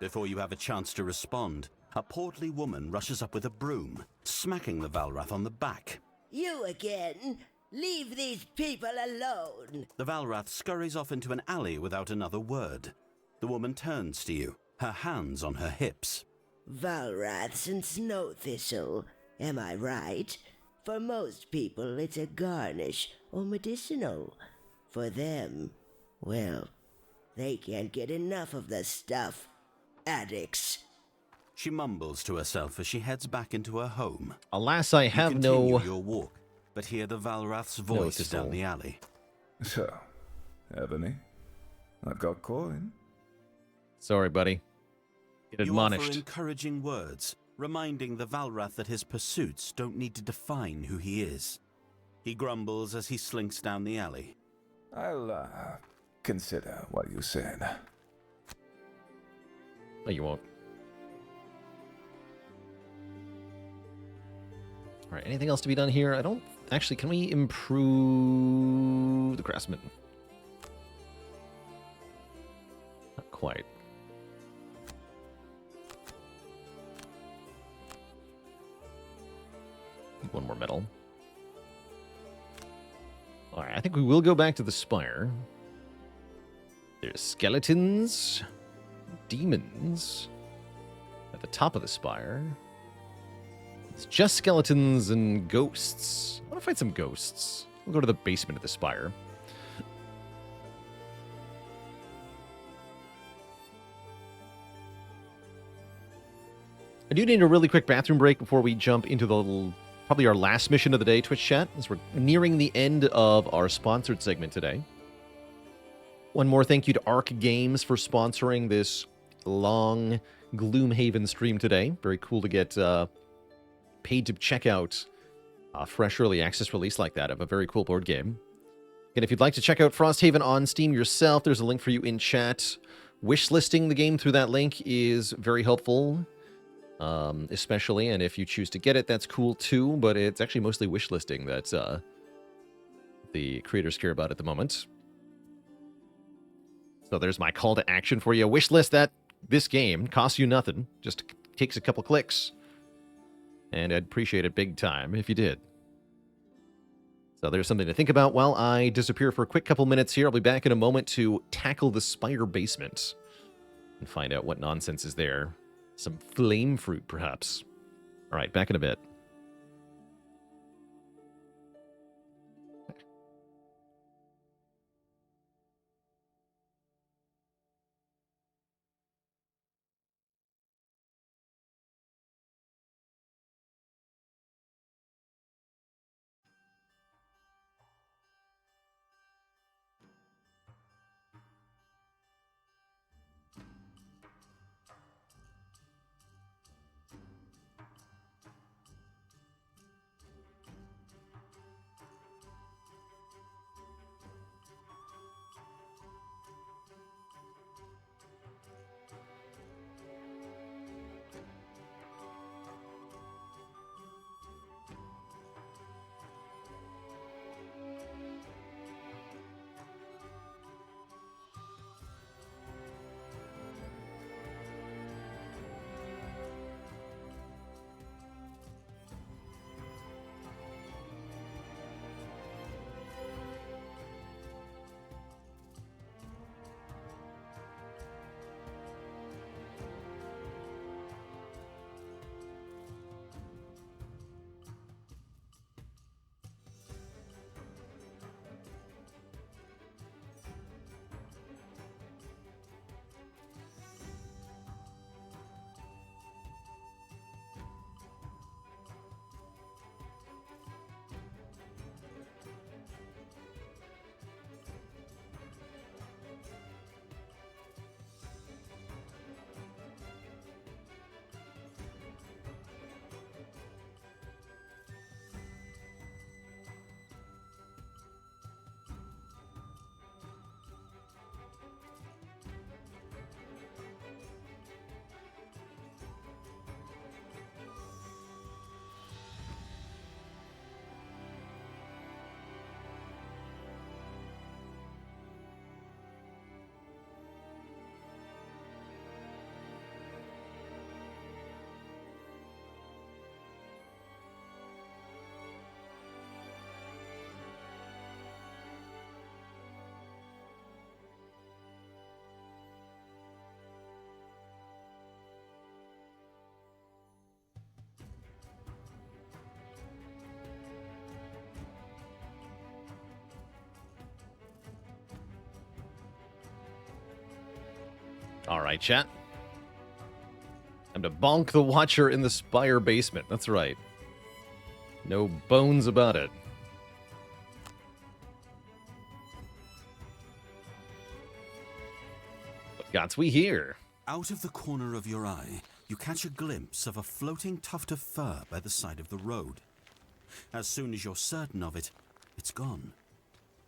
Speaker 2: Before you have a chance to respond, a portly woman rushes up with a broom, smacking the Valrath on the back.
Speaker 13: You again? Leave these people alone!
Speaker 2: The Valrath scurries off into an alley without another word. The woman turns to you, her hands on her hips.
Speaker 13: Valraths and snow thistle, am I right? For most people, it's a garnish or medicinal. For them, well, they can't get enough of the stuff. Addicts.
Speaker 2: She mumbles to herself as she heads back into her home.
Speaker 1: Alas, I have no...
Speaker 2: You continue your walk, but hear the Valrath's voice down the alley.
Speaker 12: So, have any? I've got coin.
Speaker 1: Sorry, buddy. Get admonished.
Speaker 2: You offer encouraging words, reminding the Valrath that his pursuits don't need to define who he is. He grumbles as he slinks down the alley.
Speaker 12: I'll, consider what you said.
Speaker 1: Oh, you won't. All right, anything else to be done here? I don't... Actually, can we improve the craftsman? Not quite. One more metal. All right, I think we will go back to the spire. There's skeletons, demons at the top of the spire. It's just skeletons and ghosts. I want to find some ghosts. We'll go to the basement of the spire. I do need a really quick bathroom break before we jump into the probably our last mission of the day, Twitch chat, as we're nearing the end of our sponsored segment today. One more thank you to Arc Games for sponsoring this long Gloomhaven stream today. Very cool to get paid to check out a fresh early access release like that of a very cool board game. And if you'd like to check out Frosthaven on Steam yourself, there's a link for you in chat. Wishlisting the game through that link is very helpful, especially, and if you choose to get it, that's cool too, but it's actually mostly wishlisting that the creators care about at the moment. So there's my call to action for you. Wishlist that this game. Costs you nothing. Just takes a couple clicks. And I'd appreciate it big time if you did. So there's something to think about while I disappear for a quick couple minutes here. I'll be back in a moment to tackle the spire basement and find out what nonsense is there. Some flame fruit, perhaps. All right, back in a bit. All right, chat. Time to bonk the Watcher in the Spire basement. That's right. No bones about it. What gots we here?
Speaker 2: Out of the corner of your eye, you catch a glimpse of a floating tuft of fur by the side of the road. As soon as you're certain of it, it's gone.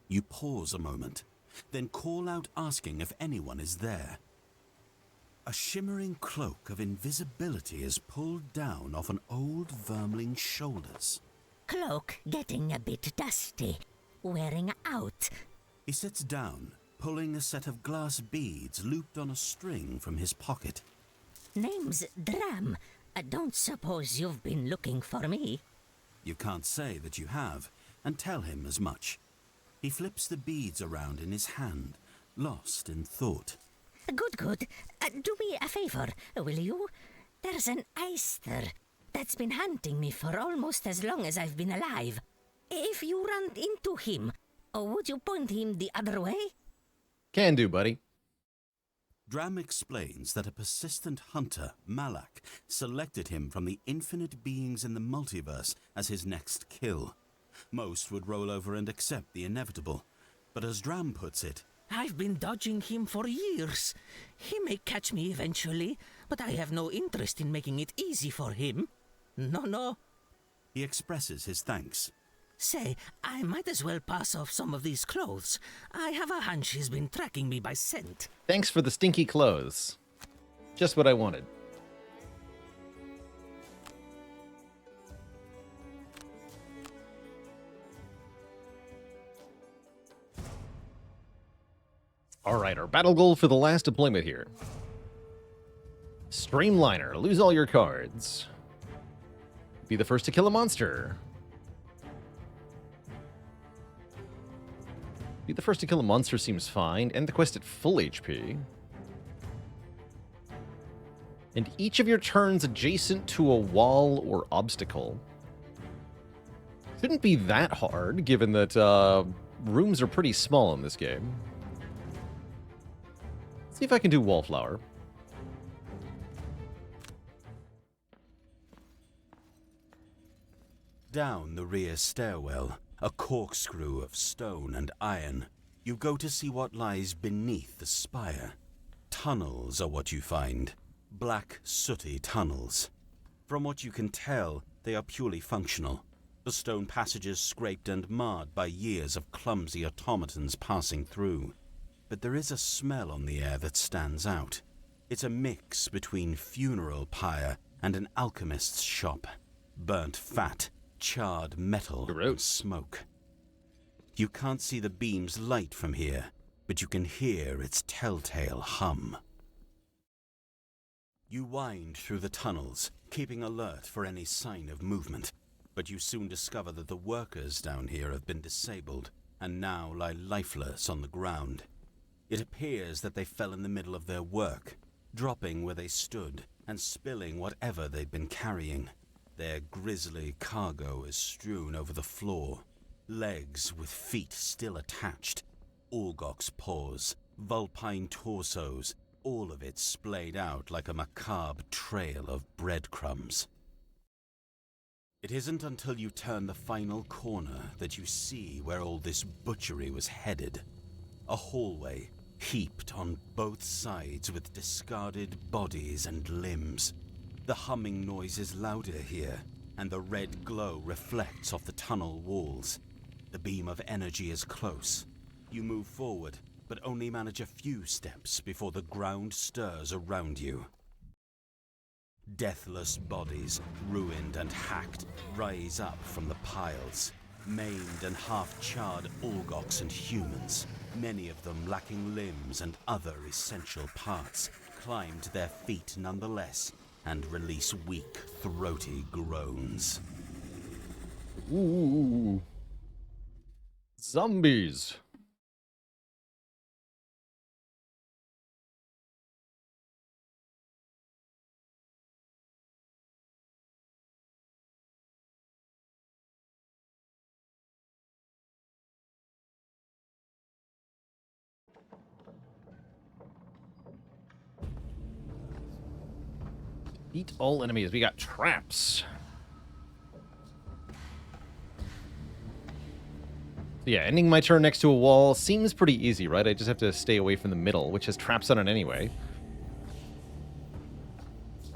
Speaker 2: You pause a moment, then call out asking if anyone is there. A shimmering cloak of invisibility is pulled down off an old vermling's shoulders.
Speaker 14: Cloak getting a bit dusty. Wearing out.
Speaker 2: He sits down, pulling a set of glass beads looped on a string from his pocket.
Speaker 14: Name's Dram. I don't suppose you've been looking for me.
Speaker 2: You can't say that you have, and tell him as much. He flips the beads around in his hand, lost in thought.
Speaker 14: Good. Do me a favor, will you? There's an Eyster that's been hunting me for almost as long as I've been alive. If you run into him, would you point him the other way?
Speaker 1: Can do, buddy.
Speaker 2: Dram explains that a persistent hunter, Malak, selected him from the infinite beings in the multiverse as his next kill. Most would roll over and accept the inevitable, but as Dram puts it,
Speaker 15: I've been dodging him for years. He may catch me eventually, but I have no interest in making it easy for him. No.
Speaker 2: He expresses his thanks.
Speaker 15: Say, I might as well pass off some of these clothes. I have a hunch he's been tracking me by scent.
Speaker 1: Thanks for the stinky clothes. Just what I wanted. Alright, our battle goal for the last deployment here. Streamliner, lose all your cards. Be the first to kill a monster. Be the first to kill a monster seems fine. End the quest at full HP. And each of your turns adjacent to a wall or obstacle. Shouldn't be that hard, given that rooms are pretty small in this game. Let's see if I can do Wallflower.
Speaker 2: Down the rear stairwell, a corkscrew of stone and iron, you go to see what lies beneath the spire. Tunnels are what you find. Black, sooty tunnels. From what you can tell, they are purely functional. The stone passages scraped and marred by years of clumsy automatons passing through. But there is a smell on the air that stands out. It's a mix between funeral pyre and an alchemist's shop. Burnt fat, charred metal, and smoke. You can't see the beam's light from here, but you can hear its telltale hum. You wind through the tunnels, keeping alert for any sign of movement, but you soon discover that the workers down here have been disabled and now lie lifeless on the ground. It appears that they fell in the middle of their work, dropping where they stood and spilling whatever they'd been carrying. Their grisly cargo is strewn over the floor. Legs with feet still attached. Orgox paws, vulpine torsos, all of it splayed out like a macabre trail of breadcrumbs. It isn't until you turn the final corner that you see where all this butchery was headed. A hallway, heaped on both sides with discarded bodies and limbs. The humming noise is louder here, and the red glow reflects off the tunnel walls. The beam of energy is close. You move forward, but only manage a few steps before the ground stirs around you. Deathless bodies, ruined and hacked, rise up from the piles. Maimed and half-charred Orgox and humans, many of them lacking limbs and other essential parts, climb to their feet nonetheless and release weak, throaty groans.
Speaker 1: Ooh. Zombies. Beat all enemies. We got traps. Yeah, ending my turn next to a wall seems pretty easy, right? I just have to stay away from the middle, which has traps on it anyway.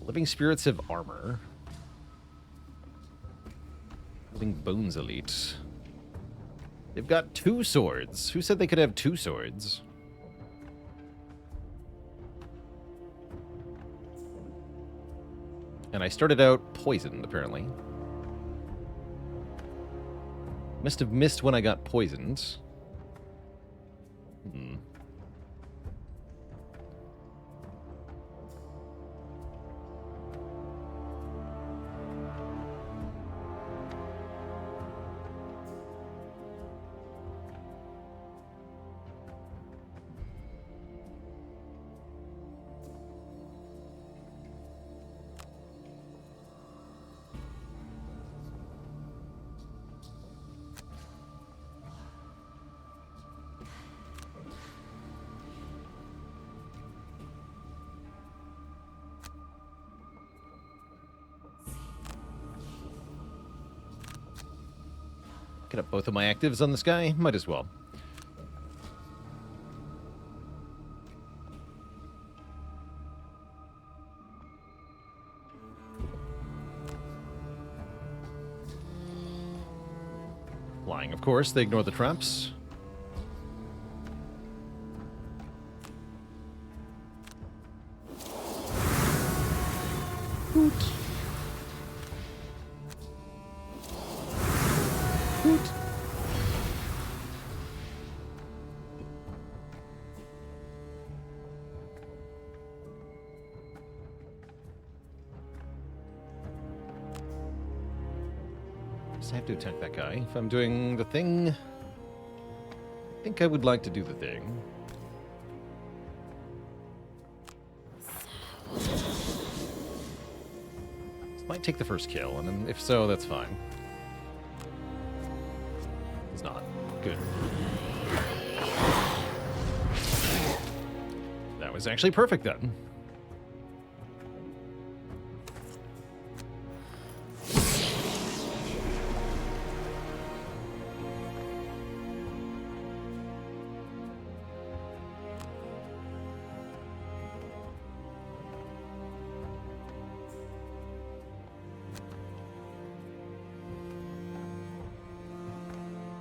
Speaker 1: Living spirits have armor. Living bones elite. They've got 2 swords. Who said they could have 2 swords? And I started out poisoned, apparently. Must have missed when I got poisoned. Get up both of my actives on this guy? Might as well. Flying, of course. They ignore the traps. Hoot. Hoot. Just have to attack that guy. If I'm doing the thing, I think I would like to do the thing. Might take the first kill, and then if so, that's fine. It's not. Good. That was actually perfect then.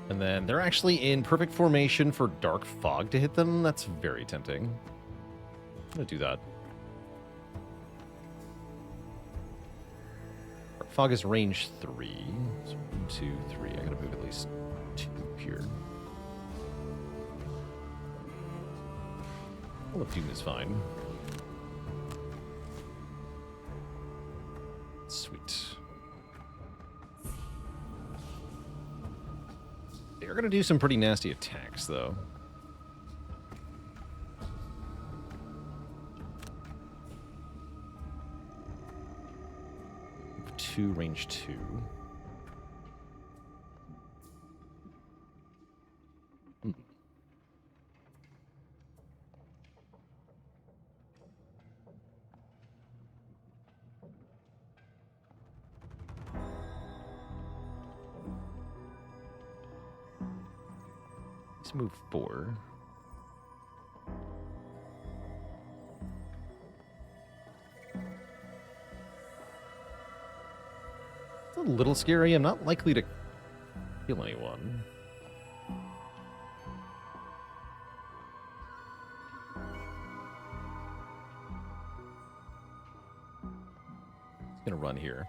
Speaker 1: And then they're actually in perfect formation for Dark Fog to hit them. That's very tempting. I'm going to do that. Dark Fog is range 3. So 1, 2, 3. I got to move at least 2 here. All of Doom is fine. Sweet. They're going to do some pretty nasty attacks, though. Two, range 2. Let's move 4. It's a little scary. I'm not likely to kill anyone. Just gonna run here.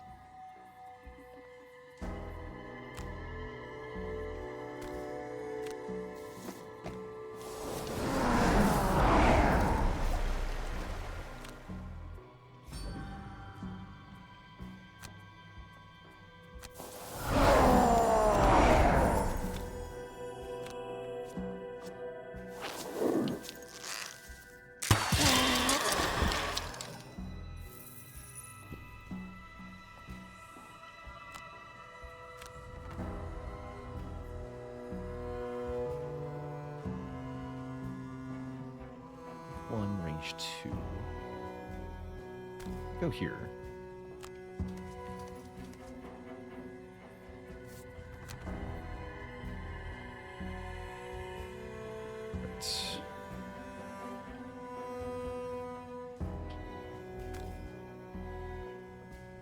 Speaker 1: Range 2. Go here. Right.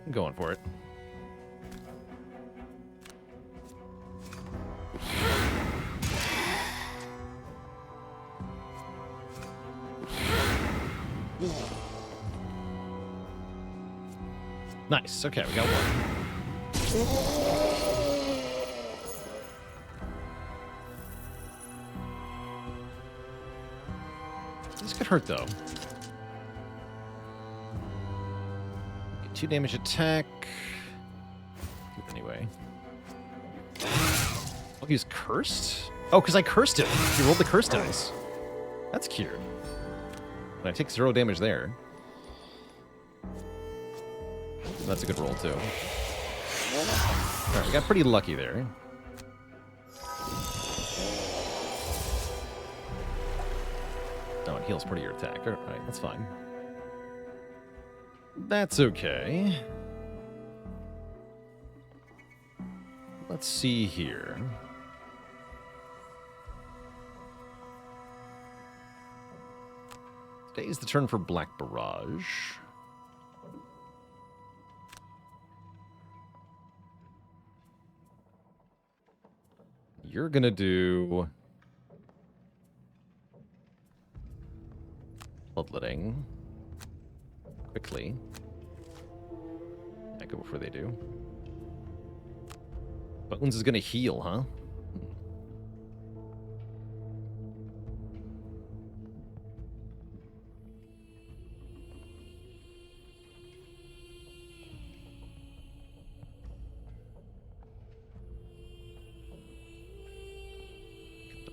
Speaker 1: I'm going for it. Nice. Okay, we got one. This could hurt, though. Get 2 damage attack. Anyway. Oh, he was cursed? Oh, because I cursed him. He rolled the curse dice. That's cute. And I take 0 damage there. That's a good roll, too. Alright, we got pretty lucky there. Oh, it heals part of your attack. Alright, that's fine. That's okay. Let's see here. Today's the turn for Black Barrage. You're gonna do Bloodletting quickly. I go before they do. Bones is gonna heal, huh?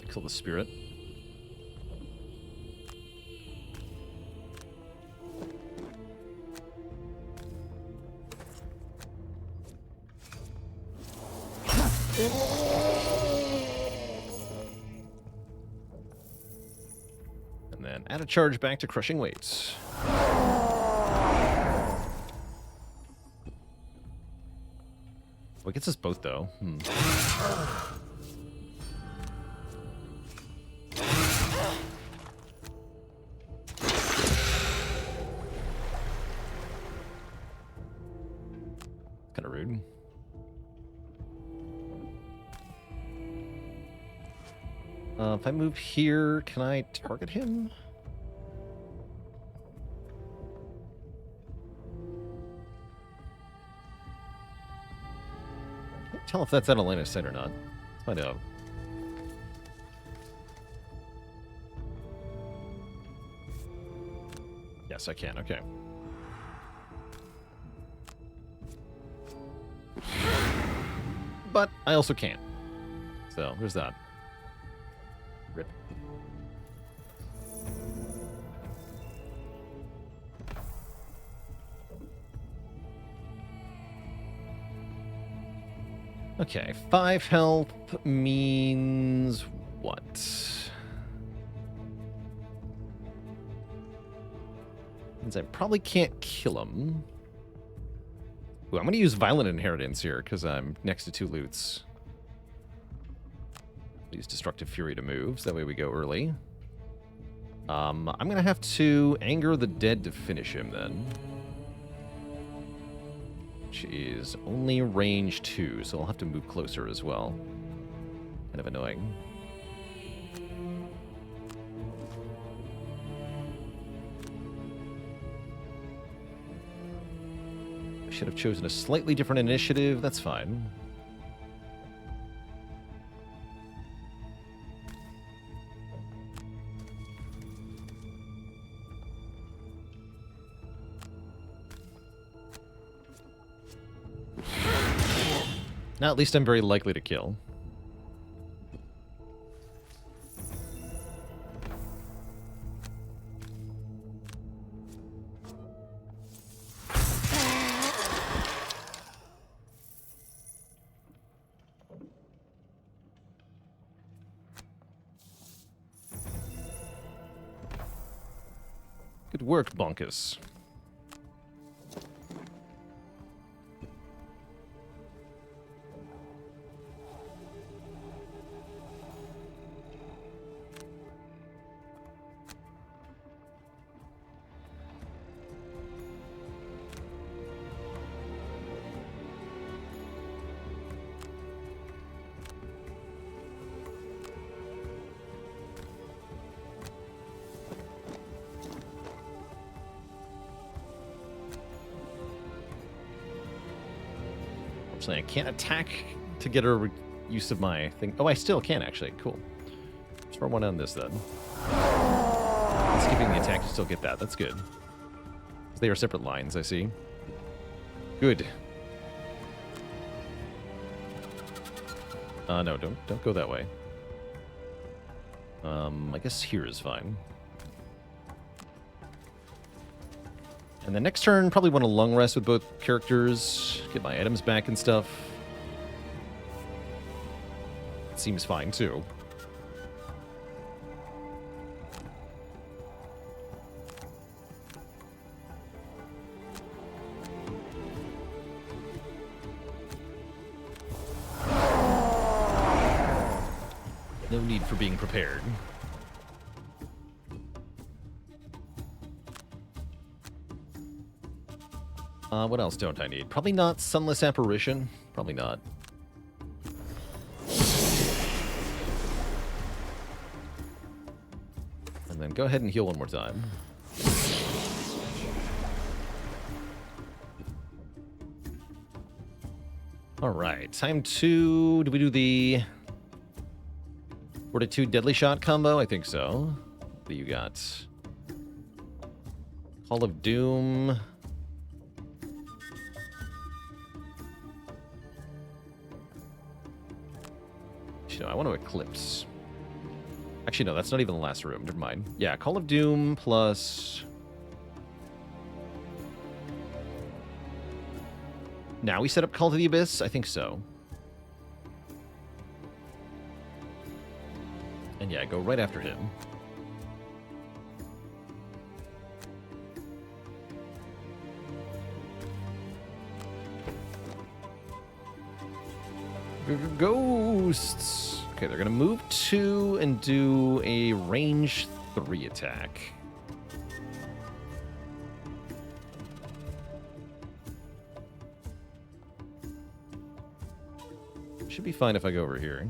Speaker 1: Kill the spirit. And then add a charge back to crushing weights. Well, it gets us both, though. Kind of rude. If I move here, can I target him? Can't tell if that's out of line of sight or not. Let's find out. Yes, I can. Okay. But I also can't. So, there's that. Rip. Okay, 5 health means what? Means I probably can't kill him. Ooh, I'm going to use Violent Inheritance here, because I'm next to 2 loots. Use Destructive Fury to move, so that way we go early. I'm going to have to Anger the Dead to finish him, then. Which is only range 2, so I'll have to move closer as well. Kind of annoying. Should have chosen a slightly different initiative. That's fine. Now at least I'm very likely to kill. Good work, Bonkus. Actually, I can't attack to get a use of my thing. Oh, I still can, actually. Cool. Let's throw one on this, then. Skipping the attack, you still get that. That's good. They are separate lines, I see. Good. No, don't go that way. I guess here is fine. And then next turn, probably want to long rest with both characters. Get my items back and stuff. Seems fine, too. No need for being prepared. What else don't I need? Probably not Sunless Apparition. Probably not. And then go ahead and heal one more time. Alright, time to... Do we do the... Fortitude Deadly Shot combo? I think so. What do you got? Call of Doom. Actually, no, I want to Eclipse. Actually, no, that's not even the last room. Never mind. Yeah, Call of Doom plus... Now we set up Call to the Abyss? I think so. And yeah, go right after him. Ghosts! Okay, they're gonna move 2 and do a range 3 attack. Should be fine if I go over here.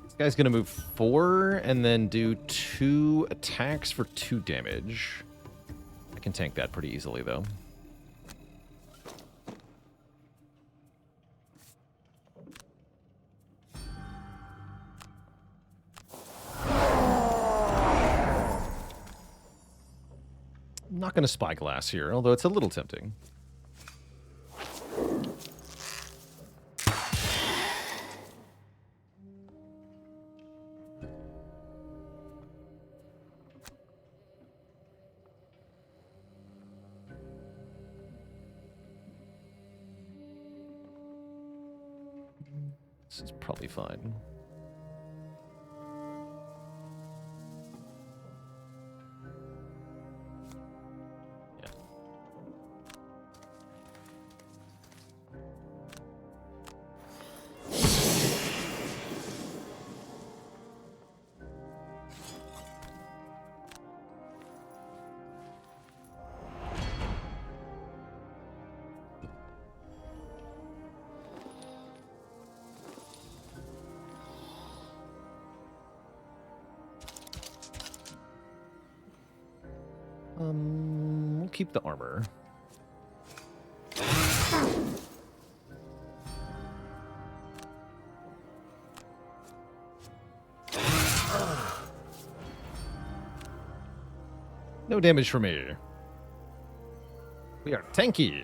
Speaker 1: This guy's gonna move 4 and then do 2 attacks for 2 damage. I can tank that pretty easily, though. I'm not gonna Spyglass here, although it's a little tempting. This is probably fine. Yeah. We'll keep the armor. No damage for me. We are tanky.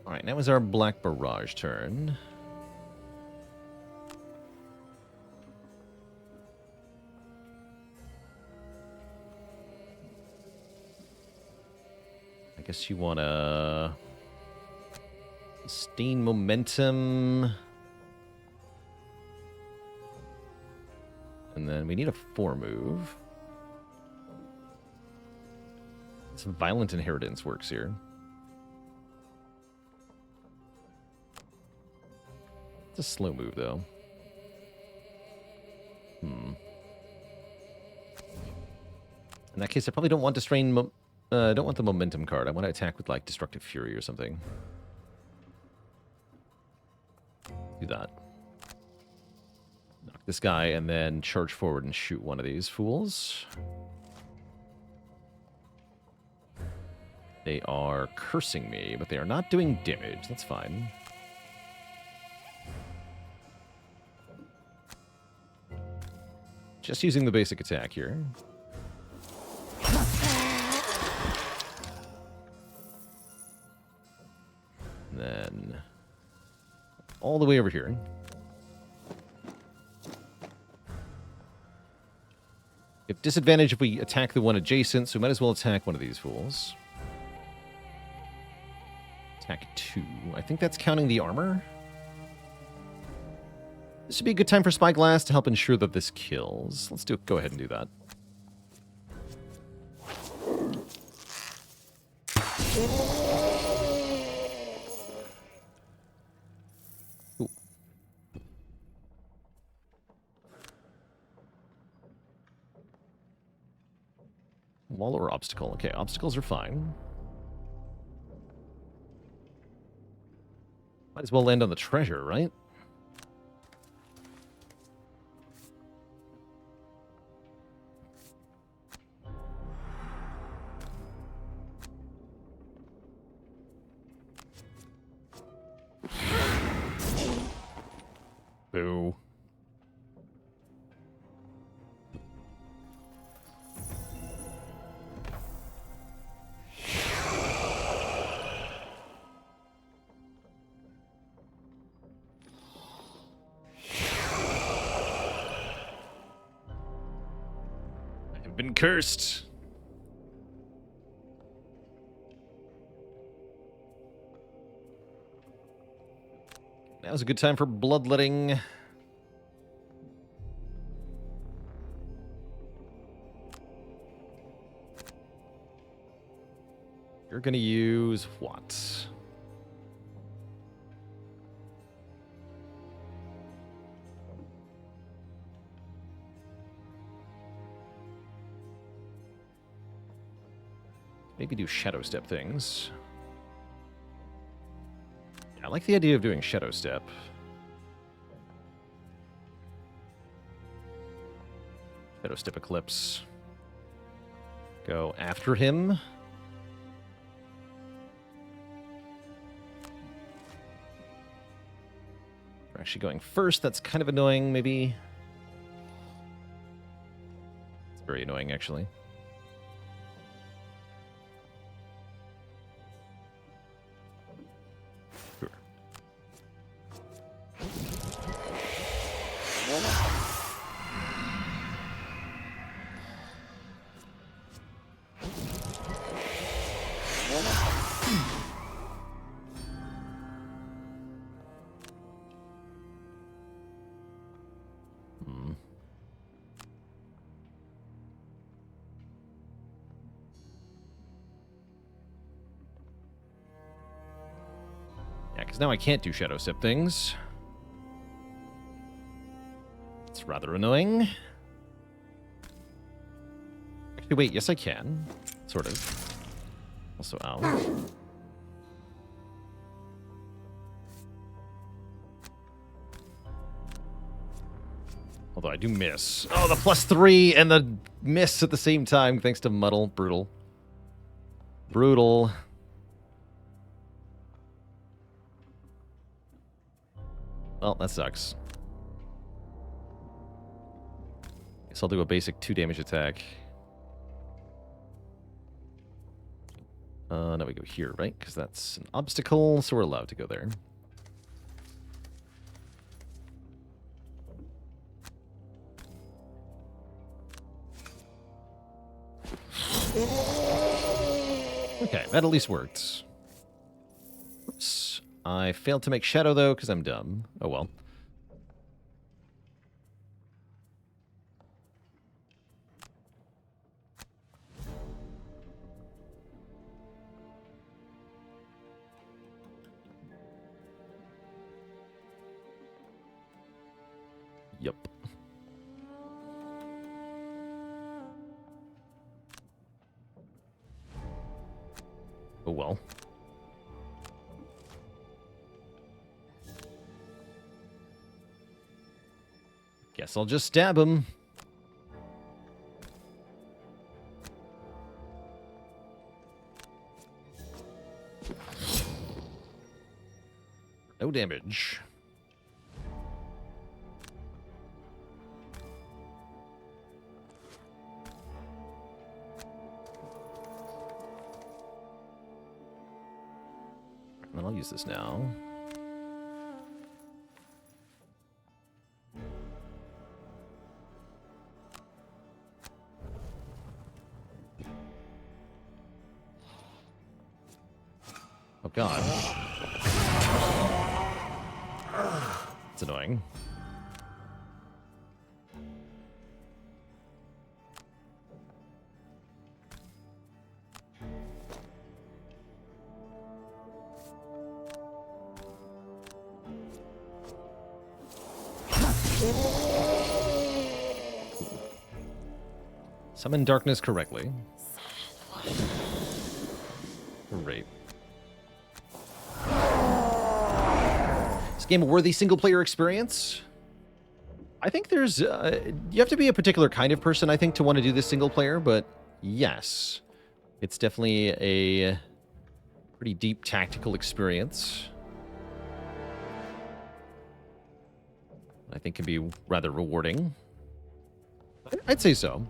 Speaker 1: Alright, now is our Black Barrage turn. I guess you want to sustain momentum. And then we need a 4 move. Some Violent Inheritance works here. It's a slow move, though. In that case, I probably don't want to strain... don't want the momentum card. I want to attack with, like, Destructive Fury or something. Do that. Knock this guy and then charge forward and shoot one of these fools. They are cursing me, but they are not doing damage. That's fine. Just using the basic attack here. And then all the way over here. We have disadvantage if we attack the one adjacent, so we might as well attack one of these fools. Attack 2. I think that's counting the armor. This would be a good time for Spyglass to help ensure that this kills. Let's go ahead and do that. Ooh. Wall or obstacle? Okay, obstacles are fine. Might as well land on the treasure, right? Boo. I've been cursed. Now's a good time for bloodletting. You're gonna use what? Maybe do shadow step things. I like the idea of doing shadow step. Shadow step eclipse. Go after him. We're actually going first. That's kind of annoying, maybe. It's very annoying, actually. Sure. Yeah, because now I can't do shadow step things. It's rather annoying. Actually, wait, yes I can. Sort of. Also, ow. Although I do miss. Oh, the +3 and the miss at the same time, thanks to Muddle. Brutal. Brutal. Well, that sucks. Guess I'll do a basic 2 damage attack. Now we go here, right? Because that's an obstacle, so we're allowed to go there. Okay, that at least worked. Oops. I failed to make shadow, though, because I'm dumb. Oh, well. Yup. Oh, well. Guess I'll just stab him. No damage. And I'll use this now. Oh god. It's annoying. Summon darkness correctly. Great. Is this game a worthy single-player experience? I think there's... you have to be a particular kind of person, I think, to want to do this single-player, but yes. It's definitely a pretty deep tactical experience. I think can be rather rewarding. I'd say so.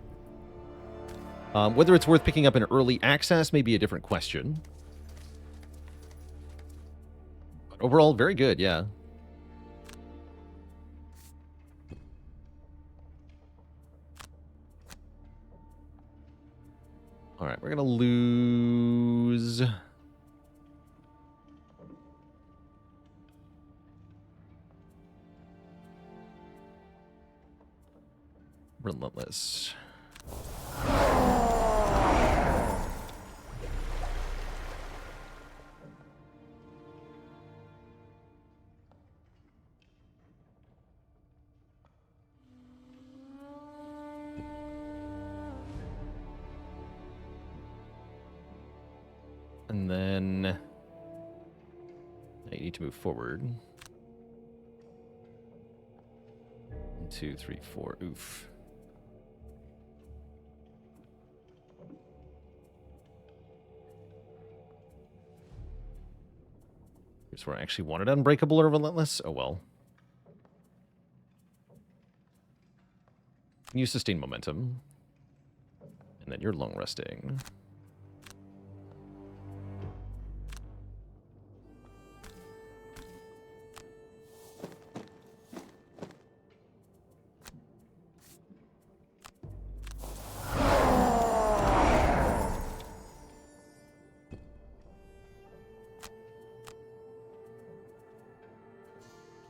Speaker 1: Whether it's worth picking up in early access may be a different question. But overall, very good, yeah. Alright, we're gonna lose... Relentless. And then now you need to move forward. 1, 2, 3, 4. Oof. Here's where I actually wanted Unbreakable or Relentless. Oh well. You sustain momentum. And then you're long resting.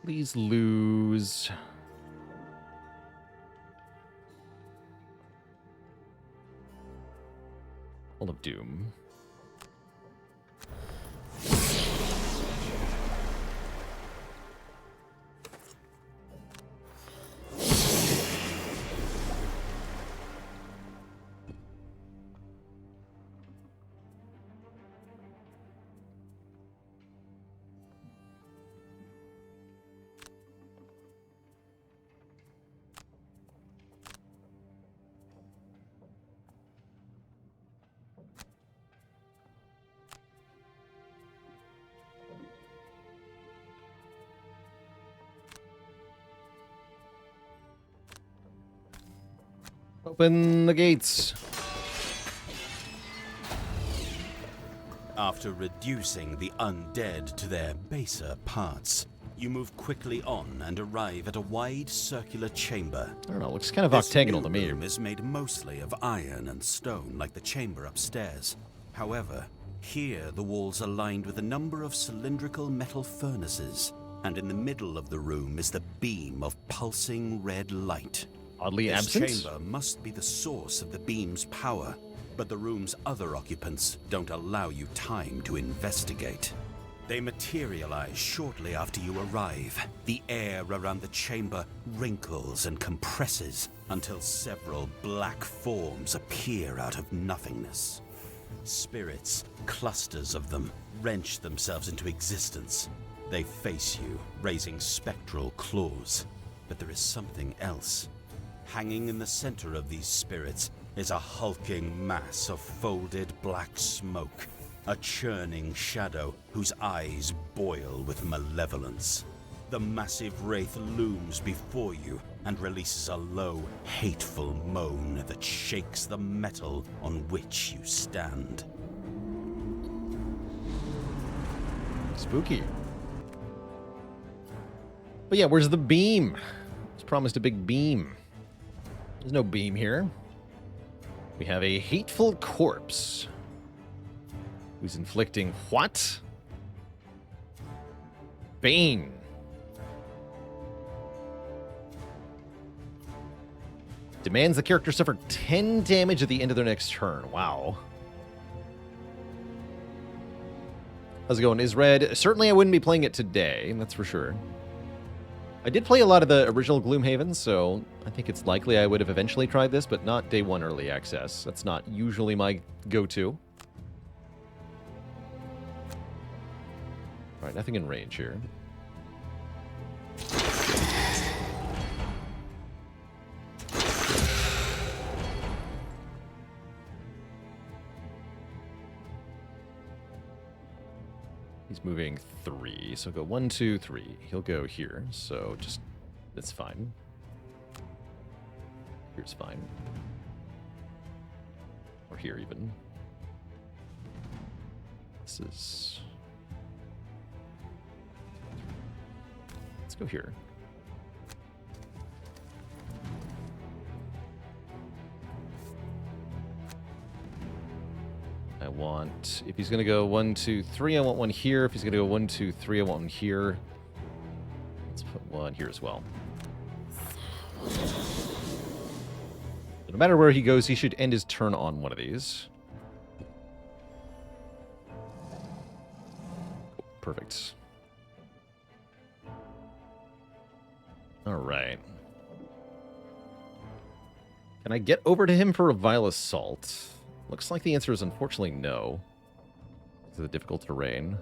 Speaker 1: Please lose. Hall of Doom. Open the gates.
Speaker 2: After reducing the undead to their baser parts, you move quickly on and arrive at a wide circular chamber.
Speaker 1: I don't know, looks kind of octagonal to me.
Speaker 2: This room is made mostly of iron and stone, like the chamber upstairs. However, here the walls are lined with a number of cylindrical metal furnaces, and in the middle of the room is the beam of pulsing red light.
Speaker 1: Oddly
Speaker 2: This
Speaker 1: absent?
Speaker 2: chamber must be the source of the beam's power, but the room's other occupants don't allow you time to investigate. They materialize shortly after you arrive. The air around the chamber wrinkles and compresses until several black forms appear out of nothingness. Spirits, clusters of them, wrench themselves into existence. They face you, raising spectral claws. But there is something else. Hanging in the center of these spirits is a hulking mass of folded black smoke, a churning shadow whose eyes boil with malevolence. The massive wraith looms before you and releases a low, hateful moan that shakes the metal on which you stand.
Speaker 1: Spooky. But yeah, where's the beam? I was promised a big beam. There's no beam here. We have a hateful corpse. Who's inflicting what? Bane. Demands the character suffer 10 damage at the end of their next turn. Wow. How's it going? Is red? Certainly I wouldn't be playing it today, that's for sure. I did play a lot of the original Gloomhaven, so I think it's likely I would have eventually tried this, but not day one early access. That's not usually my go-to. Alright, nothing in range here. He's moving 3, so go 1, 2, 3. He'll go here, so just, that's fine. Here's fine. Or here even. This is... Let's go here. I want, if he's going to go 1, 2, 3, I want one here. If he's going to go 1, 2, 3, I want one here. Let's put one here as well. No matter where he goes, he should end his turn on one of these. Perfect. All right. Can I get over to him for a Vile Assault? Looks like the answer is unfortunately no. Because of the difficult terrain.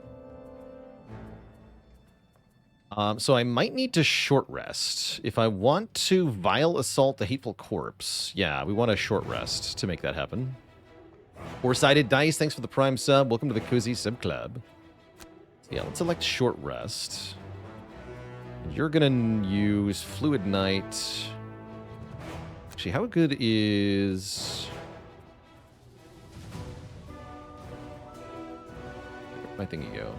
Speaker 1: So I might need to short rest. If I want to Vile Assault the Hateful Corpse, yeah, we want a short rest to make that happen. Four-Sided Dice, thanks for the Prime sub. Welcome to the Cozy Sub Club. So yeah, let's select short rest. You're going to use Fluid Knight. Actually, how good is... Where'd my thingy go?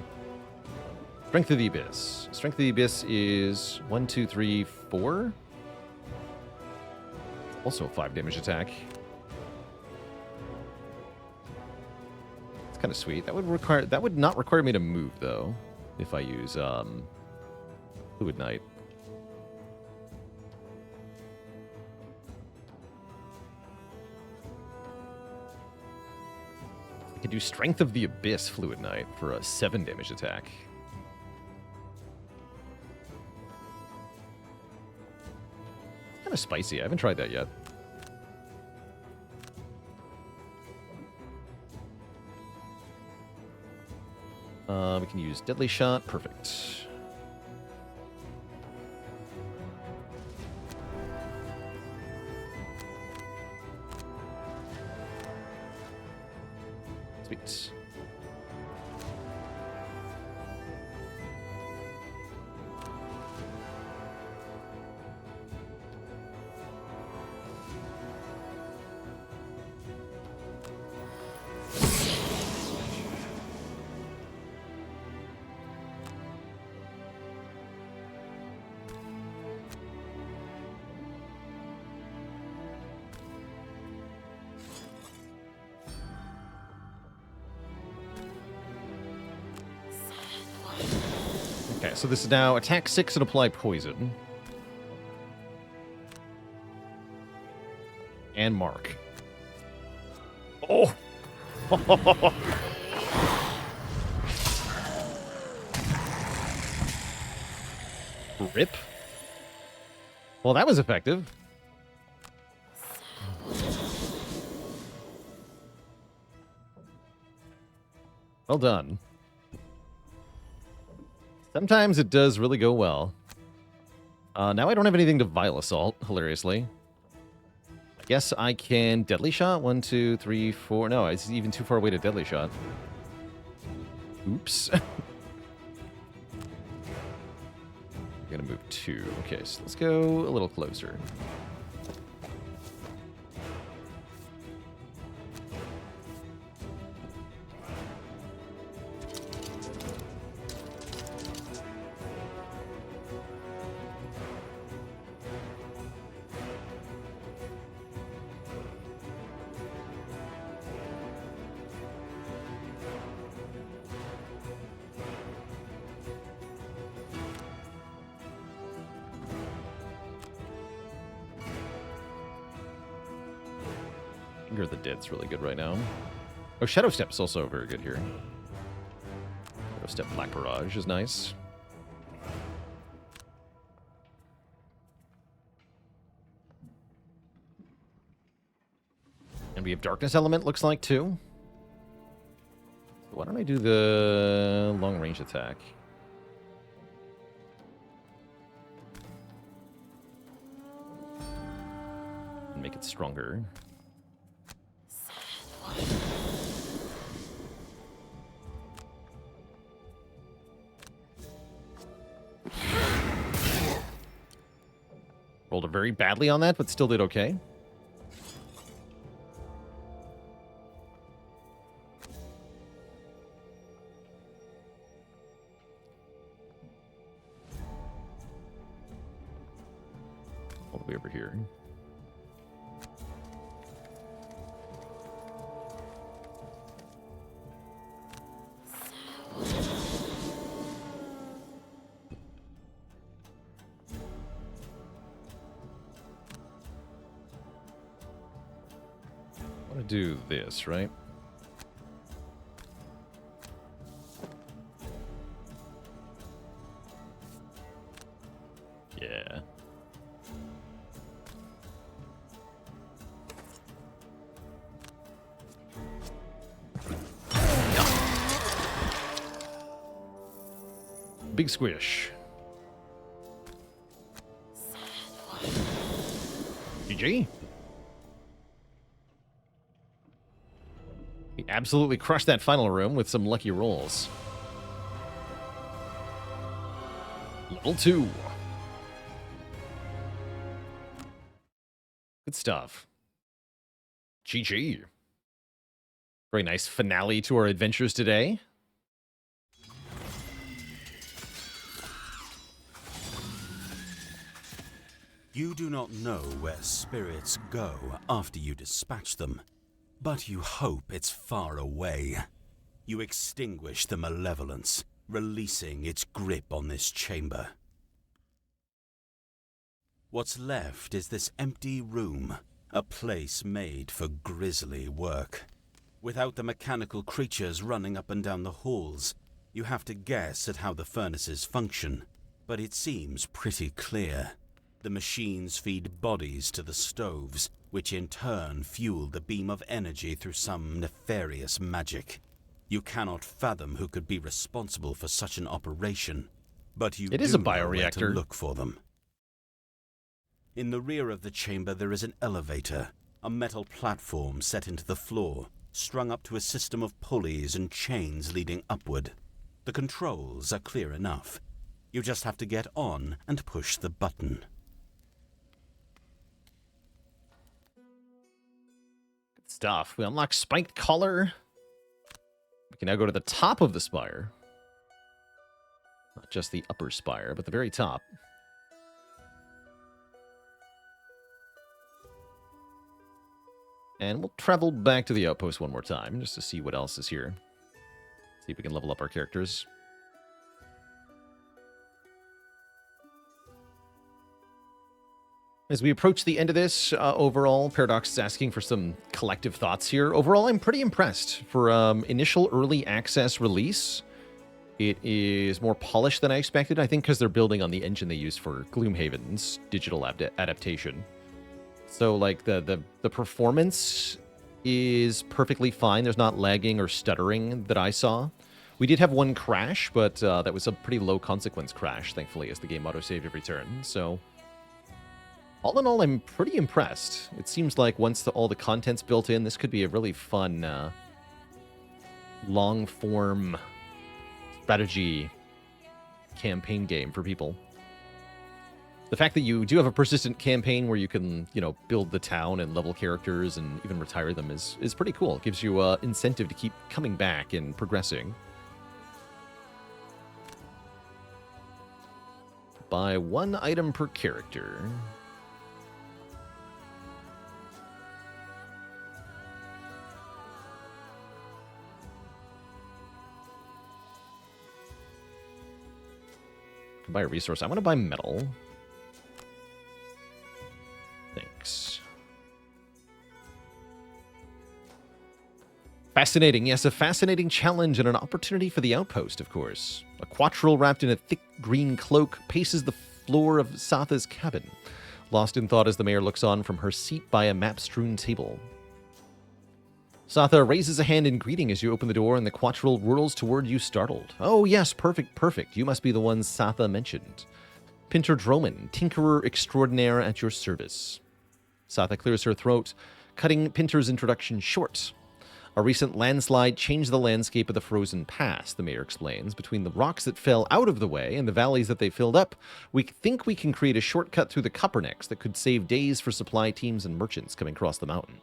Speaker 1: Strength of the Abyss. Strength of the Abyss is 1, 2, 3, 4. Also a 5 damage attack. It's kind of sweet. That would not require me to move though, if I use Fluid Knight. I could do Strength of the Abyss Fluid Knight for a 7 damage attack. Kind of spicy. I haven't tried that yet. We can use Deadly Shot. Perfect. Sweet. Okay, so this is now attack 6 and apply poison. And mark. Oh! Rip. Well, that was effective. Well done. Sometimes it does really go well. Now I don't have anything to Vile Assault, hilariously. I guess I can Deadly Shot. 1, 2, 3, 4. No, it's even too far away to Deadly Shot. Oops. I'm gonna move 2. Okay, so let's go a little closer. Finger of the Dead's really good right now. Oh, Shadow Step's also very good here. Shadow Step Black Barrage is nice. And we have Darkness Element, looks like, too. Why don't I do the long range attack? And make it stronger. Rolled it very badly on that, but still did okay. All the way over here. Do this, right? Yeah. Big squish. GG. We absolutely crushed that final room with some lucky rolls. Level 2. Good stuff. GG. Very nice finale to our adventures today.
Speaker 2: You do not know where spirits go after you dispatch them. But you hope it's far away. You extinguish the malevolence, releasing its grip on this chamber. What's left is this empty room, a place made for grisly work. Without the mechanical creatures running up and down the halls, you have to guess at how the furnaces function, but it seems pretty clear. The machines feed bodies to the stoves, which in turn fuel the beam of energy through some nefarious magic. You cannot fathom who could be responsible for such an operation, but you
Speaker 1: It is a bioreactor.
Speaker 2: To look for them. In the rear of the chamber there is an elevator, a metal platform set into the floor, strung up to a system of pulleys and chains leading upward. The controls are clear enough. You just have to get on and push the button.
Speaker 1: Stuff. We unlock Spiked Collar. We can now go to the top of the spire. Not just the upper spire, but the very top. And we'll travel back to the outpost one more time, just to see what else is here. See if we can level up our characters. As we approach the end of this, overall, Paradox is asking for some collective thoughts here. Overall, I'm pretty impressed. For initial early access release, it is more polished than I expected, I think because they're building on the engine they used for Gloomhaven's digital adaptation. So, like, the performance is perfectly fine. There's not lagging or stuttering that I saw. We did have one crash, but that was a pretty low consequence crash, thankfully, as the game auto-saved every turn. So, all in all, I'm pretty impressed. It seems like once all the content's built in, this could be a really fun, long-form strategy campaign game for people. The fact that you do have a persistent campaign where you can, build the town and level characters and even retire them is pretty cool. It gives you incentive to keep coming back and progressing. Buy one item per character. Buy a resource. I want to buy metal. Thanks. Fascinating. Yes, a fascinating challenge and an opportunity for the outpost, of course. A quattril wrapped in a thick green cloak paces the floor of Satha's cabin, lost in thought as the mayor looks on from her seat by a map-strewn table. Satha raises a hand in greeting as you open the door, and the quattril whirls toward you startled. Oh yes, perfect. You must be the one Satha mentioned. Pinter Droman, Tinkerer Extraordinaire at your service. Satha clears her throat, cutting Pinter's introduction short. A recent landslide changed the landscape of the frozen pass, the mayor explains. Between the rocks that fell out of the way and the valleys that they filled up, we think we can create a shortcut through the Coppernecks that could save days for supply teams and merchants coming across the mountain.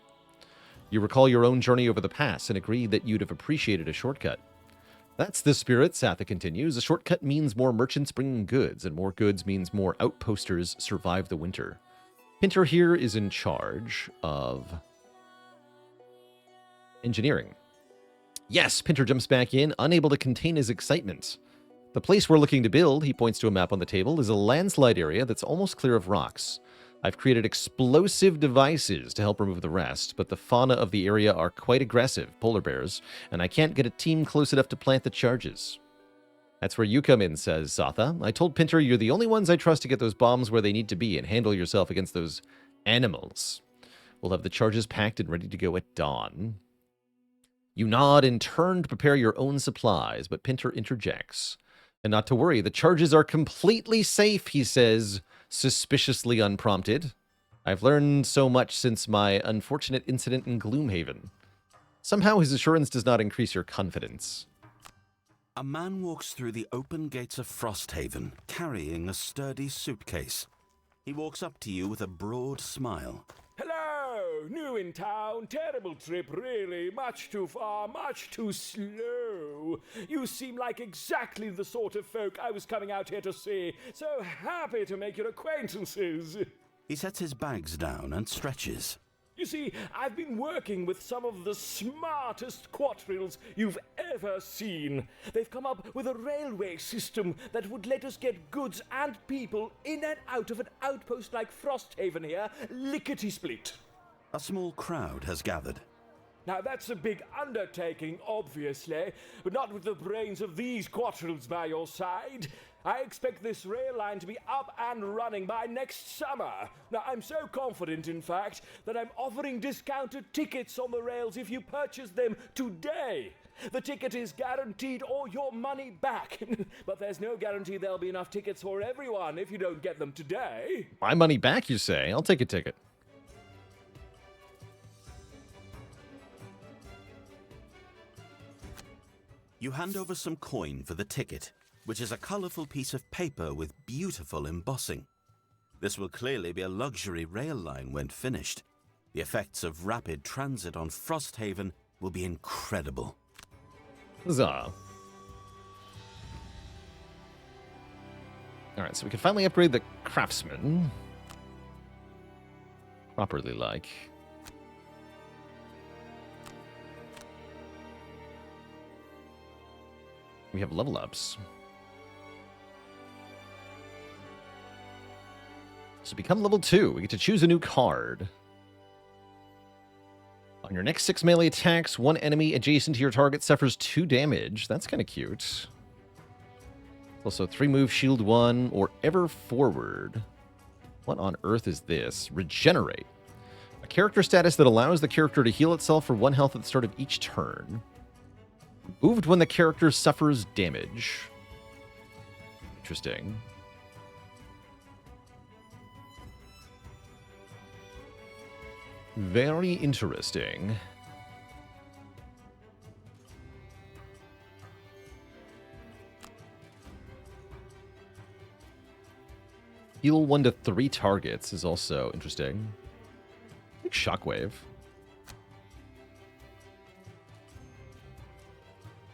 Speaker 1: You recall your own journey over the pass and agree that you'd have appreciated a shortcut. That's the spirit, Satha continues. A shortcut means more merchants bringing goods, and more goods means more outposters survive the winter. Pinter here is in charge of engineering. Yes, Pinter jumps back in, unable to contain his excitement. The place we're looking to build, he points to a map on the table, is a landslide area that's almost clear of rocks. I've created explosive devices to help remove the rest, but the fauna of the area are quite aggressive, polar bears, and I can't get a team close enough to plant the charges. That's where you come in, says Satha. I told Pinter you're the only ones I trust to get those bombs where they need to be and handle yourself against those animals. We'll have the charges packed and ready to go at dawn. You nod and turn to prepare your own supplies, but Pinter interjects. And not to worry, the charges are completely safe, he says, suspiciously unprompted. I've learned so much since my unfortunate incident in Gloomhaven. Somehow his assurance does not increase your confidence.
Speaker 2: A man walks through the open gates of Frosthaven, carrying a sturdy suitcase. He walks up to you with a broad smile.
Speaker 3: Hello! New in town, terrible trip, really. Much too far, much too slow. You seem like exactly the sort of folk I was coming out here to see. So happy to make your acquaintances.
Speaker 2: He sets his bags down and stretches.
Speaker 3: You see, I've been working with some of the smartest quattrils you've ever seen. They've come up with a railway system that would let us get goods and people in and out of an outpost like Frosthaven here, lickety-split.
Speaker 2: A small crowd has gathered.
Speaker 3: Now that's a big undertaking, obviously, but not with the brains of these quattrils by your side. I expect this rail line to be up and running by next summer. Now, I'm so confident, in fact, that I'm offering discounted tickets on the rails if you purchase them today. The ticket is guaranteed or your money back. But there's no guarantee there'll be enough tickets for everyone if you don't get them today.
Speaker 1: My money back, you say? I'll take a ticket.
Speaker 2: You hand over some coin for the ticket, which is a colourful piece of paper with beautiful embossing. This will clearly be a luxury rail line when finished. The effects of rapid transit on Frosthaven will be incredible.
Speaker 1: Huzzah. Alright, so we can finally upgrade the craftsman. Properly like. We have level ups. So become level 2. We get to choose a new card. On your next 6 melee attacks, one enemy adjacent to your target suffers 2 damage. That's kind of cute. Also 3 move, shield 1, or ever forward. What on earth is this? Regenerate. A character status that allows the character to heal itself for 1 health at the start of each turn. Moved when the character suffers damage. Interesting. Very interesting. Heal 1 to 3 targets is also interesting. I think Shockwave.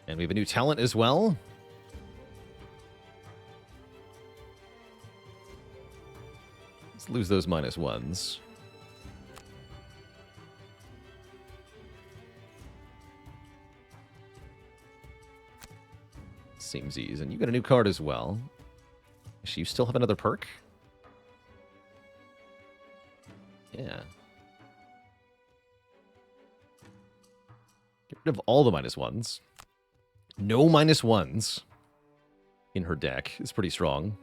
Speaker 1: And we have a new talent as well. Let's lose those -1s. Seems easy. And you got a new card as well. Actually, you still have another perk? Yeah. Get rid of all the -1s. No -1s in her deck. It's pretty strong.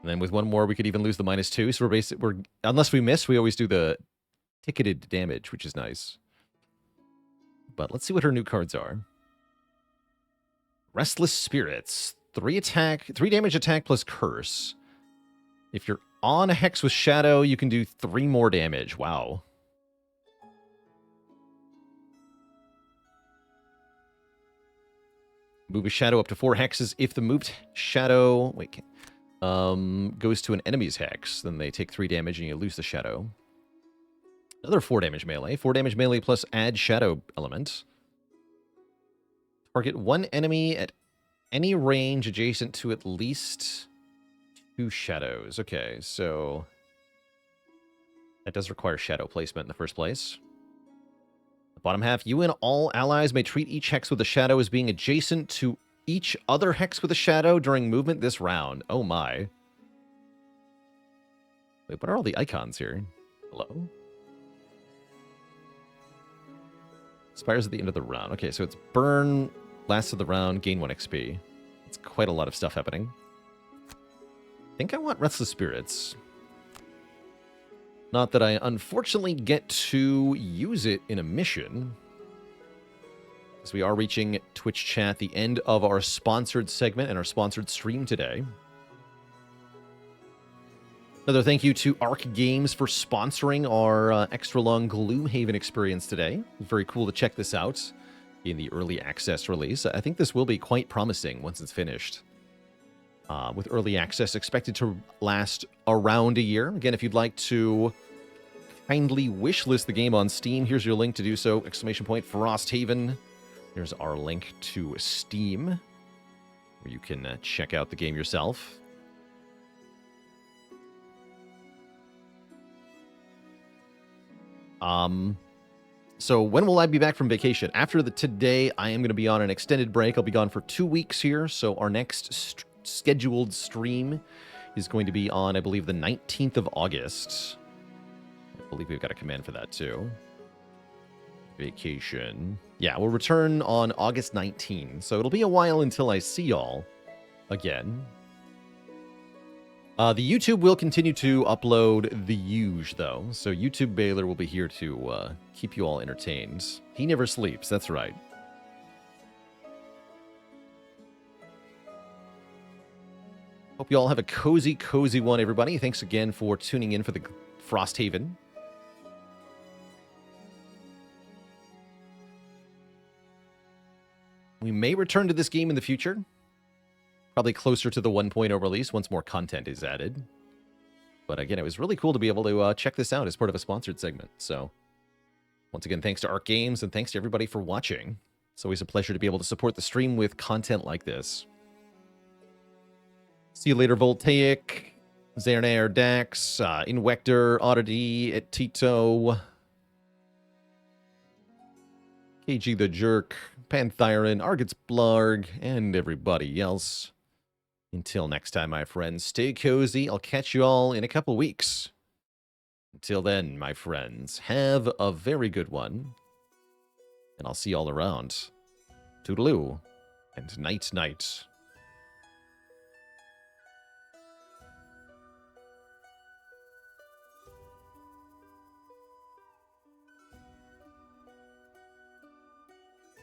Speaker 1: And then with one more, we could even lose the -2. So we're unless we miss, we always do the ticketed damage, which is nice. But let's see what her new cards are. Restless Spirits. 3 damage attack plus curse. If you're on a hex with Shadow, you can do 3 more damage. Wow. Move a shadow up to 4 hexes. If the moved shadow goes to an enemy's hex, then they take 3 damage and you lose the shadow. Another 4 damage melee. 4 damage melee plus add shadow element. Target 1 enemy at any range adjacent to at least 2 shadows. Okay, so that does require shadow placement in the first place. The bottom half, you and all allies may treat each hex with a shadow as being adjacent to each other hex with a shadow during movement this round. Oh my. Wait, what are all the icons here? Hello? Expires at the end of the round. Okay, so it's burn, last of the round, gain 1 XP. It's quite a lot of stuff happening. I think I want Restless Spirits. Not that I unfortunately get to use it in a mission. As we are reaching Twitch chat, the end of our sponsored segment and our sponsored stream today. Another thank you to Arc Games for sponsoring our extra long Gloomhaven experience today. Very cool to check this out in the early access release. I think this will be quite promising once it's finished. With early access expected to last around a year. Again, if you'd like to kindly wishlist the game on Steam, here's your link to do so. ! Frosthaven. Here's our link to Steam, where you can check out the game yourself. So when will I be back from vacation? After today, I am going to be on an extended break. I'll be gone for 2 weeks here. So our next scheduled stream is going to be on, I believe, the 19th of August. I believe we've got a command for that too. Vacation. Yeah, we'll return on August 19th. So it'll be a while until I see y'all again. The YouTube will continue to upload the huge, though. So YouTube Baylor will be here to keep you all entertained. He never sleeps, that's right. Hope you all have a cozy, cozy one, everybody. Thanks again for tuning in for the Frosthaven. We may return to this game in the future. Probably closer to the 1.0 release once more content is added. But again, it was really cool to be able to check this out as part of a sponsored segment. So, once again, thanks to Arc Games and thanks to everybody for watching. It's always a pleasure to be able to support the stream with content like this. See you later, Voltaic, Zernair, Dax, Invector, Oddity, Tito, KG the Jerk, Panthyron, Argot's Blarg, and everybody else. Until next time, my friends, stay cozy. I'll catch you all in a couple weeks. Until then, my friends, have a very good one. And I'll see you all around. Toodaloo, and night-night.